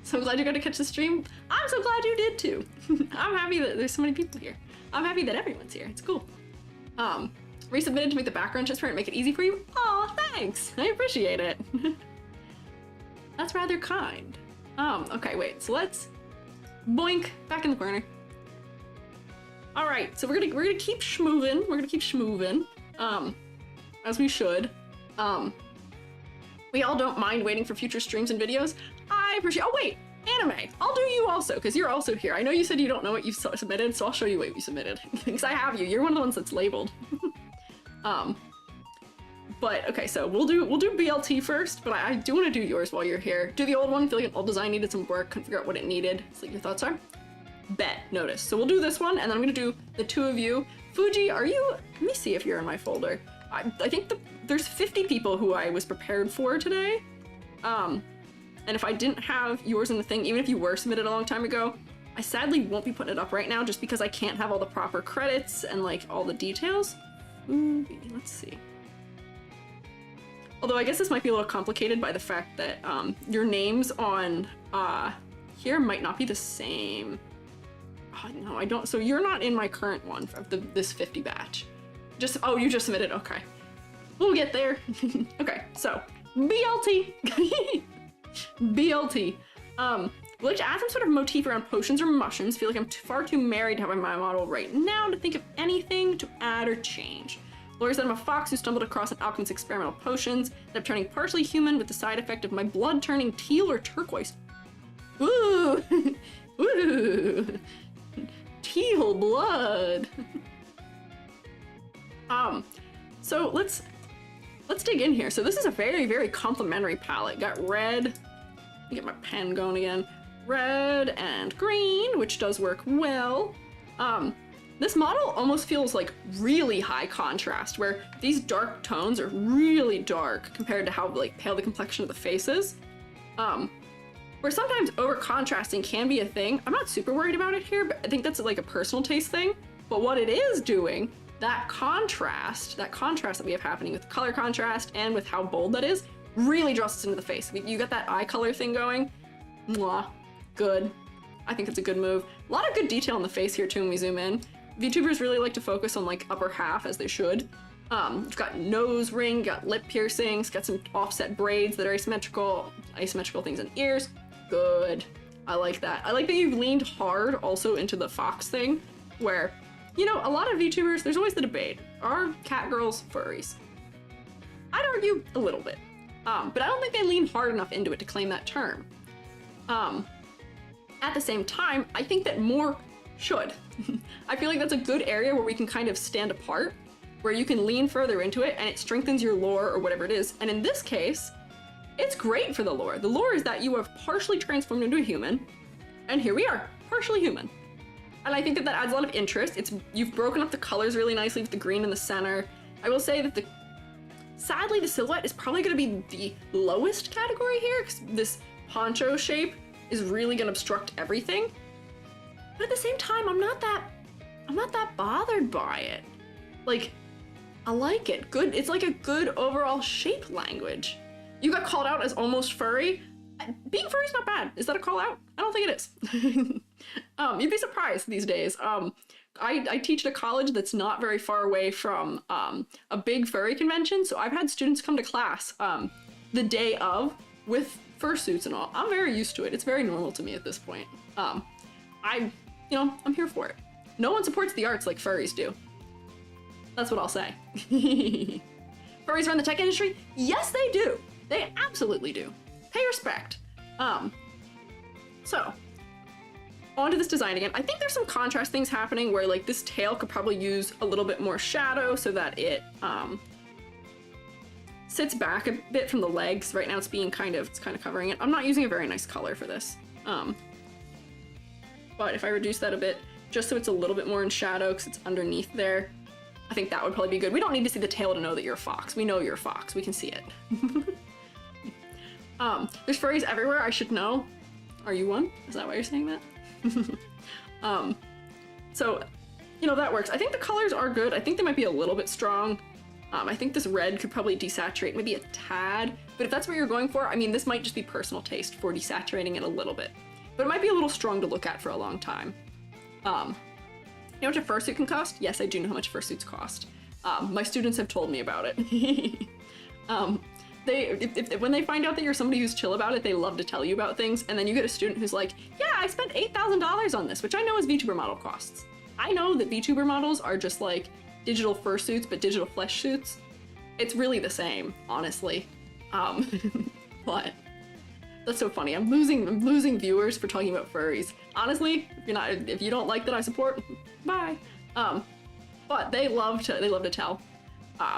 A: So glad you got to catch the stream. I'm so glad you did too. I'm happy that there's so many people here. I'm happy that everyone's here. It's cool. Resubmitted to make the background transparent, make it easy for you. Oh, thanks. I appreciate it. That's rather kind. Okay, wait. So let's boink back in the corner. All right. So we're gonna keep schmoovin'. We're gonna keep schmoovin'. As we should. We all don't mind waiting for future streams and videos. I appreciate, oh wait, anime. I'll do you also, because you're also here. I know you said you don't know what you submitted, so I'll show you what you submitted. Because I have you, you're one of the ones that's labeled. But okay, so we'll do BLT first, but I do want to do yours while you're here. Do the old one, feel like an old design needed some work, couldn't figure out what it needed. So your thoughts are? Bet, notice. So we'll do this one, and then I'm gonna do the two of you. Fuji, are you, let me see if you're in my folder. I think there's 50 people who I was prepared for today. And if I didn't have yours in the thing, even if you were submitted a long time ago, I sadly won't be putting it up right now just because I can't have all the proper credits and like all the details. Ooh, let's see. Although I guess this might be a little complicated by the fact that your names on here might not be the same. Oh, no, I don't. So you're not in my current one of this 50 batch. Oh, you just submitted, okay. We'll get there. Okay, so, BLT. BLT. I'd like to add some sort of motif around potions or mushrooms. Feel like I'm far too married to have my model right now to think of anything to add or change. Laura said I'm a fox who stumbled across an alchemist's experimental potions, ended up turning partially human with the side effect of my blood turning teal or turquoise. Ooh! Ooh! Teal blood! So let's dig in here. So this is a very, very complimentary palette. Got red, let me get my pen going again. Red and green, which does work well. This model almost feels like really high contrast, where these dark tones are really dark compared to how like pale the complexion of the face is. Where sometimes over contrasting can be a thing. I'm not super worried about it here, but I think that's like a personal taste thing. But what it is doing, that contrast that we have happening with color contrast and with how bold that is, really draws us into the face. You got that eye color thing going. Mwah. Good. I think it's a good move. A lot of good detail in the face here too when we zoom in. VTubers really like to focus on like upper half, as they should. You've got nose ring, got lip piercings, got some offset braids that are asymmetrical things in ears. Good. I like that. I like that you've leaned hard also into the fox thing, where, you know, a lot of VTubers, there's always the debate. Are cat girls furries? I'd argue a little bit. But I don't think they lean hard enough into it to claim that term. At the same time, I think that more should. I feel like that's a good area where we can kind of stand apart, where you can lean further into it and it strengthens your lore or whatever it is. And in this case, it's great for the lore. The lore is that you have partially transformed into a human, and here we are, partially human. And I think that that adds a lot of interest. You've broken up the colors really nicely with the green in the center. I will say that sadly, the silhouette is probably gonna be the lowest category here, because this poncho shape is really gonna obstruct everything. But at the same time, I'm not that bothered by it. Like, I like it. Good. It's like a good overall shape language. You got called out as almost furry. Being furry is not bad. Is that a call out? I don't think it is. You'd be surprised these days. I teach at a college that's not very far away from a big furry convention, so I've had students come to class the day of with fursuits and all. I'm very used to it. It's very normal to me at this point. I'm here for it. No one supports the arts like furries do. That's what I'll say. Furries run the tech industry? Yes, they do. They absolutely do. Pay respect. So, onto this design again. I think there's some contrast things happening where like this tail could probably use a little bit more shadow so that it sits back a bit from the legs. Right now it's kind of covering it. I'm not using a very nice color for this. But if I reduce that a bit, just so it's a little bit more in shadow because it's underneath there, I think that would probably be good. We don't need to see the tail to know that you're a fox. We know you're a fox. We can see it. There's furries everywhere. I should know. Are you one? Is that why you're saying that? So, that works. I think the colors are good. I think they might be a little bit strong. I think this red could probably desaturate maybe a tad, but if that's what you're going for, I mean, this might just be personal taste for desaturating it a little bit, but it might be a little strong to look at for a long time. You know how much a fursuit can cost? Yes, I do know how much fursuits cost. My students have told me about it. When they find out that you're somebody who's chill about it, they love to tell you about things, and then you get a student who's like, yeah, I spent $8,000 on this, which I know is VTuber model costs. I know that VTuber models are just like digital fursuits, but digital flesh suits. It's really the same, honestly. But that's so funny. I'm losing viewers for talking about furries. Honestly, if you don't like that I support, bye. But they love to tell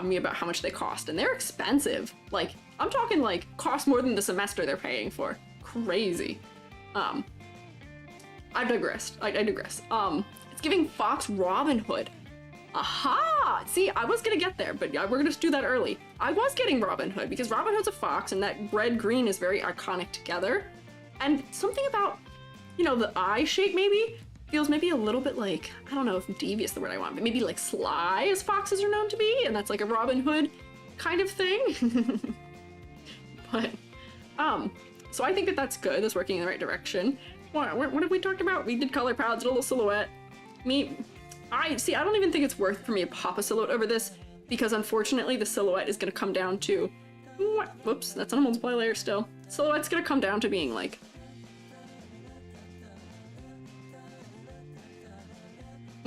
A: me about how much they cost, and they're expensive. Like, I'm talking like cost more than the semester they're paying for. Crazy. I digress. It's giving Fox Robin Hood. Aha! See, I was gonna get there, but yeah, we're gonna just do that early. I was getting Robin Hood because Robin Hood's a fox and that red-green is very iconic together. And something about, the eye shape maybe feels maybe a little bit like, I don't know if devious is the word I want, but maybe like sly as foxes are known to be, and that's like a Robin Hood kind of thing. But, so I think that that's good. That's working in the right direction. What have we talked about? We did color palettes, a little silhouette. I don't even think it's worth for me to pop a silhouette over this, because unfortunately the silhouette is going to come down to, whoops, that's on a multiply layer still. silhouette's gonna come down to being like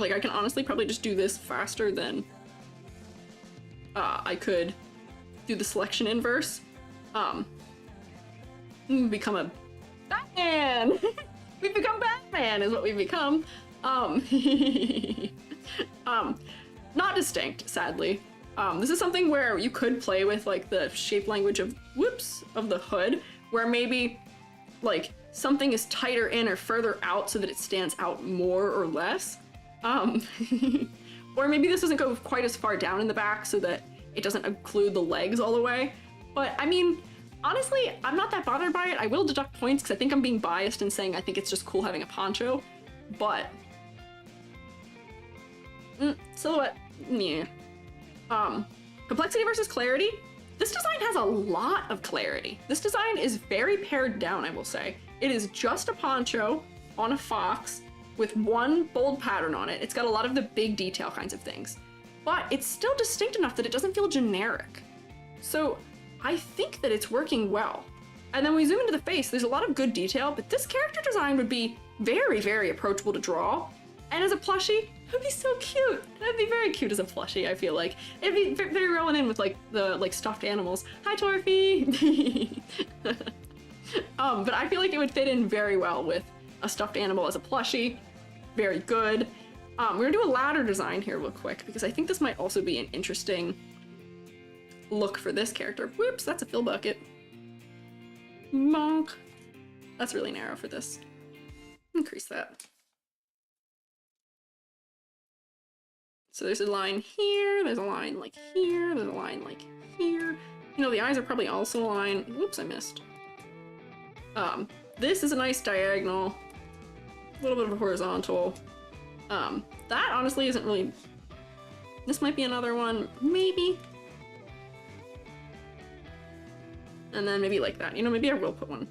A: I can honestly probably just do this faster than I could do the selection inverse. Become a Batman! We've become Batman is what we've become. Not distinct, sadly. This is something where you could play with like the shape language of the hood, where maybe like something is tighter in or further out so that it stands out more or less. Or maybe this doesn't go quite as far down in the back so that it doesn't include the legs all the way. But I mean, honestly, I'm not that bothered by it. I will deduct points because I think I'm being biased in saying I think it's just cool having a poncho, but silhouette, yeah. Complexity versus clarity. This design has a lot of clarity. This design is very pared down, I will say. It is just a poncho on a fox with one bold pattern on it. It's got a lot of the big detail kinds of things, but it's still distinct enough that it doesn't feel generic. So I think that it's working well. And then we zoom into the face, there's a lot of good detail, but this character design would be very, very approachable to draw. And as a plushie, it would be so cute. That'd be very cute as a plushie, I feel like. It'd be very rolling in with like the stuffed animals. Hi, Torfy! But I feel like it would fit in very well with a stuffed animal as a plushie. Very good. We're gonna do a ladder design here real quick because I think this might also be an interesting look for this character. Whoops, that's a fill bucket. Monk. That's really narrow for this. Increase that. So there's a line here, there's a line like here, there's a line like here. You know, the eyes are probably also aligned. Whoops, I missed. This is a nice diagonal. A little bit of a horizontal. That honestly isn't really... This might be another one, maybe. And then maybe like that. You know, maybe I will put one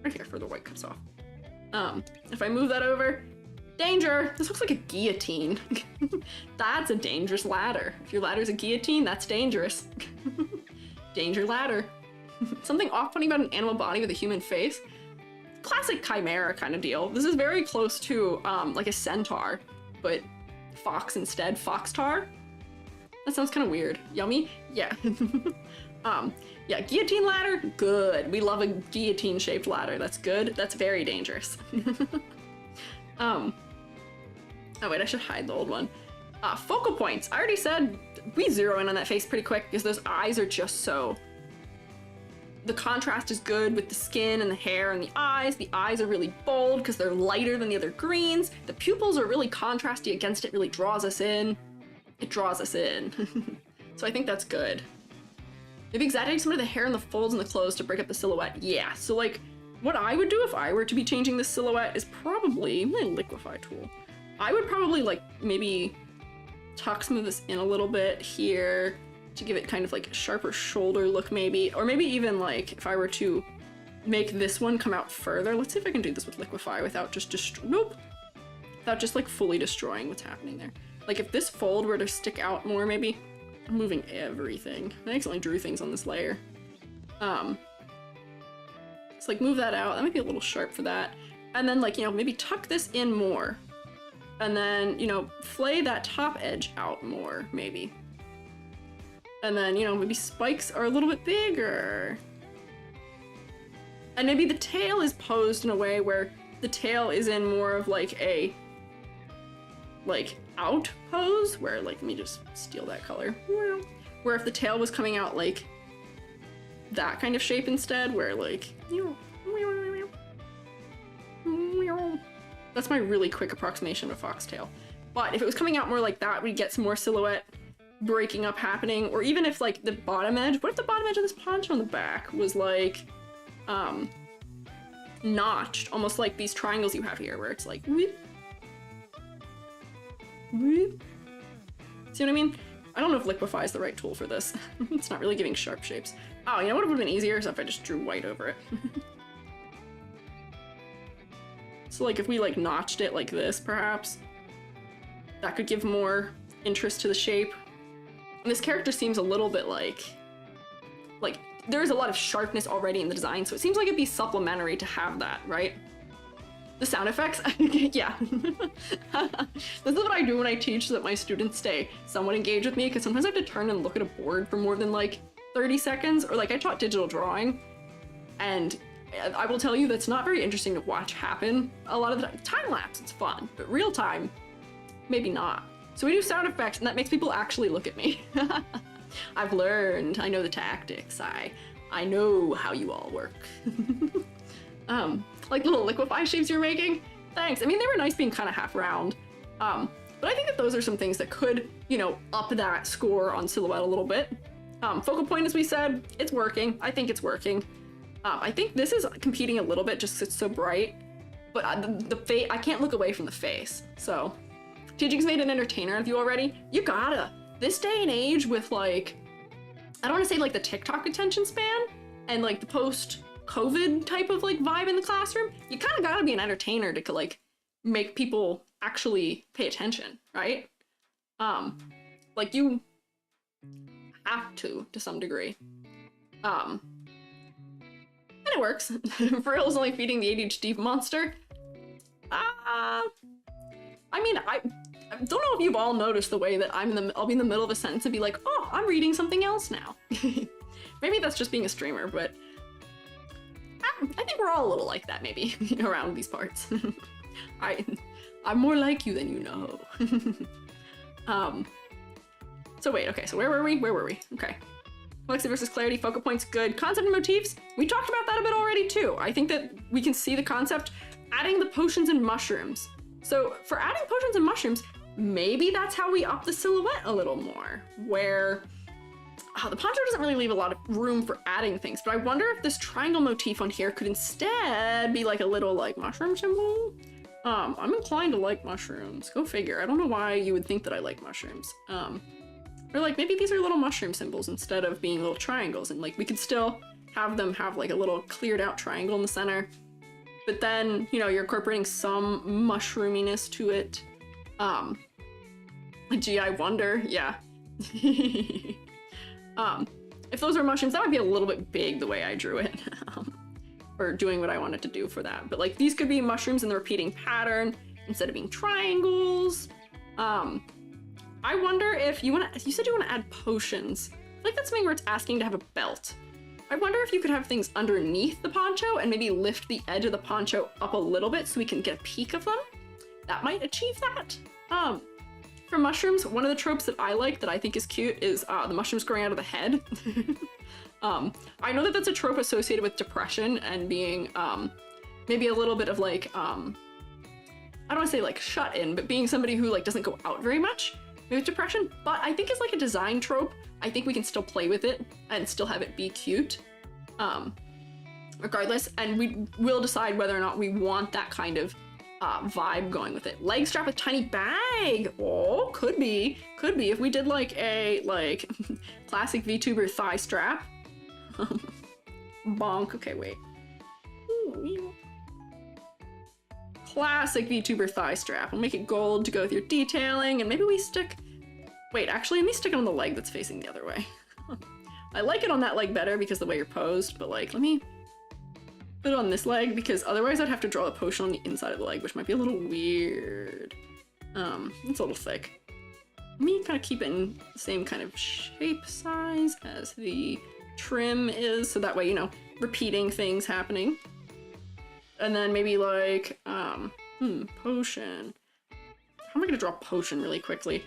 A: right here for the white cuts off. If I move that over, danger! This looks like a guillotine. That's a dangerous ladder. If your ladder's a guillotine, that's dangerous. Danger ladder. Something off-putting about an animal body with a human face. Classic chimera kind of deal. This is very close to like a centaur, but fox instead. Foxtar? That sounds kind of weird. Yummy? Yeah. Yeah, guillotine ladder? Good. We love a guillotine-shaped ladder. That's good. That's very dangerous. Oh wait, I should hide the old one. Focal points. I already said we zero in on that face pretty quick because those eyes are just so... The contrast is good with the skin and the hair and the eyes. The eyes are really bold because they're lighter than the other greens. The pupils are really contrasty against it, really draws us in. It draws us in. So I think that's good. Maybe exaggerate some of the hair and the folds and the clothes to break up the silhouette. Yeah, so like what I would do if I were to be changing this silhouette is probably my liquify tool. I would probably like maybe tuck some of this in a little bit here to give it kind of like a sharper shoulder look maybe, or maybe even like if I were to make this one come out further. Let's see if I can do this with liquify without just without just like fully destroying what's happening there. Like if this fold were to stick out more maybe. I'm moving everything. I accidentally drew things on this layer. Let's like move that out. That might be a little sharp for that. And then like, you know, maybe tuck this in more. And then, you know, flay that top edge out more, maybe. And then, you know, maybe spikes are a little bit bigger. And maybe the tail is posed in a way where the tail is in more of like a, like, out pose, where like, let me just steal that color. Where if the tail was coming out like that kind of shape instead, where like, that's my really quick approximation of a foxtail. But if it was coming out more like that, we'd get some more silhouette breaking up happening. Or even if like the bottom edge, what if the bottom edge of this poncho on the back was like notched, almost like these triangles you have here, where it's like whoop, whoop. See what I mean? I don't know if liquify is the right tool for this. It's not really giving sharp shapes. Oh, you know what would have been easier is if I just drew white over it. So like if we like notched it like this, perhaps, that could give more interest to the shape. And this character seems a little bit like there's a lot of sharpness already in the design, so it seems like it'd be supplementary to have that, right? The sound effects, yeah. This is what I do when I teach so that my students stay somewhat engaged with me, because sometimes I have to turn and look at a board for more than like 30 seconds, or like I taught digital drawing, and I will tell you that's not very interesting to watch happen a lot of the time. Time lapse, it's fun, but real time, maybe not. So we do sound effects, and that makes people actually look at me. I've learned, I know the tactics, I know how you all work. Like little liquefy shapes you're making? Thanks. I mean, they were nice being kind of half round. But I think that those are some things that could, you know, up that score on silhouette a little bit. Focal point, as we said, it's working. I think it's working. I think this is competing a little bit just because it's so bright, but the face, I can't look away from the face. So, teaching's made an entertainer of you already. You gotta. This day and age with like, I don't want to say like the TikTok attention span and like the post-COVID type of like vibe in the classroom, you kind of gotta be an entertainer to like make people actually pay attention, right? Like you have to some degree. And it works. Frill's only feeding the ADHD monster. I mean, I don't know if you've all noticed the way that I'll be in the middle of a sentence and be like, oh, I'm reading something else now. Maybe that's just being a streamer, but I think we're all a little like that maybe around these parts. I'm more like you than you know. So wait, okay, so where were we? Okay. Complexity versus clarity, focal points, good. Concept and motifs, we talked about that a bit already too. I think that we can see the concept, adding the potions and mushrooms. So for adding potions and mushrooms, maybe that's how we up the silhouette a little more, where the poncho doesn't really leave a lot of room for adding things, but I wonder if this triangle motif on here could instead be like a little like mushroom symbol. I'm inclined to like mushrooms. Go figure. I don't know why you would think that I like mushrooms. Or like maybe these are little mushroom symbols instead of being little triangles, and like we could still have them have like a little cleared out triangle in the center. But then, you know, you're incorporating some mushroominess to it. Gee, I wonder, yeah. If those are mushrooms, that might be a little bit big the way I drew it. For doing what I wanted to do for that. But like these could be mushrooms in the repeating pattern instead of being triangles. I wonder if you said you want to add potions. I think that's something where it's asking to have a belt. I wonder if you could have things underneath the poncho and maybe lift the edge of the poncho up a little bit so we can get a peek of them. That might achieve that. For mushrooms, one of the tropes that I like that I think is cute is the mushrooms growing out of the head. I know that that's a trope associated with depression and being maybe a little bit of like, I don't want to say like shut in, but being somebody who like doesn't go out very much with depression, but I think it's like a design trope. I think we can still play with it and still have it be cute, regardless, and we will decide whether or not we want that kind of vibe going with it. Leg strap with tiny bag. Oh, could be if we did like a classic VTuber thigh strap. Bonk. Okay, wait. Ooh. Classic VTuber thigh strap. We'll make it gold to go with your detailing, and maybe we stick... Wait, actually, let me stick it on the leg that's facing the other way. I like it on that leg better because the way you're posed, but like, let me put it on this leg because otherwise I'd have to draw the potion on the inside of the leg, which might be a little weird. It's a little thick. Let me kind of keep it in the same kind of shape size as the trim is, so that way, you know, repeating things happening. And then maybe like, potion. How am I gonna draw potion really quickly?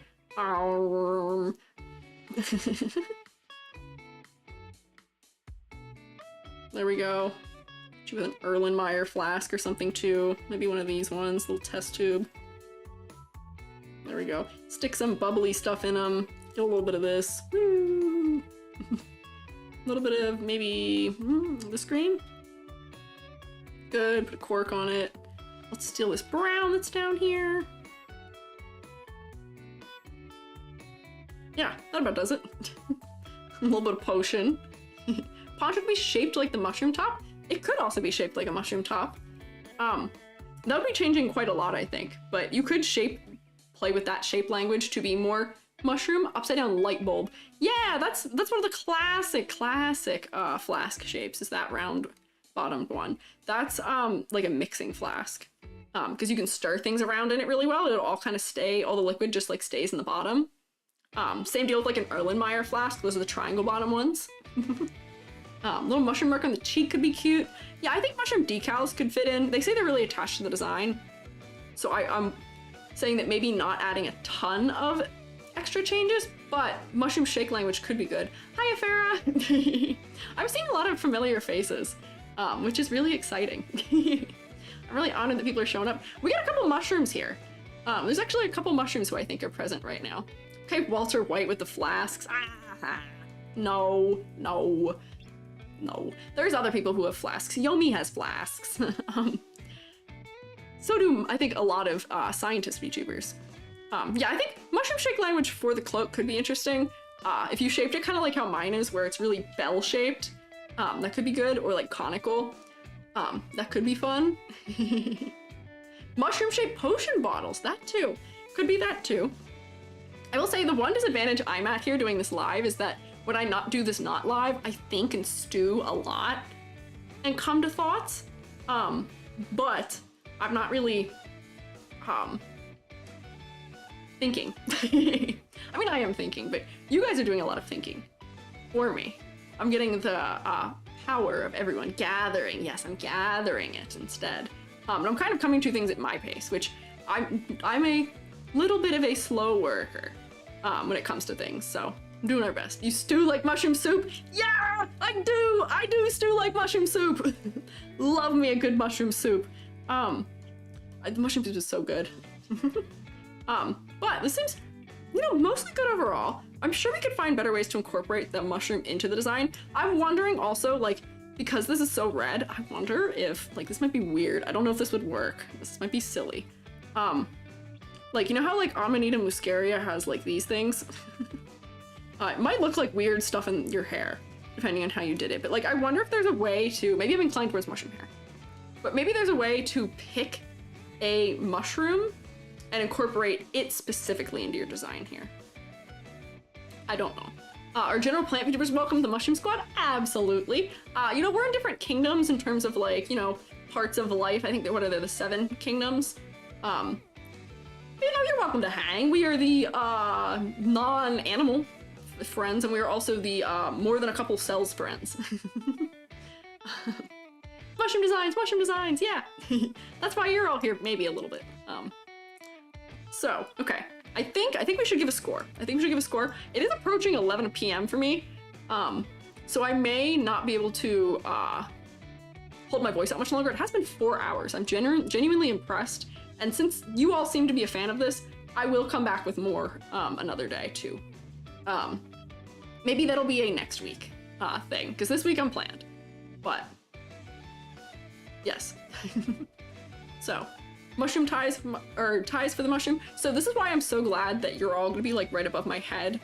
A: There we go. With an Erlenmeyer flask or something too. Maybe one of these ones, little test tube. There we go. Stick some bubbly stuff in them. Get a little bit of this. Woo! A little bit of maybe the screen. Good, put a cork on it. Let's steal this brown that's down here. Yeah, that about does it. A little bit of potion. Poncho could be shaped like the mushroom top. It could also be shaped like a mushroom top. That would be changing quite a lot, I think. But you could play with that shape language to be more mushroom, upside down light bulb. Yeah, that's one of the classic flask shapes, is that round bottomed one. That's like a mixing flask. Because you can stir things around in it really well. It'll all kind of stay, all the liquid just like stays in the bottom. Same deal with like an Erlenmeyer flask. Those are the triangle bottom ones. Little mushroom mark on the cheek could be cute. Yeah, I think mushroom decals could fit in. They say they're really attached to the design. So I'm saying that maybe not adding a ton of extra changes, but mushroom shake language could be good. Hiya, Farah! I'm seeing a lot of familiar faces, which is really exciting. I'm really honored that people are showing up. We got a couple mushrooms here. There's actually a couple mushrooms who I think are present right now. Okay, Walter White with the flasks. Ah, no. There's other people who have flasks. Yomi has flasks. So do, I think, a lot of scientist VTubers. Yeah, I think mushroom shake language for the cloak could be interesting. If you shaped it kind of like how mine is, where it's really bell-shaped, that could be good, or like conical. That could be fun. Mushroom-shaped potion bottles, that too. Could be that too. I will say the one disadvantage I'm at here doing this live is that when I not do this not live, I think and stew a lot and come to thoughts. But I'm not really thinking. I mean, I am thinking, but you guys are doing a lot of thinking for me. I'm getting the power of everyone gathering. Yes, I'm gathering it instead. And I'm kind of coming to things at my pace, which I'm a little bit of a slow worker when it comes to things, so I'm doing our best. You stew like mushroom soup? Yeah, I do stew like mushroom soup. Love me a good mushroom soup. The mushroom soup is so good. But this seems, you know, mostly good overall. I'm sure we could find better ways to incorporate the mushroom into the design. I'm wondering also, like, because this is so red, I wonder if, like, this might be weird. I don't know if this would work. This might be silly. Like, you know how, like, Amanita muscaria has, like, these things? It might look like weird stuff in your hair, depending on how you did it. But, like, I wonder if there's a way to, maybe I'm inclined towards mushroom hair, but maybe there's a way to pick a mushroom and incorporate it specifically into your design here. I don't know. Our general plant VTubers welcome the Mushroom Squad? Absolutely. You know, we're in different kingdoms in terms of, like, you know, parts of life. I think that, what are they, the 7 kingdoms? You know, you're welcome to hang. We are the non-animal friends, and we are also the more than a couple cells friends. Mushroom designs, yeah. That's why you're all here, maybe a little bit. So, okay. I think we should give a score. It is approaching 11 p.m. for me, so I may not be able to hold my voice out much longer. It has been 4 hours. I'm genuinely impressed, and since you all seem to be a fan of this, I will come back with more another day too. Maybe that'll be a next week thing, because this week I'm planned, but yes. So. Mushroom ties, or ties for the mushroom. So this is why I'm so glad that you're all gonna be like right above my head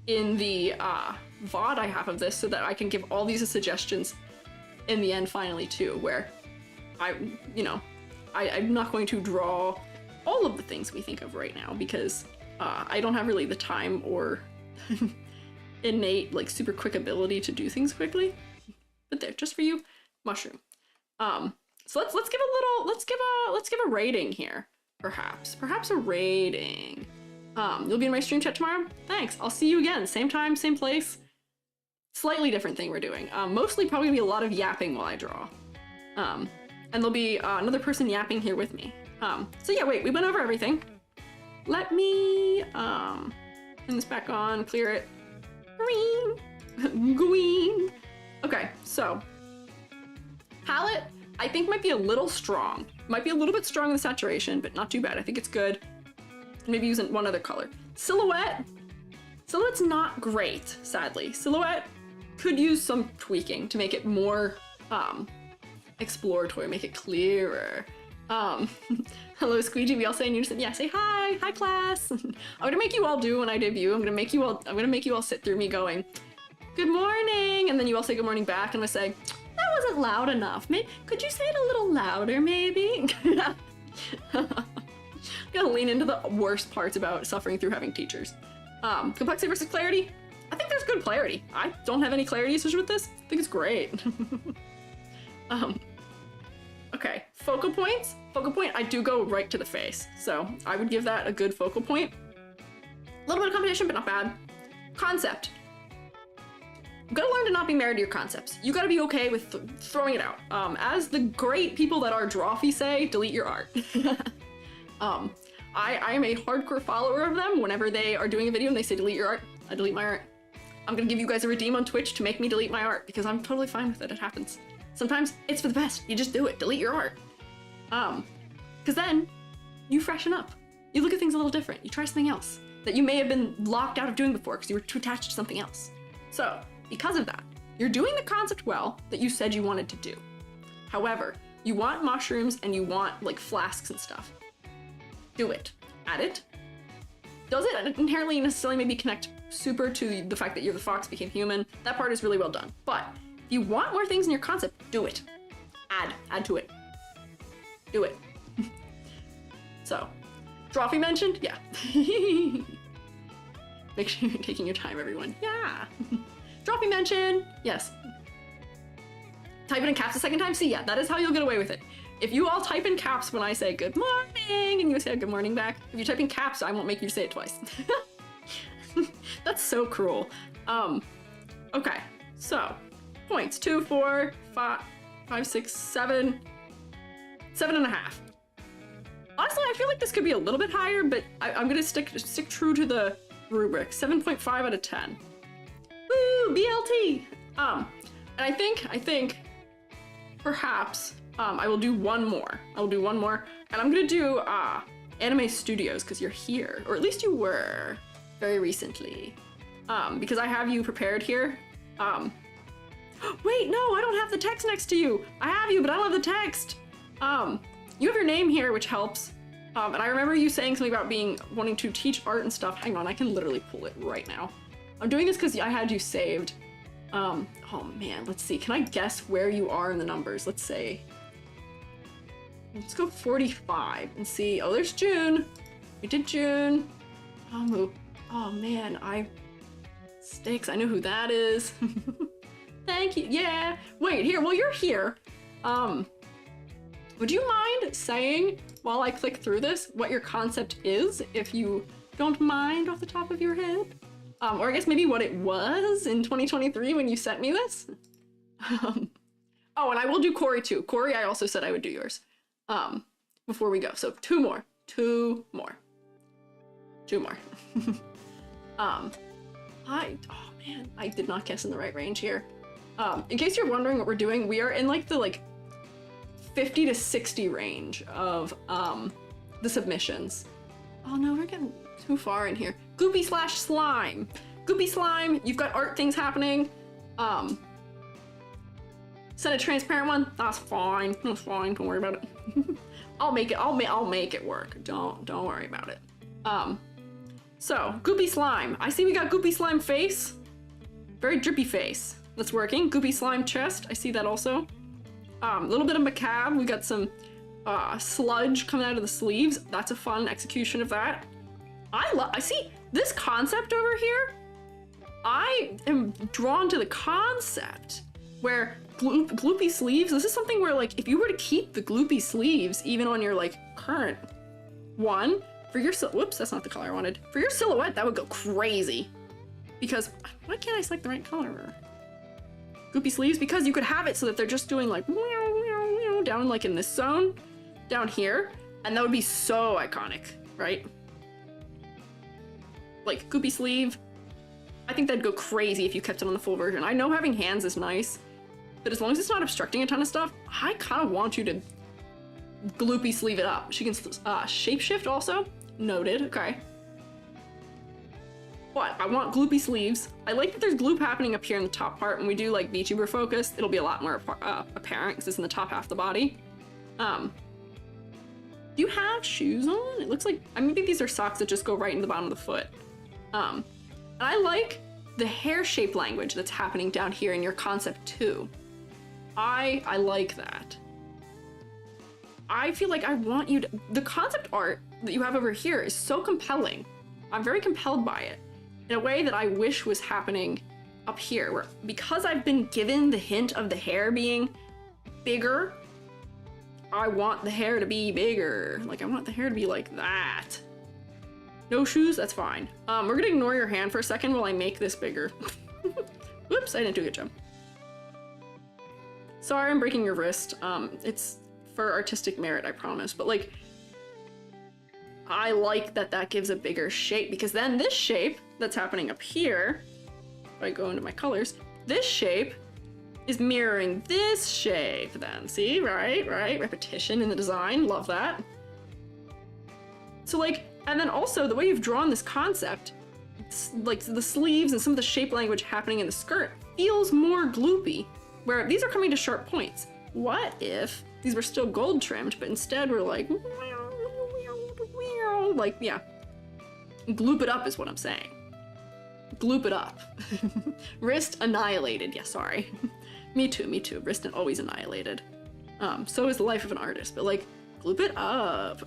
A: in the VOD I have of this, so that I can give all these suggestions in the end finally too, where I'm not going to draw all of the things we think of right now, because I don't have really the time or innate like super quick ability to do things quickly. But there, just for you, mushroom. So let's give a rating here, perhaps a rating. You'll be in my stream chat tomorrow. Thanks. I'll see you again, same time, same place. Slightly different thing we're doing. Mostly probably gonna be a lot of yapping while I draw. And there'll be another person yapping here with me. So yeah, wait, we went over everything. Let me turn this back on, clear it. Green. Okay, so palette, I think might be a little strong. Might be a little bit strong in the saturation, but not too bad. I think it's good. Maybe using one other color. Silhouette's not great, sadly. Silhouette could use some tweaking to make it more exploratory, make it clearer. Hello, Squiiji. We all say in unison. Yeah, say hi, hi class. I'm gonna make you all do when I debut. I'm gonna make you all sit through me going, good morning, and then you all say good morning back, and I'm gonna say, that wasn't loud enough. Could you say it a little louder, maybe? gonna lean into the worst parts about suffering through having teachers. Complexity versus clarity. I think there's good clarity. I don't have any clarity issues with this. I think it's great. Okay, focal points. Focal point, I do go right to the face. So I would give that a good focal point. A little bit of competition, but not bad. Concept. You gotta learn to not be married to your concepts. You gotta be okay with throwing it out. As the great people that are Drawfee say, delete your art. I am a hardcore follower of them. Whenever they are doing a video and they say delete your art, I delete my art. I'm gonna give you guys a redeem on Twitch to make me delete my art because I'm totally fine with it. It happens. Sometimes it's for the best. You just do it. Delete your art. Because then you freshen up. You look at things a little different. You try something else that you may have been locked out of doing before because you were too attached to something else. So because of that, you're doing the concept well that you said you wanted to do. However, you want mushrooms and you want like flasks and stuff. Do it. Add it. Does it inherently necessarily maybe connect super to the fact that you're the fox became human? That part is really well done. But if you want more things in your concept, do it. Add to it. Do it. So, Drawfee mentioned? Yeah. Make sure you're taking your time, everyone. Yeah. Drawfee mentioned? Yes. Type it in caps a second time? See, yeah, that is how you'll get away with it. If you all type in caps when I say good morning and you say good morning back, if you type in caps, I won't make you say it twice. That's so cruel. Okay, so points 2, 4, 5, 6, 7, 7.5. Honestly, I feel like this could be a little bit higher, but I'm gonna stick true to the rubric. 7.5 out of 10. Woo, BLT. And I think perhaps I will do one more. And I'm gonna do Anime Studios because you're here, or at least you were very recently. Because I have you prepared here. Wait, no, I don't have the text next to you. I have you, but I don't have the text. You have your name here, which helps. And I remember you saying something about wanting to teach art and stuff. Hang on, I can literally pull it right now. I'm doing this because I had you saved. Oh man, let's see. Can I guess where you are in the numbers? Let's say. Let's go 45 and see. Oh, there's June. We did June. Oh man, Sticks. I know who that is. Thank you. Yeah. Wait, here. Well, you're here. Would you mind saying, while I click through this, what your concept is, if you don't mind off the top of your head? Or I guess maybe what it was in 2023 when you sent me this? Oh, and I will do Corey too. Corey, I also said I would do yours. Before we go. So two more. Oh man, I did not guess in the right range here. In case you're wondering what we're doing, we are in like the 50 to 60 range of the submissions. Oh no, we're getting too far in here. Goopy / slime. Goopy slime, you've got art things happening. Send a transparent one. That's fine. That's fine. Don't worry about it. I'll make it work. Don't worry about it. So goopy slime. I see we got goopy slime face. Very drippy face. That's working. Goopy slime chest. I see that also. A little bit of macabre. We got some sludge coming out of the sleeves. That's a fun execution of that. I see this concept over here. I am drawn to the concept where gloopy sleeves. This is something where like if you were to keep the gloopy sleeves even on your like current one for your whoops, that's not the color I wanted. For your silhouette, that would go crazy. Because why can't I select the right color? Goopy sleeves, because you could have it so that they're just doing like down like in this zone down here, and that would be so iconic, right? Like goopy sleeve. I think that'd go crazy if you kept it on the full version. I know having hands is nice, but as long as it's not obstructing a ton of stuff, I kind of want you to gloopy sleeve it up. She can shapeshift also. Noted. Okay. But I want gloopy sleeves. I like that there's gloop happening up here in the top part. When we do like VTuber focus, it'll be a lot more apparent because it's in the top half of the body. Do you have shoes on? It looks like, maybe these are socks that just go right in the bottom of the foot. And I like the hair shape language that's happening down here in your concept too. I like that. I feel like I want you to, the concept art that you have over here is so compelling. I'm very compelled by it in a way that I wish was happening up here, where because I've been given the hint of the hair being bigger, I want the hair to be bigger. Like, I want the hair to be like that. No shoes, that's fine. We're gonna ignore your hand for a second while I make this bigger. Whoops, I didn't do a good job. Sorry, I'm breaking your wrist. It's for artistic merit, I promise. But like, I like that that gives a bigger shape, because then this shape that's happening up here, if I go into my colors, this shape is mirroring this shape then. See, right? Repetition in the design, love that. So like, and then also the way you've drawn this concept, like the sleeves and some of the shape language happening in the skirt feels more gloopy, where these are coming to sharp points. What if these were still gold trimmed, but instead we're like, yeah, gloop it up is what I'm saying. Gloop it up. Wrist annihilated, yeah, sorry. Me too, wrist always annihilated. So is the life of an artist, but like, gloop it up.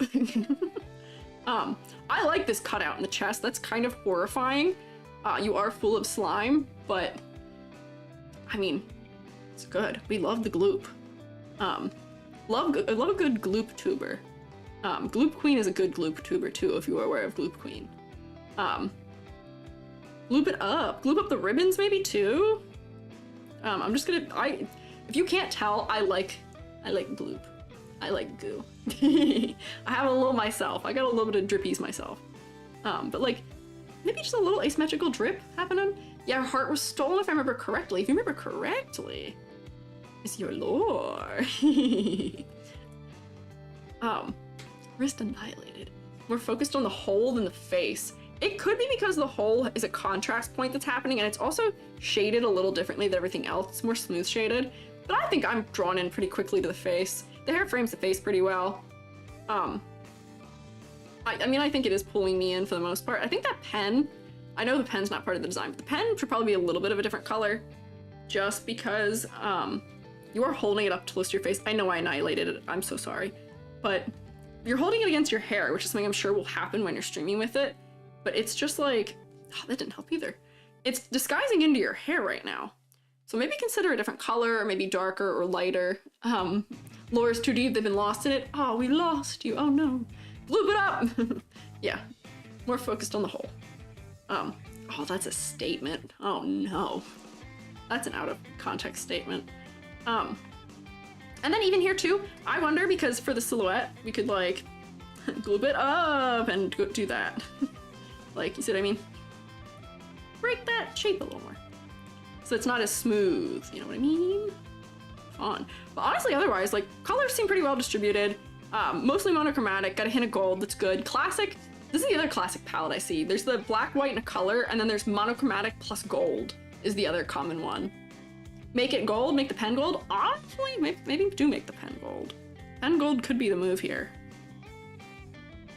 A: I like this cutout in the chest. That's kind of horrifying. You are full of slime, but I mean, it's good. We love the gloop. I love a good gloop tuber. Gloop Queen is a good gloop tuber too, if you are aware of Gloop Queen. Gloop it up. Gloop up the ribbons maybe too. I'm just gonna, if you can't tell, I like gloop. I like goo. I have a little myself. I got a little bit of drippies myself. But like, maybe just a little asymmetrical drip happening. Yeah, her heart was stolen if I remember correctly. If you remember correctly, it's your lore. Wrist annihilated. We're focused on the hole in the face. It could be because the hole is a contrast point that's happening, and it's also shaded a little differently than everything else. It's more smooth shaded, but I think I'm drawn in pretty quickly to the face. The hair frames the face pretty well. I mean, I think it is pulling me in for the most part. I think that pen, I know the pen's not part of the design, but the pen should probably be a little bit of a different color, just because you are holding it up close to your face. I know I annihilated it, I'm so sorry, but you're holding it against your hair, which is something I'm sure will happen when you're streaming with it, but it's just like, oh, that didn't help either. It's disguising into your hair right now. So maybe consider a different color, or maybe darker or lighter. Lore's too deep, they've been lost in it. Oh, we lost you, oh no. Bloop it up! Yeah, more focused on the hole. Oh, that's a statement. Oh no. That's an out of context statement. And then even here too, I wonder, because for the silhouette, we could like, gloop it up and do that. Like, you see what I mean? Break that shape a little more. So it's not as smooth, you know what I mean? Fun. But honestly, otherwise, like, colors seem pretty well distributed. Mostly monochromatic, got a hint of gold, that's good. Classic, this is the other classic palette I see. There's the black, white, and a color, and then there's monochromatic plus gold is the other common one. Make it gold, make the pen gold. Honestly, maybe do make the pen gold. Pen gold could be the move here,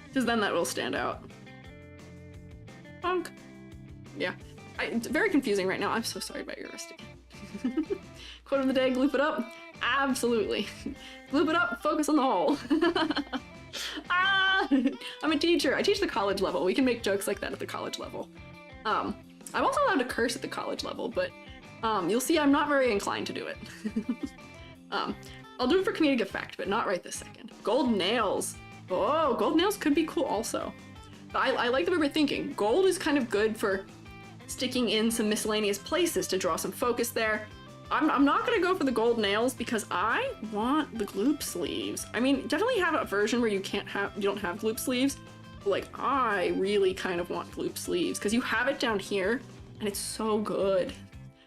A: because then that will stand out. Punk. Yeah, it's very confusing right now. I'm so sorry about your wrist again. Quote of the day, gloop it up. Absolutely. Gloop it up, focus on the hole. I'm a teacher. I teach the college level. We can make jokes like that at the college level. I'm also allowed to curse at the college level, but you'll see I'm not very inclined to do it. I'll do it for comedic effect, but not right this second. Gold nails. Oh, gold nails could be cool also. But I like the way we're thinking. Gold is kind of good for sticking in some miscellaneous places to draw some focus there. I'm not gonna go for the gold nails because I want the gloop sleeves. I mean, definitely have a version where you don't have gloop sleeves, but like, I really kind of want gloop sleeves because you have it down here and it's so good.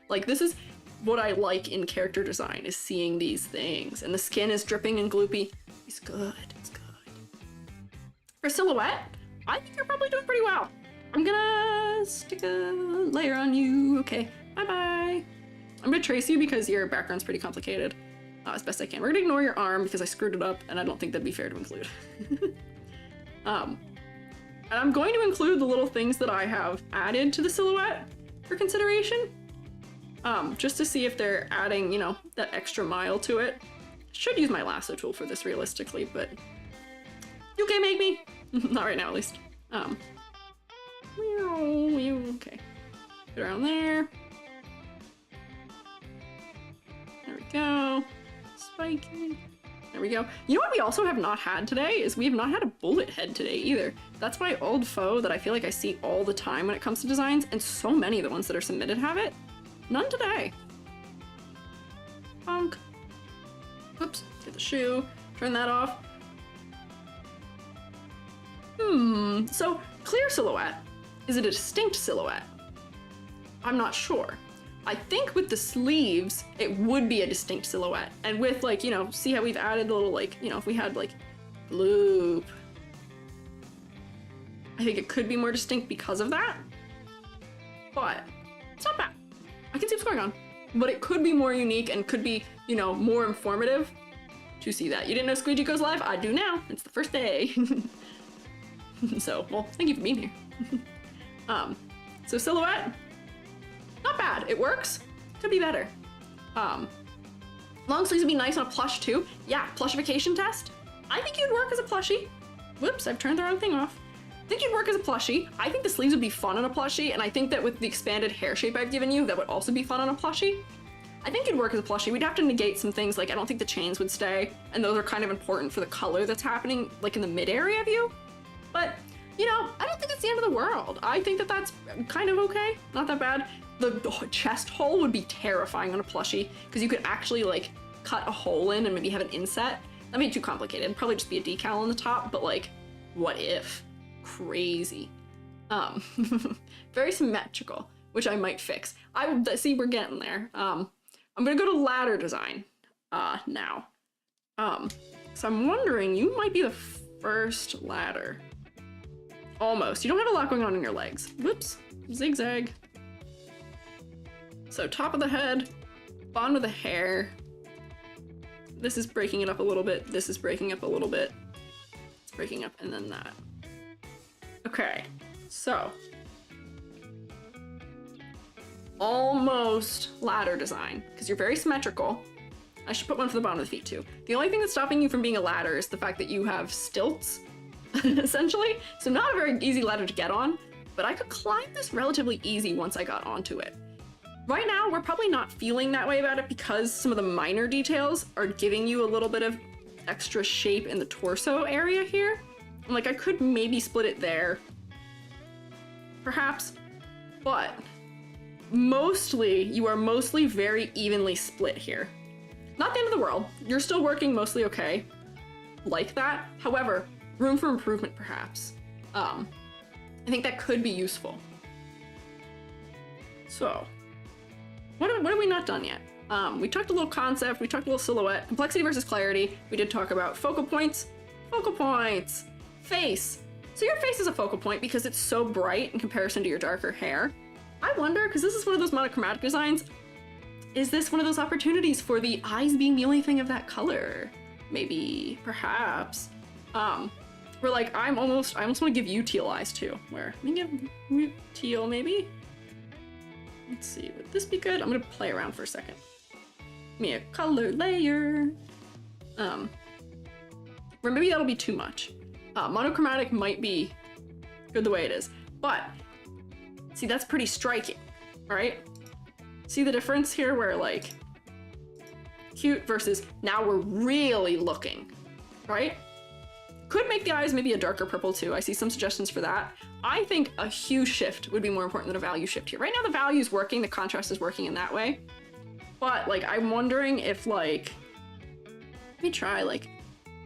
A: Like, this is what I like in character design, is seeing these things, and the skin is dripping and gloopy. It's good, it's good. For silhouette, I think you're probably doing pretty well. I'm gonna stick a layer on you. Okay, bye-bye. I'm gonna trace you because your background's pretty complicated, as best I can. We're gonna ignore your arm because I screwed it up, and I don't think that'd be fair to include. And I'm going to include the little things that I have added to the silhouette for consideration, just to see if they're adding, you know, that extra mile to it. Should use my lasso tool for this realistically, but you can't make me. Not right now, at least. Okay. Put it around there. There we go. Spiky. There we go. You know what we also have not had today is we have not had a bullet head today either. That's my old foe that I feel like I see all the time when it comes to designs, and so many of the ones that are submitted have it. None today. Bonk. Oops, get the shoe. Turn that off. So clear silhouette. Is it a distinct silhouette? I'm not sure. I think with the sleeves, it would be a distinct silhouette. And with like, you know, see how we've added a little like, you know, if we had like bloop. I think it could be more distinct because of that. But it's not bad. I can see what's going on. But it could be more unique and could be, you know, more informative to see that. You didn't know Squiiji goes live? I do now. It's the first day. So, well, thank you for being here. So silhouette, not bad. It works. Could be better. Long sleeves would be nice on a plush too. Yeah, plushification test. I think you'd work as a plushie. Whoops, I've turned the wrong thing off. I think you'd work as a plushie. I think the sleeves would be fun on a plushie, and I think that with the expanded hair shape I've given you, that would also be fun on a plushie. I think you'd work as a plushie. We'd have to negate some things, like I don't think the chains would stay, and those are kind of important for the color that's happening, like in the mid area of you. But, you know, I don't think it's the end of the world. I think that that's kind of okay. Not that bad. The chest hole would be terrifying on a plushie because you could actually like cut a hole in and maybe have an inset. That'd be too complicated. It'd probably just be a decal on the top, but like, what if? Crazy. Very symmetrical, which I might fix. See, we're getting there. I'm gonna go to ladder design now. So I'm wondering, you might be the first ladder. Almost. You don't have a lot going on in your legs. Whoops. Zigzag. So top of the head, bottom of the hair. This is breaking it up a little bit. This is breaking up a little bit. It's breaking up and then that. Okay, so. Almost ladder design, because you're very symmetrical. I should put one for the bottom of the feet too. The only thing that's stopping you from being a ladder is the fact that you have stilts. Essentially. So not a very easy ladder to get on, but I could climb this relatively easy once I got onto it. Right now, we're probably not feeling that way about it because some of the minor details are giving you a little bit of extra shape in the torso area here. And like I could maybe split it there, perhaps, but mostly, you are mostly very evenly split here. Not the end of the world. You're still working mostly okay like that. However, room for improvement, perhaps. I think that could be useful. So, what have we not done yet? We talked a little concept, we talked a little silhouette, complexity versus clarity. We did talk about focal points, face. So your face is a focal point because it's so bright in comparison to your darker hair. I wonder, because this is one of those monochromatic designs, is this one of those opportunities for the eyes being the only thing of that color? Maybe, perhaps. We're like, I almost want to give you teal eyes too. Where? Let me give you teal maybe? Let's see, would this be good? I'm gonna play around for a second. Give me a color layer. Or maybe that'll be too much. Monochromatic might be good the way it is, but see, that's pretty striking, right? See the difference here where like cute versus now we're really looking, right? Could make the eyes maybe a darker purple too. I see some suggestions for that. I think a hue shift would be more important than a value shift here. Right now the value is working, the contrast is working in that way. But like, I'm wondering if like, let me try like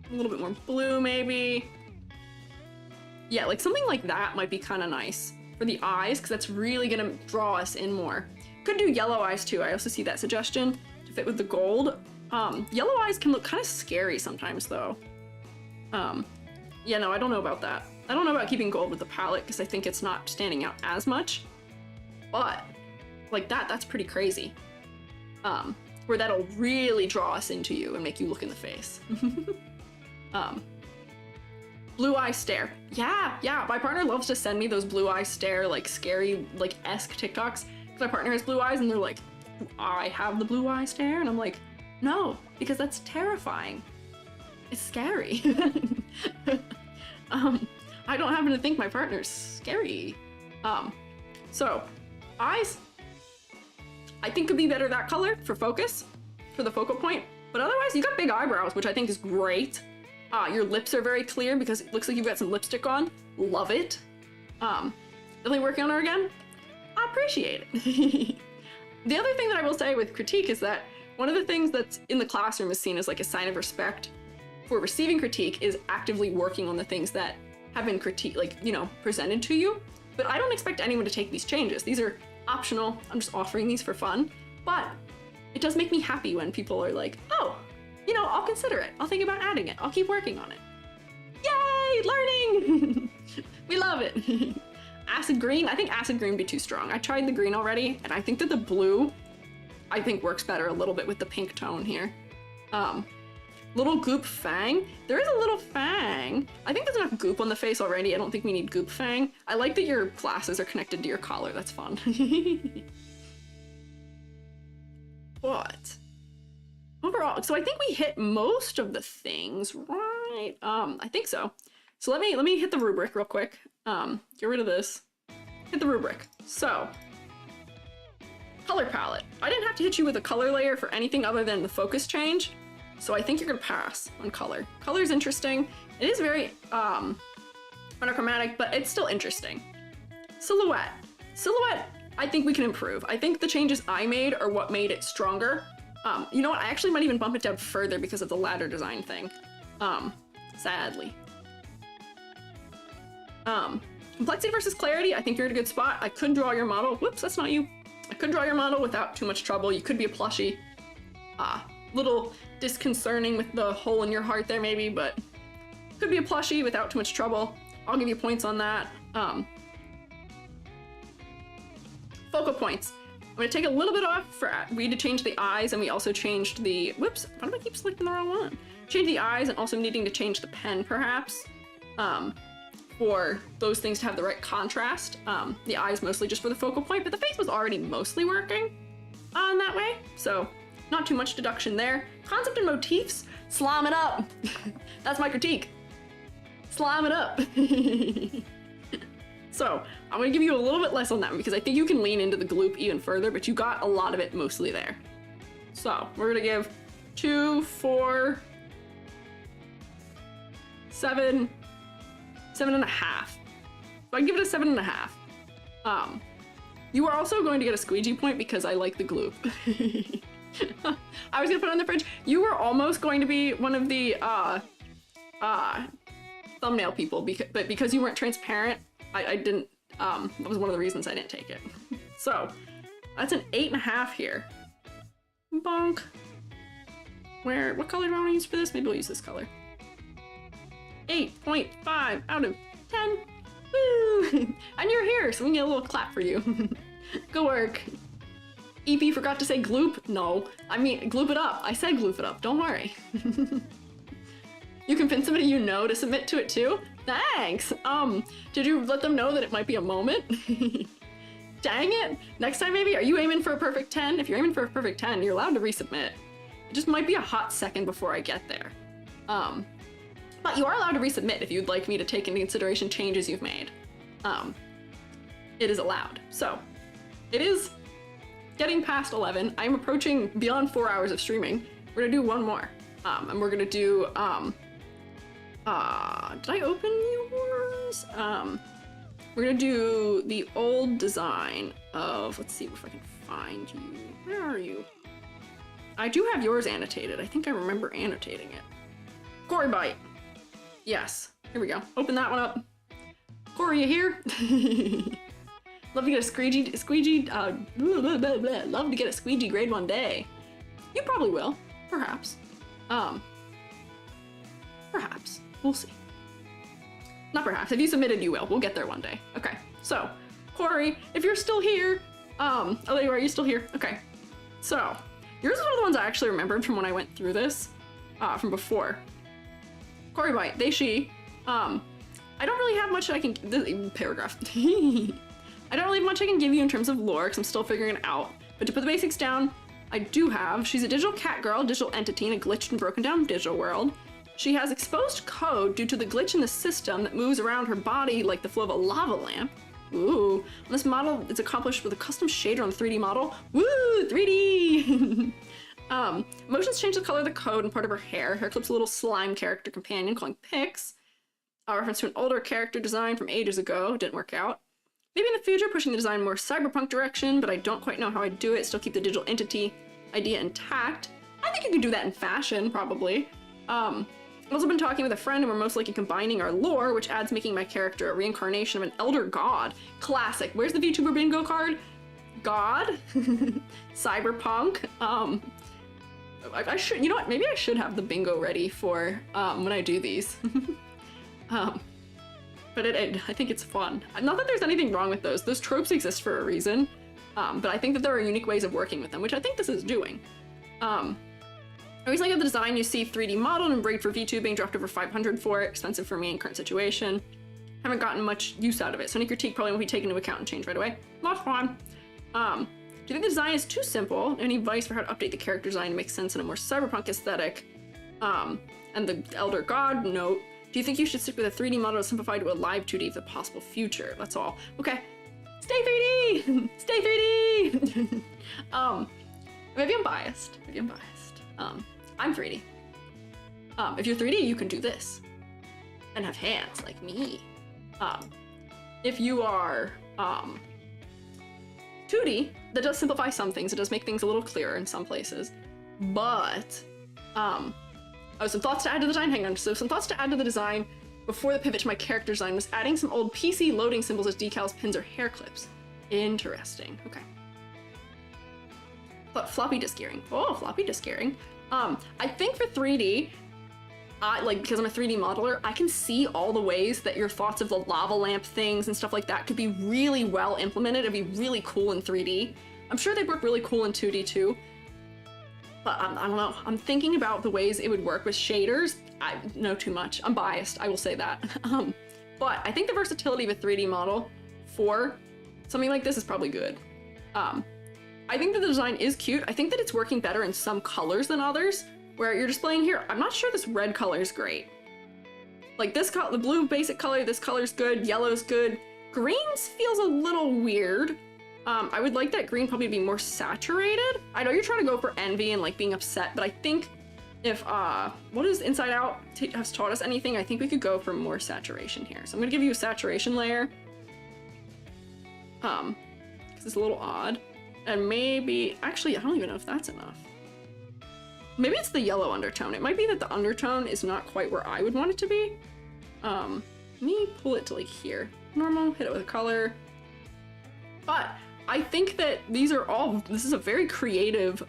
A: a little bit more blue maybe. Yeah, like something like that might be kind of nice for the eyes, because that's really gonna draw us in more. Could do yellow eyes too. I also see that suggestion to fit with the gold. Yellow eyes can look kind of scary sometimes though. Yeah, no, I don't know about that. I don't know about keeping gold with the palette because I think it's not standing out as much. But like that's pretty crazy. Where that'll really draw us into you and make you look in the face. Blue eye stare. Yeah, my partner loves to send me those blue eye stare, like scary, like esque TikToks. Because my partner has blue eyes and they're like, do I have the blue eye stare? And I'm like, No, because that's terrifying. It's scary. I don't happen to think my partner's scary. So eyes, I think could be better that color for focus, for the focal point. But otherwise, you got big eyebrows, which I think is great. Your lips are very clear because it looks like you've got some lipstick on. Love it. Definitely working on her again. I appreciate it. The other thing that I will say with critique is that one of the things that's in the classroom is seen as like a sign of respect for receiving critique is actively working on the things that have been presented to you. But I don't expect anyone to take these changes. These are optional. I'm just offering these for fun. But it does make me happy when people are like, oh, I'll consider it. I'll think about adding it. I'll keep working on it. Yay, learning! We love it. Acid green, I think acid green would be too strong. I tried the green already, and I think that the blue, works better a little bit with the pink tone here. Little goop fang. There is a little fang. I think there's enough goop on the face already. I don't think we need goop fang. I like that your glasses are connected to your collar. That's fun. But overall, so I think we hit most of the things, right? I think so. So let me hit the rubric real quick. Get rid of this. Hit the rubric. So, color palette. I didn't have to hit you with a color layer for anything other than the focus change. So I think you're gonna pass on color. Color is interesting. It is very monochromatic, but it's still interesting. Silhouette. Silhouette, I think we can improve. I think the changes I made are what made it stronger. You know what? I actually might even bump it down further because of the ladder design thing. Sadly. Complexity versus clarity, I think you're in a good spot. I could draw your model. Whoops, that's not you. I could draw your model without too much trouble. You could be a plushie. Little disconcerting with the hole in your heart there maybe, but could be a plushie without too much trouble. I'll give you points on that. Focal points. I'm gonna take a little bit off for, we had to change the eyes and we also changed the, whoops, why do I keep selecting the wrong one? Change the eyes and also needing to change the pen perhaps. For those things to have the right contrast. The eyes mostly just for the focal point, but the face was already mostly working in that way, so not too much deduction there. Concept and motifs, slime it up. That's my critique. Slime it up. So I'm gonna give you a little bit less on that one because I think you can lean into the gloop even further, but you got a lot of it mostly there. So we're gonna give 2, 4, 7, 7.5. So I give it a 7.5. You are also going to get a squeegee point because I like the gloop. I was gonna put it on the fridge. You were almost going to be one of the thumbnail people, but because you weren't transparent, I didn't. That was one of the reasons I didn't take it. So that's an 8.5 here. Bonk. What color do I want to use for this? Maybe we'll use this color. 8.5 out of 10. Woo! And you're here, so we can get a little clap for you. Good work. EP forgot to say gloop. No, I mean gloop it up. I said gloop it up. Don't worry. You convinced somebody you know to submit to it too? Thanks. Did you let them know that it might be a moment? Dang it. Next time maybe? Are you aiming for a perfect 10? If you're aiming for a perfect 10, you're allowed to resubmit. It just might be a hot second before I get there. But you are allowed to resubmit if you'd like me to take into consideration changes you've made. It is allowed. So, it is getting past 11. I'm approaching beyond 4 hours of streaming. We're gonna do one more. And we're gonna do, did I open yours? We're gonna do the old design of, let's see if I can find you. Where are you? I do have yours annotated. I think I remember annotating it. Corey Bite. Yes, here we go. Open that one up. Corey, you here? Love to get a squeegee, love to get a squeegee grade one day. You probably will, perhaps. Perhaps, we'll see. Not perhaps, if you submitted, you will. We'll get there one day. Okay, so, Corey, if you're still here, oh, there you are, you still here? Okay, so, yours is one of the ones I actually remembered from when I went through this, from before. Corey White, they, she, I don't really have much I can, paragraph. I don't really have much I can give you in terms of lore, because I'm still figuring it out. But to put the basics down, I do have. She's a digital cat girl, digital entity in a glitched and broken down digital world. She has exposed code due to the glitch in the system that moves around her body like the flow of a lava lamp. Ooh, this model is accomplished with a custom shader on the 3D model. Woo, 3D! Motions change the color of the code and part of her hair. Hair clips a little slime character companion calling Pix. A reference to an older character design from ages ago. Didn't work out. Maybe in the future pushing the design more cyberpunk direction, but I don't quite know how I'd do it. Still keep the digital entity idea intact. I think you can do that in fashion, probably. I've also been talking with a friend and we're most likely combining our lore, which adds making my character a reincarnation of an elder god. Classic. Where's the VTuber bingo card? God? Cyberpunk? I should, you know what, maybe I should have the bingo ready for when I do these. But I think it's fun. Not that there's anything wrong with those. Those tropes exist for a reason, but I think that there are unique ways of working with them, which I think this is doing. I always like the design. You see 3D modeled and rigged for VTubing, dropped over 500 for it. Expensive for me in current situation. Haven't gotten much use out of it, so any critique probably won't be taken into account and changed right away. Not fun. Do you think the design is too simple? Any advice for how to update the character design to make sense in a more cyberpunk aesthetic? And the Elder God note. Do you think you should stick with a 3D model to simplify to a live 2D for the possible future? That's all. Okay. Stay 3D! Stay 3D! Maybe I'm biased. Maybe I'm biased. I'm 3D. If you're 3D, you can do this. And have hands like me. If you are 2D, that does simplify some things. It does make things a little clearer in some places. But some thoughts to add to the design. Hang on. So some thoughts to add to the design before the pivot to my character design was adding some old PC loading symbols as decals, pins, or hair clips. Interesting. Okay. But floppy disk gearing. Oh, floppy disk gearing. I think for 3D, because I'm a 3D modeler, I can see all the ways that your thoughts of the lava lamp things and stuff like that could be really well implemented. It'd be really cool in 3D. I'm sure they'd work really cool in 2D too. But I don't know. I'm thinking about the ways it would work with shaders. I know too much. I'm biased, I will say that. But I think the versatility of a 3D model for something like this is probably good. I think that the design is cute. I think that it's working better in some colors than others, where you're displaying here. I'm not sure this red color is great. Like this color, the blue basic color, this color's good, yellow's good. Greens feels a little weird. I would like that green probably be more saturated. I know you're trying to go for envy and like being upset, but I think if, what does Inside Out has taught us anything, I think we could go for more saturation here. So I'm gonna give you a saturation layer. Because it's a little odd. And maybe, actually, I don't even know if that's enough. Maybe it's the yellow undertone. It might be that the undertone is not quite where I would want it to be. Let me pull it to like here. Normal, hit it with a color. But I think that these are all, this is a very creative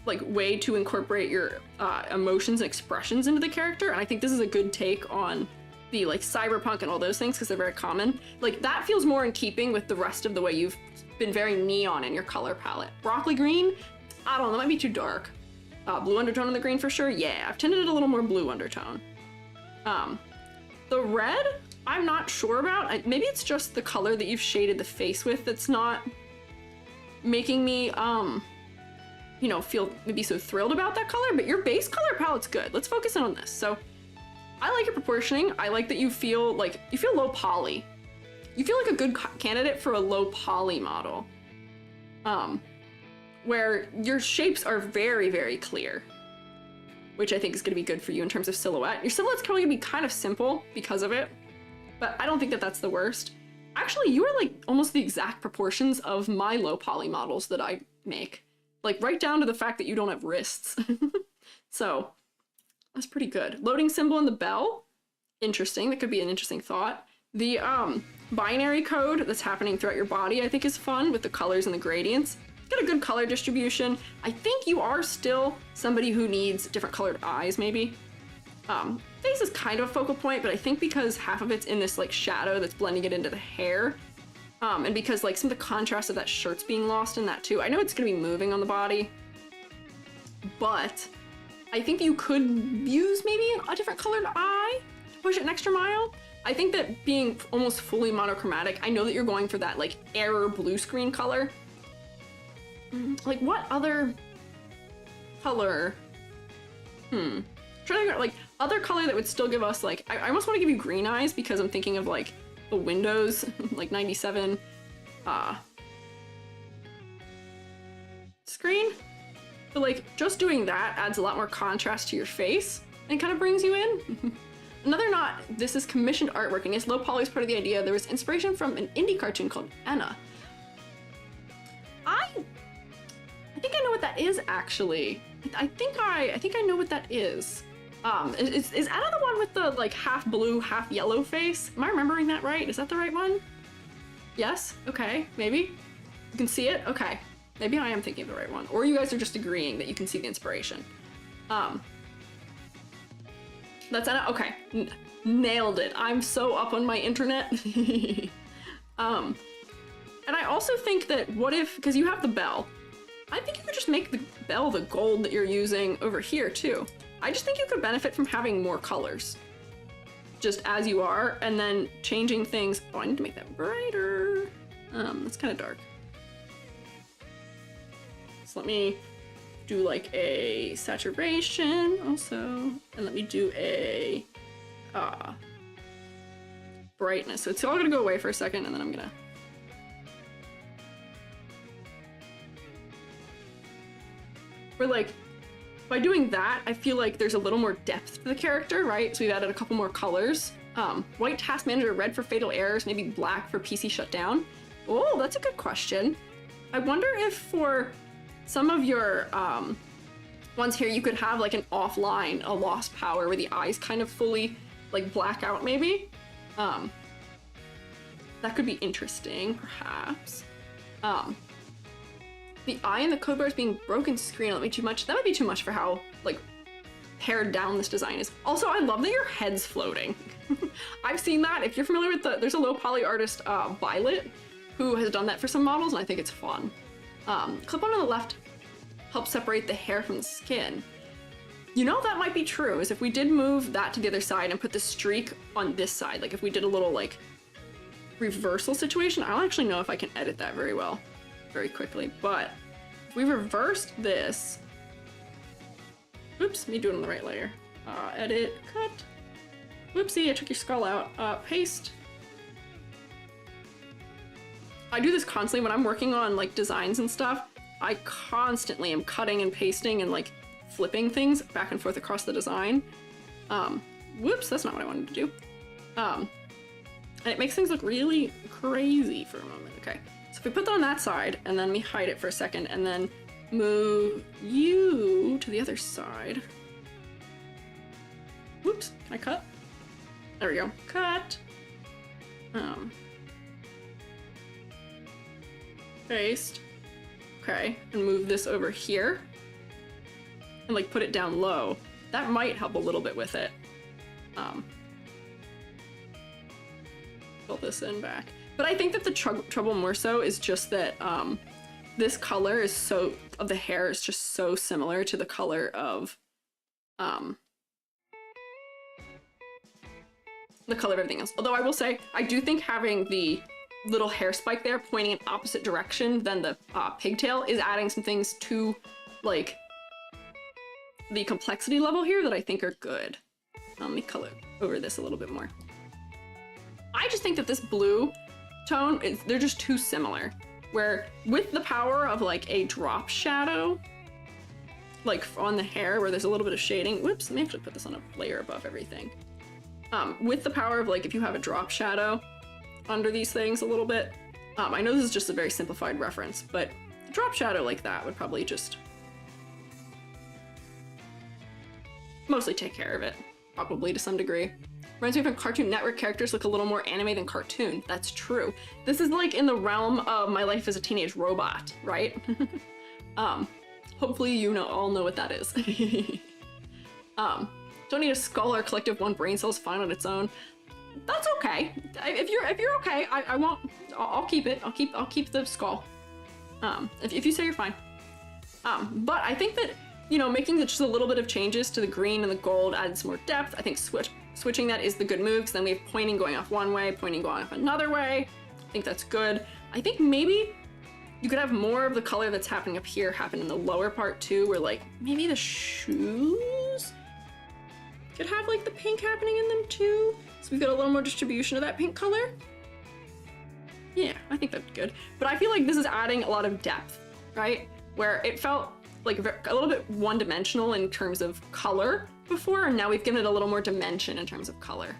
A: like way to incorporate your emotions and expressions into the character. And I think this is a good take on the like cyberpunk and all those things because they're very common. Like that feels more in keeping with the rest of the way you've been very neon in your color palette. Broccoli green, I don't know, that might be too dark. Blue undertone in the green for sure. Yeah, I've tinted it a little more blue undertone. The red, I'm not sure about. Maybe it's just the color that you've shaded the face with that's not making me, you know, feel maybe so thrilled about that color, but your base color palette's good. Let's focus in on this. So I like your proportioning. I like that you feel low poly. You feel like a good candidate for a low poly model. Where your shapes are very, very clear, which I think is gonna be good for you in terms of silhouette. Your silhouette's probably gonna be kind of simple because of it, but I don't think that that's the worst. Actually, you are like almost the exact proportions of my low poly models that I make. Like right down to the fact that you don't have wrists. So that's pretty good. Loading symbol in the bell. Interesting, that could be an interesting thought. The binary code that's happening throughout your body I think is fun with the colors and the gradients. Got a good color distribution. I think you are still somebody who needs different colored eyes maybe. Face is kind of a focal point, but I think because half of it's in this like shadow that's blending it into the hair, and because like some of the contrast of that shirt's being lost in that too. I know it's gonna be moving on the body, but I think you could use maybe a different colored eye to push it an extra mile. I think that being almost fully monochromatic, I know that you're going for that like error blue screen color. Like what other color? Trying to figure out like other color that would still give us like, I almost want to give you green eyes because I'm thinking of like the Windows like 97 screen. But like just doing that adds a lot more contrast to your face and kind of brings you in. Another this is commissioned artwork, and yes, low poly is part of the idea. There was inspiration from an indie cartoon called Anna. I think I know what that is actually. I think I know what that is. Is Anna the one with the like half blue, half yellow face? Am I remembering that right? Is that the right one? Yes? Okay, maybe. You can see it? Okay. Maybe I am thinking of the right one. Or you guys are just agreeing that you can see the inspiration. That's Anna? Okay. Nailed it. I'm so up on my internet. And I also think that what if, because you have the bell, I think you could just make the bell the gold that you're using over here too. I just think you could benefit from having more colors. Just as you are, and then changing things. Oh, I need to make that brighter. That's kind of dark. So let me do like a saturation also, and let me do a brightness. So it's all gonna go away for a second, and then I'm gonna like, by doing that, I feel like there's a little more depth to the character, right? So we've added a couple more colors. White task manager, red for fatal errors, maybe black for PC shutdown. Oh, that's a good question. I wonder if for some of your ones here, you could have like an offline, a lost power where the eyes kind of fully like black out maybe. That could be interesting, perhaps. The eye and the code bars being broken screen, that might be too much. That might be too much for how like pared down this design is. Also, I love that your head's floating. I've seen that. If you're familiar with there's a low poly artist, Violet, who has done that for some models, and I think it's fun. Clip on the left helps separate the hair from the skin. You know, that might be true, is if we did move that to the other side and put the streak on this side, like if we did a little like reversal situation, I don't actually know if I can edit that very well, very quickly, but if we reversed this, oops, me doing it on the right layer, edit, cut, whoopsie, I took your skull out, paste. I do this constantly when I'm working on like designs and stuff. I constantly am cutting and pasting and like flipping things back and forth across the design. Whoops, that's not what I wanted to do. And it makes things look really crazy for a moment. Okay, so if we put that on that side and then we hide it for a second and then move you to the other side. Whoops, can I cut? There we go, cut. Paste. Okay, and move this over here and like put it down low. That might help a little bit with it. Fill this in back. But I think that the trouble more so is just that this color is so, of the hair is just so similar to the color of everything else. Although I will say, I do think having the little hair spike there pointing in opposite direction than the pigtail is adding some things to like the complexity level here that I think are good. Let me color over this a little bit more. I just think that this blue tone, they're just too similar. Where with the power of like a drop shadow, like on the hair where there's a little bit of shading, whoops, let me actually put this on a layer above everything. With the power of like if you have a drop shadow under these things a little bit, I know this is just a very simplified reference, but a drop shadow like that would probably just mostly take care of it, probably to some degree. Reminds me of when Cartoon Network characters look a little more anime than cartoon. That's true. This is like in the realm of My Life as a Teenage Robot, right? Hopefully you all know what that is. Don't need a skull or collective one brain cell's fine on its own. That's okay. If you're okay, I won't. I'll keep it. I'll keep the skull. If you say you're fine. But I think that, you know, making just a little bit of changes to the green and the gold adds more depth. I think switching that is the good move, because then we have pointing going off one way, pointing going off another way. I think that's good. I think maybe you could have more of the color that's happening up here happen in the lower part too, where like maybe the shoes could have like the pink happening in them too. So we've got a little more distribution of that pink color. Yeah, I think that's good. But I feel like this is adding a lot of depth, right? Where it felt like a little bit one-dimensional in terms of color before, and now we've given it a little more dimension in terms of color.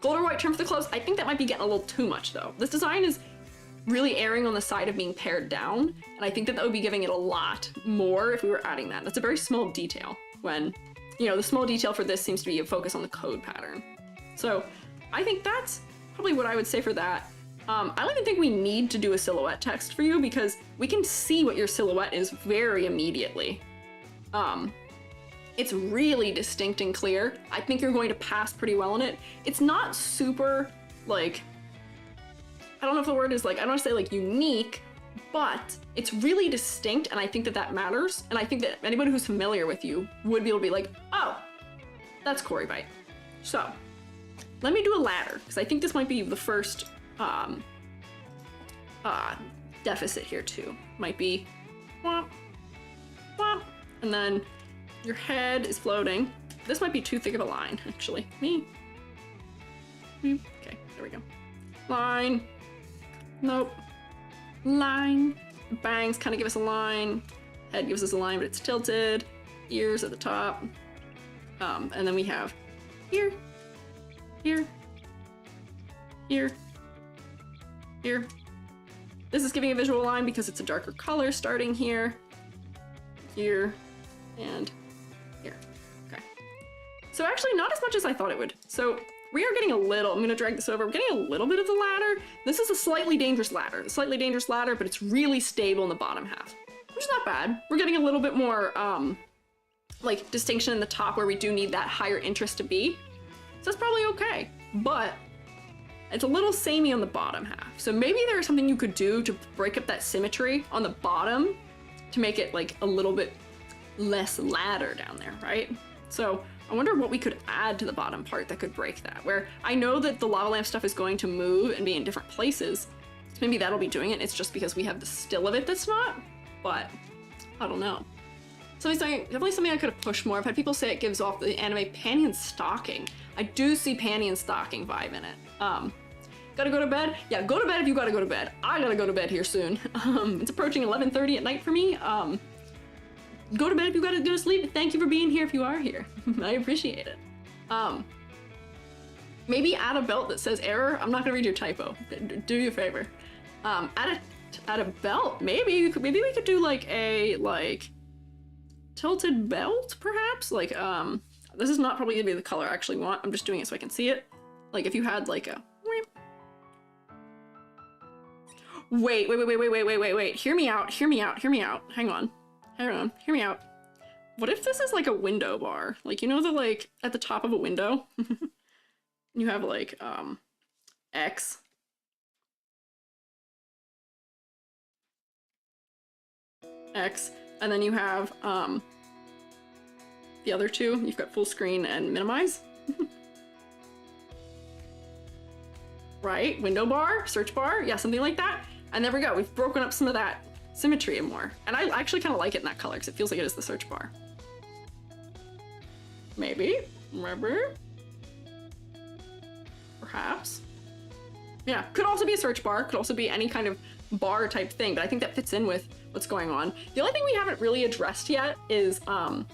A: Gold or white trim for the clothes, I think that might be getting a little too much though. This design is really erring on the side of being pared down, and I think that would be giving it a lot more if we were adding that. That's a very small detail when, you know, the small detail for this seems to be a focus on the code pattern. So I think that's probably what I would say for that. I don't even think we need to do a silhouette text for you because we can see what your silhouette is very immediately. It's really distinct and clear. I think you're going to pass pretty well on it. It's not super, like, I don't know if the word is like, I don't want to say like unique, but it's really distinct, and I think that that matters. And I think that anybody who's familiar with you would be able to be like, oh, that's Corey Bite. So let me do a ladder, because I think this might be the first deficit here too. Might be womp, womp, and then your head is floating. This might be too thick of a line, actually. Okay, there we go. Line. Nope. Line. Bangs kind of give us a line. Head gives us a line, but it's tilted. Ears at the top. And then we have here, here, here, here. This is giving a visual line because it's a darker color starting here, here, and here. Okay. So actually not as much as I thought it would. So we are getting a little, I'm gonna drag this over, we're getting a little bit of the ladder. This is a slightly dangerous ladder. A slightly dangerous ladder, but it's really stable in the bottom half, which is not bad. We're getting a little bit more like distinction in the top where we do need that higher interest to be. So that's probably okay, but it's a little samey on the bottom half. So maybe there's something you could do to break up that symmetry on the bottom to make it like a little bit less ladder down there, right? So I wonder what we could add to the bottom part that could break that, where I know that the lava lamp stuff is going to move and be in different places. So maybe that'll be doing it. It's just because we have the still of it that's not, but I don't know. Definitely something I could have pushed more. I've had people say it gives off the anime panty and stocking. I do see panty and stocking vibe in it. Gotta go to bed? Yeah, go to bed if you gotta go to bed. I gotta go to bed here soon. It's approaching 11:30 at night for me. Go to bed if you gotta go to sleep. Thank you for being here if you are here. I appreciate it. Maybe add a belt that says error. I'm not gonna read your typo. Do you a favor. Add a belt. Maybe we could do like a tilted belt, perhaps. Like this is not probably gonna be the color I actually want. I'm just doing it so I can see it. Like if you had like a wait. Hear me out. Hang on. Hear me out. What if this is like a window bar? Like, you know, the like at the top of a window, you have like X. X, and then you have the other two. You've got full screen and minimize. Right, window bar, search bar, yeah, something like that. And there we go, we've broken up some of that symmetry and more. And I actually kind of like it in that color because it feels like it is the search bar. Maybe, perhaps. Yeah, could also be a search bar, could also be any kind of bar type thing, but I think that fits in with what's going on. The only thing we haven't really addressed yet is about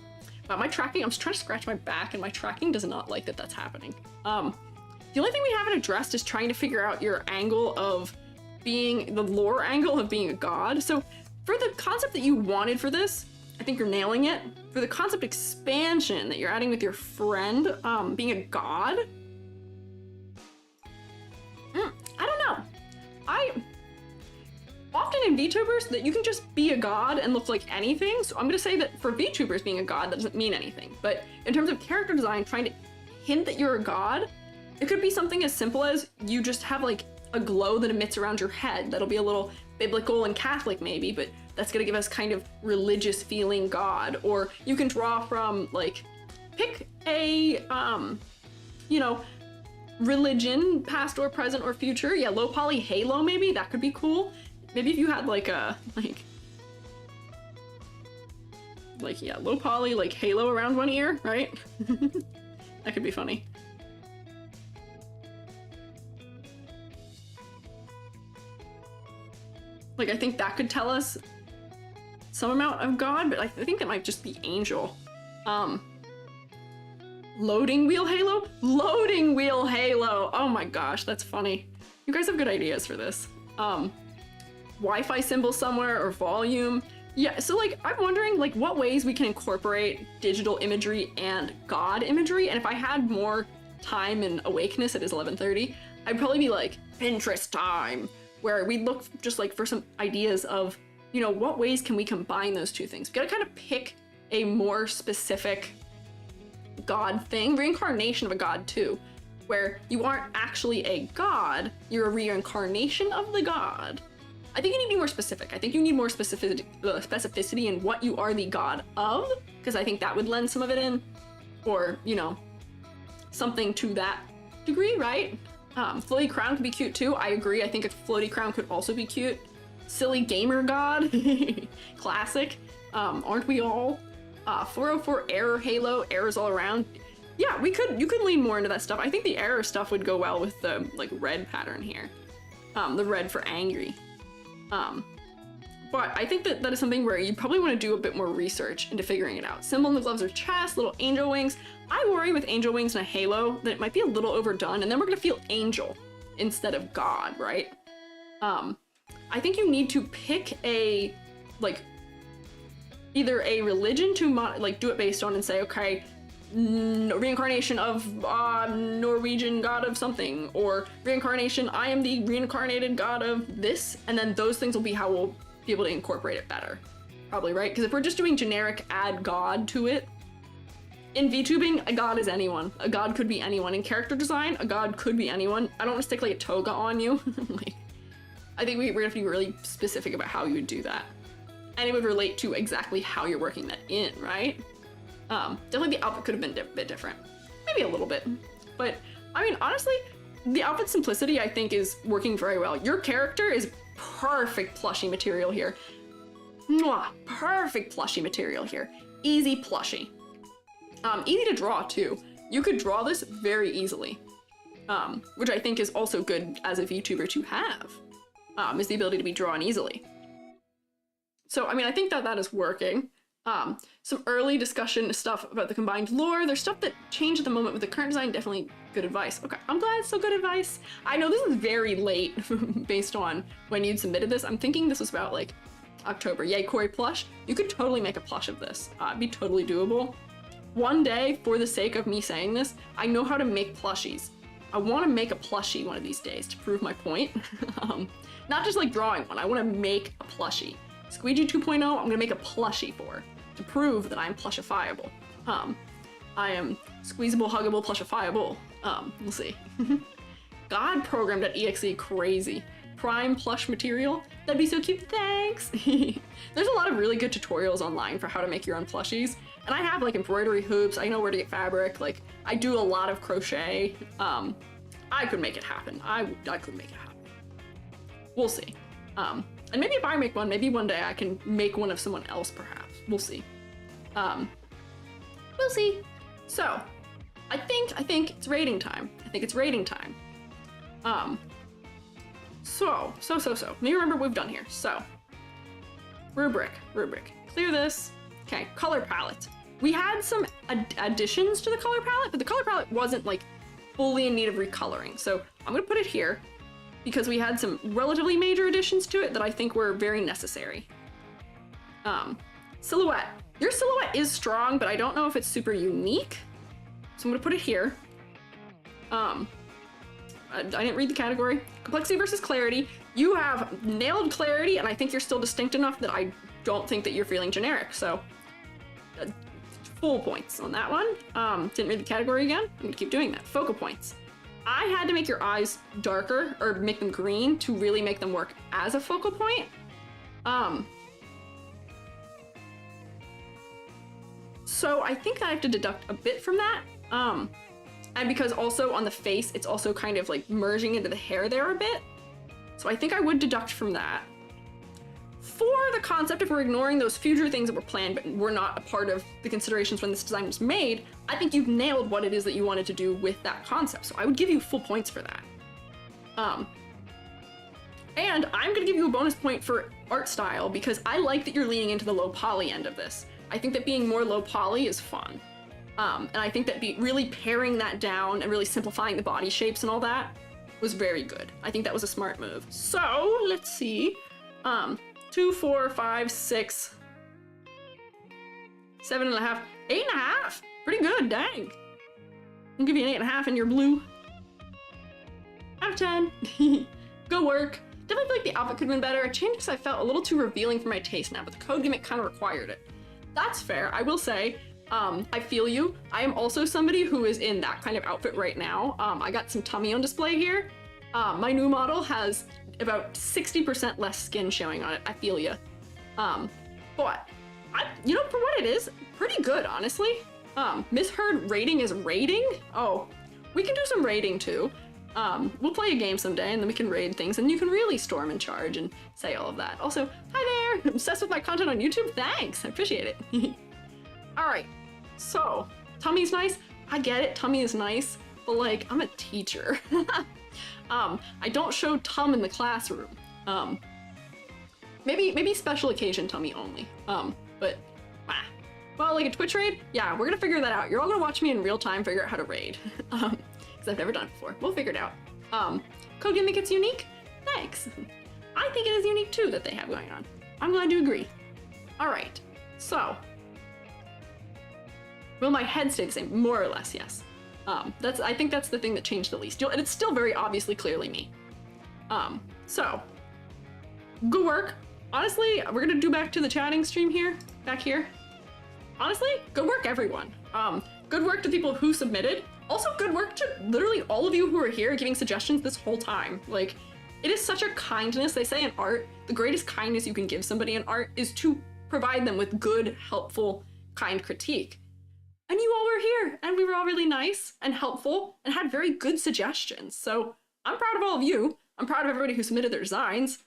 A: my tracking. I'm just trying to scratch my back and my tracking does not like that that's happening. The only thing we haven't addressed is trying to figure out your angle of being, the lore angle of being a god. So for the concept that you wanted for this, I think you're nailing it. For the concept expansion that you're adding with your friend, being a god, I don't know. Often in VTubers that you can just be a god and look like anything. So I'm gonna say that for VTubers being a god, that doesn't mean anything. But in terms of character design, trying to hint that you're a god, it could be something as simple as you just have like a glow that emits around your head. That'll be a little biblical and Catholic maybe, but that's gonna give us kind of religious feeling god. Or you can draw from like, pick a, you know, religion, past or present or future. Yeah, low poly halo maybe, that could be cool. maybe if you had like a, yeah, low poly, like halo around one ear, right? That could be funny. Like, I think that could tell us some amount of God, but I think that might just be angel. Loading wheel halo? Loading wheel halo! Oh my gosh, that's funny. You guys have good ideas for this. Wi-Fi symbol somewhere or volume. Yeah, so like, I'm wondering like what ways we can incorporate digital imagery and God imagery, and if I had more time and awakeness, it is 11:30, I'd probably be like, Pinterest time, where we look just like for some ideas of, you know, what ways can we combine those two things? We gotta kind of pick a more specific God thing, reincarnation of a God too, where you aren't actually a God, you're a reincarnation of the God. I think you need to be more specific. I think you need more specificity in what you are the God of, because I think that would lend some of it in, or, you know, something to that degree, right? Floaty crown could be cute too. I agree. I think a floaty crown could also be cute. Silly gamer God, classic. Aren't we all? 404 error halo, errors all around. Yeah, you could lean more into that stuff. I think the error stuff would go well with the like red pattern here. The red for angry. But I think that is something where you probably want to do a bit more research into figuring it out. Symbol in the gloves or chest, little angel wings. I worry with angel wings and a halo that it might be a little overdone, and then we're gonna feel angel instead of God, right? I think you need to pick a, like, either a religion to like do it based on and say, okay, reincarnation of Norwegian god of something, or reincarnation, I am the reincarnated god of this, and then those things will be how we'll be able to incorporate it better. Probably, right? Because if we're just doing generic add god to it, in VTubing, a god is anyone. A god could be anyone. In character design, a god could be anyone. I don't want to stick like a toga on you. Like, I think we're gonna have to be really specific about how you would do that. And it would relate to exactly how you're working that in, right? Definitely the outfit could have been a bit different. Maybe a little bit. But, I mean, honestly, the outfit simplicity, I think, is working very well. Your character is perfect plushie material here. Mwah! Perfect plushie material here. Easy plushie. Easy to draw, too. You could draw this very easily. Which I think is also good as a VTuber to have. Is the ability to be drawn easily. So, I mean, I think that is working. Some early discussion stuff about the combined lore. There's stuff that changed at the moment with the current design. Definitely good advice. Okay, I'm glad it's so good advice. I know this is very late based on when you'd submitted this. I'm thinking this was about like October. Yay, Corey plush. You could totally make a plush of this. It'd be totally doable. One day, for the sake of me saying this, I know how to make plushies. I want to make a plushie one of these days to prove my point. Not just like drawing one. I want to make a plushie. Squiiji 2.0, I'm gonna make a plushie for, to prove that I'm plushifiable. I am squeezable, huggable, plushifiable. We'll see. God programmed.exe, crazy. Prime plush material, that'd be so cute, thanks. There's a lot of really good tutorials online for how to make your own plushies. And I have like embroidery hoops, I know where to get fabric, like I do a lot of crochet. I could make it happen. I could make it happen. We'll see. And maybe if I make one, maybe one day I can make one of someone else, perhaps. We'll see. We'll see. So, I think it's rating time. I think it's rating time. So. Let me remember what we've done here. So, rubric. Clear this. Okay, color palette. We had some additions to the color palette, but the color palette wasn't like fully in need of recoloring. So, I'm gonna put it here, because we had some relatively major additions to it that I think were very necessary. Silhouette. Your silhouette is strong, but I don't know if it's super unique. So I'm gonna put it here. I didn't read the category. Complexity versus clarity. You have nailed clarity, and I think you're still distinct enough that I don't think that you're feeling generic, so full points on that one. Didn't read the category again. I'm gonna keep doing that. Focal points. I had to make your eyes darker, or make them green, to really make them work as a focal point. So I think that I have to deduct a bit from that. And because also on the face, it's also kind of like merging into the hair there a bit. So I think I would deduct from that. for the concept, if we're ignoring those future things that were planned but were not a part of the considerations when this design was made, I think you've nailed what it is that you wanted to do with that concept. So I would give you full points for that. And I'm gonna give you a bonus point for art style because I like that you're leaning into the low poly end of this. I think that being more low poly is fun. And I think that really paring that down and really simplifying the body shapes and all that was very good. I think that was a smart move. So let's see. 2, 4, 5, 6, 7.5, 8.5. Pretty good, dang. I'll give you an 8.5 in your blue. Out of 10. Go work. Definitely feel like the outfit could have been better. I changed because I felt a little too revealing for my taste now, but the code gimmick kind of required it. That's fair. I will say, I feel you. I am also somebody who is in that kind of outfit right now. I got some tummy on display here. My new model has about 60% less skin showing on it. I feel you. But you know, for what it is, pretty good, honestly. Misheard rating is raiding? Oh, we can do some raiding too. We'll play a game someday and then we can raid things and you can really storm and charge and say all of that. Also, hi there! Obsessed with my content on YouTube? Thanks! I appreciate it. Alright, so, tummy's nice. I get it, tummy is nice, but like, I'm a teacher. I don't show tum in the classroom. Maybe special occasion tummy only. But, well, like a Twitch raid? Yeah, we're gonna figure that out. You're all gonna watch me in real time figure out how to raid. Because I've never done it before. We'll figure it out. Code gimmick, it's unique? Thanks. I think it is unique too that they have going on. I'm glad you agree. All right, so. Will my head stay the same? More or less, yes. I think that's the thing that changed the least. And it's still very obviously clearly me. So, good work. Honestly, we're gonna do back to the chatting stream here, back here. Honestly, good work everyone. Good work to people who submitted. Also good work to literally all of you who are here giving suggestions this whole time. Like, it is such a kindness. They say in art, the greatest kindness you can give somebody in art is to provide them with good, helpful, kind critique. And you all were here, and we were all really nice and helpful and had very good suggestions. So I'm proud of all of you. I'm proud of everybody who submitted their designs.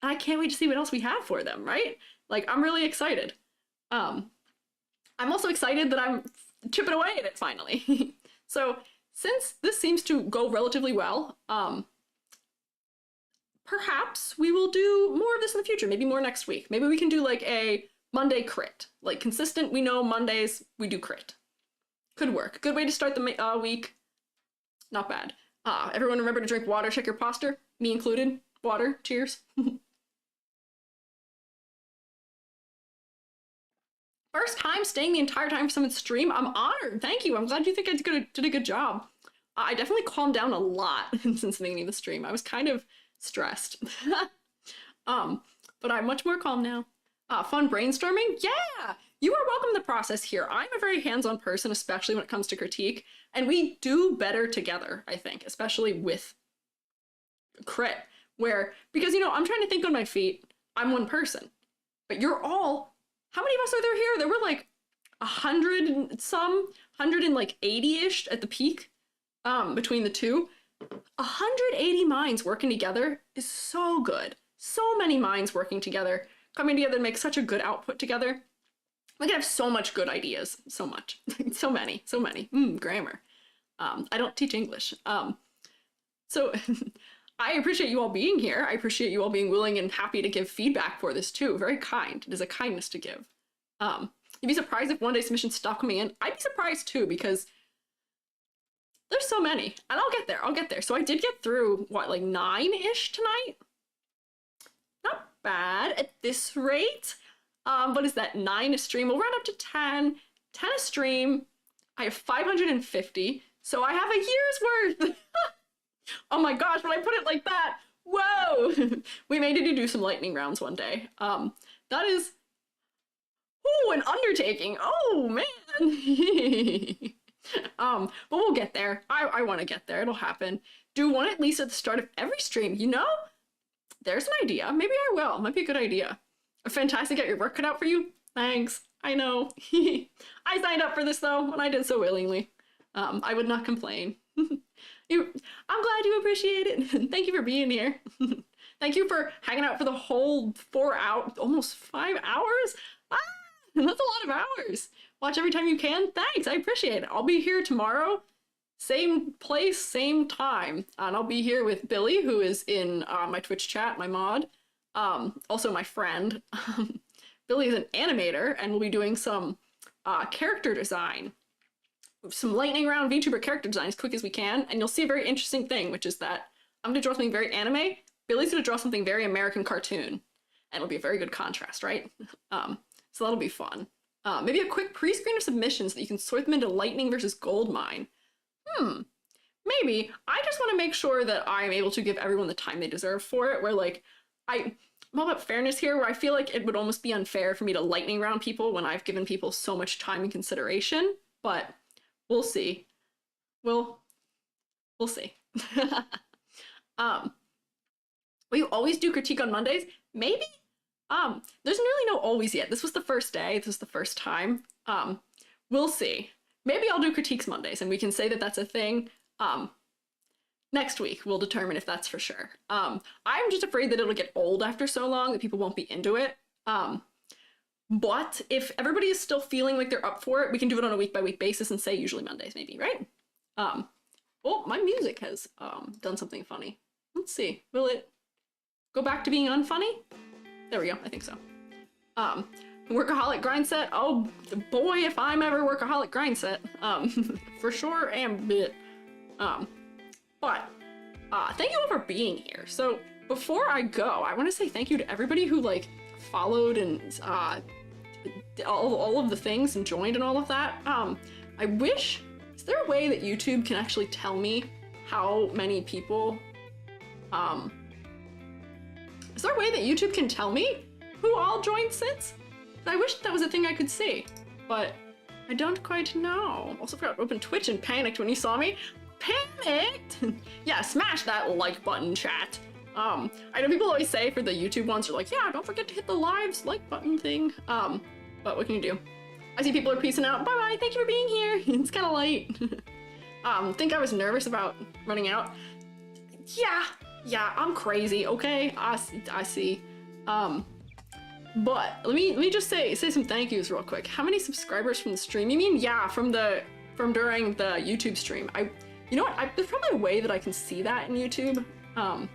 A: And I can't wait to see what else we have for them, right? Like, I'm really excited. I'm also excited that I'm chipping away at it finally. So since this seems to go relatively well, perhaps we will do more of this in the future, maybe more next week. Maybe we can do like a Monday crit, like consistent. We know Mondays we do crit. Could work. Good way to start the week. Not bad. Everyone remember to drink water, check your posture. Me included. Water. Cheers. First time staying the entire time for someone's stream. I'm honored. Thank you. I'm glad you think I did a good job. I definitely calmed down a lot since the beginning of the stream. I was kind of stressed. But I'm much more calm now. Fun brainstorming? Yeah! You are welcome to the process here. I'm a very hands-on person, especially when it comes to critique, and we do better together, I think, especially with crit, because, you know, I'm trying to think on my feet. I'm one person, but you're all, how many of us are there here? There were like 100 and some, 180-ish at the peak, between the two. 180 minds working together is so good. So many minds working together, coming together to make such a good output together. We could have so much good ideas, so much, so many. Grammar. I don't teach English. So I appreciate you all being here. I appreciate you all being willing and happy to give feedback for this too. Very kind. It is a kindness to give. You'd be surprised if one day submissions stop coming in. I'd be surprised too, because there's so many, and I'll get there. So I did get through, what, like 9-ish tonight? Not bad at this rate. What is that, 9 a stream? We'll run up to 10 a stream. I have 550, so I have a year's worth. Oh my gosh, when I put it like that, whoa! We may need to do some lightning rounds one day. That is, ooh, an undertaking. Oh man. But we'll get there. I want to get there. It'll happen. Do one at least at the start of every stream, you know? There's an idea. Maybe I will. Might be a good idea. Fantastic, got your work cut out for you. Thanks. I know. I signed up for this though, and I did so willingly. I would not complain. I'm glad you appreciate it. Thank you for being here. Thank you for hanging out for the whole 4 hours, almost 5 hours. Ah, that's a lot of hours. Watch every time you can. Thanks, I appreciate it. I'll be here tomorrow, same place, same time, and I'll be here with Billy, who is in my Twitch chat, my mod, also my friend. Billy is an animator, and we'll be doing some character design, some lightning round VTuber character design as quick as we can, and you'll see a very interesting thing, which is that I'm gonna draw something very anime, Billy's gonna draw something very American cartoon, and it'll be a very good contrast, right? So that'll be fun. Maybe a quick pre-screen of submissions so that you can sort them into lightning versus gold mine. Maybe. I just want to make sure that I'm able to give everyone the time they deserve for it, where like, I'm all about fairness here, where I feel like it would almost be unfair for me to lightning round people when I've given people so much time and consideration, but we'll see. We'll see. Will you always do critique on Mondays? Maybe? There's really no always yet. This was the first day. This was the first time. We'll see. Maybe I'll do critiques Mondays and we can say that that's a thing. Next week we'll determine if that's for sure. I'm just afraid that it'll get old after so long that people won't be into it. But if everybody is still feeling like they're up for it, we can do it on a week-by-week basis and say usually Mondays maybe, right? Oh, my music has done something funny. Let's see. Will it go back to being unfunny? There we go, I think so. Workaholic grind set. Oh boy, if I'm ever workaholic grind set. For sure am bit. But thank you all for being here. So before I go, I want to say thank you to everybody who like followed and all of the things and joined and all of that. I wish, is there a way that YouTube can actually tell me how many people, is there a way that YouTube can tell me who all joined since? I wish that was a thing I could see, but I don't quite know. Also forgot to open Twitch and panicked when you saw me. Panicked! Yeah, smash that like button, chat. I know people always say for the YouTube ones, are like, yeah, don't forget to hit the lives like button thing. But what can you do? I see people are peacing out. Bye-bye, thank you for being here. It's kind of late. Think I was nervous about running out. Yeah, I'm crazy, okay? I see. But let me just say some thank yous real quick. How many subscribers from the stream? You mean, yeah, from during the YouTube stream. You know what? There's probably a way that I can see that in YouTube. I'm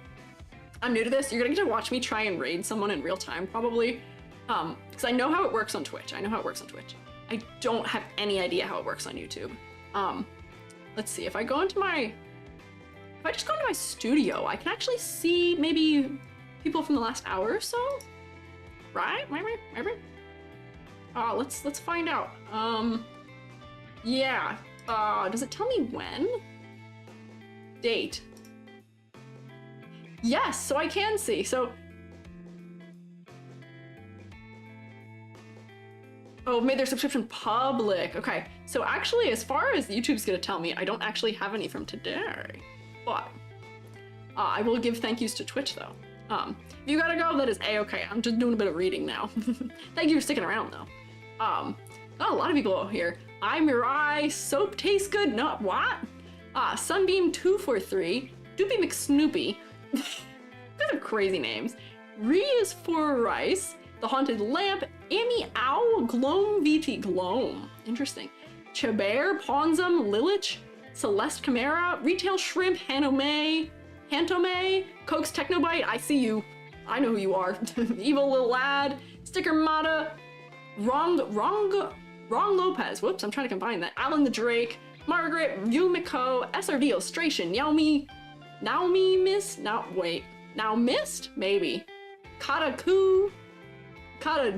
A: new to this. You're gonna get to watch me try and raid someone in real time, probably. Because I know how it works on Twitch. I don't have any idea how it works on YouTube. Let's see, if I just go into my studio, I can actually see maybe people from the last hour or so, right? Maybe. Let's find out. Yeah. Does it tell me when? Date. Yes, so I can see. So. Oh, made their subscription public. Okay, so actually, as far as YouTube's gonna tell me, I don't actually have any from today. But I will give thank yous to Twitch though. If you gotta go, that is a-okay. I'm just doing a bit of reading now. Thank you for sticking around though. Not a lot of people here. I'm Mirai, soap tastes good, not what? Sunbeam 243, Doopy McSnoopy. These are crazy names. Re is for rice, The Haunted Lamp, Amy Ow, Gloam VT, Gloam. Interesting. Chaber, Ponzum, Lilich, Celeste Chimera, Retail Shrimp, Hantome, Coke's Technobite, I see you. I know who you are. Evil Little Lad, Sticker Mata, Wrong Lopez, whoops, I'm trying to combine that. Alan the Drake, Margaret, Yumiko, SRV Illustration, Naomi Miss, now Missed? Maybe. Kata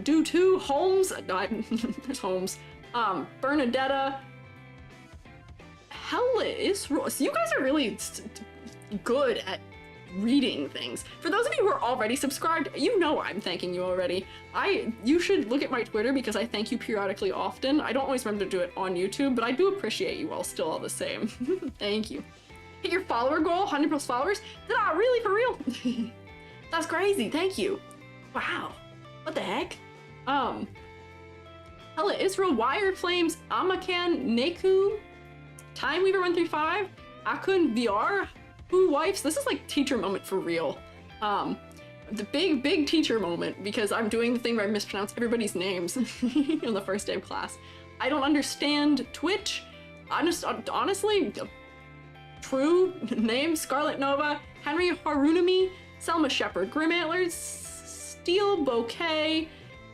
A: Do 2, Holmes, there's Holmes, Bernadetta, Hella Israel. So you guys are really good at reading things. For those of you who are already subscribed, you know I'm thanking you already. You should look at my Twitter because I thank you periodically often. I don't always remember to do it on YouTube, but I do appreciate you all still all the same. Thank you. Hit your follower goal, 100 plus followers? Really, for real? That's crazy, thank you. Wow, what the heck? Hella Israel, Wired Flames, Amakan, Neku, Timeweaver 135, Akun VR, Who Wipes. This is like teacher moment for real. The big teacher moment, because I'm doing the thing where I mispronounce everybody's names on the first day of class. I don't understand Twitch. Honestly, True name, Scarlet Nova, Henry Harunami, Selma Shepherd, Grim Antlers, Steel Bouquet,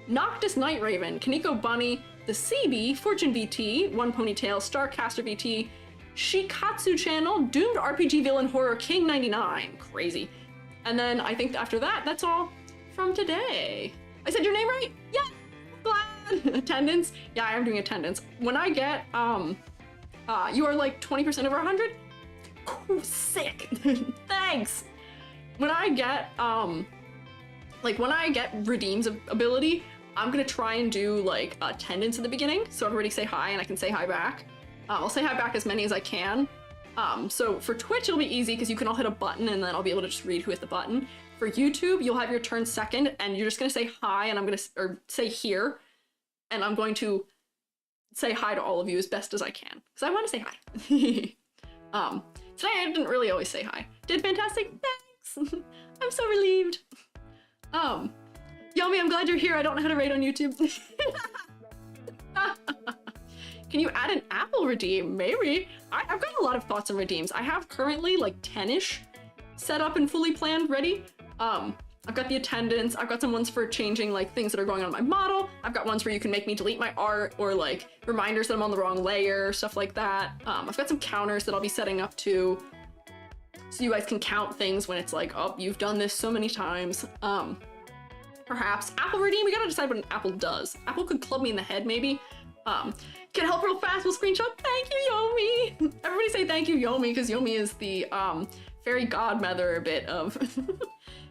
A: Noctis Night Raven, Kaneko Bunny, The CB, Fortune VT, One Ponytail, Starcaster VT, Shikatsu Channel, Doomed RPG Villain Horror King 99. Crazy. And then I think after that, that's all from today. I said your name right? Yeah, glad. Attendance? Yeah, I am doing attendance. When I get, you are like 20% over 100? Cool, sick. Thanks. When I get, when I get Redeem's ability, I'm gonna try and do like attendance at the beginning, so everybody say hi and I can say hi back. I'll say hi back as many as I can. So for Twitch, it'll be easy because you can all hit a button and then I'll be able to just read who hit the button. For YouTube, you'll have your turn second and you're just gonna say hi and I'm gonna, or say here, and I'm going to say hi to all of you as best as I can because I want to say hi. Today I didn't really always say hi. Did fantastic, thanks. I'm so relieved. Yomi, I'm glad you're here. I don't know how to rate on YouTube. Can you add an Apple redeem? Maybe. I've got a lot of thoughts on redeems. I have currently like 10-ish set up and fully planned ready. I've got the attendance. I've got some ones for changing like things that are going on in my model. I've got ones where you can make me delete my art or like reminders that I'm on the wrong layer, stuff like that. I've got some counters that I'll be setting up too, so you guys can count things when it's like, oh, you've done this so many times. Perhaps Apple redeem. We gotta decide what an Apple does. Apple could club me in the head, maybe. Can help real fast with screenshot. Thank you, Yomi. Everybody say thank you, Yomi, because Yomi is the fairy godmother a bit of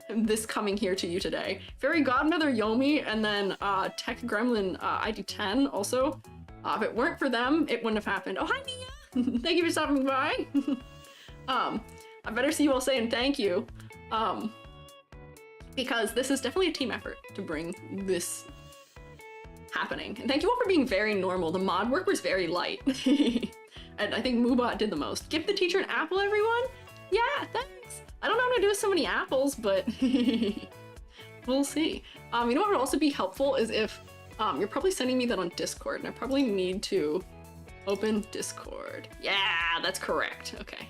A: this coming here to you today. Fairy godmother Yomi, and then Tech Gremlin ID 10 also. If it weren't for them, it wouldn't have happened. Oh, hi, Nia. Thank you for stopping by. I better see you all saying thank you. Because this is definitely a team effort to bring this happening. And thank you all for being very normal. The mod work was very light. And I think Moobot did the most. Give the teacher an apple, everyone? Yeah, thanks. I don't know how to do with so many apples, but we'll see. You know what would also be helpful is if you're probably sending me that on Discord, and I probably need to open Discord. Yeah, that's correct. Okay.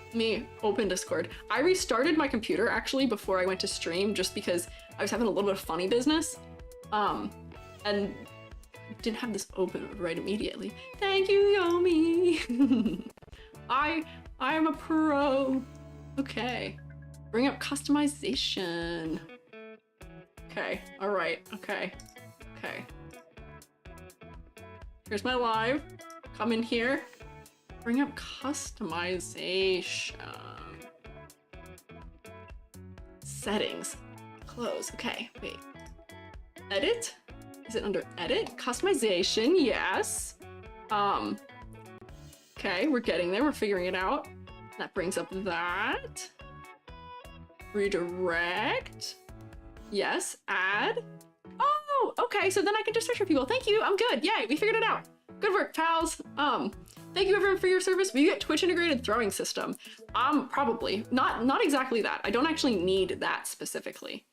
A: Let me open Discord. I restarted my computer actually before I went to stream just because I was having a little bit of funny business. And didn't have this open right immediately. Thank you, Yomi. I'm a pro. Okay. Bring up customization. Okay, all right, okay. Here's my live. Come in here. Bring up customization. Settings. Close, okay, wait. Edit? Is it under edit? Customization, yes. Okay, we're getting there, we're figuring it out. That brings up that. Redirect. Yes, add. Oh, okay, so then I can just search for people. Thank you, I'm good, yay, we figured it out. Good work, pals. Thank you everyone for your service. Will you get Twitch integrated throwing system? Probably. Not exactly that. I don't actually need that specifically.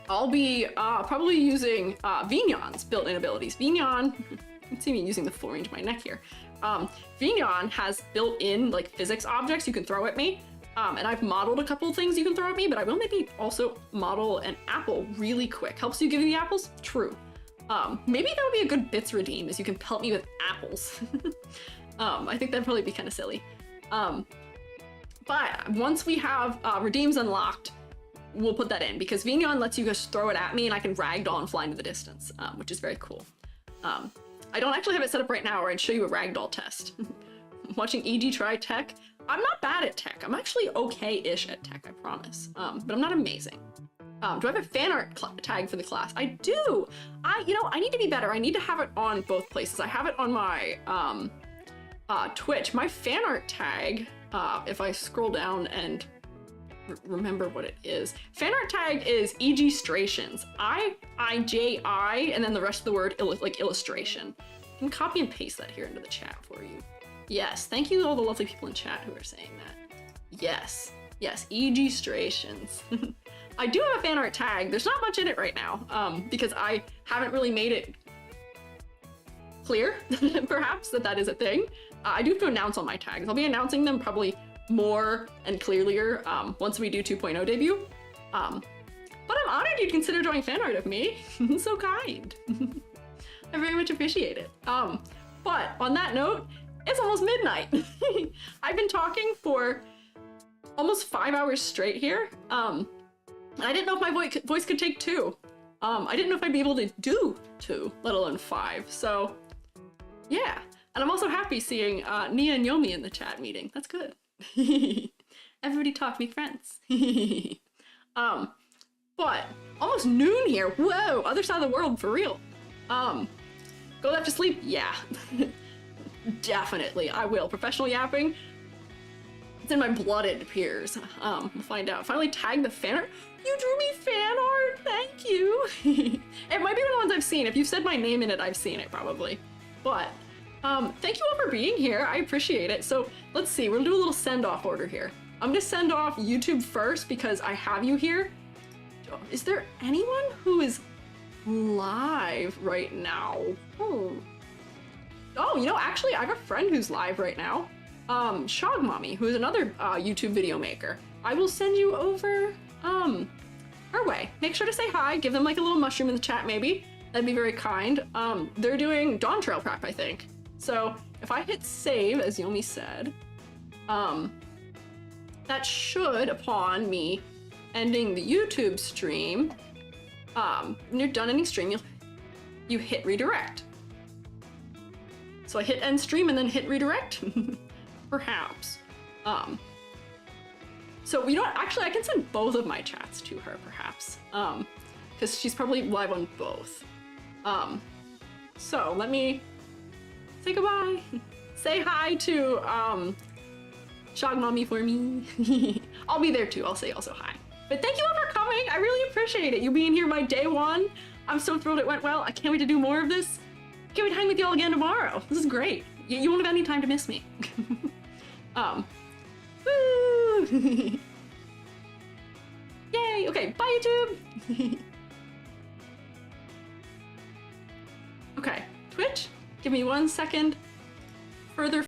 A: I'll be probably using Vignon's built-in abilities. Vignon, you can see me using the full range of my neck here. Vignon has built-in like physics objects you can throw at me. And I've modeled a couple things you can throw at me, but I will maybe also model an apple really quick. Helps you give me the apples? True. Maybe that would be a good bits redeem, is you can pelt me with apples. I think that'd probably be kind of silly. But once we have redeems unlocked, we'll put that in, because Vignon lets you just throw it at me and I can ragdoll and fly into the distance, which is very cool. I don't actually have it set up right now, or I'd show you a ragdoll test. Watching EG try tech. I'm not bad at tech. I'm actually okay-ish at tech, I promise. But I'm not amazing. Do I have a fan art tag for the class? I do! I need to be better. I need to have it on both places. I have it on my Twitch. My fan art tag, if I scroll down and remember what it is. Fan art tag is EG-strations. I-J-I, and then the rest of the word like illustration. I can copy and paste that here into the chat for you. Yes, thank you to all the lovely people in chat who are saying that. Yes. Yes, EG-strations. I do have a fan art tag. There's not much in it right now, because I haven't really made it clear, perhaps, that is a thing. I do have to announce all my tags. I'll be announcing them probably more and clearer once we do 2.0 debut. But I'm honored you'd consider drawing fan art of me. So kind. I very much appreciate it. But on that note, it's almost midnight. I've been talking for almost 5 hours straight here. I didn't know if my voice could take 2. I didn't know if I'd be able to do 2, let alone 5. So yeah. And I'm also happy seeing Nia and Yomi in the chat meeting. That's good. Everybody talk, make friends. But almost noon here. Whoa, other side of the world for real. Go left to sleep? Yeah. Definitely, I will. Professional yapping. It's in my blood, it appears. We'll find out. Finally tagged the fan art. You drew me fan art, thank you. It might be one of the ones I've seen. If you've said my name in it, I've seen it probably. But thank you all for being here. I appreciate it. So let's see, we're gonna do a little send-off order here. I'm gonna send off YouTube first because I have you here. Is there anyone who is live right now? Oh, you know, actually, I have a friend who's live right now. Shog Mommy, who is another YouTube video maker. I will send you over her way. Make sure to say hi, give them like a little mushroom in the chat maybe. That'd be very kind. They're doing Dawn Trail prep, I think. So if I hit save, as Yomi said, that should, upon me ending the YouTube stream, when you're done ending stream, you hit redirect. So I hit end stream and then hit redirect? Perhaps. So you know what, actually I can send both of my chats to her, perhaps. Because she's probably live on both. So let me say goodbye. Say hi to Shog Mommy for me. I'll be there too, I'll say also hi. But thank you all for coming, I really appreciate it. You being here my day 1. I'm so thrilled it went well. I can't wait to do more of this. Can't wait to hang with y'all again tomorrow. This is great. You won't have any time to miss me. Woo! Yay, okay, bye YouTube! Okay, Twitch, give me 1 second. Further